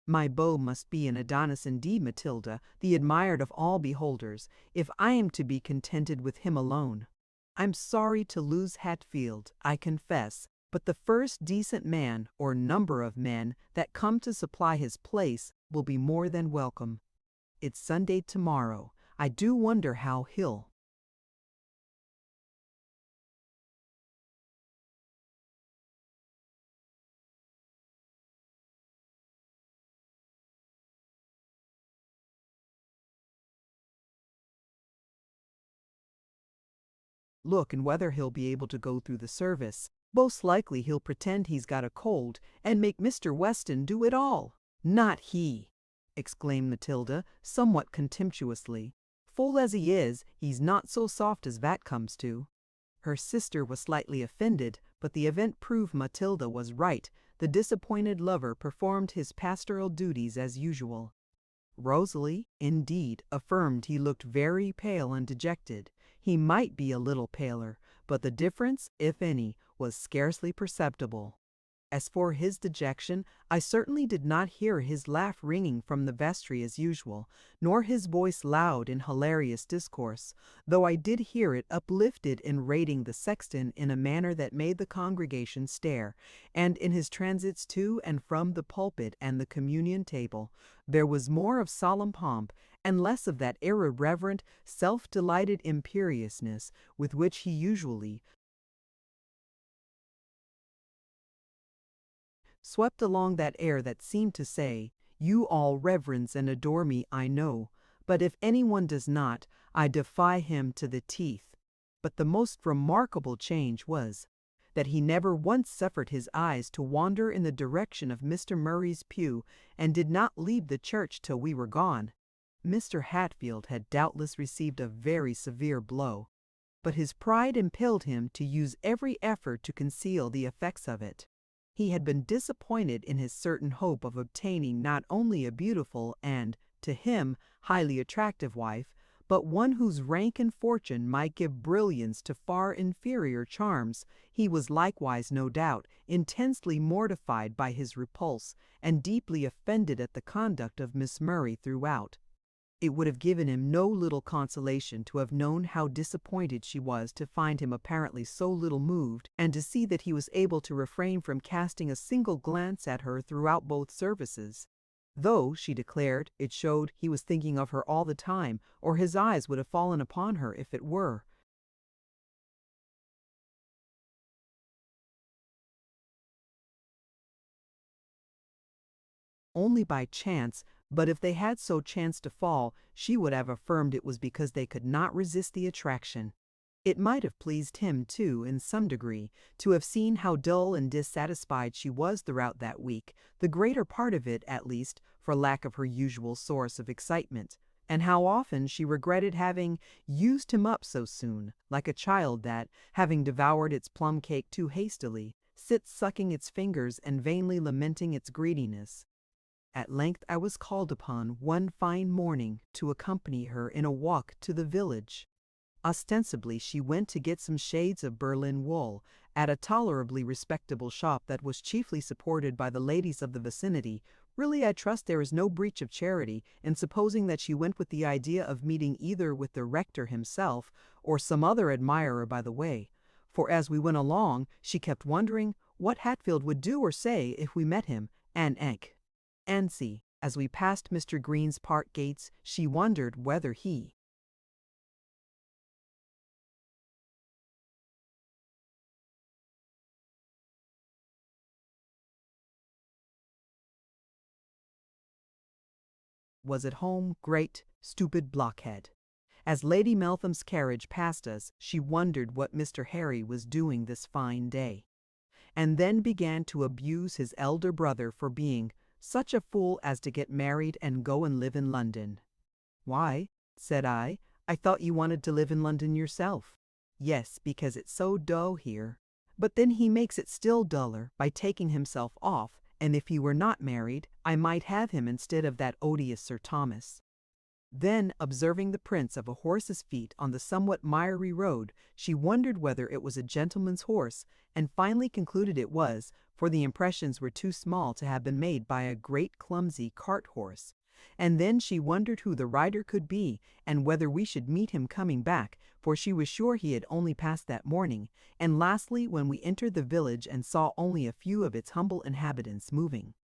My beau must be an Adonis indeed, Matilda, the admired of all beholders, if I am to be contented with him alone. I'm sorry to lose Hatfield, I confess, but the first decent man or number of men that come to supply his place will be more than welcome. It's Sunday tomorrow. I do wonder how he'll—" "look and whether he'll be able to go through the service. Most likely he'll pretend he's got a cold and make Mr. Weston do it all." "Not he!" exclaimed Matilda, somewhat contemptuously. "Full as he is, he's not so soft as that comes to." Her sister was slightly offended, but the event proved Matilda was right. The disappointed lover performed his pastoral duties as usual. Rosalie, indeed, affirmed he looked very pale and dejected. He might be a little paler, but the difference, if any, was scarcely perceptible. As for his dejection, I certainly did not hear his laugh ringing from the vestry as usual, nor his voice loud in hilarious discourse, though I did hear it uplifted in rating the sexton in a manner that made the congregation stare, and in his transits to and from the pulpit and the communion table there was more of solemn pomp and less of that irreverent, self-delighted imperiousness with which he usually swept along that air that seemed to say, "You all reverence and adore me, I know, but if anyone does not, I defy him to the teeth." But the most remarkable change was, that he never once suffered his eyes to wander in the direction of Mr. Murray's pew, and did not leave the church till we were gone. Mr. Hatfield had doubtless received a very severe blow, but his pride impelled him to use every effort to conceal the effects of it. He had been disappointed in his certain hope of obtaining not only a beautiful and, to him, highly attractive wife, but one whose rank and fortune might give brilliance to far inferior charms. He was likewise, no doubt, intensely mortified by his repulse, and deeply offended at the conduct of Miss Murray throughout. It would have given him no little consolation to have known how disappointed she was to find him apparently so little moved, and to see that he was able to refrain from casting a single glance at her throughout both services. Though, she declared, it showed he was thinking of her all the time, or his eyes would have fallen upon her if it were. Only by chance, but if they had so chanced to fall, she would have affirmed it was because they could not resist the attraction. It might have pleased him, too, in some degree, to have seen how dull and dissatisfied she was throughout that week, the greater part of it, at least, for lack of her usual source of excitement, and how often she regretted having used him up so soon, like a child that, having devoured its plum cake too hastily, sits sucking its fingers and vainly lamenting its greediness. At length I was called upon one fine morning to accompany her in a walk to the village. Ostensibly she went to get some shades of Berlin wool at a tolerably respectable shop that was chiefly supported by the ladies of the vicinity. Really, I trust there is no breach of charity in supposing that she went with the idea of meeting either with the rector himself or some other admirer by the way, for as we went along, she kept wondering what Hatfield would do or say if we met him, and Annecy. As we passed Mr. Green's park gates, she wondered whether he was at home. Great, stupid blockhead. As Lady Meltham's carriage passed us, she wondered what Mr. Harry was doing this fine day, and then began to abuse his elder brother for being such a fool as to get married and go and live in London. "Why," said I thought you wanted to live in London yourself." "Yes, because it's so dull here. But then he makes it still duller by taking himself off, and if he were not married, I might have him instead of that odious Sir Thomas." Then, observing the prints of a horse's feet on the somewhat miry road, she wondered whether it was a gentleman's horse, and finally concluded it was, for the impressions were too small to have been made by a great clumsy cart horse. And then she wondered who the rider could be, and whether we should meet him coming back, for she was sure he had only passed that morning. And lastly, when we entered the village and saw only a few of its humble inhabitants moving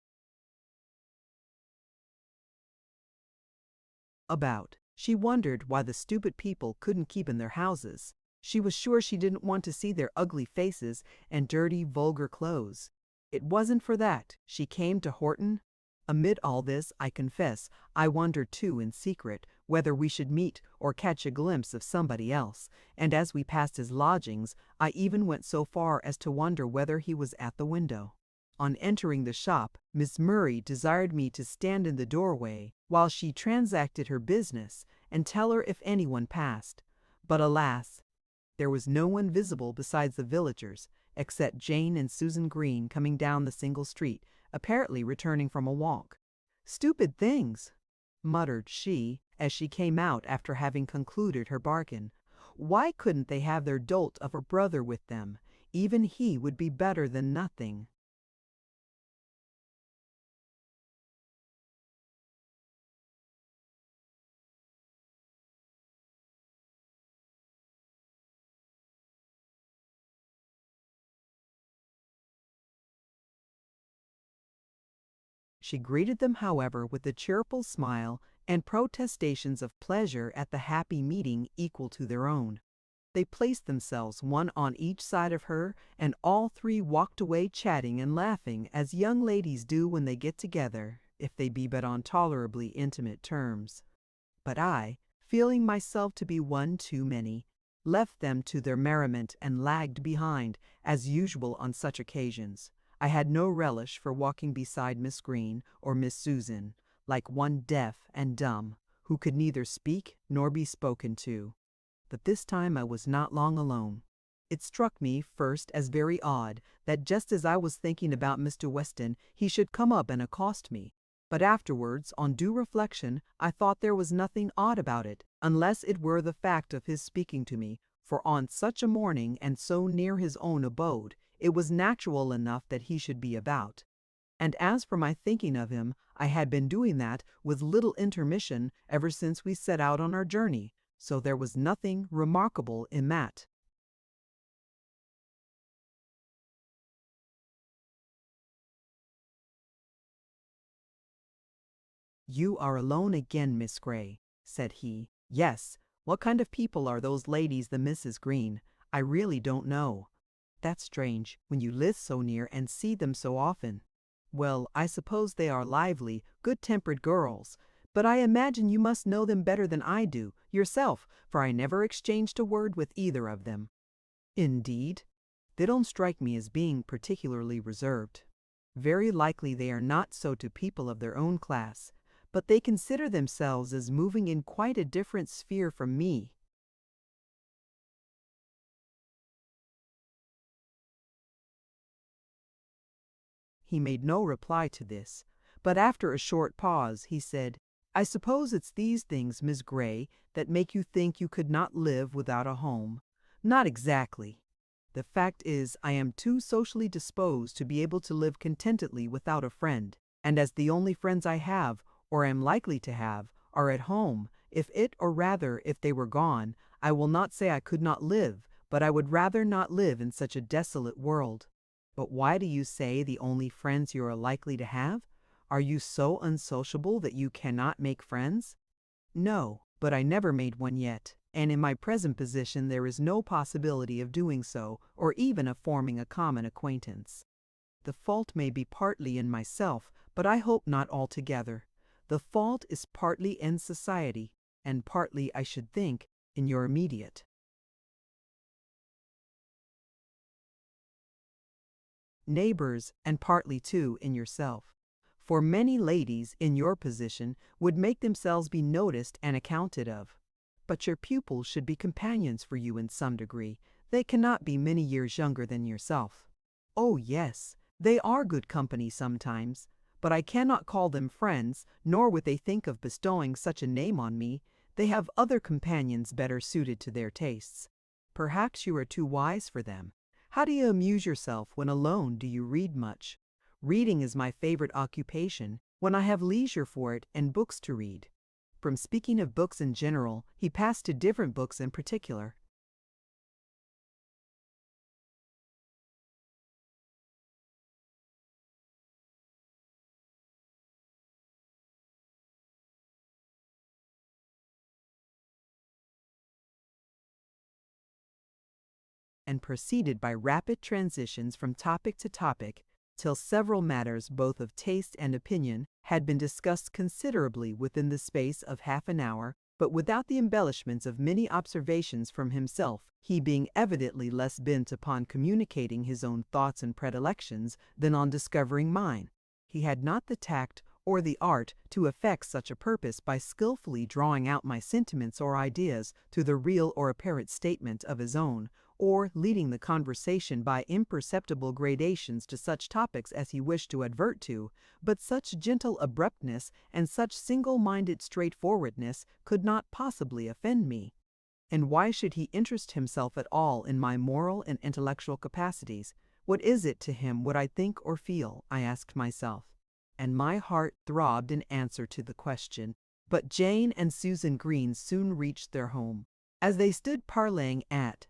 about, she wondered why the stupid people couldn't keep in their houses. She was sure she didn't want to see their ugly faces and dirty, vulgar clothes. It wasn't for that she came to Horton. Amid all this, I confess, I wondered too in secret whether we should meet or catch a glimpse of somebody else, and as we passed his lodgings, I even went so far as to wonder whether he was at the window. On entering the shop, Miss Murray desired me to stand in the doorway while she transacted her business and tell her if anyone passed. But alas, there was no one visible besides the villagers, except Jane and Susan Green coming down the single street, apparently returning from a walk. "Stupid things," muttered she, as she came out after having concluded her bargain. "Why couldn't they have their dolt of a brother with them? Even he would be better than nothing." She greeted them, however, with a cheerful smile and protestations of pleasure at the happy meeting equal to their own. They placed themselves one on each side of her, and all three walked away chatting and laughing as young ladies do when they get together, if they be but on tolerably intimate terms. But I, feeling myself to be one too many, left them to their merriment and lagged behind, as usual on such occasions. I had no relish for walking beside Miss Green or Miss Susan, like one deaf and dumb, who could neither speak nor be spoken to. But this time I was not long alone. It struck me first as very odd that just as I was thinking about Mr. Weston he should come up and accost me. But afterwards, on due reflection, I thought there was nothing odd about it, unless it were the fact of his speaking to me, for on such a morning and so near his own abode, it was natural enough that he should be about. And as for my thinking of him, I had been doing that with little intermission ever since we set out on our journey, so there was nothing remarkable in that. "You are alone again, Miss Grey," said he. "Yes. What kind of people are those ladies, the Mrs. Green? I really don't know." "That's strange, when you live so near and see them so often." "Well, I suppose they are lively, good-tempered girls, but I imagine you must know them better than I do, yourself, for I never exchanged a word with either of them." "Indeed? They don't strike me as being particularly reserved." "Very likely they are not so to people of their own class, but they consider themselves as moving in quite a different sphere from me." He made no reply to this, but after a short pause he said, "I suppose it's these things, Miss Grey, that make you think you could not live without a home." "Not exactly. The fact is, I am too socially disposed to be able to live contentedly without a friend, and as the only friends I have, or am likely to have, are at home, if they were gone, I will not say I could not live, but I would rather not live in such a desolate world." "But why do you say the only friends you are likely to have? Are you so unsociable that you cannot make friends?" "No, but I never made one yet, and in my present position there is no possibility of doing so, or even of forming a common acquaintance. The fault may be partly in myself, but I hope not altogether. The fault is partly in society, and partly, I should think, in your immediate neighbors, and partly, too, in yourself. For many ladies in your position would make themselves be noticed and accounted of. But your pupils should be companions for you in some degree. They cannot be many years younger than yourself." "Oh, yes, they are good company sometimes, but I cannot call them friends, nor would they think of bestowing such a name on me. They have other companions better suited to their tastes." "Perhaps you are too wise for them. How do you amuse yourself when alone? Do you read much?" "Reading is my favorite occupation, when I have leisure for it and books to read." From speaking of books in general, he passed to different books in particular. And proceeded by rapid transitions from topic to topic, till several matters both of taste and opinion had been discussed considerably within the space of half an hour, but without the embellishments of many observations from himself, he being evidently less bent upon communicating his own thoughts and predilections than on discovering mine. He had not the tact or the art to effect such a purpose by skilfully drawing out my sentiments or ideas through the real or apparent statement of his own, or leading the conversation by imperceptible gradations to such topics as he wished to advert to, but such gentle abruptness and such single-minded straightforwardness could not possibly offend me. And why should he interest himself at all in my moral and intellectual capacities? What is it to him what I think or feel? I asked myself. And my heart throbbed in answer to the question. But Jane and Susan Green soon reached their home. As they stood parleying at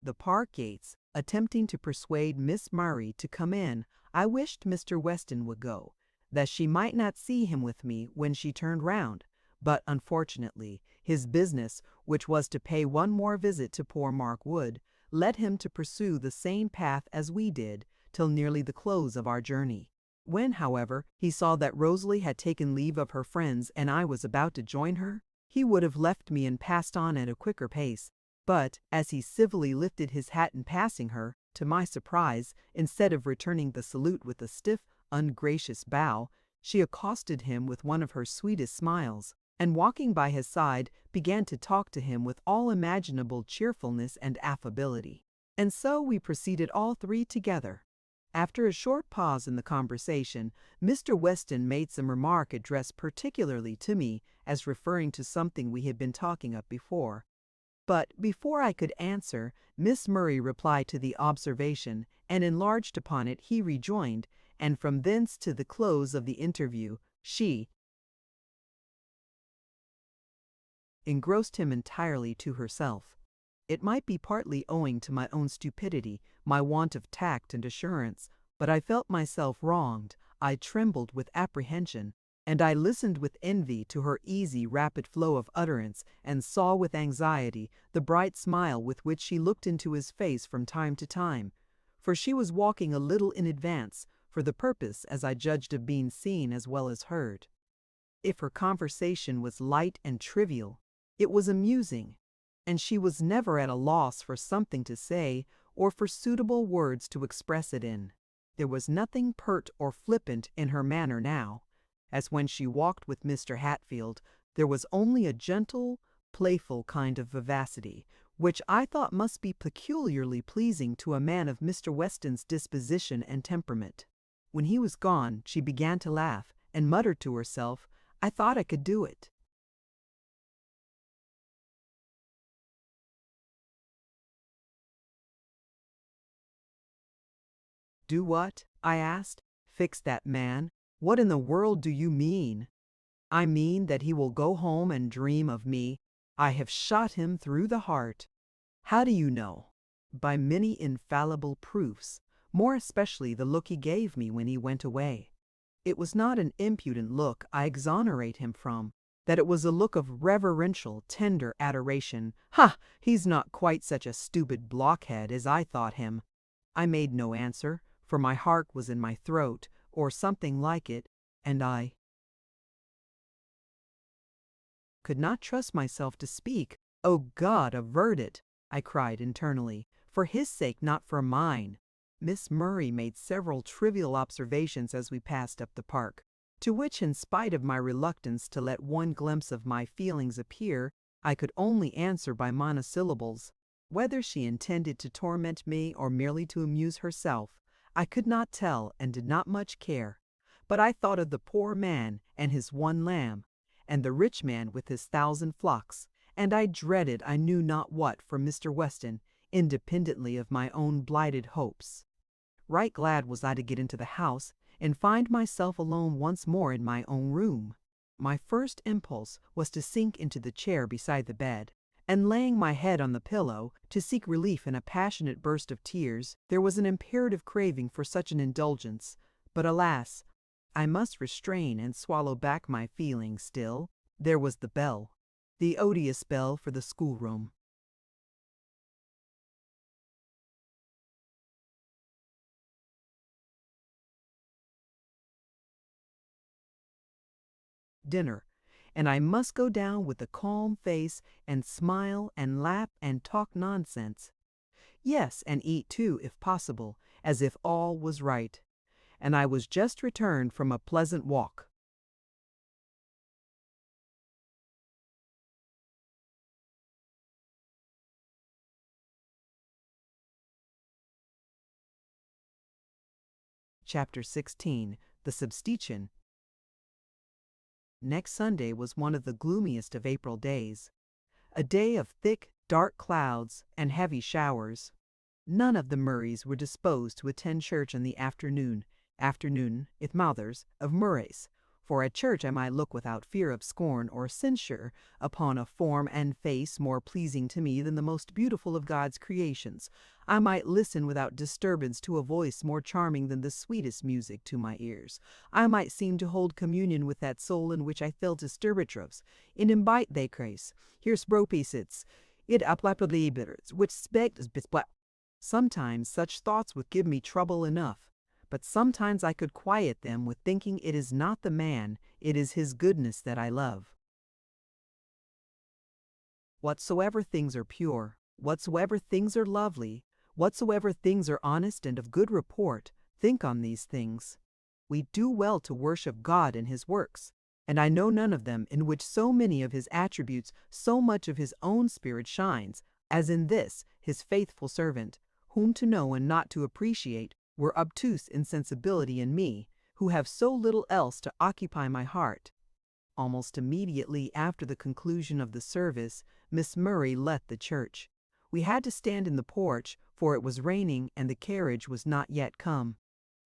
the park gates, attempting to persuade Miss Murray to come in, I wished Mr. Weston would go, that she might not see him with me when she turned round. But unfortunately, his business, which was to pay one more visit to poor Mark Wood, led him to pursue the same path as we did, till nearly the close of our journey. When, however, he saw that Rosalie had taken leave of her friends and I was about to join her, he would have left me and passed on at a quicker pace. But, as he civilly lifted his hat in passing her, to my surprise, instead of returning the salute with a stiff, ungracious bow, she accosted him with one of her sweetest smiles, and walking by his side, began to talk to him with all imaginable cheerfulness and affability. And so we proceeded all three together. After a short pause in the conversation, Mr. Weston made some remark addressed particularly to me as referring to something we had been talking of before. But before I could answer, Miss Murray replied to the observation, and enlarged upon it he rejoined, and from thence to the close of the interview, she engrossed him entirely to herself. It might be partly owing to my own stupidity, my want of tact and assurance, but I felt myself wronged, I trembled with apprehension, and I listened with envy to her easy, rapid flow of utterance, and saw with anxiety the bright smile with which she looked into his face from time to time, for she was walking a little in advance, for the purpose, as I judged, of being seen as well as heard. If her conversation was light and trivial, it was amusing, and she was never at a loss for something to say or for suitable words to express it in. There was nothing pert or flippant in her manner now. As when she walked with Mr. Hatfield, there was only a gentle, playful kind of vivacity, which I thought must be peculiarly pleasing to a man of Mr. Weston's disposition and temperament. When he was gone, she began to laugh, and muttered to herself, "I thought I could do it." "Do what?" I asked. "Fix that man?" What in the world do you mean?" "I mean that he will go home and dream of me. I have shot him through the heart." "How do you know?" "By many infallible proofs, more especially the look he gave me when he went away. It was not an impudent look I exonerate him from, that it was a look of reverential, tender adoration. Ha! He's not quite such a stupid blockhead as I thought him." I made no answer, for my heart was in my throat, or something like it, and I could not trust myself to speak. "Oh God, avert it!" I cried internally. "For his sake, not for mine." Miss Murray made several trivial observations as we passed up the park, to which, in spite of my reluctance to let one glimpse of my feelings appear, I could only answer by monosyllables. Whether she intended to torment me or merely to amuse herself, I could not tell and did not much care. But I thought of the poor man and his one lamb, and the rich man with his 1,000 flocks, and I dreaded I knew not what for Mr. Weston, independently of my own blighted hopes. Right glad was I to get into the house and find myself alone once more in my own room. My first impulse was to sink into the chair beside the bed, and laying my head on the pillow, to seek relief in a passionate burst of tears. There was an imperative craving for such an indulgence, but alas, I must restrain and swallow back my feelings still. There was the bell, the odious bell for the schoolroom. Dinner, and I must go down with a calm face and smile and laugh and talk nonsense. Yes, and eat too, if possible, as if all was right. And I was just returned from a pleasant walk. Chapter 16. The Substitution. Next Sunday was one of the gloomiest of April days, a day of thick, dark clouds and heavy showers. None of the Murrays were disposed to attend church in the afternoon, it Mauthers, of Murray's, for at church I might look without fear of scorn or censure upon a form and face more pleasing to me than the most beautiful of God's creations. I might listen without disturbance to a voice more charming than the sweetest music to my ears. I might seem to hold communion with that soul in which I felt disturbatros. In imbite they crace, here spropicits, it aplapalibers, which spect bisbla. Sometimes such thoughts would give me trouble enough, but sometimes I could quiet them with thinking it is not the man, it is his goodness that I love. Whatsoever things are pure, whatsoever things are lovely, whatsoever things are honest and of good report, think on these things. We do well to worship God in his works, and I know none of them in which so many of his attributes, so much of his own spirit shines, as in this, his faithful servant, whom to know and not to appreciate were obtuse insensibility in me, who have so little else to occupy my heart. Almost immediately after the conclusion of the service, Miss Murray left the church. We had to stand in the porch, for it was raining and the carriage was not yet come.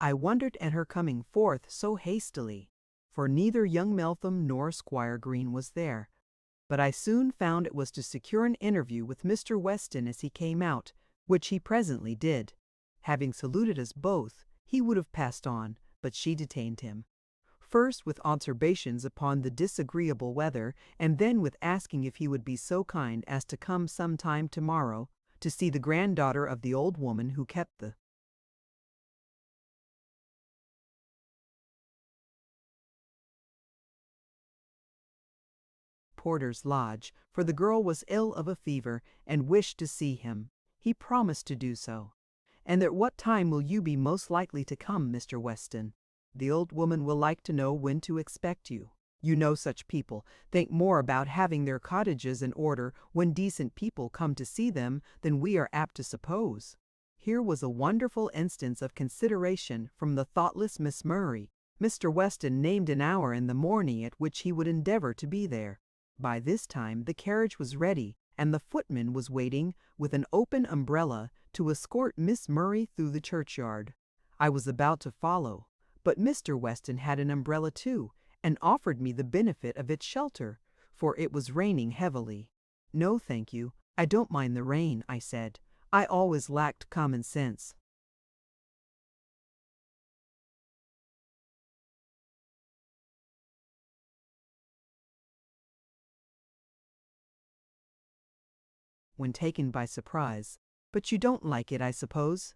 I wondered at her coming forth so hastily, for neither young Meltham nor Squire Green was there. But I soon found it was to secure an interview with Mr. Weston as he came out, which he presently did. Having saluted us both, he would have passed on, but she detained him. First with observations upon the disagreeable weather, and then with asking if he would be so kind as to come some time tomorrow to see the granddaughter of the old woman who kept the porter's lodge, for the girl was ill of a fever and wished to see him. He promised to do so. "And at what time will you be most likely to come, Mr. Weston? The old woman will like to know when to expect you. You know such people think more about having their cottages in order when decent people come to see them than we are apt to suppose." Here was a wonderful instance of consideration from the thoughtless Miss Murray. Mr. Weston named an hour in the morning at which he would endeavor to be there. By this time the carriage was ready, and the footman was waiting with an open umbrella to escort Miss Murray through the churchyard. I was about to follow, but Mr. Weston had an umbrella too, and offered me the benefit of its shelter, for it was raining heavily. "No, thank you. I don't mind the rain," I said. I always lacked common sense. When taken by surprise. "But you don't like it, I suppose?"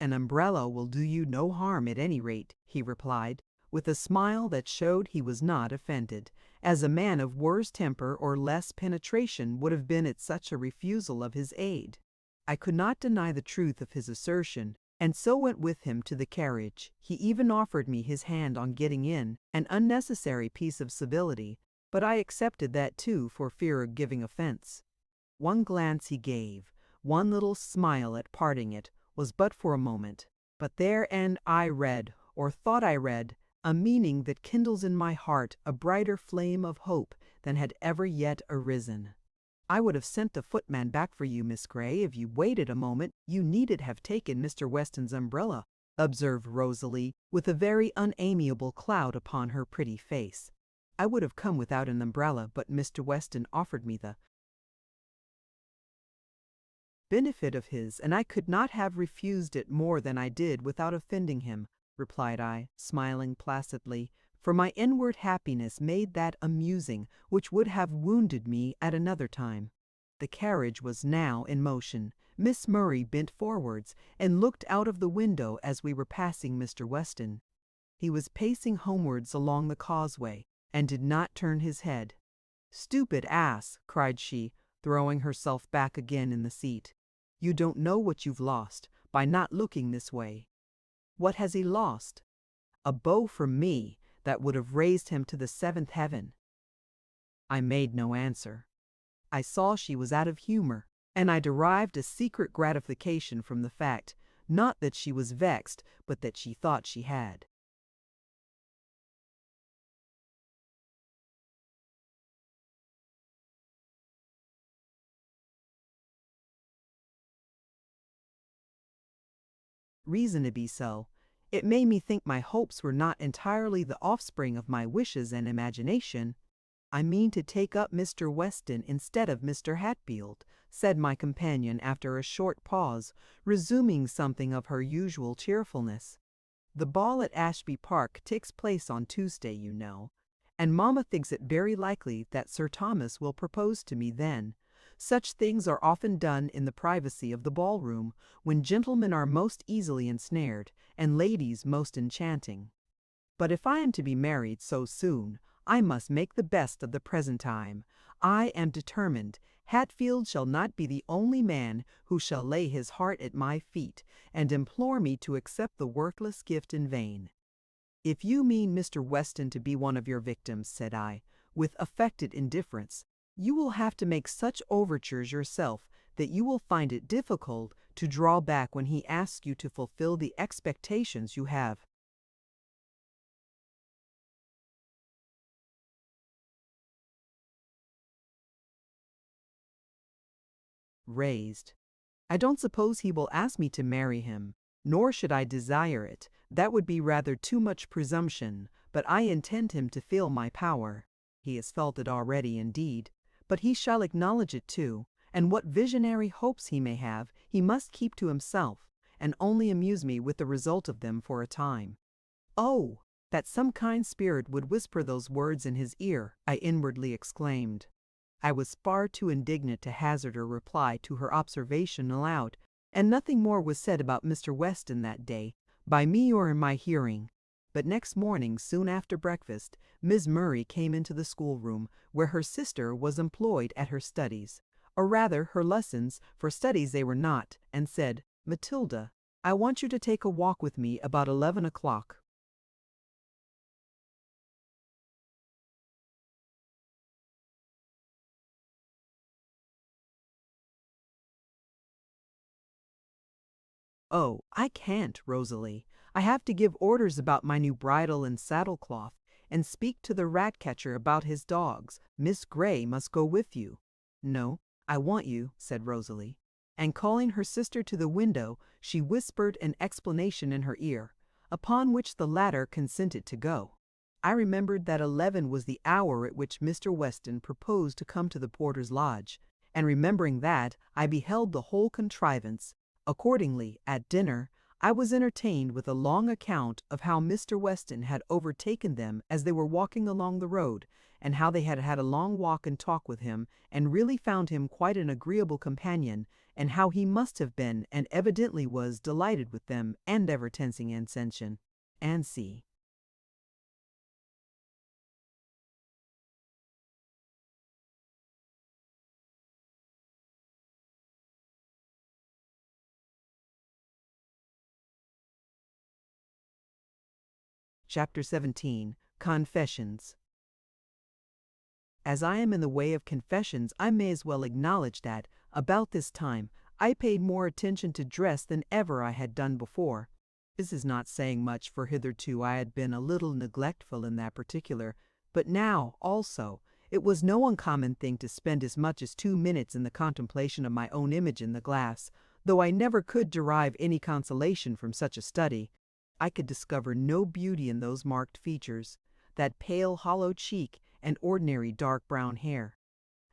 "An umbrella will do you no harm at any rate," he replied, with a smile that showed he was not offended, as a man of worse temper or less penetration would have been at such a refusal of his aid. I could not deny the truth of his assertion, and so went with him to the carriage. He even offered me his hand on getting in, an unnecessary piece of civility, but I accepted that too for fear of giving offense. One glance he gave, one little smile at parting it, was but for a moment. But therein I read, or thought I read, a meaning that kindles in my heart a brighter flame of hope than had ever yet arisen. "I would have sent the footman back for you, Miss Grey, if you waited a moment. You needn't have taken Mr. Weston's umbrella," observed Rosalie, with a very unamiable cloud upon her pretty face. "I would have come without an umbrella, but Mr. Weston offered me the benefit of his, and I could not have refused it more than I did without offending him," replied I, smiling placidly, for my inward happiness made that amusing which would have wounded me at another time. The carriage was now in motion. Miss Murray bent forwards and looked out of the window as we were passing Mr. Weston. He was pacing homewards along the causeway, and did not turn his head. "Stupid ass!" cried she, throwing herself back again in the seat. "You don't know what you've lost by not looking this way." "What has he lost?" "A beau from me that would have raised him to the seventh heaven." I made no answer. I saw she was out of humor, and I derived a secret gratification from the fact, not that she was vexed, but that she thought she had. Reason to be so. It made me think my hopes were not entirely the offspring of my wishes and imagination. "I mean to take up Mr. Weston instead of Mr. Hatfield," said my companion after a short pause, resuming something of her usual cheerfulness. "The ball at Ashby Park takes place on Tuesday, you know, and mamma thinks it very likely that Sir Thomas will propose to me then. Such things are often done in the privacy of the ballroom, when gentlemen are most easily ensnared, and ladies most enchanting. But if I am to be married so soon, I must make the best of the present time. I am determined. Hatfield shall not be the only man who shall lay his heart at my feet, and implore me to accept the worthless gift in vain." "If you mean Mr. Weston to be one of your victims," said I, with affected indifference, "you will have to make such overtures yourself that you will find it difficult to draw back when he asks you to fulfill the expectations you have." Raised. "I don't suppose he will ask me to marry him, nor should I desire it. That would be rather too much presumption, but I intend him to feel my power. He has felt it already, indeed, but he shall acknowledge it too, and what visionary hopes he may have, he must keep to himself, and only amuse me with the result of them for a time." "Oh, that some kind spirit would whisper those words in his ear!" I inwardly exclaimed. I was far too indignant to hazard a reply to her observation aloud, and nothing more was said about Mr. Weston that day, by me or in my hearing. But next morning, soon after breakfast, Miss Murray came into the schoolroom, where her sister was employed at her studies, or rather her lessons, for studies they were not, and said, "Matilda, I want you to take a walk with me about 11 o'clock." "Oh, I can't, Rosalie. I have to give orders about my new bridle and saddlecloth, and speak to the rat-catcher about his dogs. Miss Grey must go with you." "No, I want you," said Rosalie. And calling her sister to the window, she whispered an explanation in her ear. upon which the latter consented to go. I remembered that 11 was the hour at which Mr. Weston proposed to come to the porter's lodge, and remembering that, I beheld the whole contrivance. Accordingly, at dinner, I was entertained with a long account of how Mr. Weston had overtaken them as they were walking along the road, and how they had had a long walk and talk with him, and really found him quite an agreeable companion, and how he must have been, and evidently was, delighted with them, and ever tensing ascension. And see. Chapter 17. Confessions. As I am in the way of confessions, I may as well acknowledge that, about this time, I paid more attention to dress than ever I had done before. This is not saying much, for hitherto I had been a little neglectful in that particular, but now, also, it was no uncommon thing to spend as much as 2 minutes in the contemplation of my own image in the glass, though I never could derive any consolation from such a study. I could discover no beauty in those marked features, that pale hollow cheek and ordinary dark brown hair.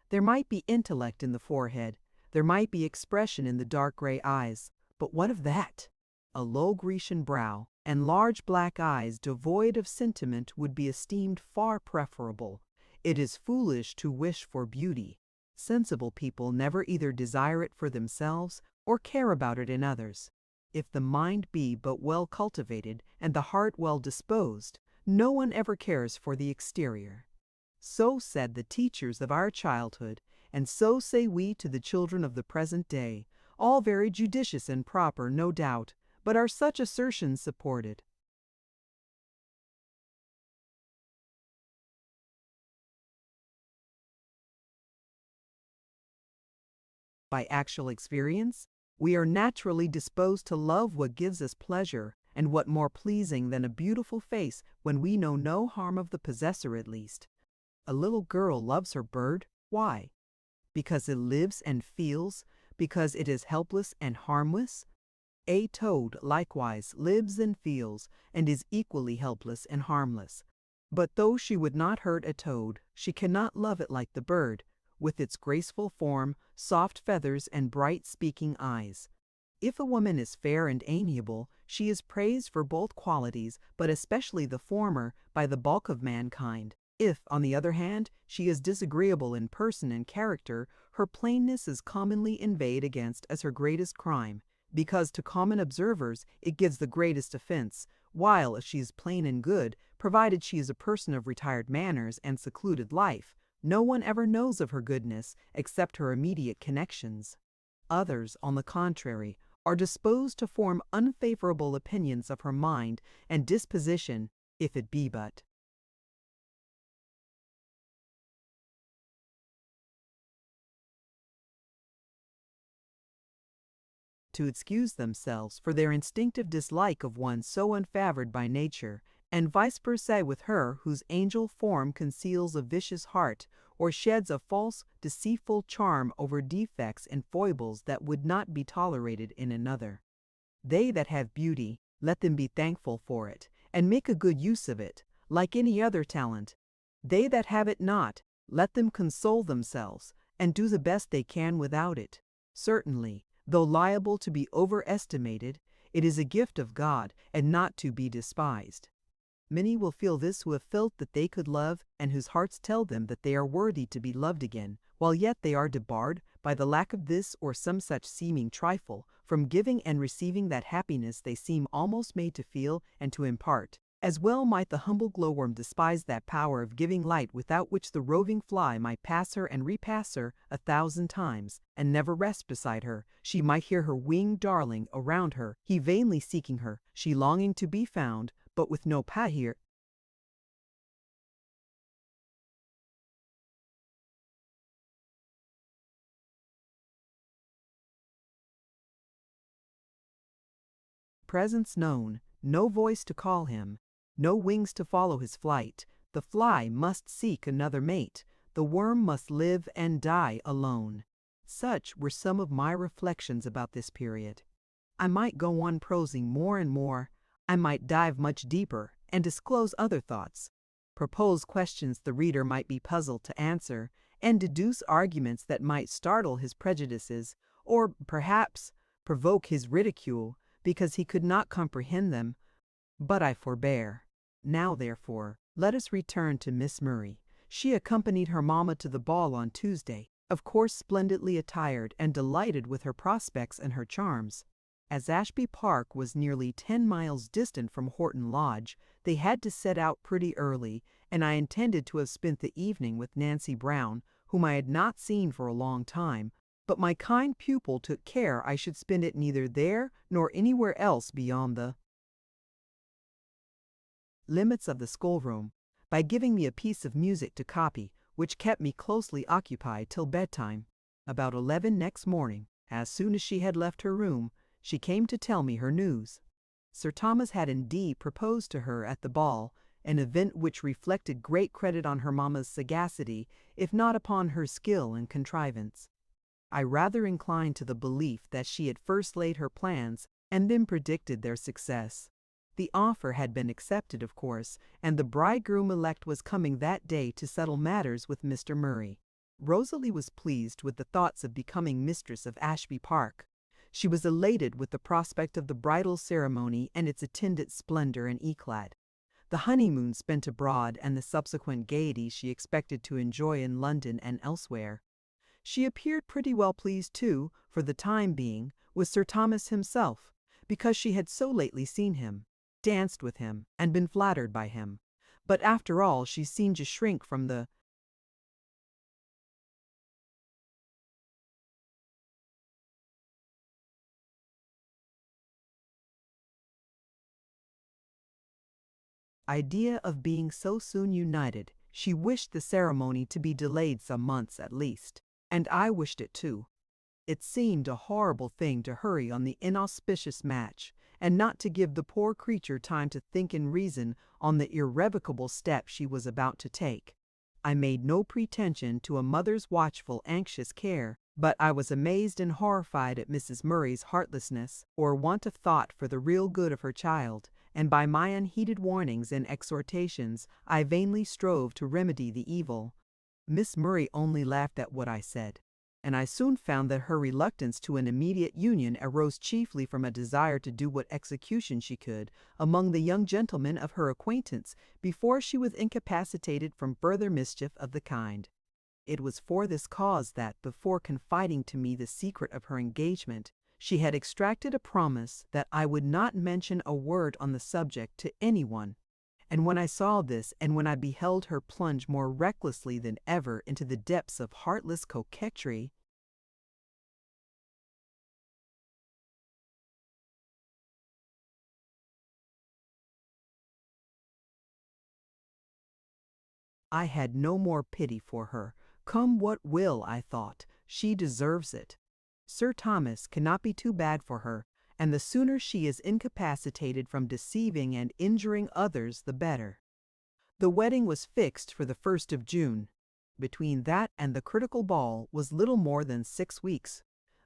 There might be intellect in the forehead, there might be expression in the dark gray eyes, but what of that? A low Grecian brow and large black eyes devoid of sentiment would be esteemed far preferable. It is foolish to wish for beauty. Sensible people never either desire it for themselves or care about it in others. If the mind be but well cultivated and the heart well disposed, no one ever cares for the exterior. So said the teachers of our childhood, and so say we to the children of the present day, all very judicious and proper, no doubt, but are such assertions supported? By actual experience? We are naturally disposed to love what gives us pleasure, and what more pleasing than a beautiful face when we know no harm of the possessor at least. A little girl loves her bird. Why? Because it lives and feels, because it is helpless and harmless? A toad likewise lives and feels, and is equally helpless and harmless. But though she would not hurt a toad, she cannot love it like the bird, with its graceful form, soft feathers, and bright speaking eyes. If a woman is fair and amiable, she is praised for both qualities, but especially the former, by the bulk of mankind. If, on the other hand, she is disagreeable in person and character, her plainness is commonly inveighed against as her greatest crime, because to common observers it gives the greatest offense, while if she is plain and good, provided she is a person of retired manners and secluded life, no one ever knows of her goodness except her immediate connections. Others, on the contrary, are disposed to form unfavorable opinions of her mind and disposition, if it be but to excuse themselves for their instinctive dislike of one so unfavored by nature, and vice versa with her whose angel form conceals a vicious heart, or sheds a false, deceitful charm over defects and foibles that would not be tolerated in another. They that have beauty, let them be thankful for it, and make a good use of it, like any other talent. They that have it not, let them console themselves, and do the best they can without it. Certainly, though liable to be overestimated, it is a gift of God, and not to be despised. Many will feel this who have felt that they could love, and whose hearts tell them that they are worthy to be loved again, while yet they are debarred, by the lack of this or some such seeming trifle, from giving and receiving that happiness they seem almost made to feel and to impart. As well might the humble glowworm despise that power of giving light without which the roving fly might pass her and repass her 1,000 times, and never rest beside her. She might hear her winged darling around her, he vainly seeking her, she longing to be found, but with no pahir. Presence known, no voice to call him, no wings to follow his flight. The fly must seek another mate, the worm must live and die alone. Such were some of my reflections about this period. I might go on prosing more and more. I might dive much deeper and disclose other thoughts, propose questions the reader might be puzzled to answer, and deduce arguments that might startle his prejudices, or perhaps provoke his ridicule because he could not comprehend them. But I forbear. Now, therefore, let us return to Miss Murray. She accompanied her mamma to the ball on Tuesday, of course splendidly attired and delighted with her prospects and her charms. As Ashby Park was nearly 10 miles distant from Horton Lodge, they had to set out pretty early, and I intended to have spent the evening with Nancy Brown, whom I had not seen for a long time, but my kind pupil took care I should spend it neither there nor anywhere else beyond the limits of the schoolroom, by giving me a piece of music to copy, which kept me closely occupied till bedtime. About 11 next morning, as soon as she had left her room, she came to tell me her news. Sir Thomas had indeed proposed to her at the ball, an event which reflected great credit on her mamma's sagacity, if not upon her skill and contrivance. I rather inclined to the belief that she had first laid her plans and then predicted their success. The offer had been accepted, of course, and the bridegroom-elect was coming that day to settle matters with Mr. Murray. Rosalie was pleased with the thoughts of becoming mistress of Ashby Park. She was elated with the prospect of the bridal ceremony and its attendant splendor and eclat, the honeymoon spent abroad and the subsequent gaiety she expected to enjoy in London and elsewhere. She appeared pretty well pleased, too, for the time being, with Sir Thomas himself, because she had so lately seen him, danced with him, and been flattered by him. But after all, she seemed to shrink from the idea of being so soon united. She wished the ceremony to be delayed some months at least, and I wished it too. It seemed a horrible thing to hurry on the inauspicious match, and not to give the poor creature time to think and reason on the irrevocable step she was about to take. I made no pretension to a mother's watchful, anxious care, but I was amazed and horrified at Mrs. Murray's heartlessness or want of thought for the real good of her child, and by my unheeded warnings and exhortations I vainly strove to remedy the evil. Miss Murray only laughed at what I said, and I soon found that her reluctance to an immediate union arose chiefly from a desire to do what execution she could among the young gentlemen of her acquaintance before she was incapacitated from further mischief of the kind. It was for this cause that, before confiding to me the secret of her engagement, she had extracted a promise that I would not mention a word on the subject to anyone. And when I saw this, and when I beheld her plunge more recklessly than ever into the depths of heartless coquetry, I had no more pity for her. Come what will, I thought, she deserves it. Sir Thomas cannot be too bad for her, and the sooner she is incapacitated from deceiving and injuring others, the better. The wedding was fixed for the 1st of June. Between that and the critical ball was little more than 6 weeks.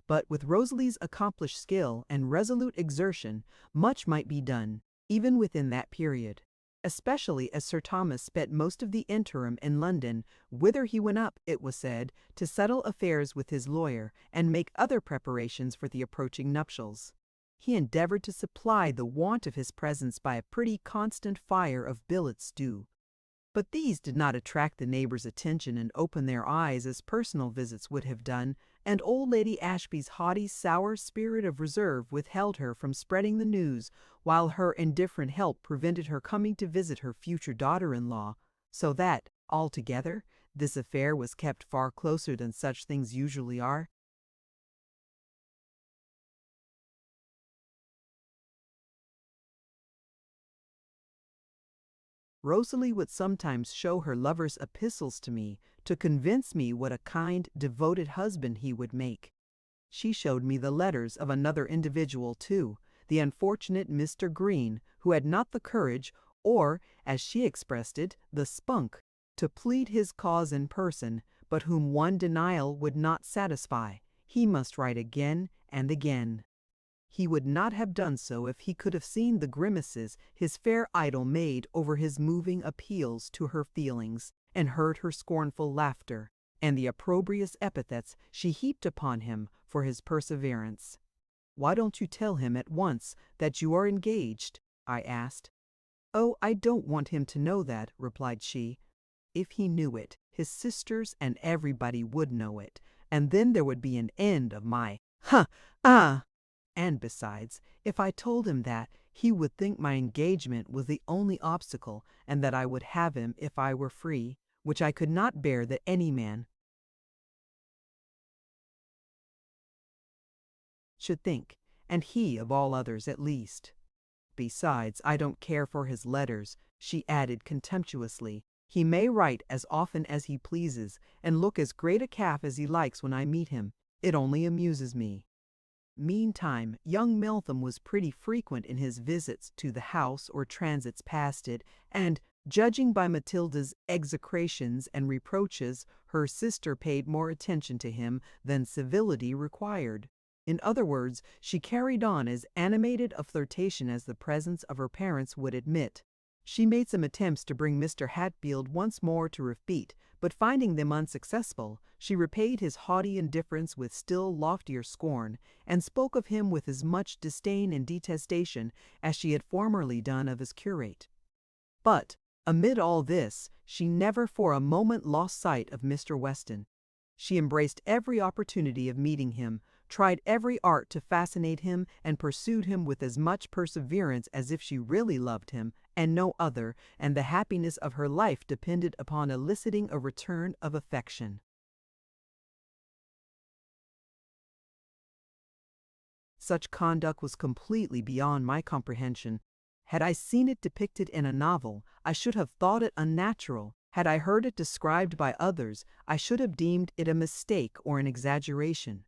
But with Rosalie's accomplished skill and resolute exertion, much might be done, even within that period, especially as Sir Thomas spent most of the interim in London, whither he went up, it was said, to settle affairs with his lawyer and make other preparations for the approaching nuptials. He endeavored to supply the want of his presence by a pretty constant fire of billet stew. But these did not attract the neighbors' attention and open their eyes as personal visits would have done, and old Lady Ashby's haughty, sour spirit of reserve withheld her from spreading the news, while her indifferent help prevented her coming to visit her future daughter-in-law, so that, altogether, this affair was kept far closer than such things usually are. Rosalie would sometimes show her lover's epistles to me to convince me what a kind, devoted husband he would make. She showed me the letters of another individual, too, the unfortunate Mr. Green, who had not the courage, or, as she expressed it, the spunk, to plead his cause in person, but whom one denial would not satisfy. He must write again and again. he would not have done so if he could have seen the grimaces his fair idol made over his moving appeals to her feelings, and heard her scornful laughter, and the opprobrious epithets she heaped upon him for his perseverance. "Why don't you tell him at once that you are engaged?" I asked. "Oh, I don't want him to know that," replied she. "If he knew it, his sisters and everybody would know it, and then there would be an end of my and besides, if I told him that, he would think my engagement was the only obstacle, and that I would have him if I were free, which I could not bear that any man should think, and he of all others at least. Besides, I don't care for his letters," she added contemptuously. "He may write as often as he pleases, and look as great a calf as he likes when I meet him. It only amuses me." Meantime, young Meltham was pretty frequent in his visits to the house or transits past it, and, judging by Matilda's execrations and reproaches, her sister paid more attention to him than civility required. In other words, she carried on as animated a flirtation as the presence of her parents would admit. She made some attempts to bring Mr. Hatfield once more to her feet, but finding them unsuccessful, she repaid his haughty indifference with still loftier scorn, and spoke of him with as much disdain and detestation as she had formerly done of his curate. But, amid all this, she never for a moment lost sight of Mr. Weston. She embraced every opportunity of meeting him, tried every art to fascinate him, and pursued him with as much perseverance as if she really loved him, and no other, and the happiness of her life depended upon eliciting a return of affection. Such conduct was completely beyond my comprehension. Had I seen it depicted in a novel, I should have thought it unnatural. Had I heard it described by others, I should have deemed it a mistake or an exaggeration.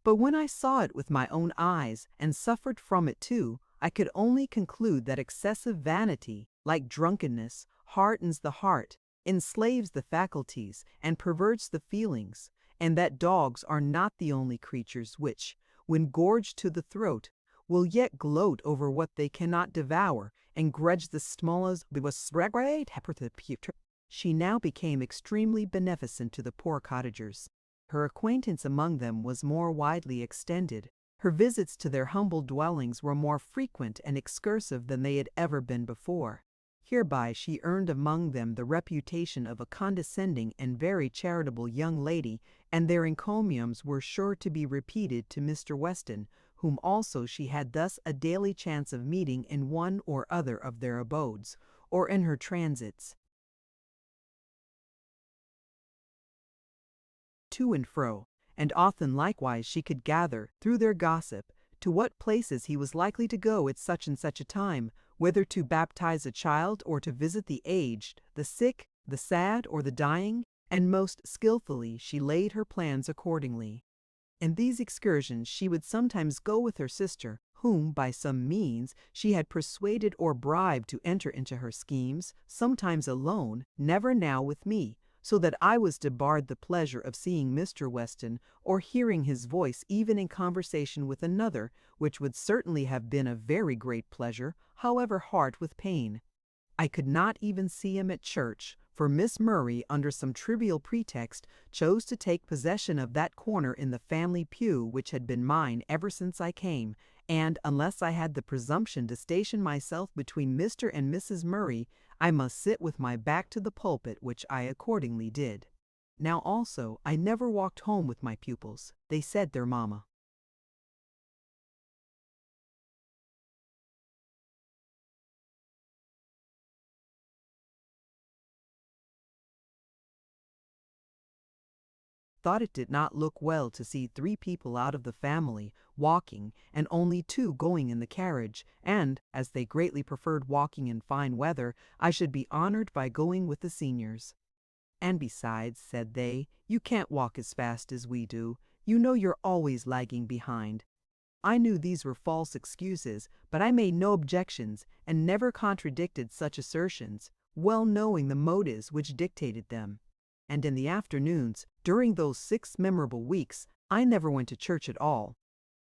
But when I saw it with my own eyes, and suffered from it too, I could only conclude that excessive vanity, like drunkenness, hardens the heart, enslaves the faculties, and perverts the feelings, and that dogs are not the only creatures which, when gorged to the throat, will yet gloat over what they cannot devour, and grudge the smallest. She now became extremely beneficent to the poor cottagers. Her acquaintance among them was more widely extended. Her visits to their humble dwellings were more frequent and excursive than they had ever been before. Hereby she earned among them the reputation of a condescending and very charitable young lady, and their encomiums were sure to be repeated to Mr. Weston, whom also she had thus a daily chance of meeting in one or other of their abodes, or in her transits to and fro, and often likewise she could gather, through their gossip, to what places he was likely to go at such and such a time, whether to baptize a child or to visit the aged, the sick, the sad, or the dying, and most skilfully she laid her plans accordingly. In these excursions she would sometimes go with her sister, whom, by some means, she had persuaded or bribed to enter into her schemes, sometimes alone, never now with me, so that I was debarred the pleasure of seeing Mr. Weston, or hearing his voice even in conversation with another, which would certainly have been a very great pleasure, however hard with pain. I could not even see him at church, for Miss Murray, under some trivial pretext, chose to take possession of that corner in the family pew which had been mine ever since I came, and, unless I had the presumption to station myself between Mr. and Mrs. Murray, I must sit with my back to the pulpit, which I accordingly did. Now also I never walked home with my pupils. They said their mamma thought it did not look well to see 3 people out of the family walking, and only 2 going in the carriage, and, as they greatly preferred walking in fine weather, I should be honored by going with the seniors. And besides, said they, you can't walk as fast as we do. You know you're always lagging behind. I knew these were false excuses, but I made no objections, and never contradicted such assertions, well knowing the motives which dictated them. And in the afternoons, during those 6 memorable weeks, I never went to church at all.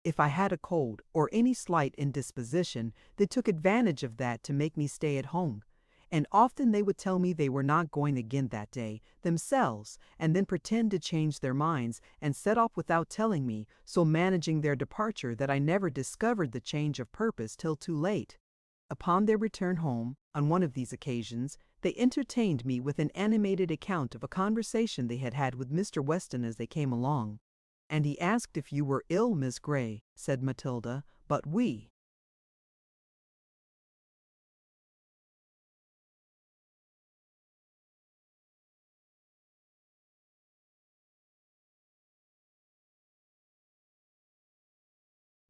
If I had a cold or any slight indisposition, they took advantage of that to make me stay at home. And often they would tell me they were not going again that day themselves, and then pretend to change their minds and set off without telling me, so managing their departure that I never discovered the change of purpose till too late. Upon their return home, on one of these occasions, they entertained me with an animated account of a conversation they had had with Mr. Weston as they came along. "And he asked if you were ill, Miss Grey," said Matilda, "but we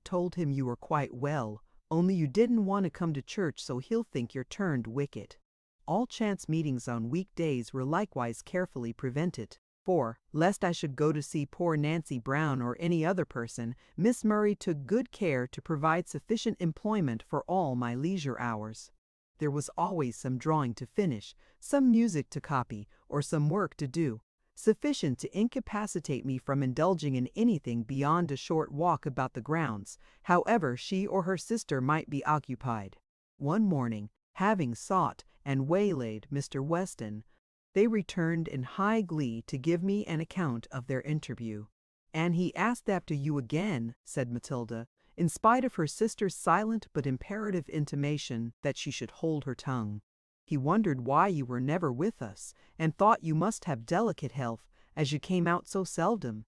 told him you were quite well, only you didn't want to come to church so he'll think you're turned wicked." All chance meetings on weekdays were likewise carefully prevented, for, lest I should go to see poor Nancy Brown or any other person, Miss Murray took good care to provide sufficient employment for all my leisure hours. There was always some drawing to finish, some music to copy, or some work to do, sufficient to incapacitate me from indulging in anything beyond a short walk about the grounds, however she or her sister might be occupied. One morning, having sought and waylaid Mr. Weston, they returned in high glee to give me an account of their interview. "And he asked after you again," said Matilda, in spite of her sister's silent but imperative intimation that she should hold her tongue. "He wondered why you were never with us, and thought you must have delicate health, as you came out so seldom."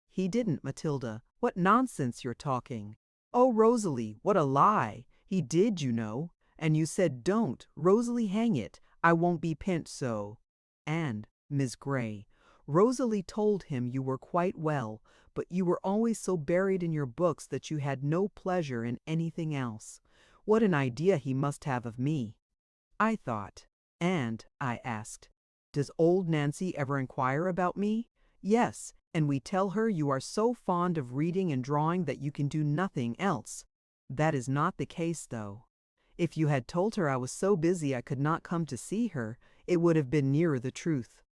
"He didn't, Matilda. What nonsense you're talking." "Oh, Rosalie, what a lie! He did, you know. And you said, 'Don't, Rosalie, hang it, I won't be pent so.' And, Miss Grey, Rosalie told him you were quite well, but you were always so buried in your books that you had no pleasure in anything else. What an idea he must have of me!" I thought. And I asked, "Does old Nancy ever inquire about me?" "Yes, and we tell her you are so fond of reading and drawing that you can do nothing else." "That is not the case, though. If you had told her I was so busy I could not come to see her, it would have been nearer the truth."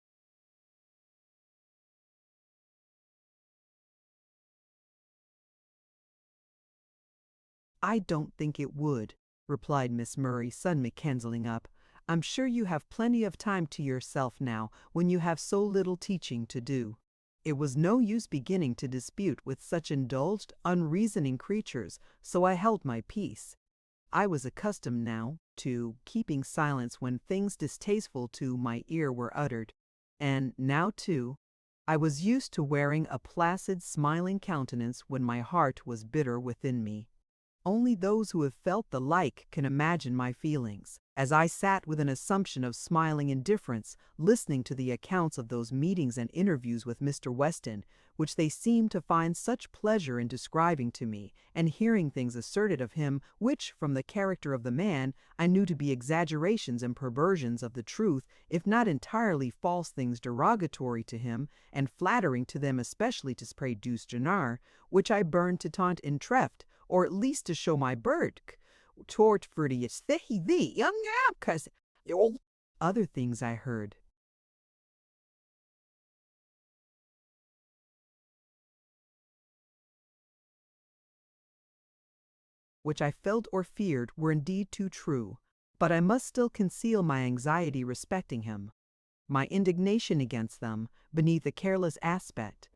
"I don't think it would," replied Miss Murray, suddenly kindling up. "I'm sure you have plenty of time to yourself now, when you have so little teaching to do." It was no use beginning to dispute with such indulged, unreasoning creatures, so I held my peace. I was accustomed now to keeping silence when things distasteful to my ear were uttered, and now, too, I was used to wearing a placid, smiling countenance when my heart was bitter within me. Only those who have felt the like can imagine my feelings, as I sat with an assumption of smiling indifference, listening to the accounts of those meetings and interviews with Mr. Weston, which they seemed to find such pleasure in describing to me, and hearing things asserted of him which, from the character of the man, I knew to be exaggerations and perversions of the truth, if not entirely false things derogatory to him, and flattering to them, especially to spray douce genre, which I burned to taunt in treft, or at least to show my bird toward Fruitius the young cause other things I heard, which I felt or feared were indeed too true, but I must still conceal my anxiety respecting him, my indignation against them, beneath a careless aspect.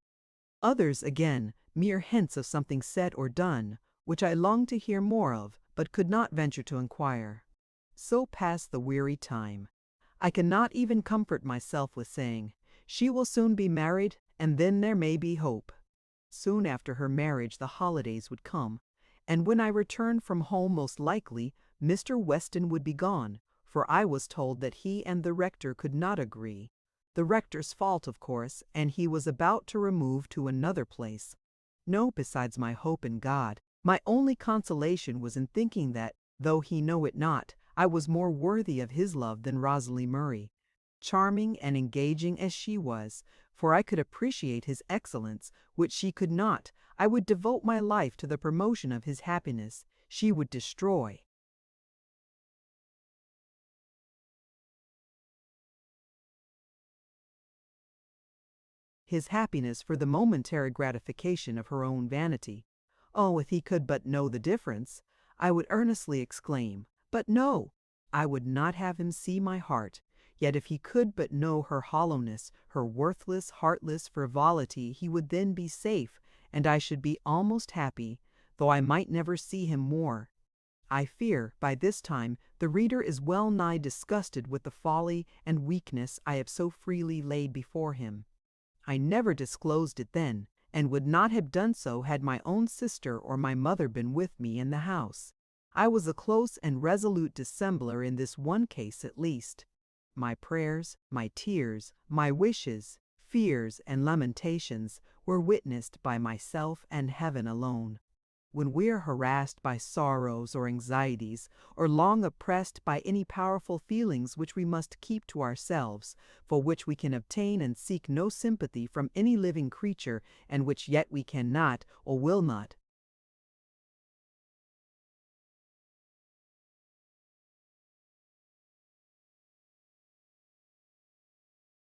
Others, again, mere hints of something said or done, which I longed to hear more of, but could not venture to inquire. So passed the weary time. I cannot even comfort myself with saying, "She will soon be married, and then there may be hope." Soon after her marriage the holidays would come, and when I returned from home most likely Mr. Weston would be gone, for I was told that he and the rector could not agree. The rector's fault, of course, and he was about to remove to another place. No, besides my hope in God, my only consolation was in thinking that, though he know it not, I was more worthy of his love than Rosalie Murray. Charming and engaging as she was, for I could appreciate his excellence, which she could not, I would devote my life to the promotion of his happiness. She would destroy. his happiness for the momentary gratification of her own vanity. Oh, if he could but know the difference! I would earnestly exclaim. But no! I would not have him see my heart. Yet if he could but know her hollowness, her worthless, heartless frivolity, he would then be safe, and I should be almost happy, though I might never see him more. I fear, by this time, the reader is well nigh disgusted with the folly and weakness I have so freely laid before him. I never disclosed it then, and would not have done so had my own sister or my mother been with me in the house. I was a close and resolute dissembler in this one case at least. My prayers, my tears, my wishes, fears, and lamentations were witnessed by myself and heaven alone. When we are harassed by sorrows or anxieties, or long oppressed by any powerful feelings which we must keep to ourselves, for which we can obtain and seek no sympathy from any living creature, and which yet we cannot or will not,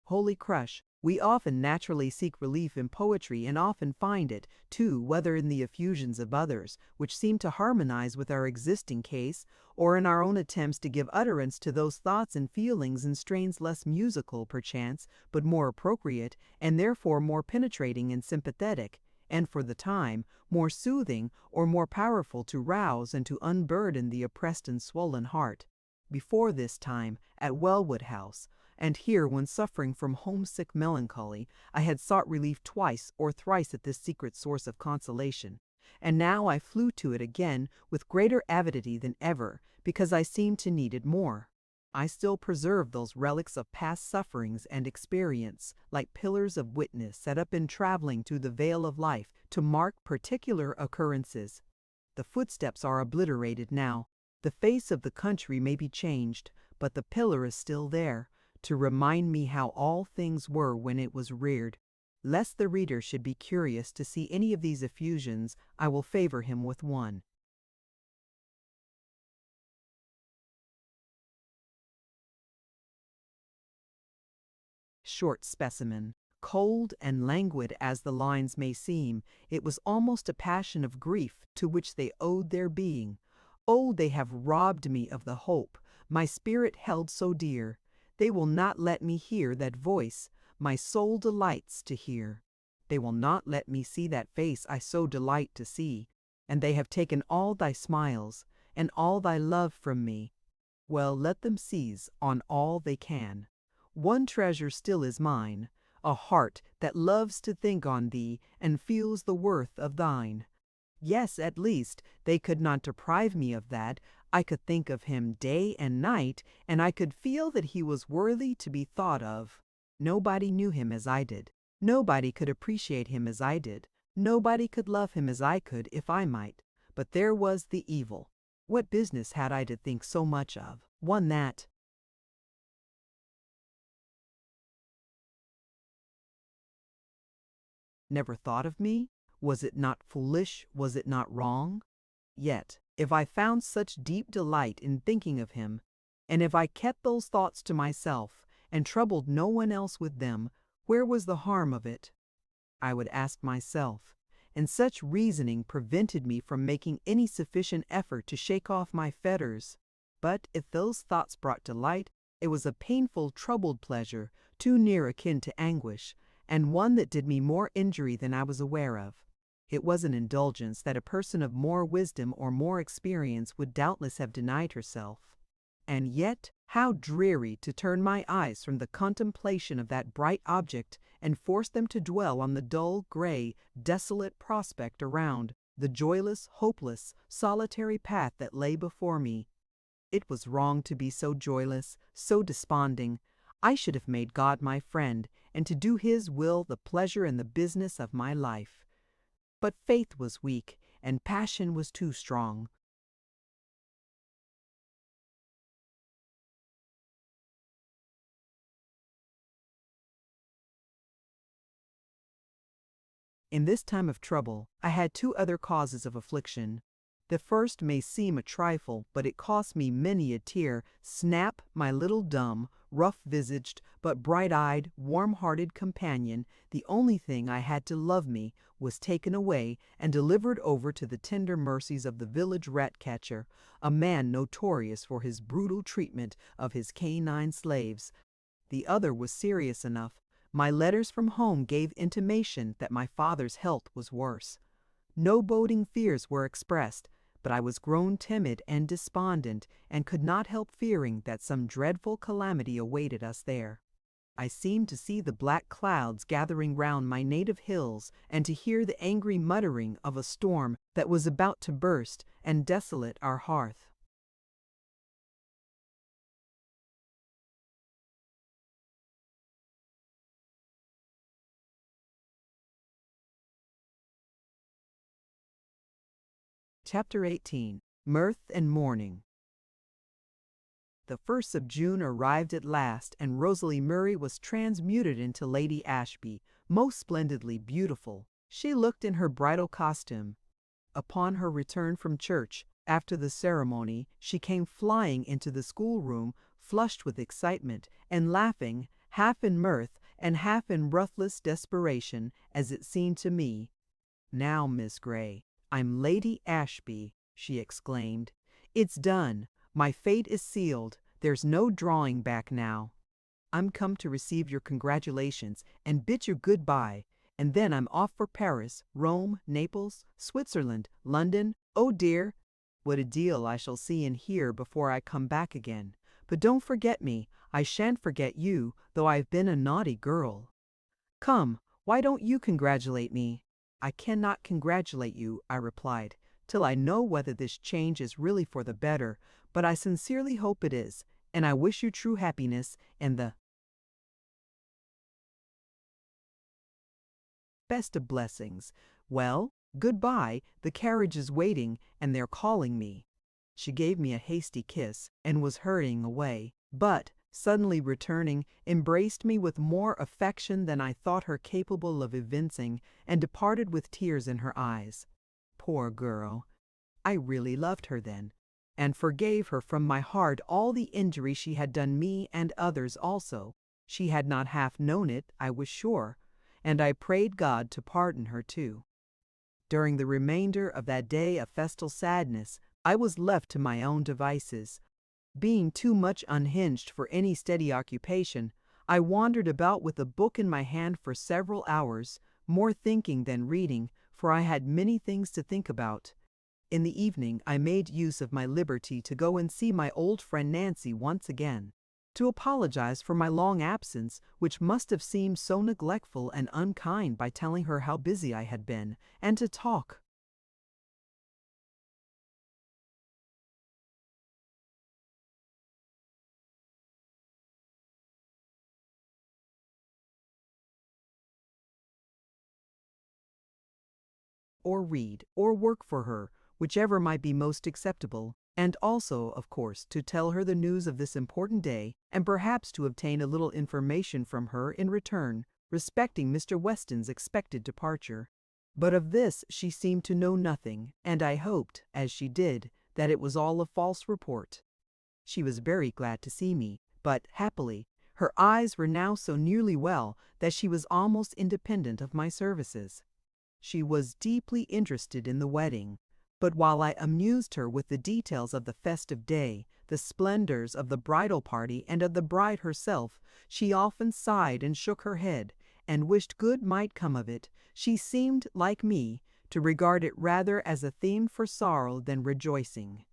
wholly crush, we often naturally seek relief in poetry, and often find it, too, whether in the effusions of others, which seem to harmonize with our existing case, or in our own attempts to give utterance to those thoughts and feelings in strains less musical, perchance, but more appropriate, and therefore more penetrating and sympathetic, and for the time, more soothing or more powerful to rouse and to unburden the oppressed and swollen heart. Before this time, at Wellwood House, and here when suffering from homesick melancholy, I had sought relief twice or thrice at this secret source of consolation, and now I flew to it again with greater avidity than ever, because I seemed to need it more. I still preserve those relics of past sufferings and experience, like pillars of witness set up in traveling through the vale of life to mark particular occurrences. The footsteps are obliterated now. The face of the country may be changed, but the pillar is still there, to remind me how all things were when it was reared. Lest the reader should be curious to see any of these effusions, I will favor him with one. Short specimen. Cold and languid as the lines may seem, it was almost a passion of grief to which they owed their being. Oh, they have robbed me of the hope my spirit held so dear. They will not let me hear that voice my soul delights to hear. They will not let me see that face I so delight to see. And they have taken all thy smiles and all thy love from me. Well, let them seize on all they can. One treasure still is mine, a heart that loves to think on thee and feels the worth of thine. Yes, at least, they could not deprive me of that. I could think of him day and night, and I could feel that he was worthy to be thought of. Nobody knew him as I did. Nobody could appreciate him as I did. Nobody could love him as I could if I might. But there was the evil. What business had I to think so much of one that never thought of me? Was it not foolish? Was it not wrong? Yet, if I found such deep delight in thinking of him, and if I kept those thoughts to myself, and troubled no one else with them, where was the harm of it? I would ask myself, and such reasoning prevented me from making any sufficient effort to shake off my fetters. But if those thoughts brought delight, it was a painful, troubled pleasure, too near akin to anguish, and one that did me more injury than I was aware of. It was an indulgence that a person of more wisdom or more experience would doubtless have denied herself. And yet, how dreary to turn my eyes from the contemplation of that bright object and force them to dwell on the dull, gray, desolate prospect around, the joyless, hopeless, solitary path that lay before me. It was wrong to be so joyless, so desponding. I should have made God my friend, and to do his will the pleasure and the business of my life. But faith was weak, and passion was too strong. In this time of trouble, I had two other causes of affliction. The first may seem a trifle, but it cost me many a tear. Snap, my little dumb, rough-visaged but bright-eyed, warm-hearted companion, the only thing I had to love me, was taken away and delivered over to the tender mercies of the village rat-catcher, a man notorious for his brutal treatment of his canine slaves. The other was serious enough. My letters from home gave intimation that my father's health was worse. No boding fears were expressed, but I was grown timid and despondent, and could not help fearing that some dreadful calamity awaited us there. I seemed to see the black clouds gathering round my native hills, and to hear the angry muttering of a storm that was about to burst and desolate our hearth. Chapter 18. Mirth and Mourning. The 1st of June arrived at last, and Rosalie Murray was transmuted into Lady Ashby, most splendidly beautiful. She looked in her bridal costume. Upon her return from church, after the ceremony, she came flying into the schoolroom, flushed with excitement, and laughing, half in mirth and half in ruthless desperation, as it seemed to me. "Now, Miss Grey, I'm Lady Ashby," she exclaimed. "It's done. My fate is sealed. There's no drawing back now. I'm come to receive your congratulations and bid you good-bye, and then I'm off for Paris, Rome, Naples, Switzerland, London. Oh dear, what a deal I shall see and hear before I come back again. But don't forget me. I shan't forget you, though I've been a naughty girl. Come, why don't you congratulate me?" "I cannot congratulate you," I replied, "till I know whether this change is really for the better, but I sincerely hope it is, and I wish you true happiness and the best of blessings. Well, good-bye, the carriage is waiting, and they're calling me." She gave me a hasty kiss, and was hurrying away, but, suddenly returning, embraced me with more affection than I thought her capable of evincing, and departed with tears in her eyes. Poor girl! I really loved her then, and forgave her from my heart all the injury she had done me and others also. She had not half known it, I was sure, and I prayed God to pardon her too. During the remainder of that day of festal sadness, I was left to my own devices. Being too much unhinged for any steady occupation, I wandered about with a book in my hand for several hours, more thinking than reading, for I had many things to think about. In the evening I made use of my liberty to go and see my old friend Nancy once again, to apologize for my long absence, which must have seemed so neglectful and unkind, by telling her how busy I had been, and to talk or read or work for her, whichever might be most acceptable, and also, of course, to tell her the news of this important day, and perhaps to obtain a little information from her in return respecting Mr. Weston's expected departure. But of this she seemed to know nothing, and I hoped, as she did, that it was all a false report. She was very glad to see me, but, happily, her eyes were now so nearly well that she was almost independent of my services. She was deeply interested in the wedding, but while I amused her with the details of the festive day, the splendors of the bridal party and of the bride herself, she often sighed and shook her head, and wished good might come of it. She seemed, like me, to regard it rather as a theme for sorrow than rejoicing.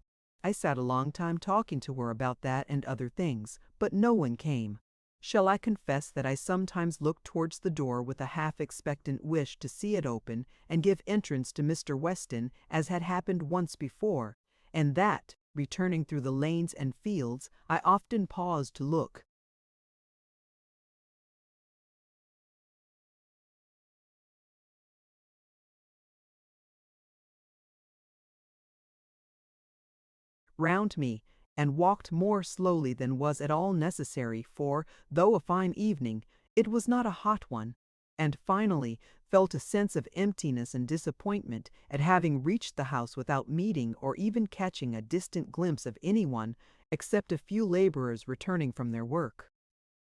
I sat a long time talking to her about that and other things, but no one came. Shall I confess that I sometimes looked towards the door with a half-expectant wish to see it open and give entrance to Mr. Weston, as had happened once before, and that, returning through the lanes and fields, I often paused to look round me, and walked more slowly than was at all necessary, for, though a fine evening, it was not a hot one, and finally felt a sense of emptiness and disappointment at having reached the house without meeting or even catching a distant glimpse of anyone except a few laborers returning from their work.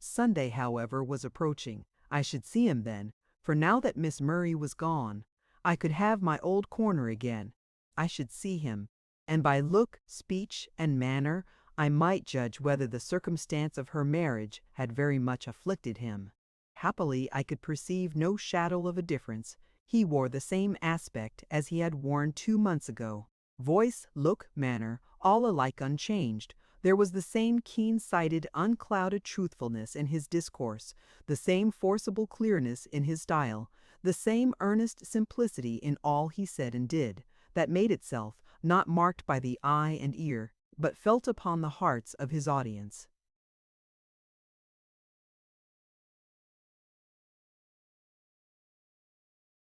Sunday, however, was approaching. I should see him then, for now that Miss Murray was gone, I could have my old corner again. I should see him, and by look, speech, and manner, I might judge whether the circumstance of her marriage had very much afflicted him. Happily, I could perceive no shadow of a difference. He wore the same aspect as he had worn 2 months ago. Voice, look, manner, all alike unchanged. There was the same keen-sighted, unclouded truthfulness in his discourse, the same forcible clearness in his style, the same earnest simplicity in all he said and did, that made itself not marked by the eye and ear, but felt upon the hearts of his audience.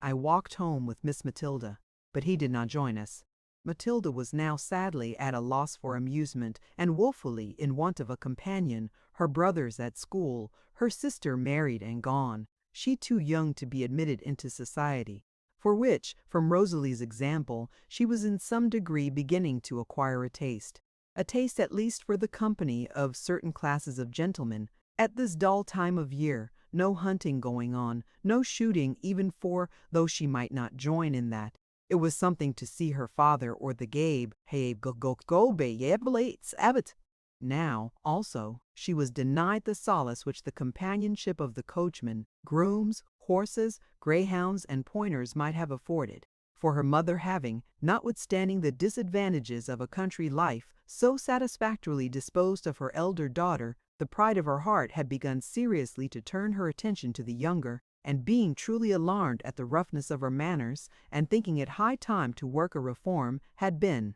I walked home with Miss Matilda, but he did not join us. Matilda was now sadly at a loss for amusement, and woefully in want of a companion, her brothers at school, her sister married and gone, she too young to be admitted into society, for which, from Rosalie's example, she was in some degree beginning to acquire a taste at least for the company of certain classes of gentlemen. At this dull time of year, no hunting going on, no shooting even for, though she might not join in that. It was something to see her father or the Gabe, hey go be blades abbot. Now, also, she was denied the solace which the companionship of the coachman, grooms, horses, greyhounds, and pointers might have afforded, for her mother having, notwithstanding the disadvantages of a country life, so satisfactorily disposed of her elder daughter, the pride of her heart had begun seriously to turn her attention to the younger, and being truly alarmed at the roughness of her manners, and thinking it high time to work a reform, had been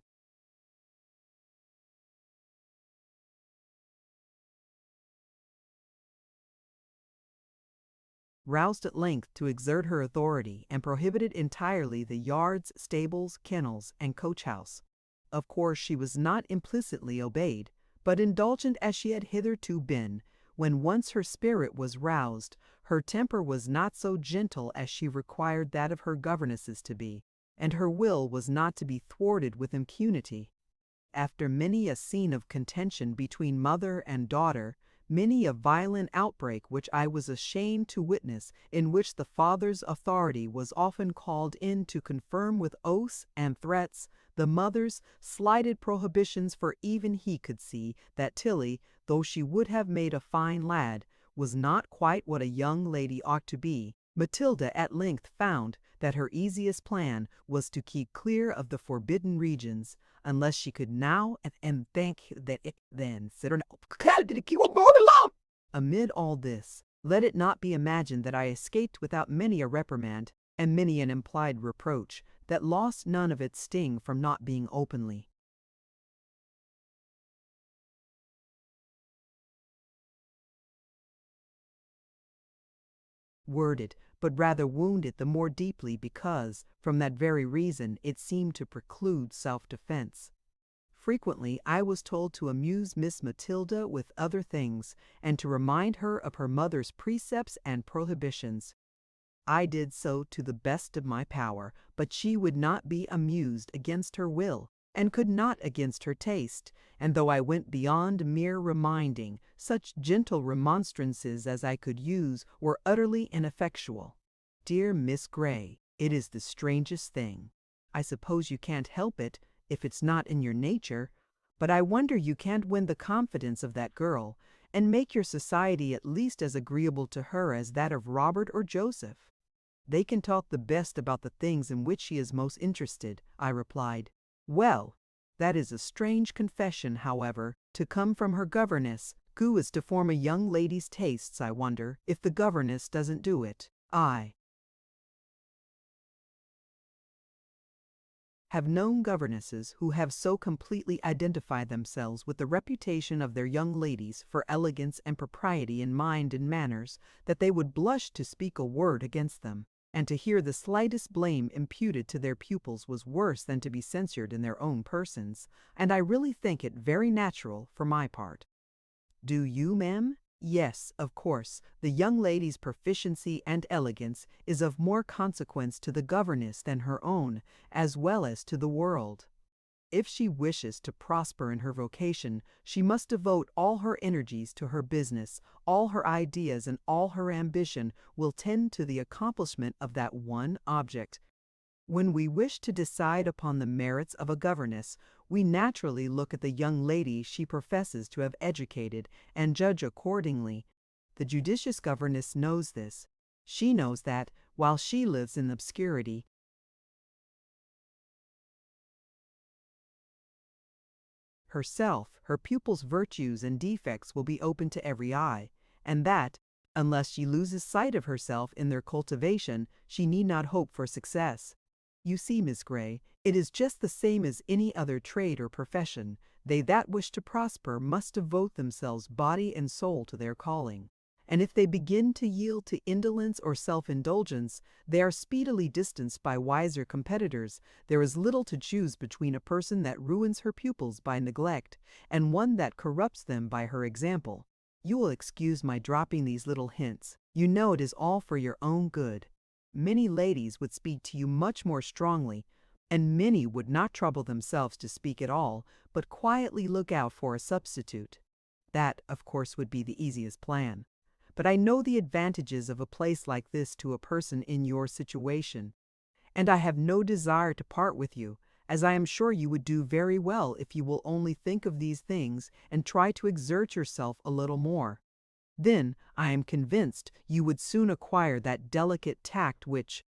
roused at length to exert her authority, and prohibited entirely the yards, stables, kennels, and coach-house. Of course she was not implicitly obeyed, but indulgent as she had hitherto been, when once her spirit was roused, her temper was not so gentle as she required that of her governesses to be, and her will was not to be thwarted with impunity. After many a scene of contention between mother and daughter, many a violent outbreak which I was ashamed to witness, in which the father's authority was often called in to confirm with oaths and threats the mother's slighted prohibitions, for even he could see that Tilly, though she would have made a fine lad, was not quite what a young lady ought to be. Matilda at length found that her easiest plan was to keep clear of the forbidden regions, unless she could now and thank that it then sit her. Amid all this, let it not be imagined that I escaped without many a reprimand and many an implied reproach that lost none of its sting from not being openly worded, but rather wounded the more deeply because, from that very reason, it seemed to preclude self-defense. Frequently I was told to amuse Miss Matilda with other things, and to remind her of her mother's precepts and prohibitions. I did so to the best of my power, but she would not be amused against her will, and could not against her taste, and though I went beyond mere reminding, such gentle remonstrances as I could use were utterly ineffectual. Dear Miss Grey, it is the strangest thing. I suppose you can't help it, if it's not in your nature, but I wonder you can't win the confidence of that girl, and make your society at least as agreeable to her as that of Robert or Joseph. They can talk the best about the things in which she is most interested, I replied. Well, that is a strange confession, however, to come from her governess. Who is to form a young lady's tastes, I wonder, if the governess doesn't do it? I have known governesses who have so completely identified themselves with the reputation of their young ladies for elegance and propriety in mind and manners that they would blush to speak a word against them, and to hear the slightest blame imputed to their pupils was worse than to be censured in their own persons, and I really think it very natural for my part. Do you, ma'am? Yes, of course, the young lady's proficiency and elegance is of more consequence to the governess than her own, as well as to the world. If she wishes to prosper in her vocation, she must devote all her energies to her business. All her ideas and all her ambition will tend to the accomplishment of that one object. When we wish to decide upon the merits of a governess, we naturally look at the young lady she professes to have educated and judge accordingly. The judicious governess knows this. She knows that, while she lives in obscurity, herself, her pupil's virtues and defects will be open to every eye, and that, unless she loses sight of herself in their cultivation, she need not hope for success. You see, Miss Grey, it is just the same as any other trade or profession. They that wish to prosper must devote themselves body and soul to their calling. And if they begin to yield to indolence or self-indulgence, they are speedily distanced by wiser competitors. There is little to choose between a person that ruins her pupils by neglect and one that corrupts them by her example. You will excuse my dropping these little hints. You know it is all for your own good. Many ladies would speak to you much more strongly, and many would not trouble themselves to speak at all, but quietly look out for a substitute. That, of course, would be the easiest plan. But I know the advantages of a place like this to a person in your situation, and I have no desire to part with you, as I am sure you would do very well if you will only think of these things and try to exert yourself a little more. Then, I am convinced, you would soon acquire that delicate tact which,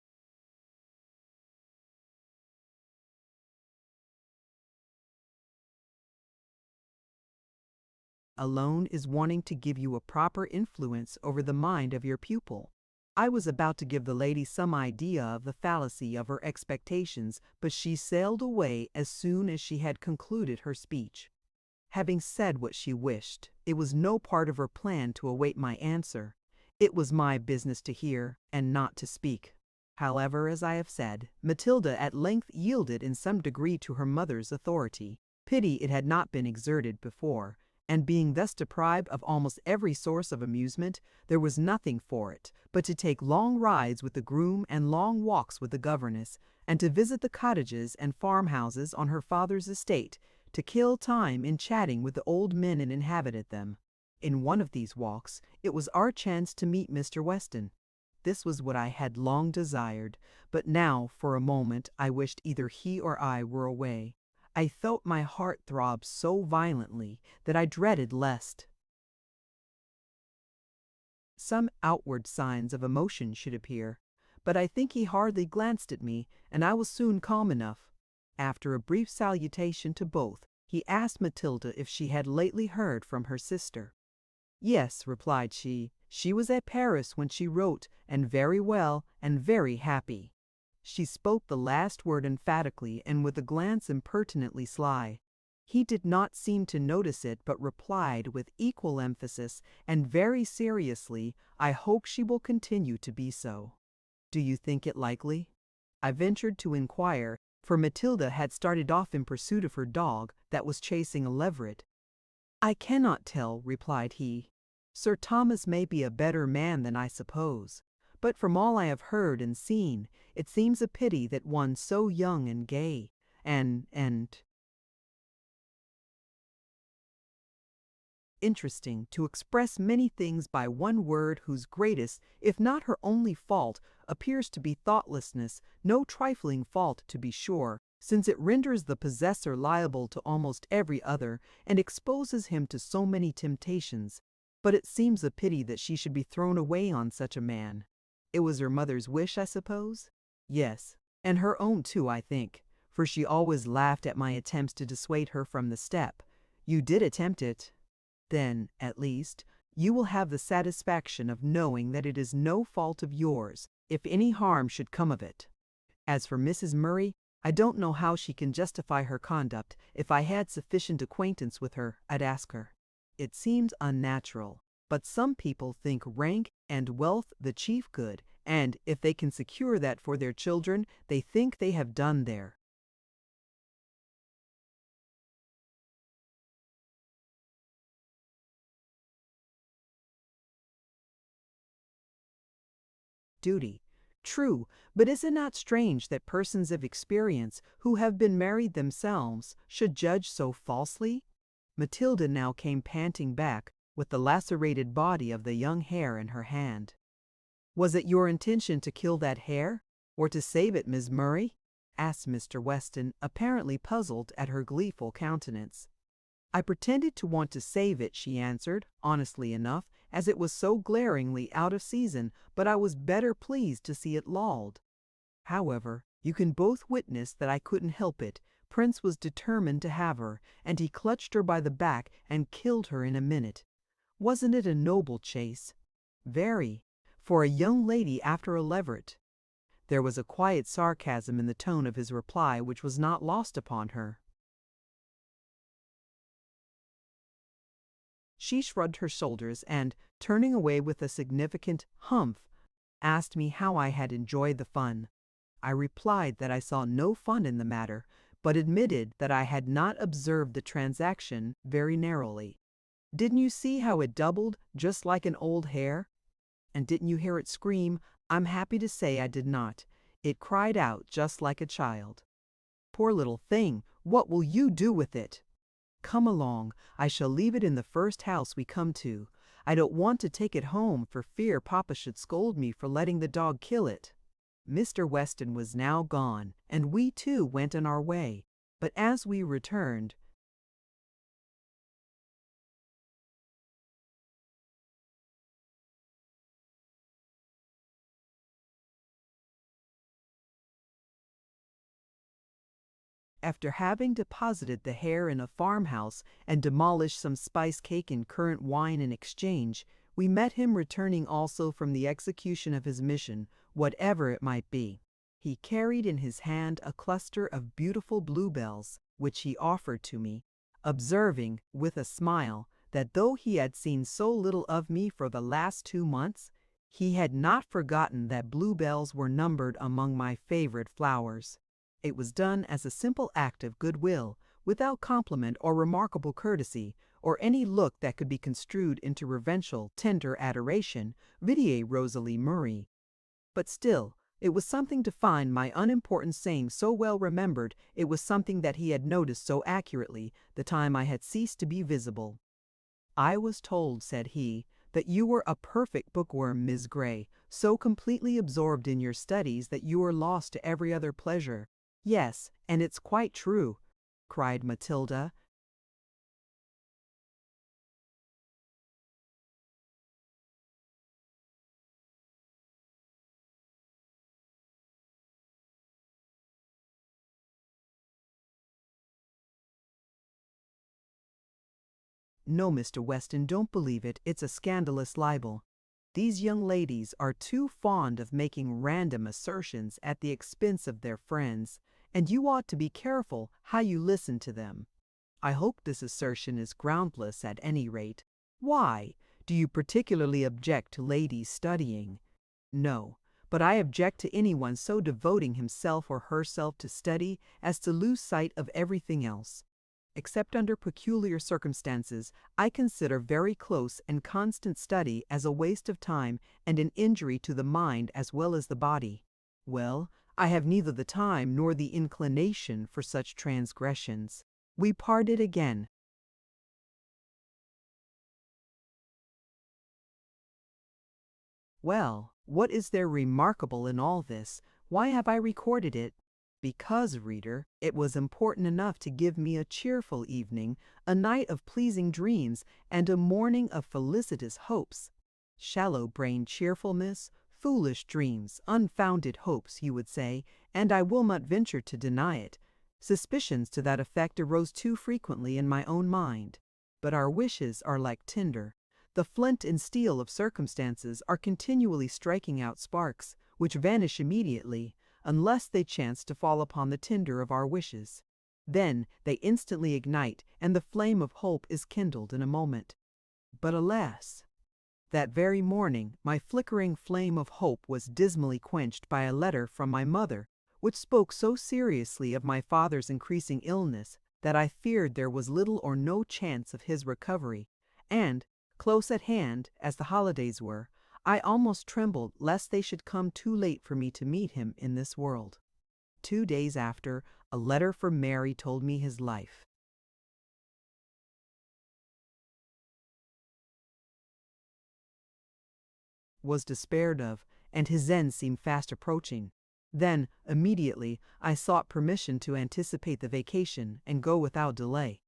alone is wanting to give you a proper influence over the mind of your pupil. I was about to give the lady some idea of the fallacy of her expectations, but she sailed away as soon as she had concluded her speech. Having said what she wished, it was no part of her plan to await my answer. It was my business to hear, and not to speak. However, as I have said, Matilda at length yielded in some degree to her mother's authority. Pity it had not been exerted before, and being thus deprived of almost every source of amusement, there was nothing for it but to take long rides with the groom and long walks with the governess, and to visit the cottages and farmhouses on her father's estate, to kill time in chatting with the old men that inhabited them. In one of these walks, it was our chance to meet Mr. Weston. This was what I had long desired, but now, for a moment, I wished either he or I were away. I felt my heart throb so violently that I dreaded lest some outward signs of emotion should appear. But I think he hardly glanced at me, and I was soon calm enough. After a brief salutation to both, he asked Matilda if she had lately heard from her sister. Yes, replied she. She was at Paris when she wrote, and very well, and very happy. She spoke the last word emphatically and with a glance impertinently sly. He did not seem to notice it, but replied with equal emphasis and very seriously, I hope she will continue to be so. Do you think it likely? I ventured to inquire, for Matilda had started off in pursuit of her dog that was chasing a leveret. I cannot tell, replied he. Sir Thomas may be a better man than I suppose, but from all I have heard and seen, it seems a pity that one so young and gay, and interesting, to express many things by one word whose greatest, if not her only fault, appears to be thoughtlessness, no trifling fault to be sure, since it renders the possessor liable to almost every other, and exposes him to so many temptations. But it seems a pity that she should be thrown away on such a man. It was her mother's wish, I suppose? Yes, and her own too, I think, for she always laughed at my attempts to dissuade her from the step. You did attempt it. Then, at least, you will have the satisfaction of knowing that it is no fault of yours, if any harm should come of it. As for Mrs. Murray, I don't know how she can justify her conduct. If I had sufficient acquaintance with her, I'd ask her. It seems unnatural, but some people think rank and wealth the chief good, and if they can secure that for their children, they think they have done their duty. True, but is it not strange that persons of experience who have been married themselves should judge so falsely? Matilda now came panting back, with the lacerated body of the young hare in her hand. "Was it your intention to kill that hare, or to save it, Miss Murray?" asked Mr. Weston, apparently puzzled at her gleeful countenance. "I pretended to want to save it," she answered, honestly enough, as it was so glaringly out of season, but I was better pleased to see it lolled. However, you can both witness that I couldn't help it. Prince was determined to have her, and he clutched her by the back and killed her in a minute. Wasn't it a noble chase? Very, for a young lady after a leveret. There was a quiet sarcasm in the tone of his reply which was not lost upon her. She shrugged her shoulders and, turning away with a significant humph, asked me how I had enjoyed the fun. I replied that I saw no fun in the matter, but admitted that I had not observed the transaction very narrowly. "Didn't you see how it doubled, just like an old hare? And didn't you hear it scream? I'm happy to say I did not. It cried out just like a child." "Poor little thing, what will you do with it?" "Come along, I shall leave it in the first house we come to. I don't want to take it home for fear Papa should scold me for letting the dog kill it." Mr. Weston was now gone, and we too went on our way, but as we returned, after having deposited the hare in a farmhouse and demolished some spice cake and currant wine in exchange, we met him returning also from the execution of his mission, whatever it might be. He carried in his hand a cluster of beautiful bluebells, which he offered to me, observing, with a smile, that though he had seen so little of me for the last 2 months, he had not forgotten that bluebells were numbered among my favorite flowers. It was done as a simple act of goodwill, without compliment or remarkable courtesy, or any look that could be construed into reverential, tender adoration, vide Rosalie Murray. But still, it was something to find my unimportant saying so well remembered. It was something that he had noticed so accurately the time I had ceased to be visible. "I was told," said he, "that you were a perfect bookworm, Miss Grey, so completely absorbed in your studies that you were lost to every other pleasure." "Yes, and it's quite true," cried Matilda. "No, Mr. Weston, don't believe it. It's a scandalous libel. These young ladies are too fond of making random assertions at the expense of their friends, and you ought to be careful how you listen to them. I hope this assertion is groundless at any rate. Why? Do you particularly object to ladies studying?" "No, but I object to anyone so devoting himself or herself to study as to lose sight of everything else. Except under peculiar circumstances, I consider very close and constant study as a waste of time and an injury to the mind as well as the body. Well, I have neither the time nor the inclination for such transgressions." We parted again. Well, what is there remarkable in all this? Why have I recorded it? Because, reader, it was important enough to give me a cheerful evening, a night of pleasing dreams, and a morning of felicitous hopes. Shallow-brained cheerfulness, foolish dreams, unfounded hopes, you would say, and I will not venture to deny it. Suspicions to that effect arose too frequently in my own mind. But our wishes are like tinder. The flint and steel of circumstances are continually striking out sparks, which vanish immediately, unless they chance to fall upon the tinder of our wishes. Then they instantly ignite, and the flame of hope is kindled in a moment. But alas! That very morning my flickering flame of hope was dismally quenched by a letter from my mother, which spoke so seriously of my father's increasing illness that I feared there was little or no chance of his recovery, and, close at hand, as the holidays were, I almost trembled lest they should come too late for me to meet him in this world. 2 days after, a letter from Mary told me his life was despaired of, and his end seemed fast approaching. Then, immediately, I sought permission to anticipate the vacation and go without delay.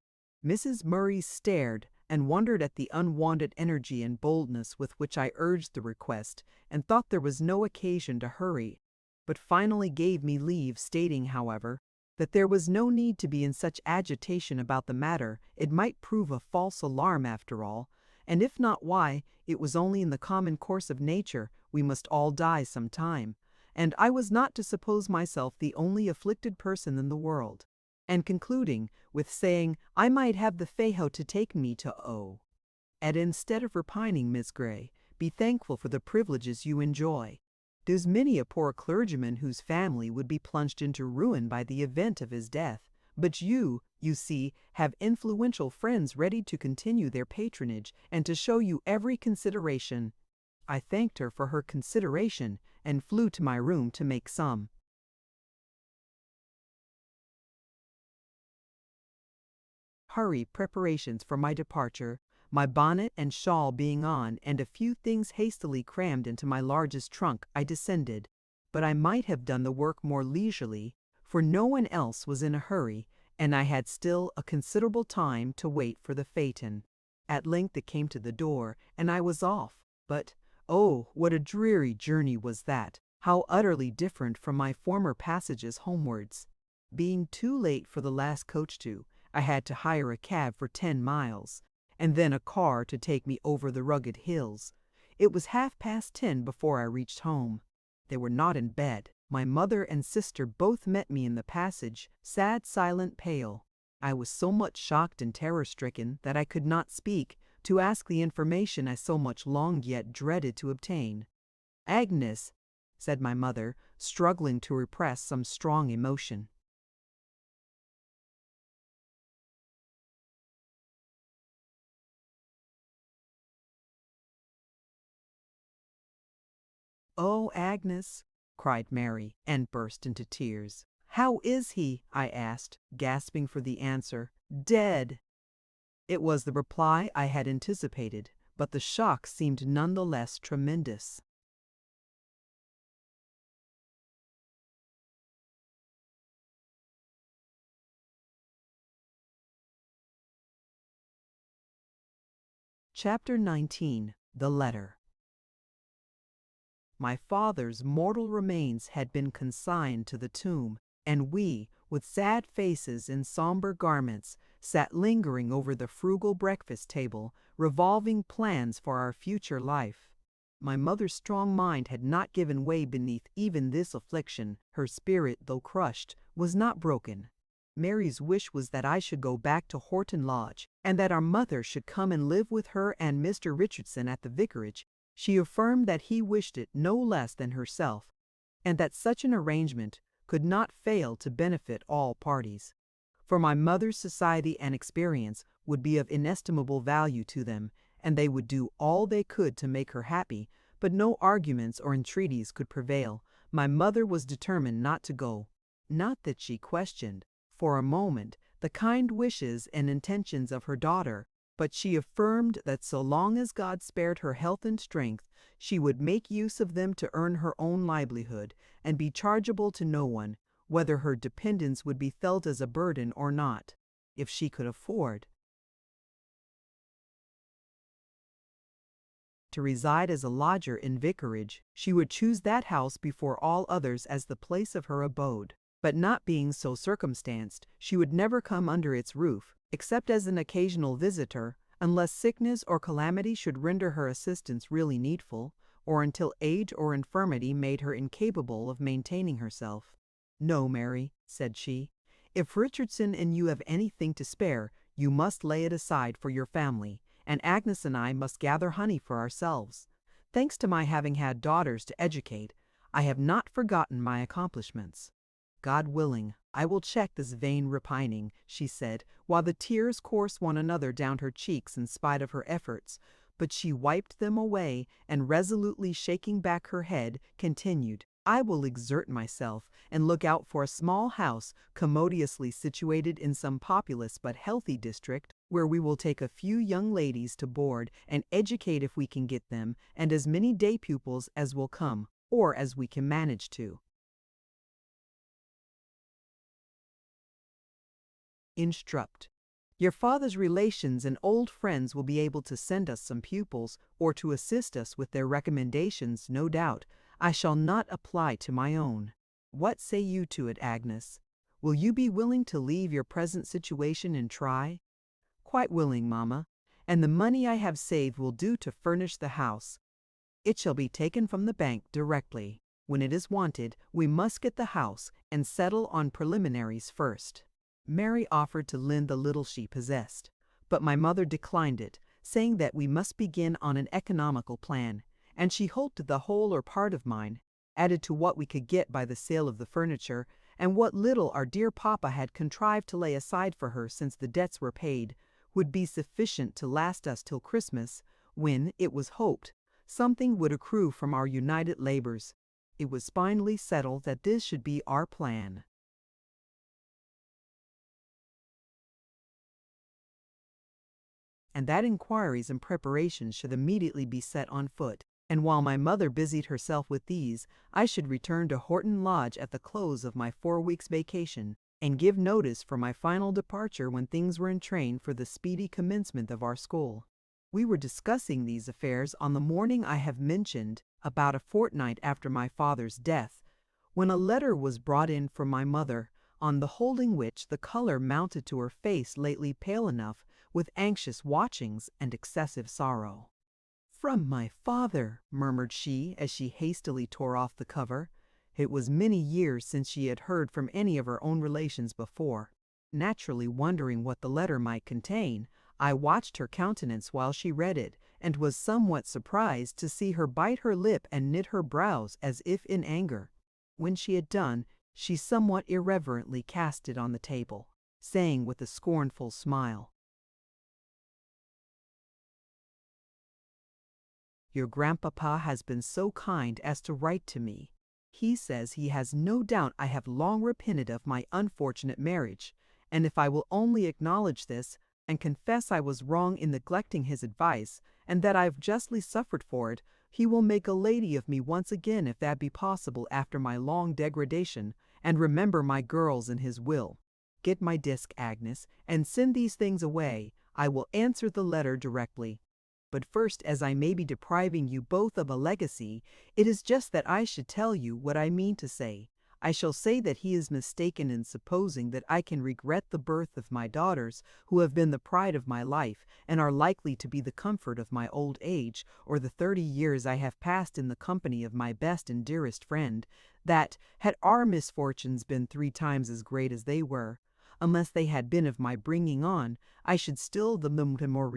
Mrs. Murray stared and wondered at the unwonted energy and boldness with which I urged the request, and thought there was no occasion to hurry, but finally gave me leave, stating, however, that there was no need to be in such agitation about the matter. It might prove a false alarm after all, and if not, why, it was only in the common course of nature. We must all die some time, and I was not to suppose myself the only afflicted person in the world. And concluding with saying I might have the fayhoe to take me to O. And instead of repining, Miss Grey, be thankful for the privileges you enjoy. There's many a poor clergyman whose family would be plunged into ruin by the event of his death, but you see, have influential friends ready to continue their patronage and to show you every consideration. I thanked her for her consideration and flew to my room to make some hurry preparations for my departure. My bonnet and shawl being on, and a few things hastily crammed into my largest trunk, I descended. But I might have done the work more leisurely, for no one else was in a hurry, and I had still a considerable time to wait for the phaeton. At length it came to the door, and I was off. But, oh, what a dreary journey was that! How utterly different from my former passages homewards! Being too late for the last coach I had to hire a cab for 10 miles, and then a car to take me over the rugged hills. It was 10:30 before I reached home. They were not in bed. My mother and sister both met me in the passage, sad, silent, pale. I was so much shocked and terror-stricken that I could not speak, to ask the information I so much longed yet dreaded to obtain. "Agnes," said my mother, struggling to repress some strong emotion. "Oh, Agnes," cried Mary, and burst into tears. "How is he?" I asked, gasping for the answer. "Dead!" It was the reply I had anticipated, but the shock seemed none the less tremendous. Chapter 19. The Letter. My father's mortal remains had been consigned to the tomb, and we, with sad faces and somber garments, sat lingering over the frugal breakfast table, revolving plans for our future life. My mother's strong mind had not given way beneath even this affliction. Her spirit, though crushed, was not broken. Mary's wish was that I should go back to Horton Lodge, and that our mother should come and live with her and Mr. Richardson at the vicarage. She affirmed that he wished it no less than herself, and that such an arrangement could not fail to benefit all parties. For my mother's society and experience would be of inestimable value to them, and they would do all they could to make her happy, but no arguments or entreaties could prevail. My mother was determined not to go. Not that she questioned, for a moment, the kind wishes and intentions of her daughter, but she affirmed that so long as God spared her health and strength, she would make use of them to earn her own livelihood, and be chargeable to no one, whether her dependence would be felt as a burden or not. If she could afford to reside as a lodger in vicarage, she would choose that house before all others as the place of her abode. But not being so circumstanced, she would never come under its roof, except as an occasional visitor, unless sickness or calamity should render her assistance really needful, or until age or infirmity made her incapable of maintaining herself. "No, Mary," said she, "if Richardson and you have anything to spare, you must lay it aside for your family, and Agnes and I must gather honey for ourselves. Thanks to my having had daughters to educate, I have not forgotten my accomplishments. God willing, I will check this vain repining," she said, while the tears coursed one another down her cheeks in spite of her efforts, but she wiped them away and, resolutely shaking back her head, continued, "I will exert myself and look out for a small house commodiously situated in some populous but healthy district, where we will take a few young ladies to board and educate if we can get them, and as many day pupils as will come, or as we can manage to." Instruct. Your father's relations and old friends will be able to send us some pupils, or to assist us with their recommendations, no doubt. I shall not apply to my own. What say you to it, Agnes? Will you be willing to leave your present situation and try? Quite willing, mamma, and the money I have saved will do to furnish the house. It shall be taken from the bank directly. When it is wanted, we must get the house and settle on preliminaries first. Mary offered to lend the little she possessed, but my mother declined it, saying that we must begin on an economical plan, and she hoped the whole or part of mine, added to what we could get by the sale of the furniture, and what little our dear papa had contrived to lay aside for her since the debts were paid, would be sufficient to last us till Christmas, when, it was hoped, something would accrue from our united labors. It was finally settled that this should be our plan. And that inquiries and preparations should immediately be set on foot, and while my mother busied herself with these, I should return to Horton Lodge at the close of my 4 weeks' vacation, and give notice for my final departure when things were in train for the speedy commencement of our school. We were discussing these affairs on the morning I have mentioned, about a fortnight after my father's death, when a letter was brought in from my mother, on beholding which the color mounted to her face, lately pale enough, with anxious watchings and excessive sorrow. "From my father," murmured she, as she hastily tore off the cover. It was many years since she had heard from any of her own relations before. Naturally wondering what the letter might contain, I watched her countenance while she read it, and was somewhat surprised to see her bite her lip and knit her brows as if in anger. When she had done, she somewhat irreverently cast it on the table, saying with a scornful smile, "Your grandpapa has been so kind as to write to me. He says he has no doubt I have long repented of my unfortunate marriage, and if I will only acknowledge this, and confess I was wrong in neglecting his advice, and that I have justly suffered for it, he will make a lady of me once again if that be possible after my long degradation, and remember my girls in his will. Get my disk, Agnes, and send these things away. I will answer the letter directly. But first, as I may be depriving you both of a legacy, it is just that I should tell you what I mean to say. I shall say that he is mistaken in supposing that I can regret the birth of my daughters, who have been the pride of my life, and are likely to be the comfort of my old age, or the 30 years I have passed in the company of my best and dearest friend, that, had our misfortunes been 3 times as great as they were, unless they had been of my bringing on, I should still the more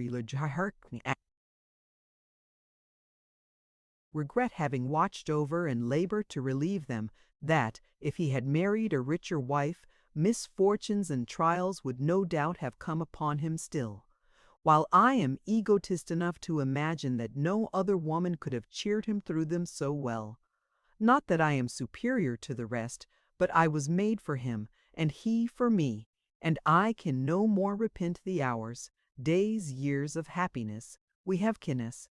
regret having watched over and labored to relieve them, that, if he had married a richer wife, misfortunes and trials would no doubt have come upon him still, while I am egotist enough to imagine that no other woman could have cheered him through them so well. Not that I am superior to the rest, but I was made for him, and he for me, and I can no more repent the hours, days, years of happiness we have kinnes,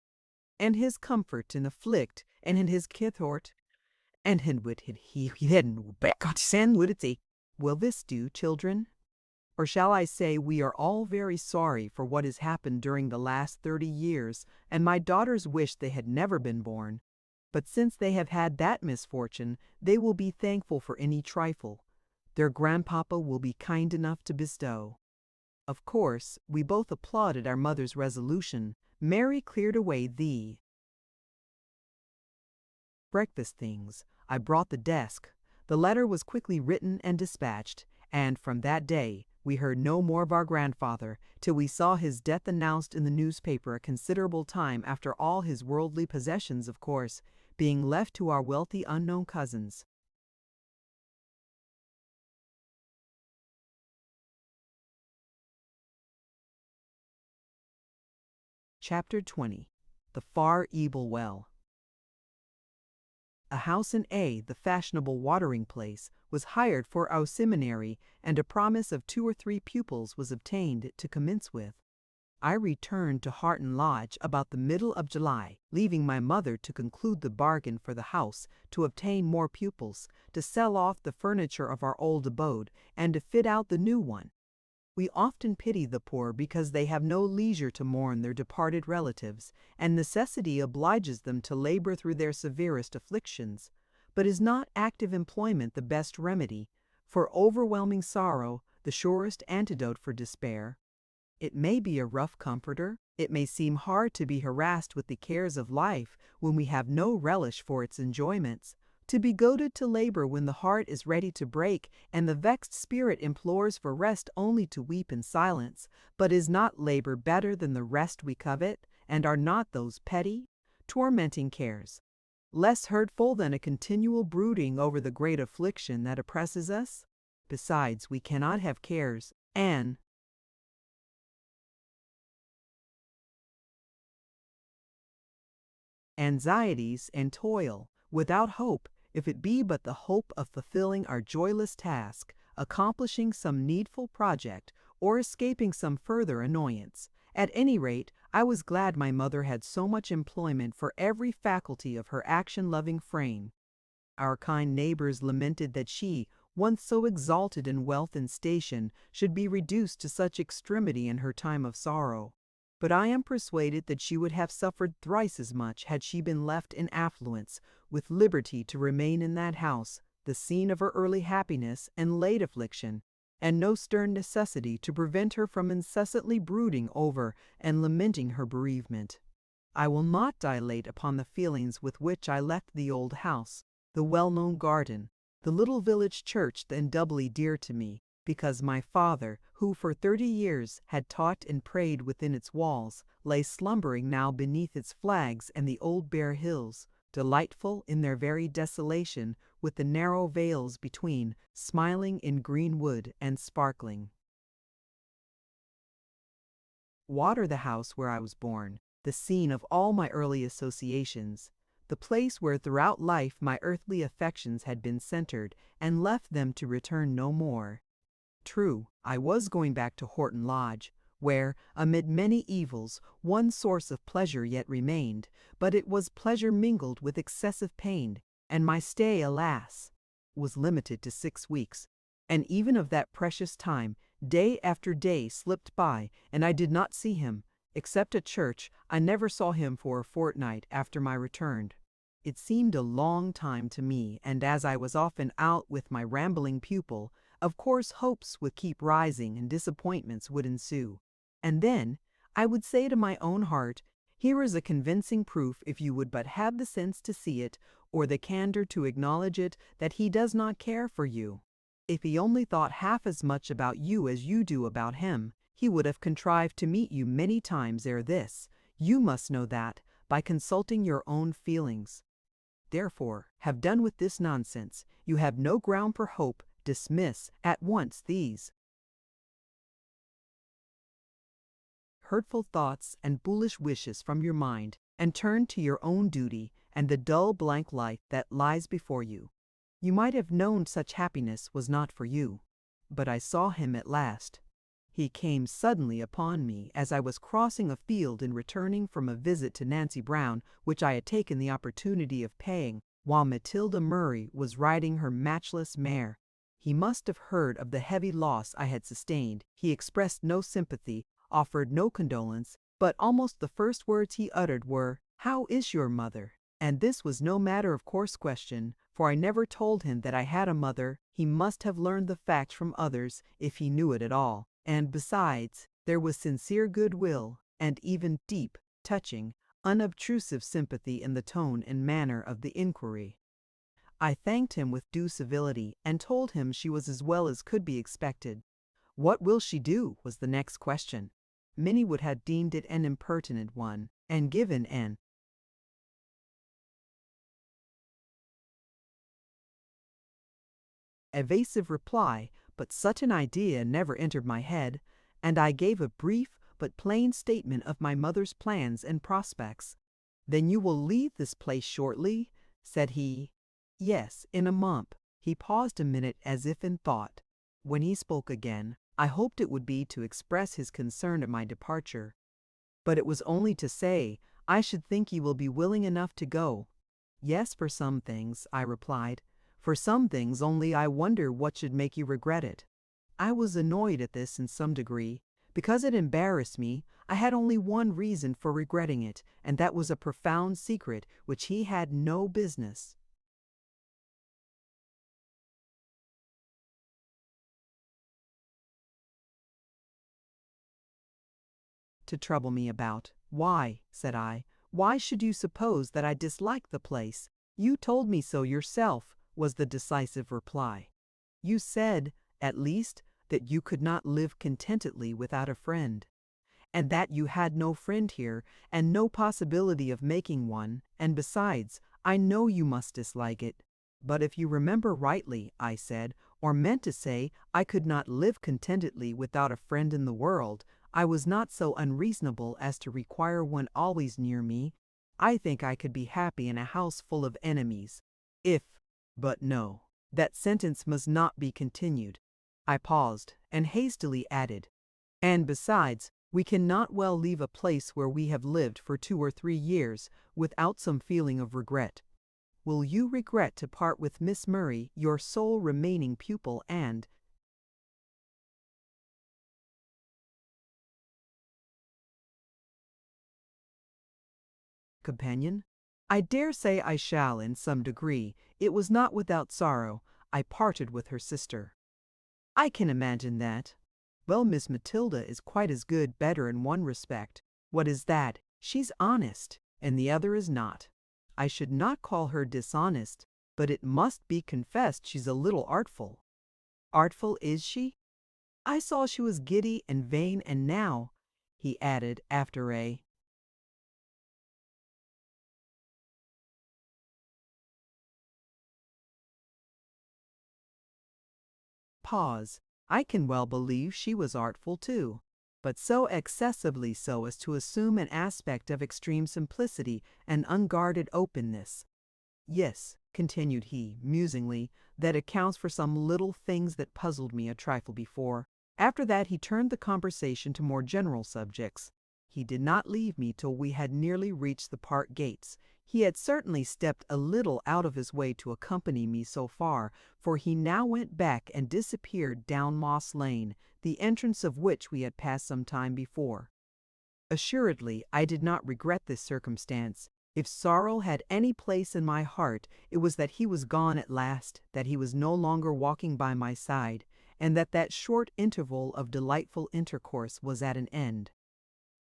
and his comfort in afflict, and in his kithort, and in wit he hidden God send would it see. Will this do, children? Or shall I say we are all very sorry for what has happened during the last 30 years, and my daughters wish they had never been born. But since they have had that misfortune, they will be thankful for any trifle their grandpapa will be kind enough to bestow. Of course, we both applauded our mother's resolution. Mary cleared away the breakfast things. I brought the desk. The letter was quickly written and dispatched, and from that day we heard no more of our grandfather till we saw his death announced in the newspaper a considerable time after, all his worldly possessions, of course, being left to our wealthy unknown cousins. Chapter 20. the far evil well. A house in A, the fashionable watering place, was hired for our seminary, and a promise of 2 or 3 pupils was obtained to commence with. I returned to Harton Lodge about the middle of July, leaving my mother to conclude the bargain for the house, to obtain more pupils, to sell off the furniture of our old abode, and to fit out the new one. We often pity the poor because they have no leisure to mourn their departed relatives, and necessity obliges them to labor through their severest afflictions. But is not active employment the best remedy for overwhelming sorrow, the surest antidote for despair? It may be a rough comforter. It may seem hard to be harassed with the cares of life when we have no relish for its enjoyments, to be goaded to labor when the heart is ready to break and the vexed spirit implores for rest only to weep in silence. But is not labor better than the rest we covet, and are not those petty, tormenting cares less hurtful than a continual brooding over the great affliction that oppresses us? Besides, we cannot have cares, Anne, anxieties, and toil, without hope, if it be but the hope of fulfilling our joyless task, accomplishing some needful project, or escaping some further annoyance. At any rate, I was glad my mother had so much employment for every faculty of her action-loving frame. Our kind neighbors lamented that she, once so exalted in wealth and station, should be reduced to such extremity in her time of sorrow. But I am persuaded that she would have suffered thrice as much had she been left in affluence, with liberty to remain in that house, the scene of her early happiness and late affliction, and no stern necessity to prevent her from incessantly brooding over and lamenting her bereavement. I will not dilate upon the feelings with which I left the old house, the well-known garden, the little village church then doubly dear to me, because my father, who for 30 years had taught and prayed within its walls, lay slumbering now beneath its flags and the old bare hills, delightful in their very desolation, with the narrow vales between, smiling in green wood and sparkling water, the house where I was born, the scene of all my early associations, the place where throughout life my earthly affections had been centered and left them to return no more. True, I was going back to Horton Lodge, where, amid many evils, one source of pleasure yet remained, but it was pleasure mingled with excessive pain, and my stay, alas, was limited to 6 weeks. And even of that precious time, day after day slipped by, and I did not see him. Except at church, I never saw him for a fortnight after my return. It seemed a long time to me, and as I was often out with my rambling pupil, of course hopes would keep rising and disappointments would ensue. And then I would say to my own heart, here is a convincing proof, if you would but have the sense to see it, or the candor to acknowledge it, that he does not care for you. If he only thought half as much about you as you do about him, he would have contrived to meet you many times ere this. You must know that, by consulting your own feelings. Therefore, have done with this nonsense. You have no ground for hope. Dismiss at once these hurtful thoughts and foolish wishes from your mind, and turn to your own duty and the dull blank life that lies before you. You might have known such happiness was not for you. But I saw him at last. He came suddenly upon me as I was crossing a field in returning from a visit to Nancy Brown, which I had taken the opportunity of paying while Matilda Murray was riding her matchless mare. He must have heard of the heavy loss I had sustained. He expressed no sympathy, offered no condolence, but almost the first words he uttered were, "How is your mother?" And this was no matter of course question, for I never told him that I had a mother. He must have learned the fact from others, if he knew it at all. And besides, there was sincere goodwill, and even deep, touching, unobtrusive sympathy in the tone and manner of the inquiry. I thanked him with due civility, and told him she was as well as could be expected. What will she do, was the next question. Many would have deemed it an impertinent one, and given an evasive reply, but such an idea never entered my head, and I gave a brief but plain statement of my mother's plans and prospects. "Then you will leave this place shortly?" said he. "Yes, in a month." He paused a minute as if in thought. When he spoke again, I hoped it would be to express his concern at my departure. But it was only to say, "I should think you will be willing enough to go." "Yes, for some things," I replied. "For some things, only I wonder what should make you regret it." I was annoyed at this in some degree. Because it embarrassed me, I had only one reason for regretting it, and that was a profound secret which he had no business to trouble me about. "Why?" said I. "Why should you suppose that I dislike the place? You told me so yourself," was the decisive reply. "You said, at least, that you could not live contentedly without a friend, and that you had no friend here, and no possibility of making one, and besides, I know you must dislike it." "But if you remember rightly," I said, "or meant to say I could not live contentedly without a friend in the world, I was not so unreasonable as to require one always near me. I think I could be happy in a house full of enemies. But no, that sentence must not be continued." I paused, and hastily added, "And besides, we cannot well leave a place where we have lived for 2 or 3 years without some feeling of regret. Will you regret to part with Miss Murray, your sole remaining pupil and companion?" "I dare say I shall in some degree. It was not without sorrow I parted with her sister." "I can imagine that." "Well, Miss Matilda is quite as good, better in one respect." "What is that?" "She's honest, and the other is not." "I should not call her dishonest, but it must be confessed she's a little artful." "Artful, is she? I saw she was giddy and vain, and now," he added after a pause, "I can well believe she was artful too, but so excessively so as to assume an aspect of extreme simplicity and unguarded openness. Yes," continued he, musingly, "that accounts for some little things that puzzled me a trifle before." After that he turned the conversation to more general subjects. He did not leave me till we had nearly reached the park gates. He had certainly stepped a little out of his way to accompany me so far, for he now went back and disappeared down Moss Lane, the entrance of which we had passed some time before. Assuredly, I did not regret this circumstance. If sorrow had any place in my heart, it was that he was gone at last, that he was no longer walking by my side, and that that short interval of delightful intercourse was at an end.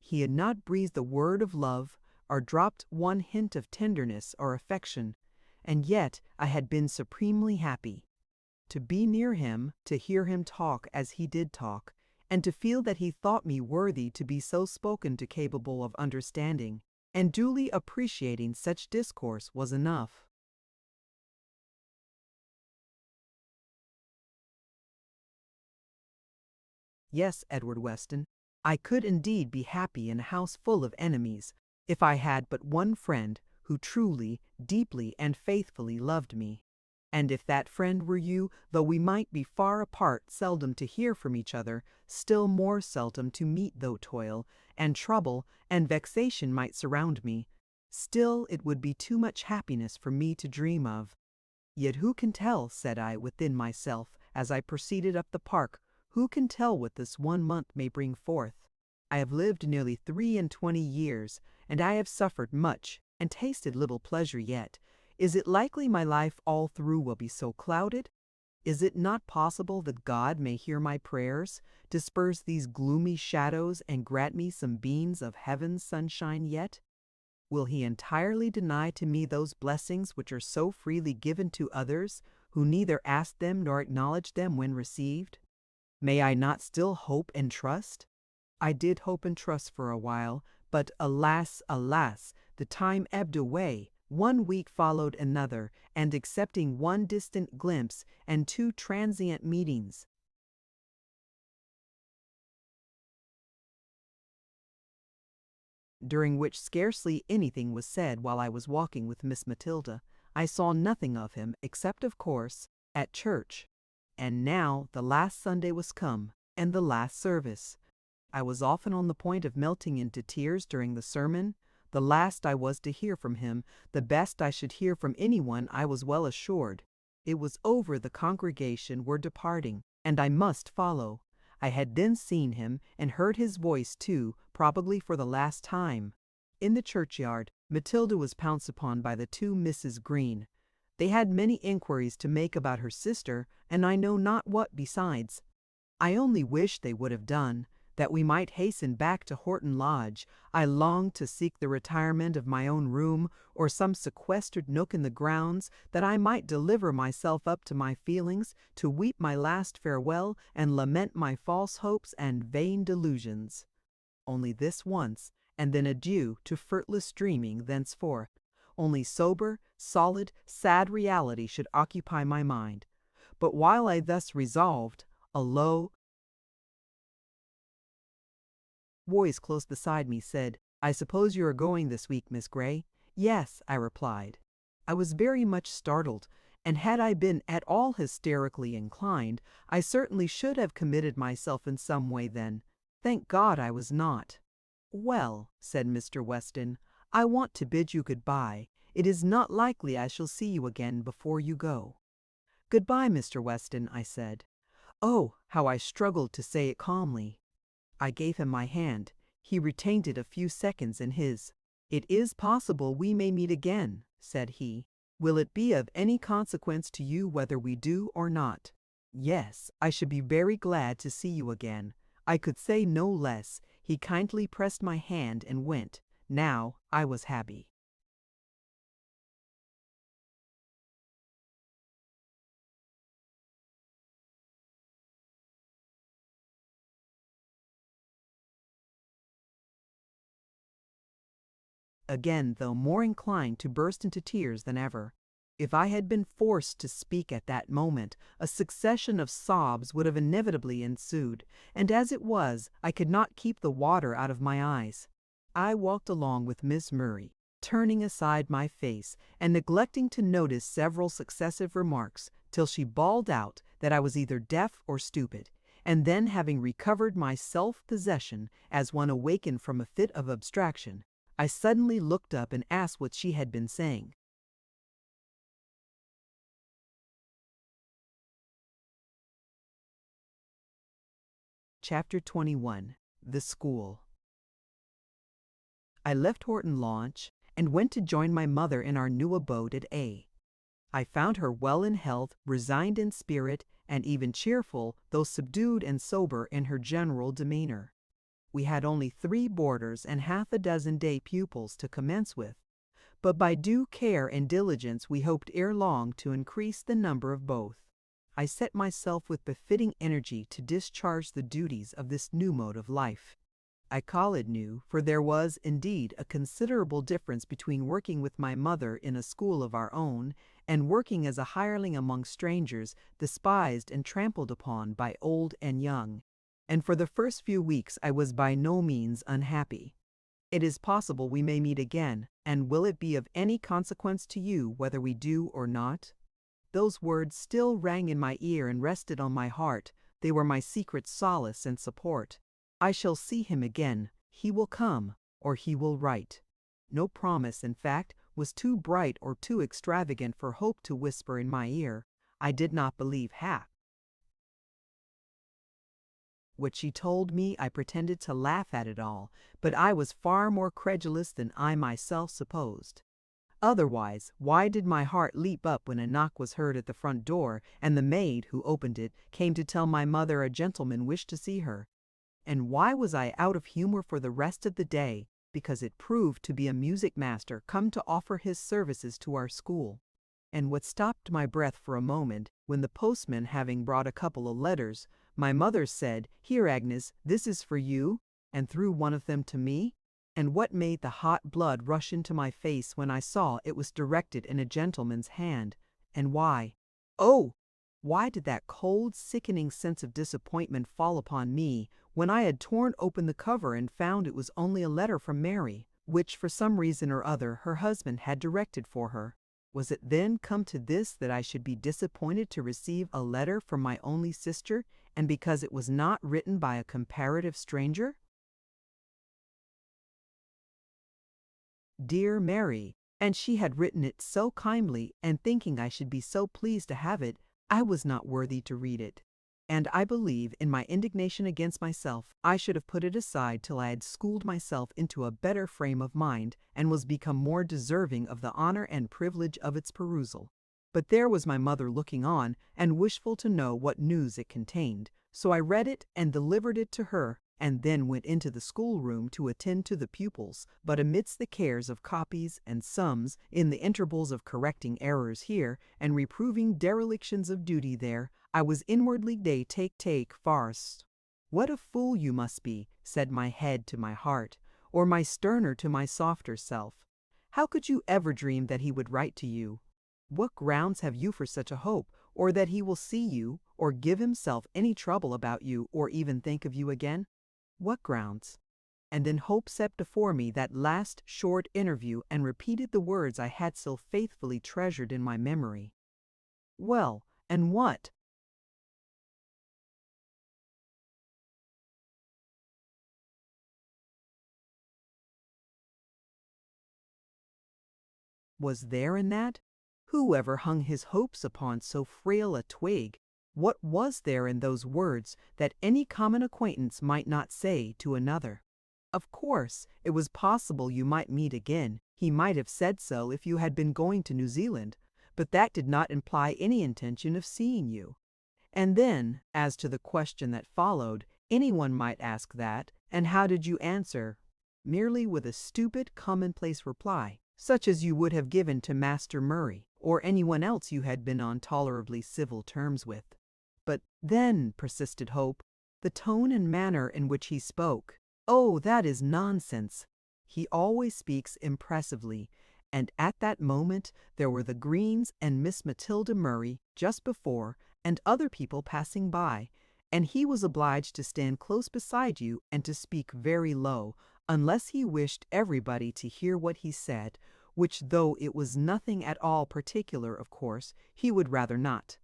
He had not breathed a word of love, or dropped one hint of tenderness or affection, and yet I had been supremely happy. To be near him, to hear him talk as he did talk, and to feel that he thought me worthy to be so spoken to, capable of understanding and duly appreciating such discourse, was enough. Yes, Edward Weston, I could indeed be happy in a house full of enemies, if I had but one friend who truly, deeply, and faithfully loved me. And if that friend were you, though we might be far apart, seldom to hear from each other, still more seldom to meet, though toil, and trouble, and vexation might surround me, still it would be too much happiness for me to dream of. Yet who can tell, said I within myself, as I proceeded up the park, who can tell what this 1 month may bring forth? I have lived nearly 23 years, and I have suffered much, and tasted little pleasure yet. Is it likely my life all through will be so clouded? Is it not possible that God may hear my prayers, disperse these gloomy shadows, and grant me some beams of heaven's sunshine yet? Will he entirely deny to me those blessings which are so freely given to others, who neither ask them nor acknowledge them when received? May I not still hope and trust? I did hope and trust for a while, but alas, alas, the time ebbed away. 1 week followed another, and excepting one distant glimpse and 2 transient meetings, during which scarcely anything was said while I was walking with Miss Matilda. I saw nothing of him, except, of course, at church. And now the last Sunday was come, and the last service. I was often on the point of melting into tears during the sermon. The last I was to hear from him, the best I should hear from anyone, I was well assured. It was over, the congregation were departing, and I must follow. I had then seen him, and heard his voice too, probably for the last time. In the churchyard, Matilda was pounced upon by the two Misses Green. They had many inquiries to make about her sister, and I know not what besides. I only wish they would have done, that we might hasten back to Horton Lodge. I longed to seek the retirement of my own room, or some sequestered nook in the grounds, that I might deliver myself up to my feelings, to weep my last farewell, and lament my false hopes and vain delusions. Only this once, and then adieu to fruitless dreaming thenceforth. Only sober, solid, sad reality should occupy my mind. But while I thus resolved, a low voice close beside me said, "I suppose you are going this week, Miss Grey?" "Yes," I replied. I was very much startled, and had I been at all hysterically inclined, I certainly should have committed myself in some way then. Thank God I was not. "Well," said Mr. Weston, "I want to bid you good-bye. It is not likely I shall see you again before you go." "Good-bye, Mr. Weston," I said. Oh, how I struggled to say it calmly. I gave him my hand. He retained it a few seconds in his. "It is possible we may meet again," said he. "Will it be of any consequence to you whether we do or not?" "Yes, I should be very glad to see you again." I could say no less. He kindly pressed my hand and went. Now I was happy. Again, though more inclined to burst into tears than ever. If I had been forced to speak at that moment, a succession of sobs would have inevitably ensued, and as it was, I could not keep the water out of my eyes. I walked along with Miss Murray, turning aside my face, and neglecting to notice several successive remarks, till she bawled out that I was either deaf or stupid, and then, having recovered my self-possession as one awakened from a fit of abstraction, I suddenly looked up and asked what she had been saying. Chapter 21. The School. I left Horton Lodge and went to join my mother in our new abode at A. I found her well in health, resigned in spirit, and even cheerful, though subdued and sober in her general demeanor. We had only 3 boarders and half a dozen day pupils to commence with, but by due care and diligence we hoped ere long to increase the number of both. I set myself with befitting energy to discharge the duties of this new mode of life. I call it new, for there was, indeed, a considerable difference between working with my mother in a school of our own, and working as a hireling among strangers, despised and trampled upon by old and young. And for the first few weeks I was by no means unhappy. It is possible we may meet again, and will it be of any consequence to you whether we do or not? Those words still rang in my ear and rested on my heart. They were my secret solace and support. I shall see him again. He will come, or he will write. No promise, in fact, was too bright or too extravagant for hope to whisper in my ear. I did not believe half what she told me. I pretended to laugh at it all, but I was far more credulous than I myself supposed. Otherwise, why did my heart leap up when a knock was heard at the front door, and the maid, who opened it, came to tell my mother a gentleman wished to see her? And why was I out of humor for the rest of the day? Because it proved to be a music master come to offer his services to our school. And what stopped my breath for a moment, when the postman having brought a couple of letters, my mother said, "Here, Agnes, this is for you," and threw one of them to me. And what made the hot blood rush into my face when I saw it was directed in a gentleman's hand, and why? Oh! Why did that cold, sickening sense of disappointment fall upon me when I had torn open the cover and found it was only a letter from Mary? which for some reason or other her husband had directed for her. Was it then come to this, that I should be disappointed to receive a letter from my only sister, and because it was not written by a comparative stranger? Dear Mary, and she had written it so kindly, and thinking I should be so pleased to have it, I was not worthy to read it. And I believe, in my indignation against myself, I should have put it aside till I had schooled myself into a better frame of mind, and was become more deserving of the honor and privilege of its perusal. But there was my mother looking on, and wishful to know what news it contained. So I read it and delivered it to her, and then went into the schoolroom to attend to the pupils. But amidst the cares of copies and sums, in the intervals of correcting errors here, and reproving derelictions of duty there, I was inwardly take farce. What a fool you must be, said my head to my heart, or my sterner to my softer self. How could you ever dream that he would write to you? What grounds have you for such a hope, or that he will see you, or give himself any trouble about you, or even think of you again? What grounds? And then Hope set before me that last short interview, and repeated the words I had so faithfully treasured in my memory. Well, and what? Was there in that? Who ever hung his hopes upon so frail a twig? What was there in those words that any common acquaintance might not say to another? Of course, it was possible you might meet again. He might have said so if you had been going to New Zealand, but that did not imply any intention of seeing you. And then, as to the question that followed, anyone might ask that, and how did you answer? Merely with a stupid, commonplace reply, such as you would have given to Master Murray, or anyone else you had been on tolerably civil terms with. But then, persisted Hope, the tone and manner in which he spoke. Oh, that is nonsense. He always speaks impressively, and at that moment there were the Greens and Miss Matilda Murray just before, and other people passing by, and he was obliged to stand close beside you and to speak very low, unless he wished everybody to hear what he said, which, though it was nothing at all particular, of course, he would rather not.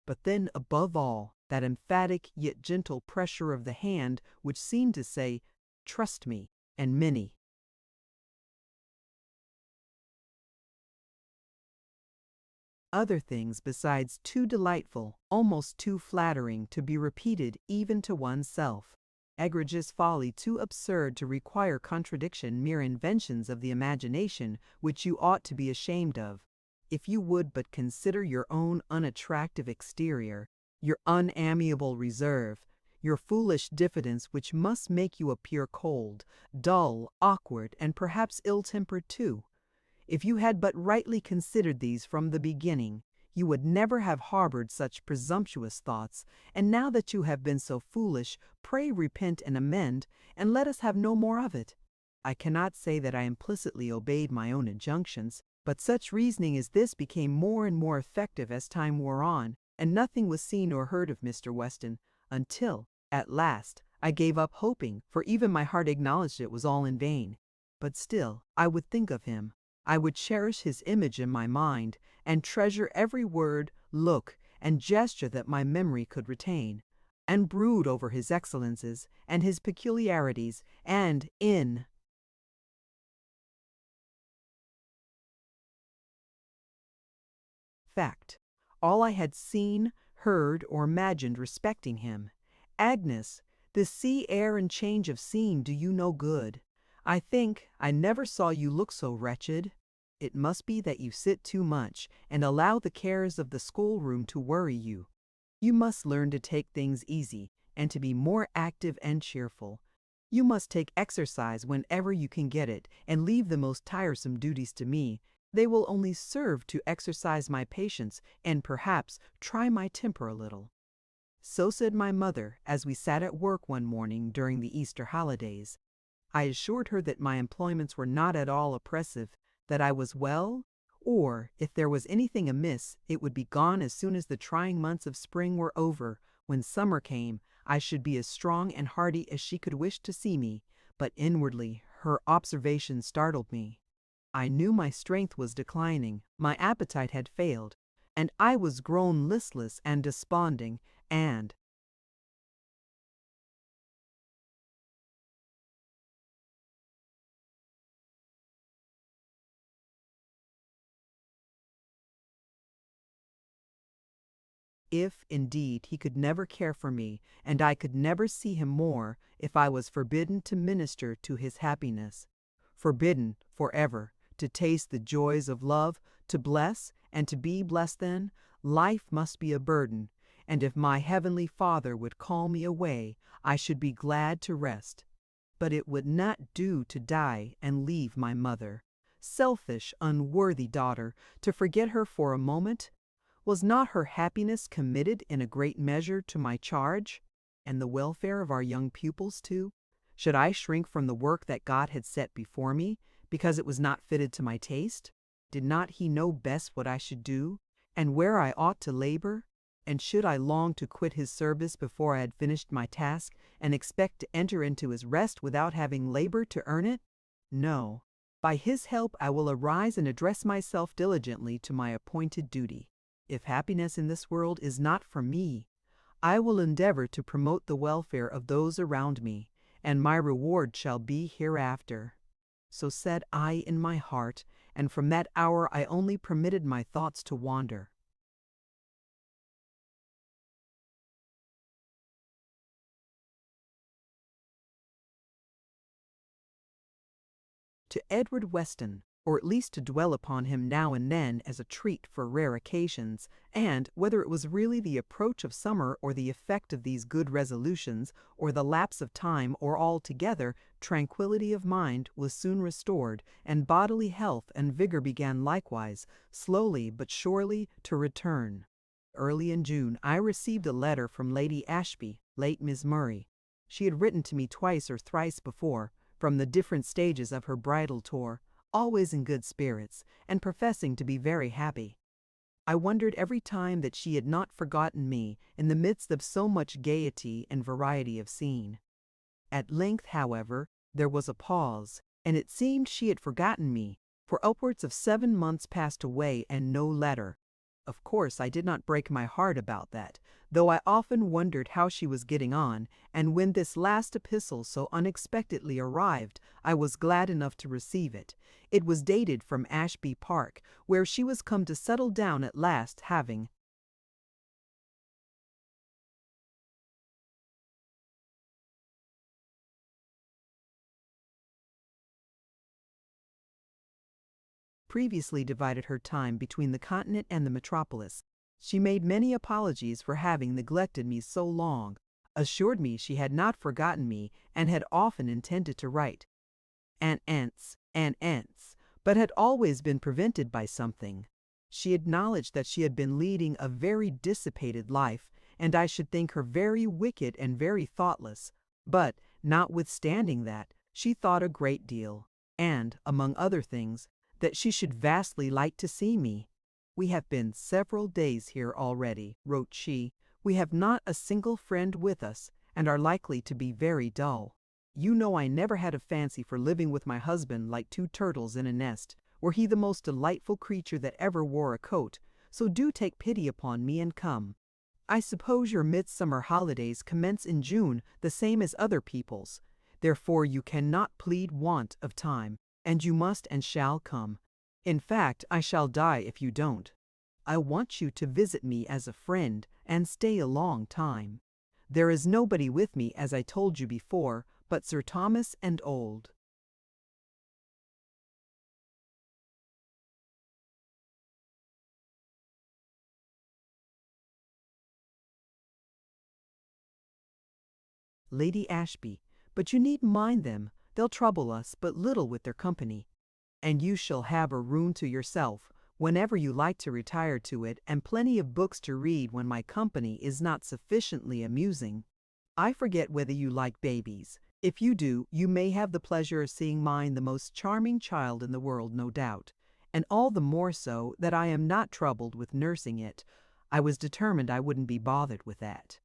But then, above all, that emphatic yet gentle pressure of the hand which seemed to say, "Trust me," and many other things besides, too delightful, almost too flattering, to be repeated even to oneself. Egregious folly too absurd to require contradiction, mere inventions of the imagination which you ought to be ashamed of. If you would but consider your own unattractive exterior, your unamiable reserve, your foolish diffidence which must make you appear cold, dull, awkward, and perhaps ill-tempered too. If you had but rightly considered these from the beginning, you would never have harbored such presumptuous thoughts, and now that you have been so foolish, pray repent and amend, and let us have no more of it. I cannot say that I implicitly obeyed my own injunctions, but such reasoning as this became more and more effective as time wore on, and nothing was seen or heard of Mr. Weston, until, at last, I gave up hoping, for even my heart acknowledged it was all in vain. But still, I would think of him. I would cherish his image in my mind, and treasure every word, look, and gesture that my memory could retain, and brood over his excellences and his peculiarities, and in fact, all I had seen, heard, or imagined respecting him. Agnes, the sea air and change of scene do you no good. I think I never saw you look so wretched. It must be that you sit too much, and allow the cares of the schoolroom to worry you. You must learn to take things easy, and to be more active and cheerful. You must take exercise whenever you can get it, and leave the most tiresome duties to me. They will only serve to exercise my patience, and perhaps try my temper a little. So said my mother as we sat at work one morning during the Easter holidays. I assured her that my employments were not at all oppressive, that I was well, or, if there was anything amiss, it would be gone as soon as the trying months of spring were over. When summer came, I should be as strong and hearty as she could wish to see me, but inwardly her observation startled me. I knew my strength was declining, my appetite had failed, and I was grown listless and desponding, and if, indeed, he could never care for me, and I could never see him more, if I was forbidden to minister to his happiness, forbidden forever to taste the joys of love, to bless and to be blessed, then life must be a burden, and if my heavenly Father would call me away, I should be glad to rest. But it would not do to die and leave my mother, selfish, unworthy daughter, to forget her for a moment. Was not her happiness committed in a great measure to my charge? And the welfare of our young pupils, too? Should I shrink from the work that God had set before me, because it was not fitted to my taste? Did not He know best what I should do, and where I ought to labor? And should I long to quit His service before I had finished my task, and expect to enter into His rest without having labored to earn it? No. By His help I will arise and address myself diligently to my appointed duty. If happiness in this world is not for me, I will endeavor to promote the welfare of those around me, and my reward shall be hereafter. So said I in my heart, and from that hour I only permitted my thoughts to wander. To Edward Weston, or at least to dwell upon him now and then as a treat for rare occasions, and whether it was really the approach of summer or the effect of these good resolutions, or the lapse of time, or altogether, tranquillity of mind was soon restored, and bodily health and vigor began likewise, slowly but surely, to return. Early in June I received a letter from Lady Ashby, late Miss Murray. She had written to me twice or thrice before, from the different stages of her bridal tour, always in good spirits, and professing to be very happy. I wondered every time that she had not forgotten me in the midst of so much gaiety and variety of scene. At length, however, there was a pause, and it seemed she had forgotten me, for upwards of 7 months passed away and no letter. Of course I did not break my heart about that, though I often wondered how she was getting on, and when this last epistle so unexpectedly arrived, I was glad enough to receive it. It was dated from Ashby Park, where she was come to settle down at last, having previously divided her time between the continent and the metropolis. She made many apologies for having neglected me so long, assured me she had not forgotten me, and had often intended to write and ants, but had always been prevented by something. She acknowledged that she had been leading a very dissipated life, and I should think her very wicked and very thoughtless, but, notwithstanding that, she thought a great deal, and, among other things, that she should vastly like to see me. "We have been several days here already," wrote she. "We have not a single friend with us, and are likely to be very dull. You know I never had a fancy for living with my husband like two turtles in a nest, were he the most delightful creature that ever wore a coat, so do take pity upon me and come. I suppose your midsummer holidays commence in June the same as other people's, therefore you cannot plead want of time, and you must and shall come. In fact, I shall die if you don't. I want you to visit me as a friend and stay a long time. There is nobody with me, as I told you before, but Sir Thomas and old Lady Ashby. But you needn't mind them, they'll trouble us but little with their company. And you shall have a room to yourself, whenever you like to retire to it, and plenty of books to read when my company is not sufficiently amusing. I forget whether you like babies. If you do, you may have the pleasure of seeing mine, the most charming child in the world, no doubt, and all the more so that I am not troubled with nursing it. I was determined I wouldn't be bothered with that.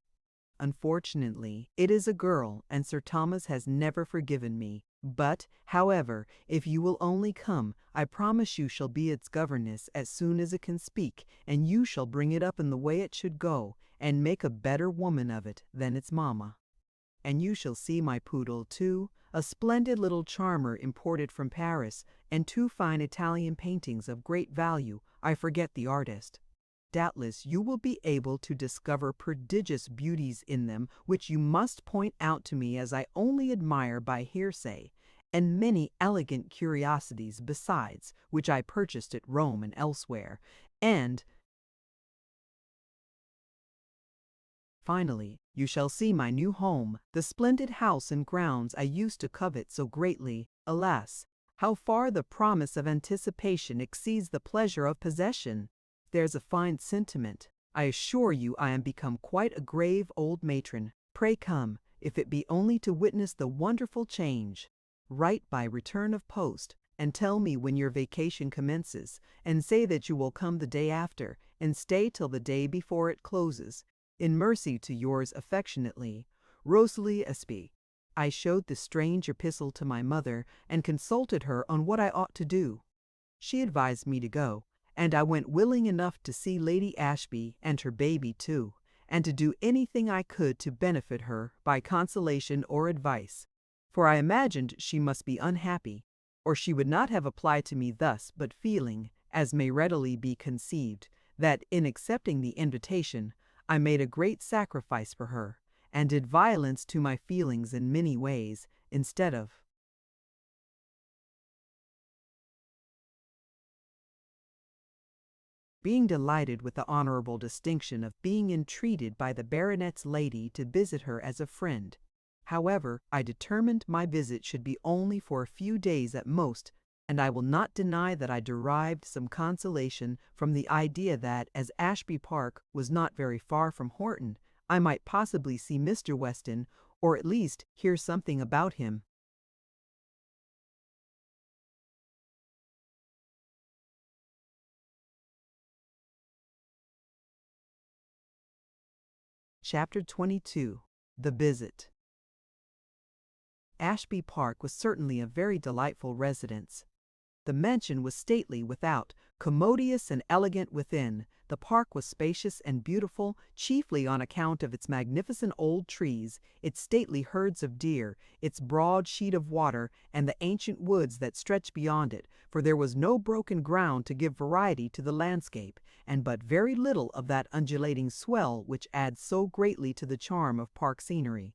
Unfortunately, it is a girl, and Sir Thomas has never forgiven me, But, however, if you will only come, I promise you shall be its governess as soon as it can speak, and you shall bring it up in the way it should go, and make a better woman of it than its mamma. And you shall see my poodle, too, a splendid little charmer imported from Paris, and 2 fine Italian paintings of great value, I forget the artist. Doubtless you will be able to discover prodigious beauties in them, which you must point out to me as I only admire by hearsay, and many elegant curiosities besides, which I purchased at Rome and elsewhere, and finally, you shall see my new home, the splendid house and grounds I used to covet so greatly. Alas, how far the promise of anticipation exceeds the pleasure of possession! There's a fine sentiment. I assure you I am become quite a grave old matron. Pray come, if it be only to witness the wonderful change. Write by return of post, and tell me when your vacation commences, and say that you will come the day after, and stay till the day before it closes. In mercy to yours affectionately, Rosalie Espy. I showed the strange epistle to my mother, and consulted her on what I ought to do. She advised me to go, and I went willing enough to see Lady Ashby and her baby too, and to do anything I could to benefit her by consolation or advice, for I imagined she must be unhappy, or she would not have applied to me thus, but feeling, as may readily be conceived, that in accepting the invitation I made a great sacrifice for her, and did violence to my feelings in many ways, instead of being delighted with the honorable distinction of being entreated by the baronet's lady to visit her as a friend. However, I determined my visit should be only for a few days at most, and I will not deny that I derived some consolation from the idea that, as Ashby Park was not very far from Horton, I might possibly see Mr. Weston, or at least hear something about him. Chapter 22. The Visit. Ashby Park was certainly a very delightful residence. The mansion was stately without, commodious and elegant within. The park was spacious and beautiful, chiefly on account of its magnificent old trees, its stately herds of deer, its broad sheet of water, and the ancient woods that stretched beyond it, for there was no broken ground to give variety to the landscape, and but very little of that undulating swell which adds so greatly to the charm of park scenery.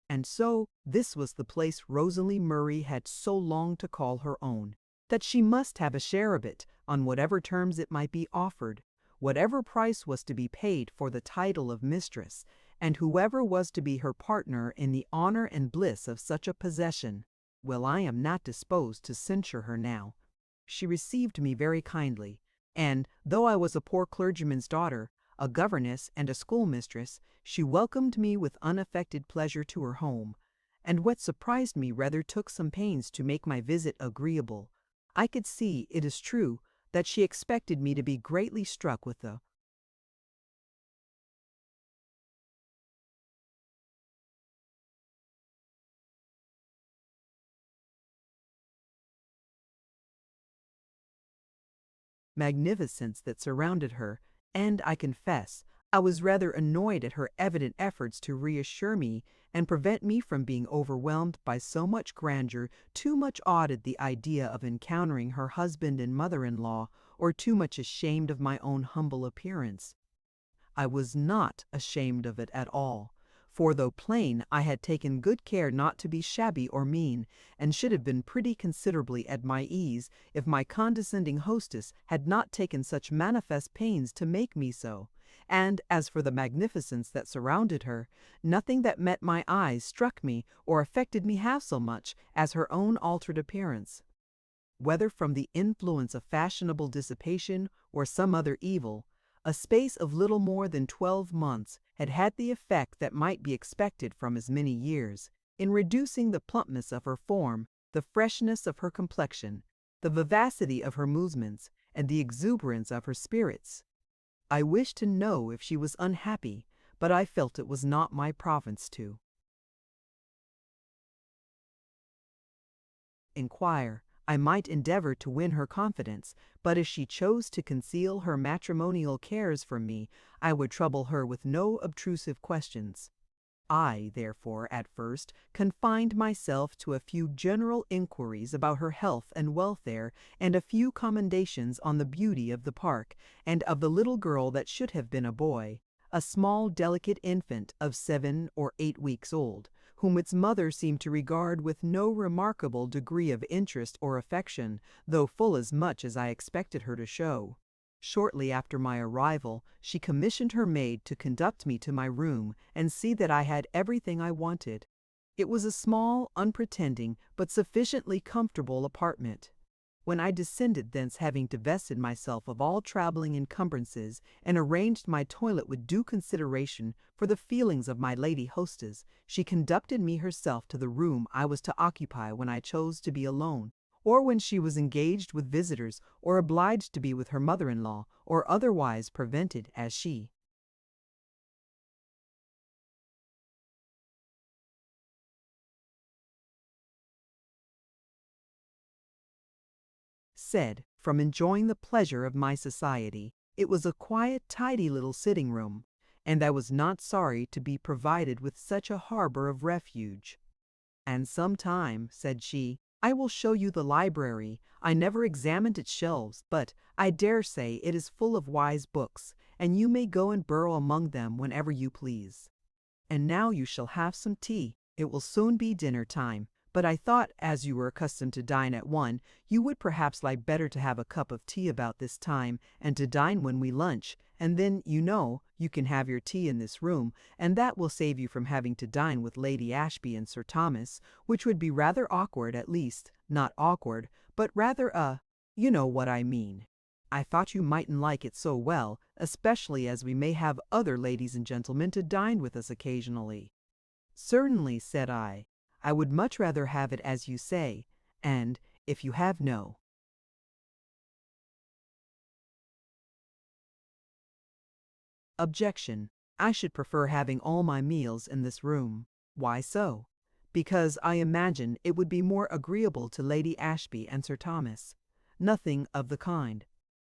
And so this was the place Rosalie Murray had so longed to call her own, that she must have a share of it, on whatever terms it might be offered, whatever price was to be paid for the title of mistress, and whoever was to be her partner in the honor and bliss of such a possession. Well, I am not disposed to censure her now. She received me very kindly, and, though I was a poor clergyman's daughter, a governess and a schoolmistress, she welcomed me with unaffected pleasure to her home, and what surprised me rather took some pains to make my visit agreeable. I could see, it is true, that she expected me to be greatly struck with the magnificence that surrounded her, and I confess, I was rather annoyed at her evident efforts to reassure me and prevent me from being overwhelmed by so much grandeur, too much awed at the idea of encountering her husband and mother-in-law, or too much ashamed of my own humble appearance. I was not ashamed of it at all, for though plain, I had taken good care not to be shabby or mean, and should have been pretty considerably at my ease if my condescending hostess had not taken such manifest pains to make me so. And as for the magnificence that surrounded her, nothing that met my eyes struck me or affected me half so much as her own altered appearance. Whether from the influence of fashionable dissipation or some other evil, a space of little more than 12 months had had the effect that might be expected from as many years, in reducing the plumpness of her form, the freshness of her complexion, the vivacity of her movements, and the exuberance of her spirits. I wished to know if she was unhappy, but I felt it was not my province to. inquire, I might endeavor to win her confidence, but if she chose to conceal her matrimonial cares from me, I would trouble her with no obtrusive questions. I, therefore, at first, confined myself to a few general inquiries about her health and welfare, and a few commendations on the beauty of the park, and of the little girl that should have been a boy, a small, delicate infant of 7 or 8 weeks old, whom its mother seemed to regard with no remarkable degree of interest or affection, though full as much as I expected her to show. Shortly after my arrival, she commissioned her maid to conduct me to my room and see that I had everything I wanted. It was a small, unpretending, but sufficiently comfortable apartment. When I descended thence, having divested myself of all traveling encumbrances and arranged my toilet with due consideration for the feelings of my lady hostess, she conducted me herself to the room I was to occupy when I chose to be alone, or when she was engaged with visitors, or obliged to be with her mother-in-law, or otherwise prevented, as she said, from enjoying the pleasure of my society. It was a quiet, tidy little sitting room, and I was not sorry to be provided with such a harbor of refuge. "And some time," said she, "I will show you the library. I never examined its shelves, but I dare say it is full of wise books, and you may go and burrow among them whenever you please. And now you shall have some tea. It will soon be dinner time, but I thought, as you were accustomed to dine at 1, you would perhaps like better to have a cup of tea about this time, and to dine when we lunch, and then, you know, you can have your tea in this room, and that will save you from having to dine with Lady Ashby and Sir Thomas, which would be rather awkward, at least, not awkward, but rather you know what I mean. I thought you mightn't like it so well, especially as we may have other ladies and gentlemen to dine with us occasionally." "Certainly," said I would much rather have it as you say, and, if you have no objection, I should prefer having all my meals in this room." "Why so?" "Because I imagine it would be more agreeable to Lady Ashby and Sir Thomas." "Nothing of the kind.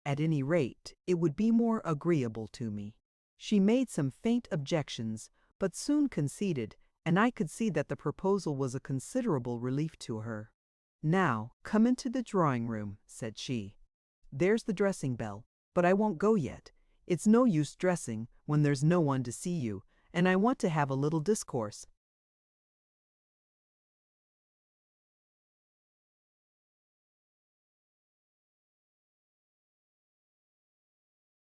At any rate, it would be more agreeable to me." She made some faint objections, but soon conceded, and I could see that the proposal was a considerable relief to her. "Now, come into the drawing-room," said she. "There's the dressing-bell, but I won't go yet. It's no use dressing when there's no one to see you, and I want to have a little discourse.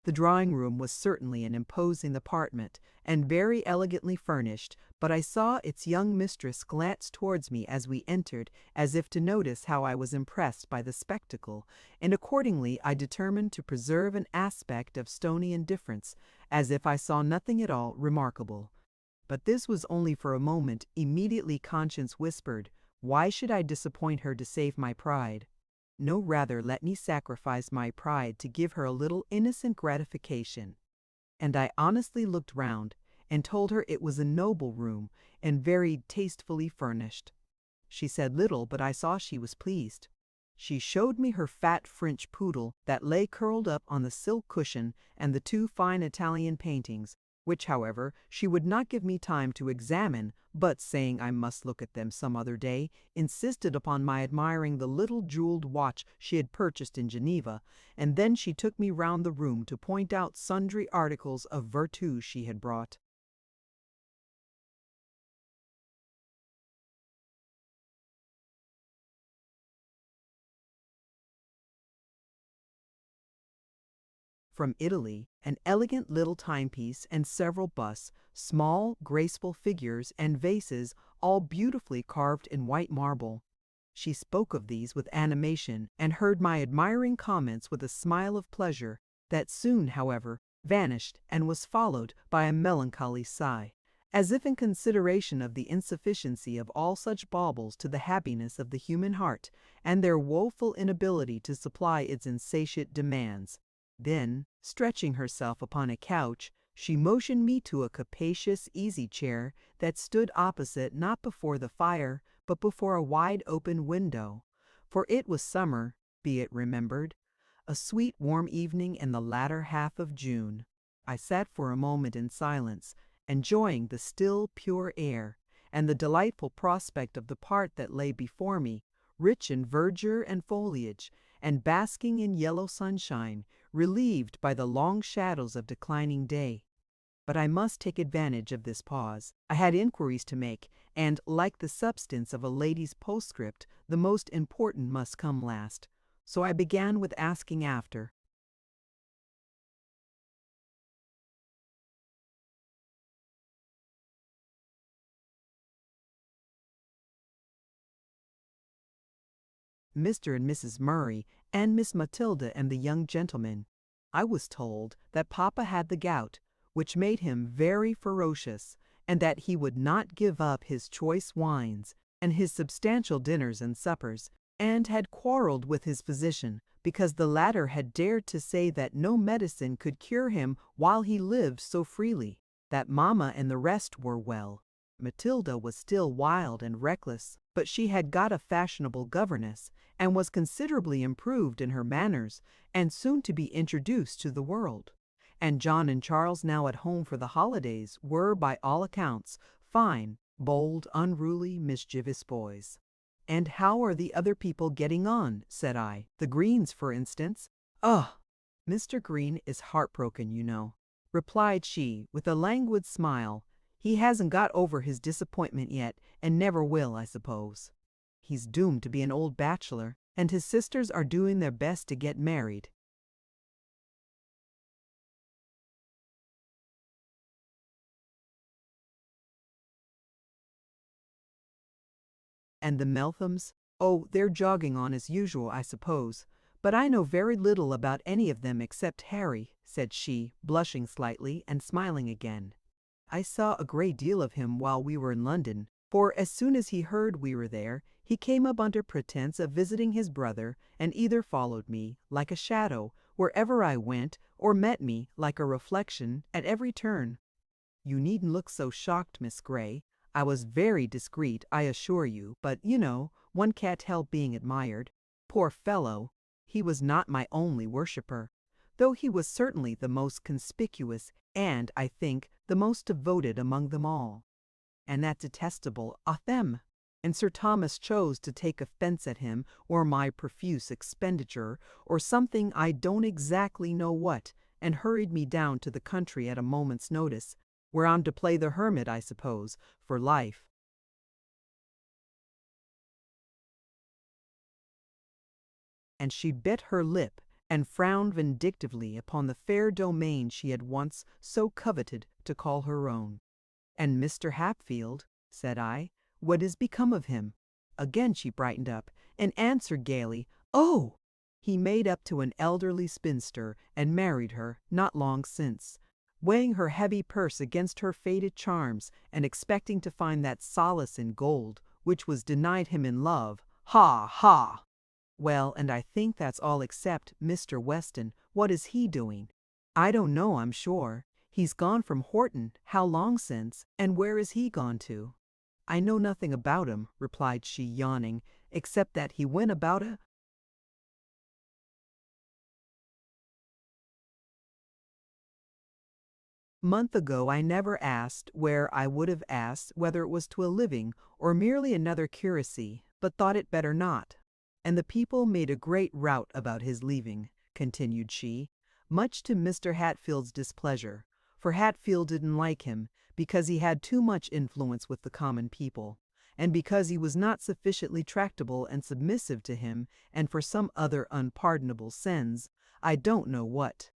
The drawing-room was certainly an imposing apartment, and very elegantly furnished, but I saw its young mistress glance towards me as we entered, as if to notice how I was impressed by the spectacle, and accordingly I determined to preserve an aspect of stony indifference, as if I saw nothing at all remarkable. But this was only for a moment. Immediately conscience whispered, why should I disappoint her to save my pride? No, rather let me sacrifice my pride to give her a little innocent gratification. And I honestly looked round, and told her it was a noble room, and very tastefully furnished. She said little, but I saw she was pleased. She showed me her fat French poodle that lay curled up on the silk cushion, and the 2 fine Italian paintings, which, however, she would not give me time to examine, but, saying I must look at them some other day, insisted upon my admiring the little jeweled watch she had purchased in Geneva, and then she took me round the room to point out sundry articles of vertu she had brought. From Italy, an elegant little timepiece and several busts, small, graceful figures and vases, all beautifully carved in white marble. She spoke of these with animation, and heard my admiring comments with a smile of pleasure, that soon, however, vanished and was followed by a melancholy sigh, as if in consideration of the insufficiency of all such baubles to the happiness of the human heart, and their woeful inability to supply its insatiate demands. Then, stretching herself upon a couch, she motioned me to a capacious easy-chair that stood opposite, not before the fire, but before a wide-open window, for it was summer, be it remembered, a sweet warm evening in the latter half of June. I sat for a moment in silence, enjoying the still, pure air, and the delightful prospect of the part that lay before me, rich in verdure and foliage, and basking in yellow sunshine, relieved by the long shadows of declining day. But I must take advantage of this pause. I had inquiries to make, and, like the substance of a lady's postscript, the most important must come last. So I began with asking after Mr. and Mrs. Murray, and Miss Matilda and the young gentleman. I was told that Papa had the gout, which made him very ferocious, and that he would not give up his choice wines and his substantial dinners and suppers, and had quarreled with his physician because the latter had dared to say that no medicine could cure him while he lived so freely. That Mamma and the rest were well. Matilda was still wild and reckless, but she had got a fashionable governess, and was considerably improved in her manners, and soon to be introduced to the world. And John and Charles, now at home for the holidays, were, by all accounts, fine, bold, unruly, mischievous boys. "And how are the other people getting on?" said I. "The Greens, for instance." "Oh, Mr. Green is heartbroken, you know," replied she, with a languid smile. "He hasn't got over his disappointment yet, and never will, I suppose. He's doomed to be an old bachelor, and his sisters are doing their best to get married." "And the Melthams? Oh, they're jogging on as usual, I suppose. But I know very little about any of them except Harry," said she, blushing slightly and smiling again. "I saw a great deal of him while we were in London, for as soon as he heard we were there, he came up under pretence of visiting his brother, and either followed me, like a shadow, wherever I went, or met me, like a reflection, at every turn. You needn't look so shocked, Miss Grey. I was very discreet, I assure you, but, you know, one can't help being admired. Poor fellow! He was not my only worshipper, though he was certainly the most conspicuous, and, I think, the most devoted among them all. And that detestable Othem! And Sir Thomas chose to take offence at him, or my profuse expenditure, or something I don't exactly know what, and hurried me down to the country at a moment's notice, where I'm to play the hermit, I suppose, for life." And she bit her lip, and frowned vindictively upon the fair domain she had once so coveted to call her own. "And Mr. Hatfield," said I, "what is become of him?" Again she brightened up, and answered gaily, "Oh! He made up to an elderly spinster, and married her, not long since, weighing her heavy purse against her faded charms, and expecting to find that solace in gold, which was denied him in love. Ha! ha!" "Well, and I think that's all except Mr. Weston. What is he doing?" "I don't know, I'm sure. He's gone from Horton, how long since, and where is he gone to?" "I know nothing about him," replied she, yawning, "except that he went about a month ago. I never asked where. I would have asked whether it was to a living, or merely another curacy, but thought it better not. And the people made a great rout about his leaving," continued she, "much to Mr. Hatfield's displeasure, for Hatfield didn't like him, because he had too much influence with the common people, and because he was not sufficiently tractable and submissive to him, and for some other unpardonable sins, I don't know what.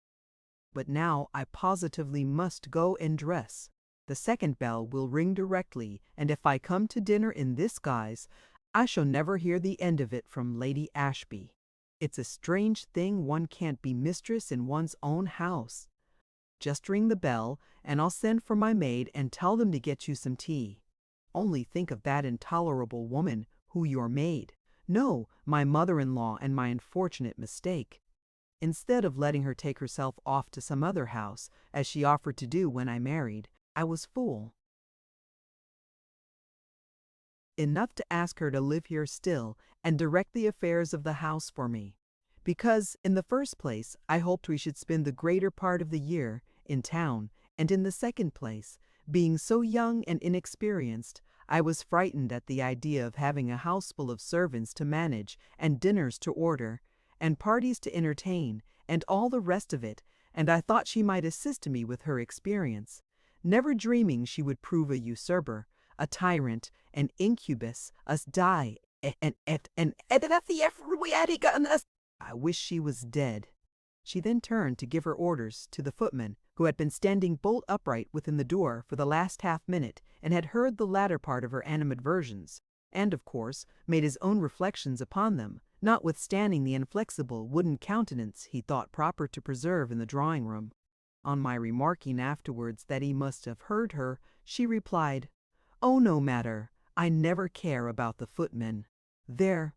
But now I positively must go and dress. The second bell will ring directly, and if I come to dinner in this guise, I shall never hear the end of it from Lady Ashby. It's a strange thing one can't be mistress in one's own house. Just ring the bell, and I'll send for my maid and tell them to get you some tea. Only think of that intolerable woman, who your maid, no, my mother-in-law, and my unfortunate mistake. Instead of letting her take herself off to some other house, as she offered to do when I married, I was fool." enough to ask her to live here still and direct the affairs of the house for me. Because, in the first place, I hoped we should spend the greater part of the year in town, and in the second place, being so young and inexperienced, I was frightened at the idea of having a house full of servants to manage, and dinners to order, and parties to entertain, and all the rest of it, and I thought she might assist me with her experience, never dreaming she would prove a usurper, a tyrant, an incubus, us die, and I wish she was dead. She then turned to give her orders to the footman, who had been standing bolt upright within the door for the last half-minute, and had heard the latter part of her animadversions, and, of course, made his own reflections upon them, notwithstanding the inflexible wooden countenance he thought proper to preserve in the drawing-room. On my remarking afterwards that he must have heard her, she replied, "Oh, no matter. I never care about the footmen. There."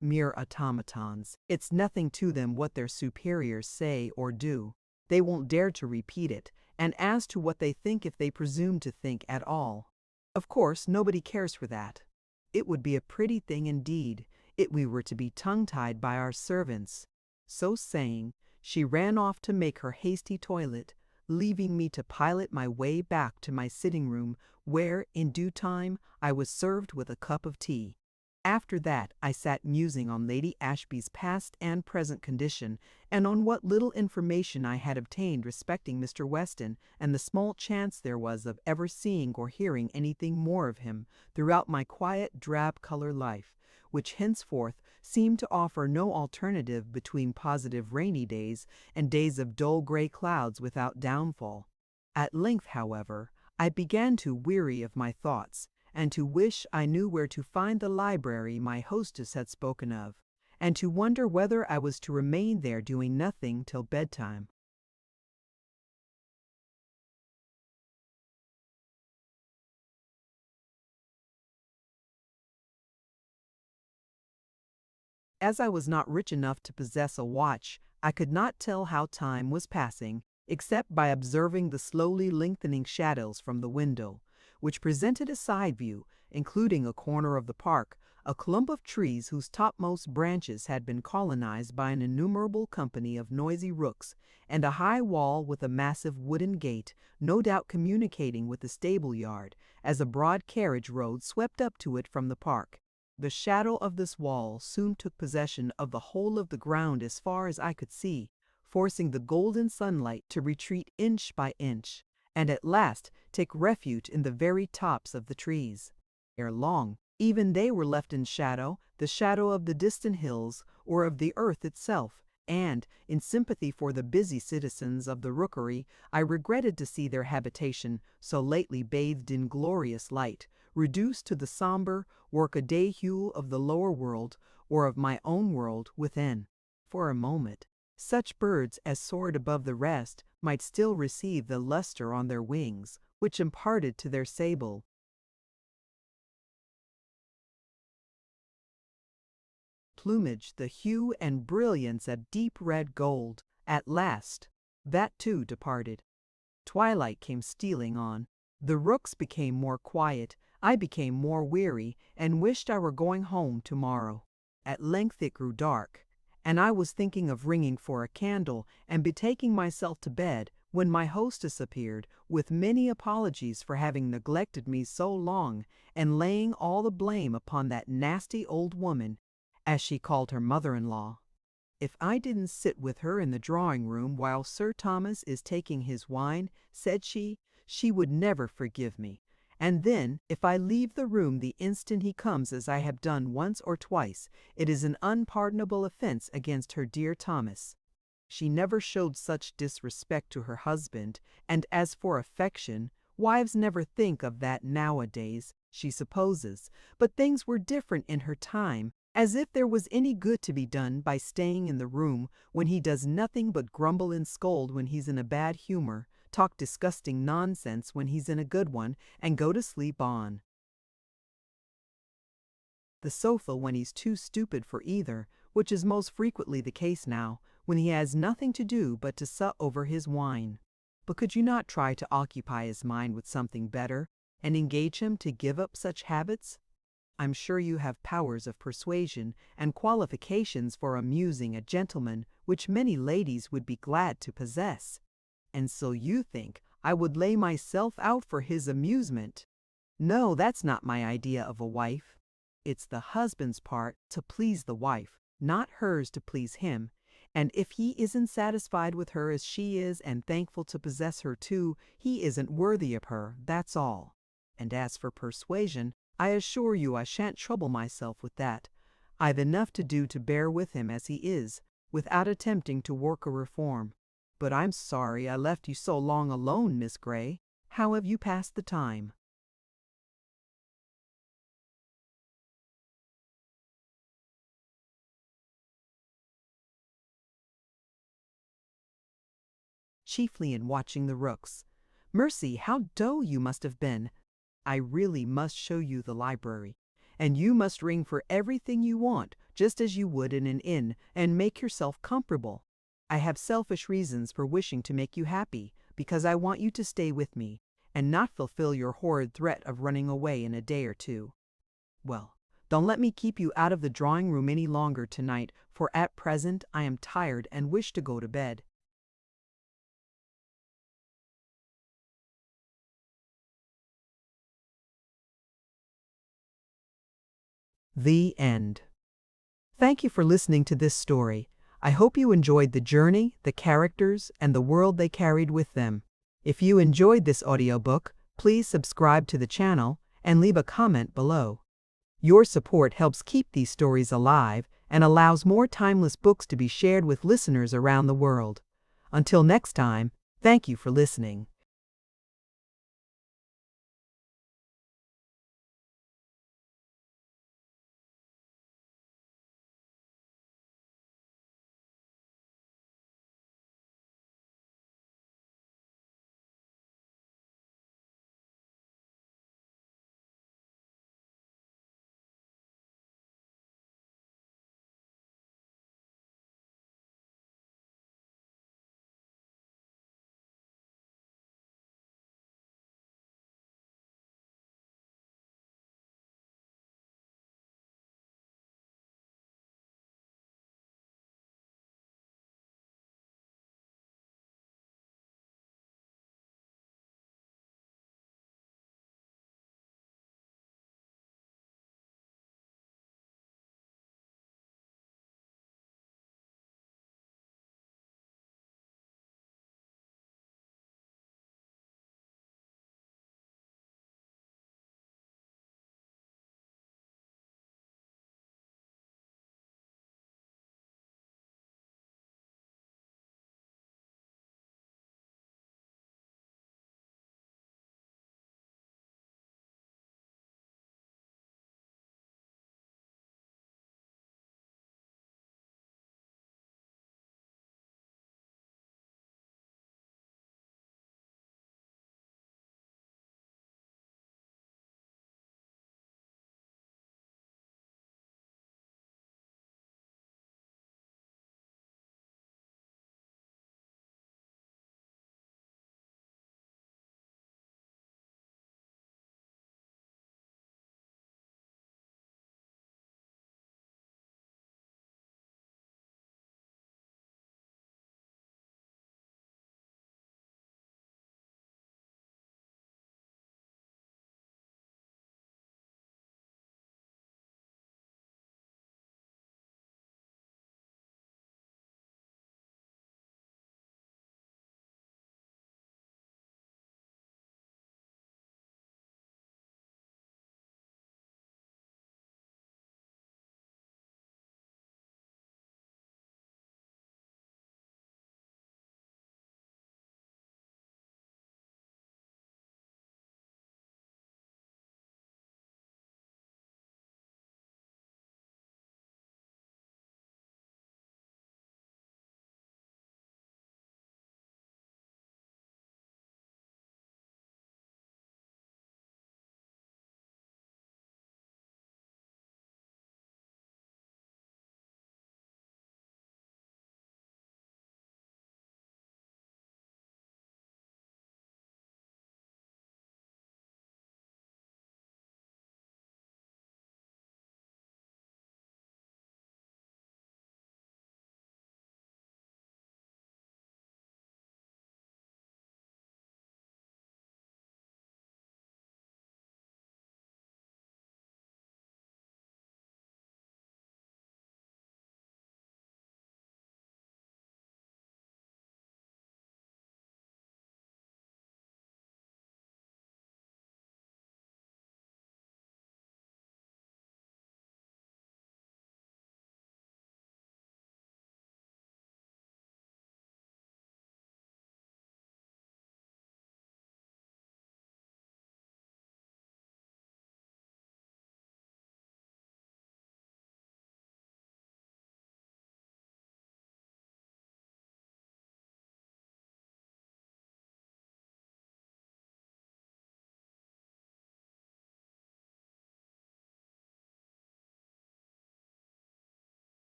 Mere automatons. It's nothing to them what their superiors say or do. They won't dare to repeat it, and as to what they think, if they presume to think at all, of course nobody cares for that. It would be a pretty thing indeed if we were to be tongue-tied by our servants. So saying, she ran off to make her hasty toilet, leaving me to pilot my way back to my sitting-room, where, in due time, I was served with a cup of tea. After that, I sat musing on Lady Ashby's past and present condition, and on what little information I had obtained respecting Mr. Weston, and the small chance there was of ever seeing or hearing anything more of him throughout my quiet drab-colored life, which henceforth seemed to offer no alternative between positive rainy days and days of dull gray clouds without downfall. At length, however, I began to weary of my thoughts, and to wish I knew where to find the library my hostess had spoken of, and to wonder whether I was to remain there doing nothing till bedtime. As I was not rich enough to possess a watch, I could not tell how time was passing, except by observing the slowly lengthening shadows from the window, which presented a side view, including a corner of the park, a clump of trees whose topmost branches had been colonized by an innumerable company of noisy rooks, and a high wall with a massive wooden gate, no doubt communicating with the stable-yard, as a broad carriage road swept up to it from the park. The shadow of this wall soon took possession of the whole of the ground as far as I could see, forcing the golden sunlight to retreat inch by inch, and at last take refuge in the very tops of the trees. Ere long, even they were left in shadow, the shadow of the distant hills or of the earth itself, and, in sympathy for the busy citizens of the rookery, I regretted to see their habitation, so lately bathed in glorious light, reduced to the somber work-a-day hue of the lower world, or of my own world within. For a moment, such birds as soared above the rest might still receive the luster on their wings, which imparted to their sable plumage the hue and brilliance of deep red gold. At last, that too departed. Twilight came stealing on. The rooks became more quiet. I became more weary, and wished I were going home tomorrow. At length it grew dark, and I was thinking of ringing for a candle and betaking myself to bed, when my hostess appeared, with many apologies for having neglected me so long, and laying all the blame upon that nasty old woman, as she called her mother-in-law. If I didn't sit with her in the drawing-room while Sir Thomas is taking his wine, said she would never forgive me. And then, if I leave the room the instant he comes, as I have done once or twice, it is an unpardonable offense against her dear Thomas. She never showed such disrespect to her husband, and as for affection, wives never think of that nowadays, she supposes, but things were different in her time. As if there was any good to be done by staying in the room when he does nothing but grumble and scold when he's in a bad humor, talk disgusting nonsense when he's in a good one, and go to sleep on. The sofa when he's too stupid for either, which is most frequently the case now, when he has nothing to do but to sup over his wine. But could you not try to occupy his mind with something better, and engage him to give up such habits? I'm sure you have powers of persuasion and qualifications for amusing a gentleman which many ladies would be glad to possess. And so you think I would lay myself out for his amusement? No, that's not my idea of a wife. It's the husband's part to please the wife, not hers to please him. And if he isn't satisfied with her as she is and thankful to possess her too, he isn't worthy of her, that's all. And as for persuasion, I assure you I shan't trouble myself with that. I've enough to do to bear with him as he is, without attempting to work a reform. But I'm sorry I left you so long alone, Miss Grey. How have you passed the time? Chiefly in watching the rooks. Mercy, how dull you must have been! I really must show you the library, and you must ring for everything you want, just as you would in an inn, and make yourself comfortable. I have selfish reasons for wishing to make you happy, because I want you to stay with me, and not fulfill your horrid threat of running away in a day or two. Well, don't let me keep you out of the drawing-room any longer tonight, for at present I am tired and wish to go to bed. The end. Thank you for listening to this story. I hope you enjoyed the journey, the characters, and the world they carried with them. If you enjoyed this audiobook, please subscribe to the channel and leave a comment below. Your support helps keep these stories alive and allows more timeless books to be shared with listeners around the world. Until next time, thank you for listening.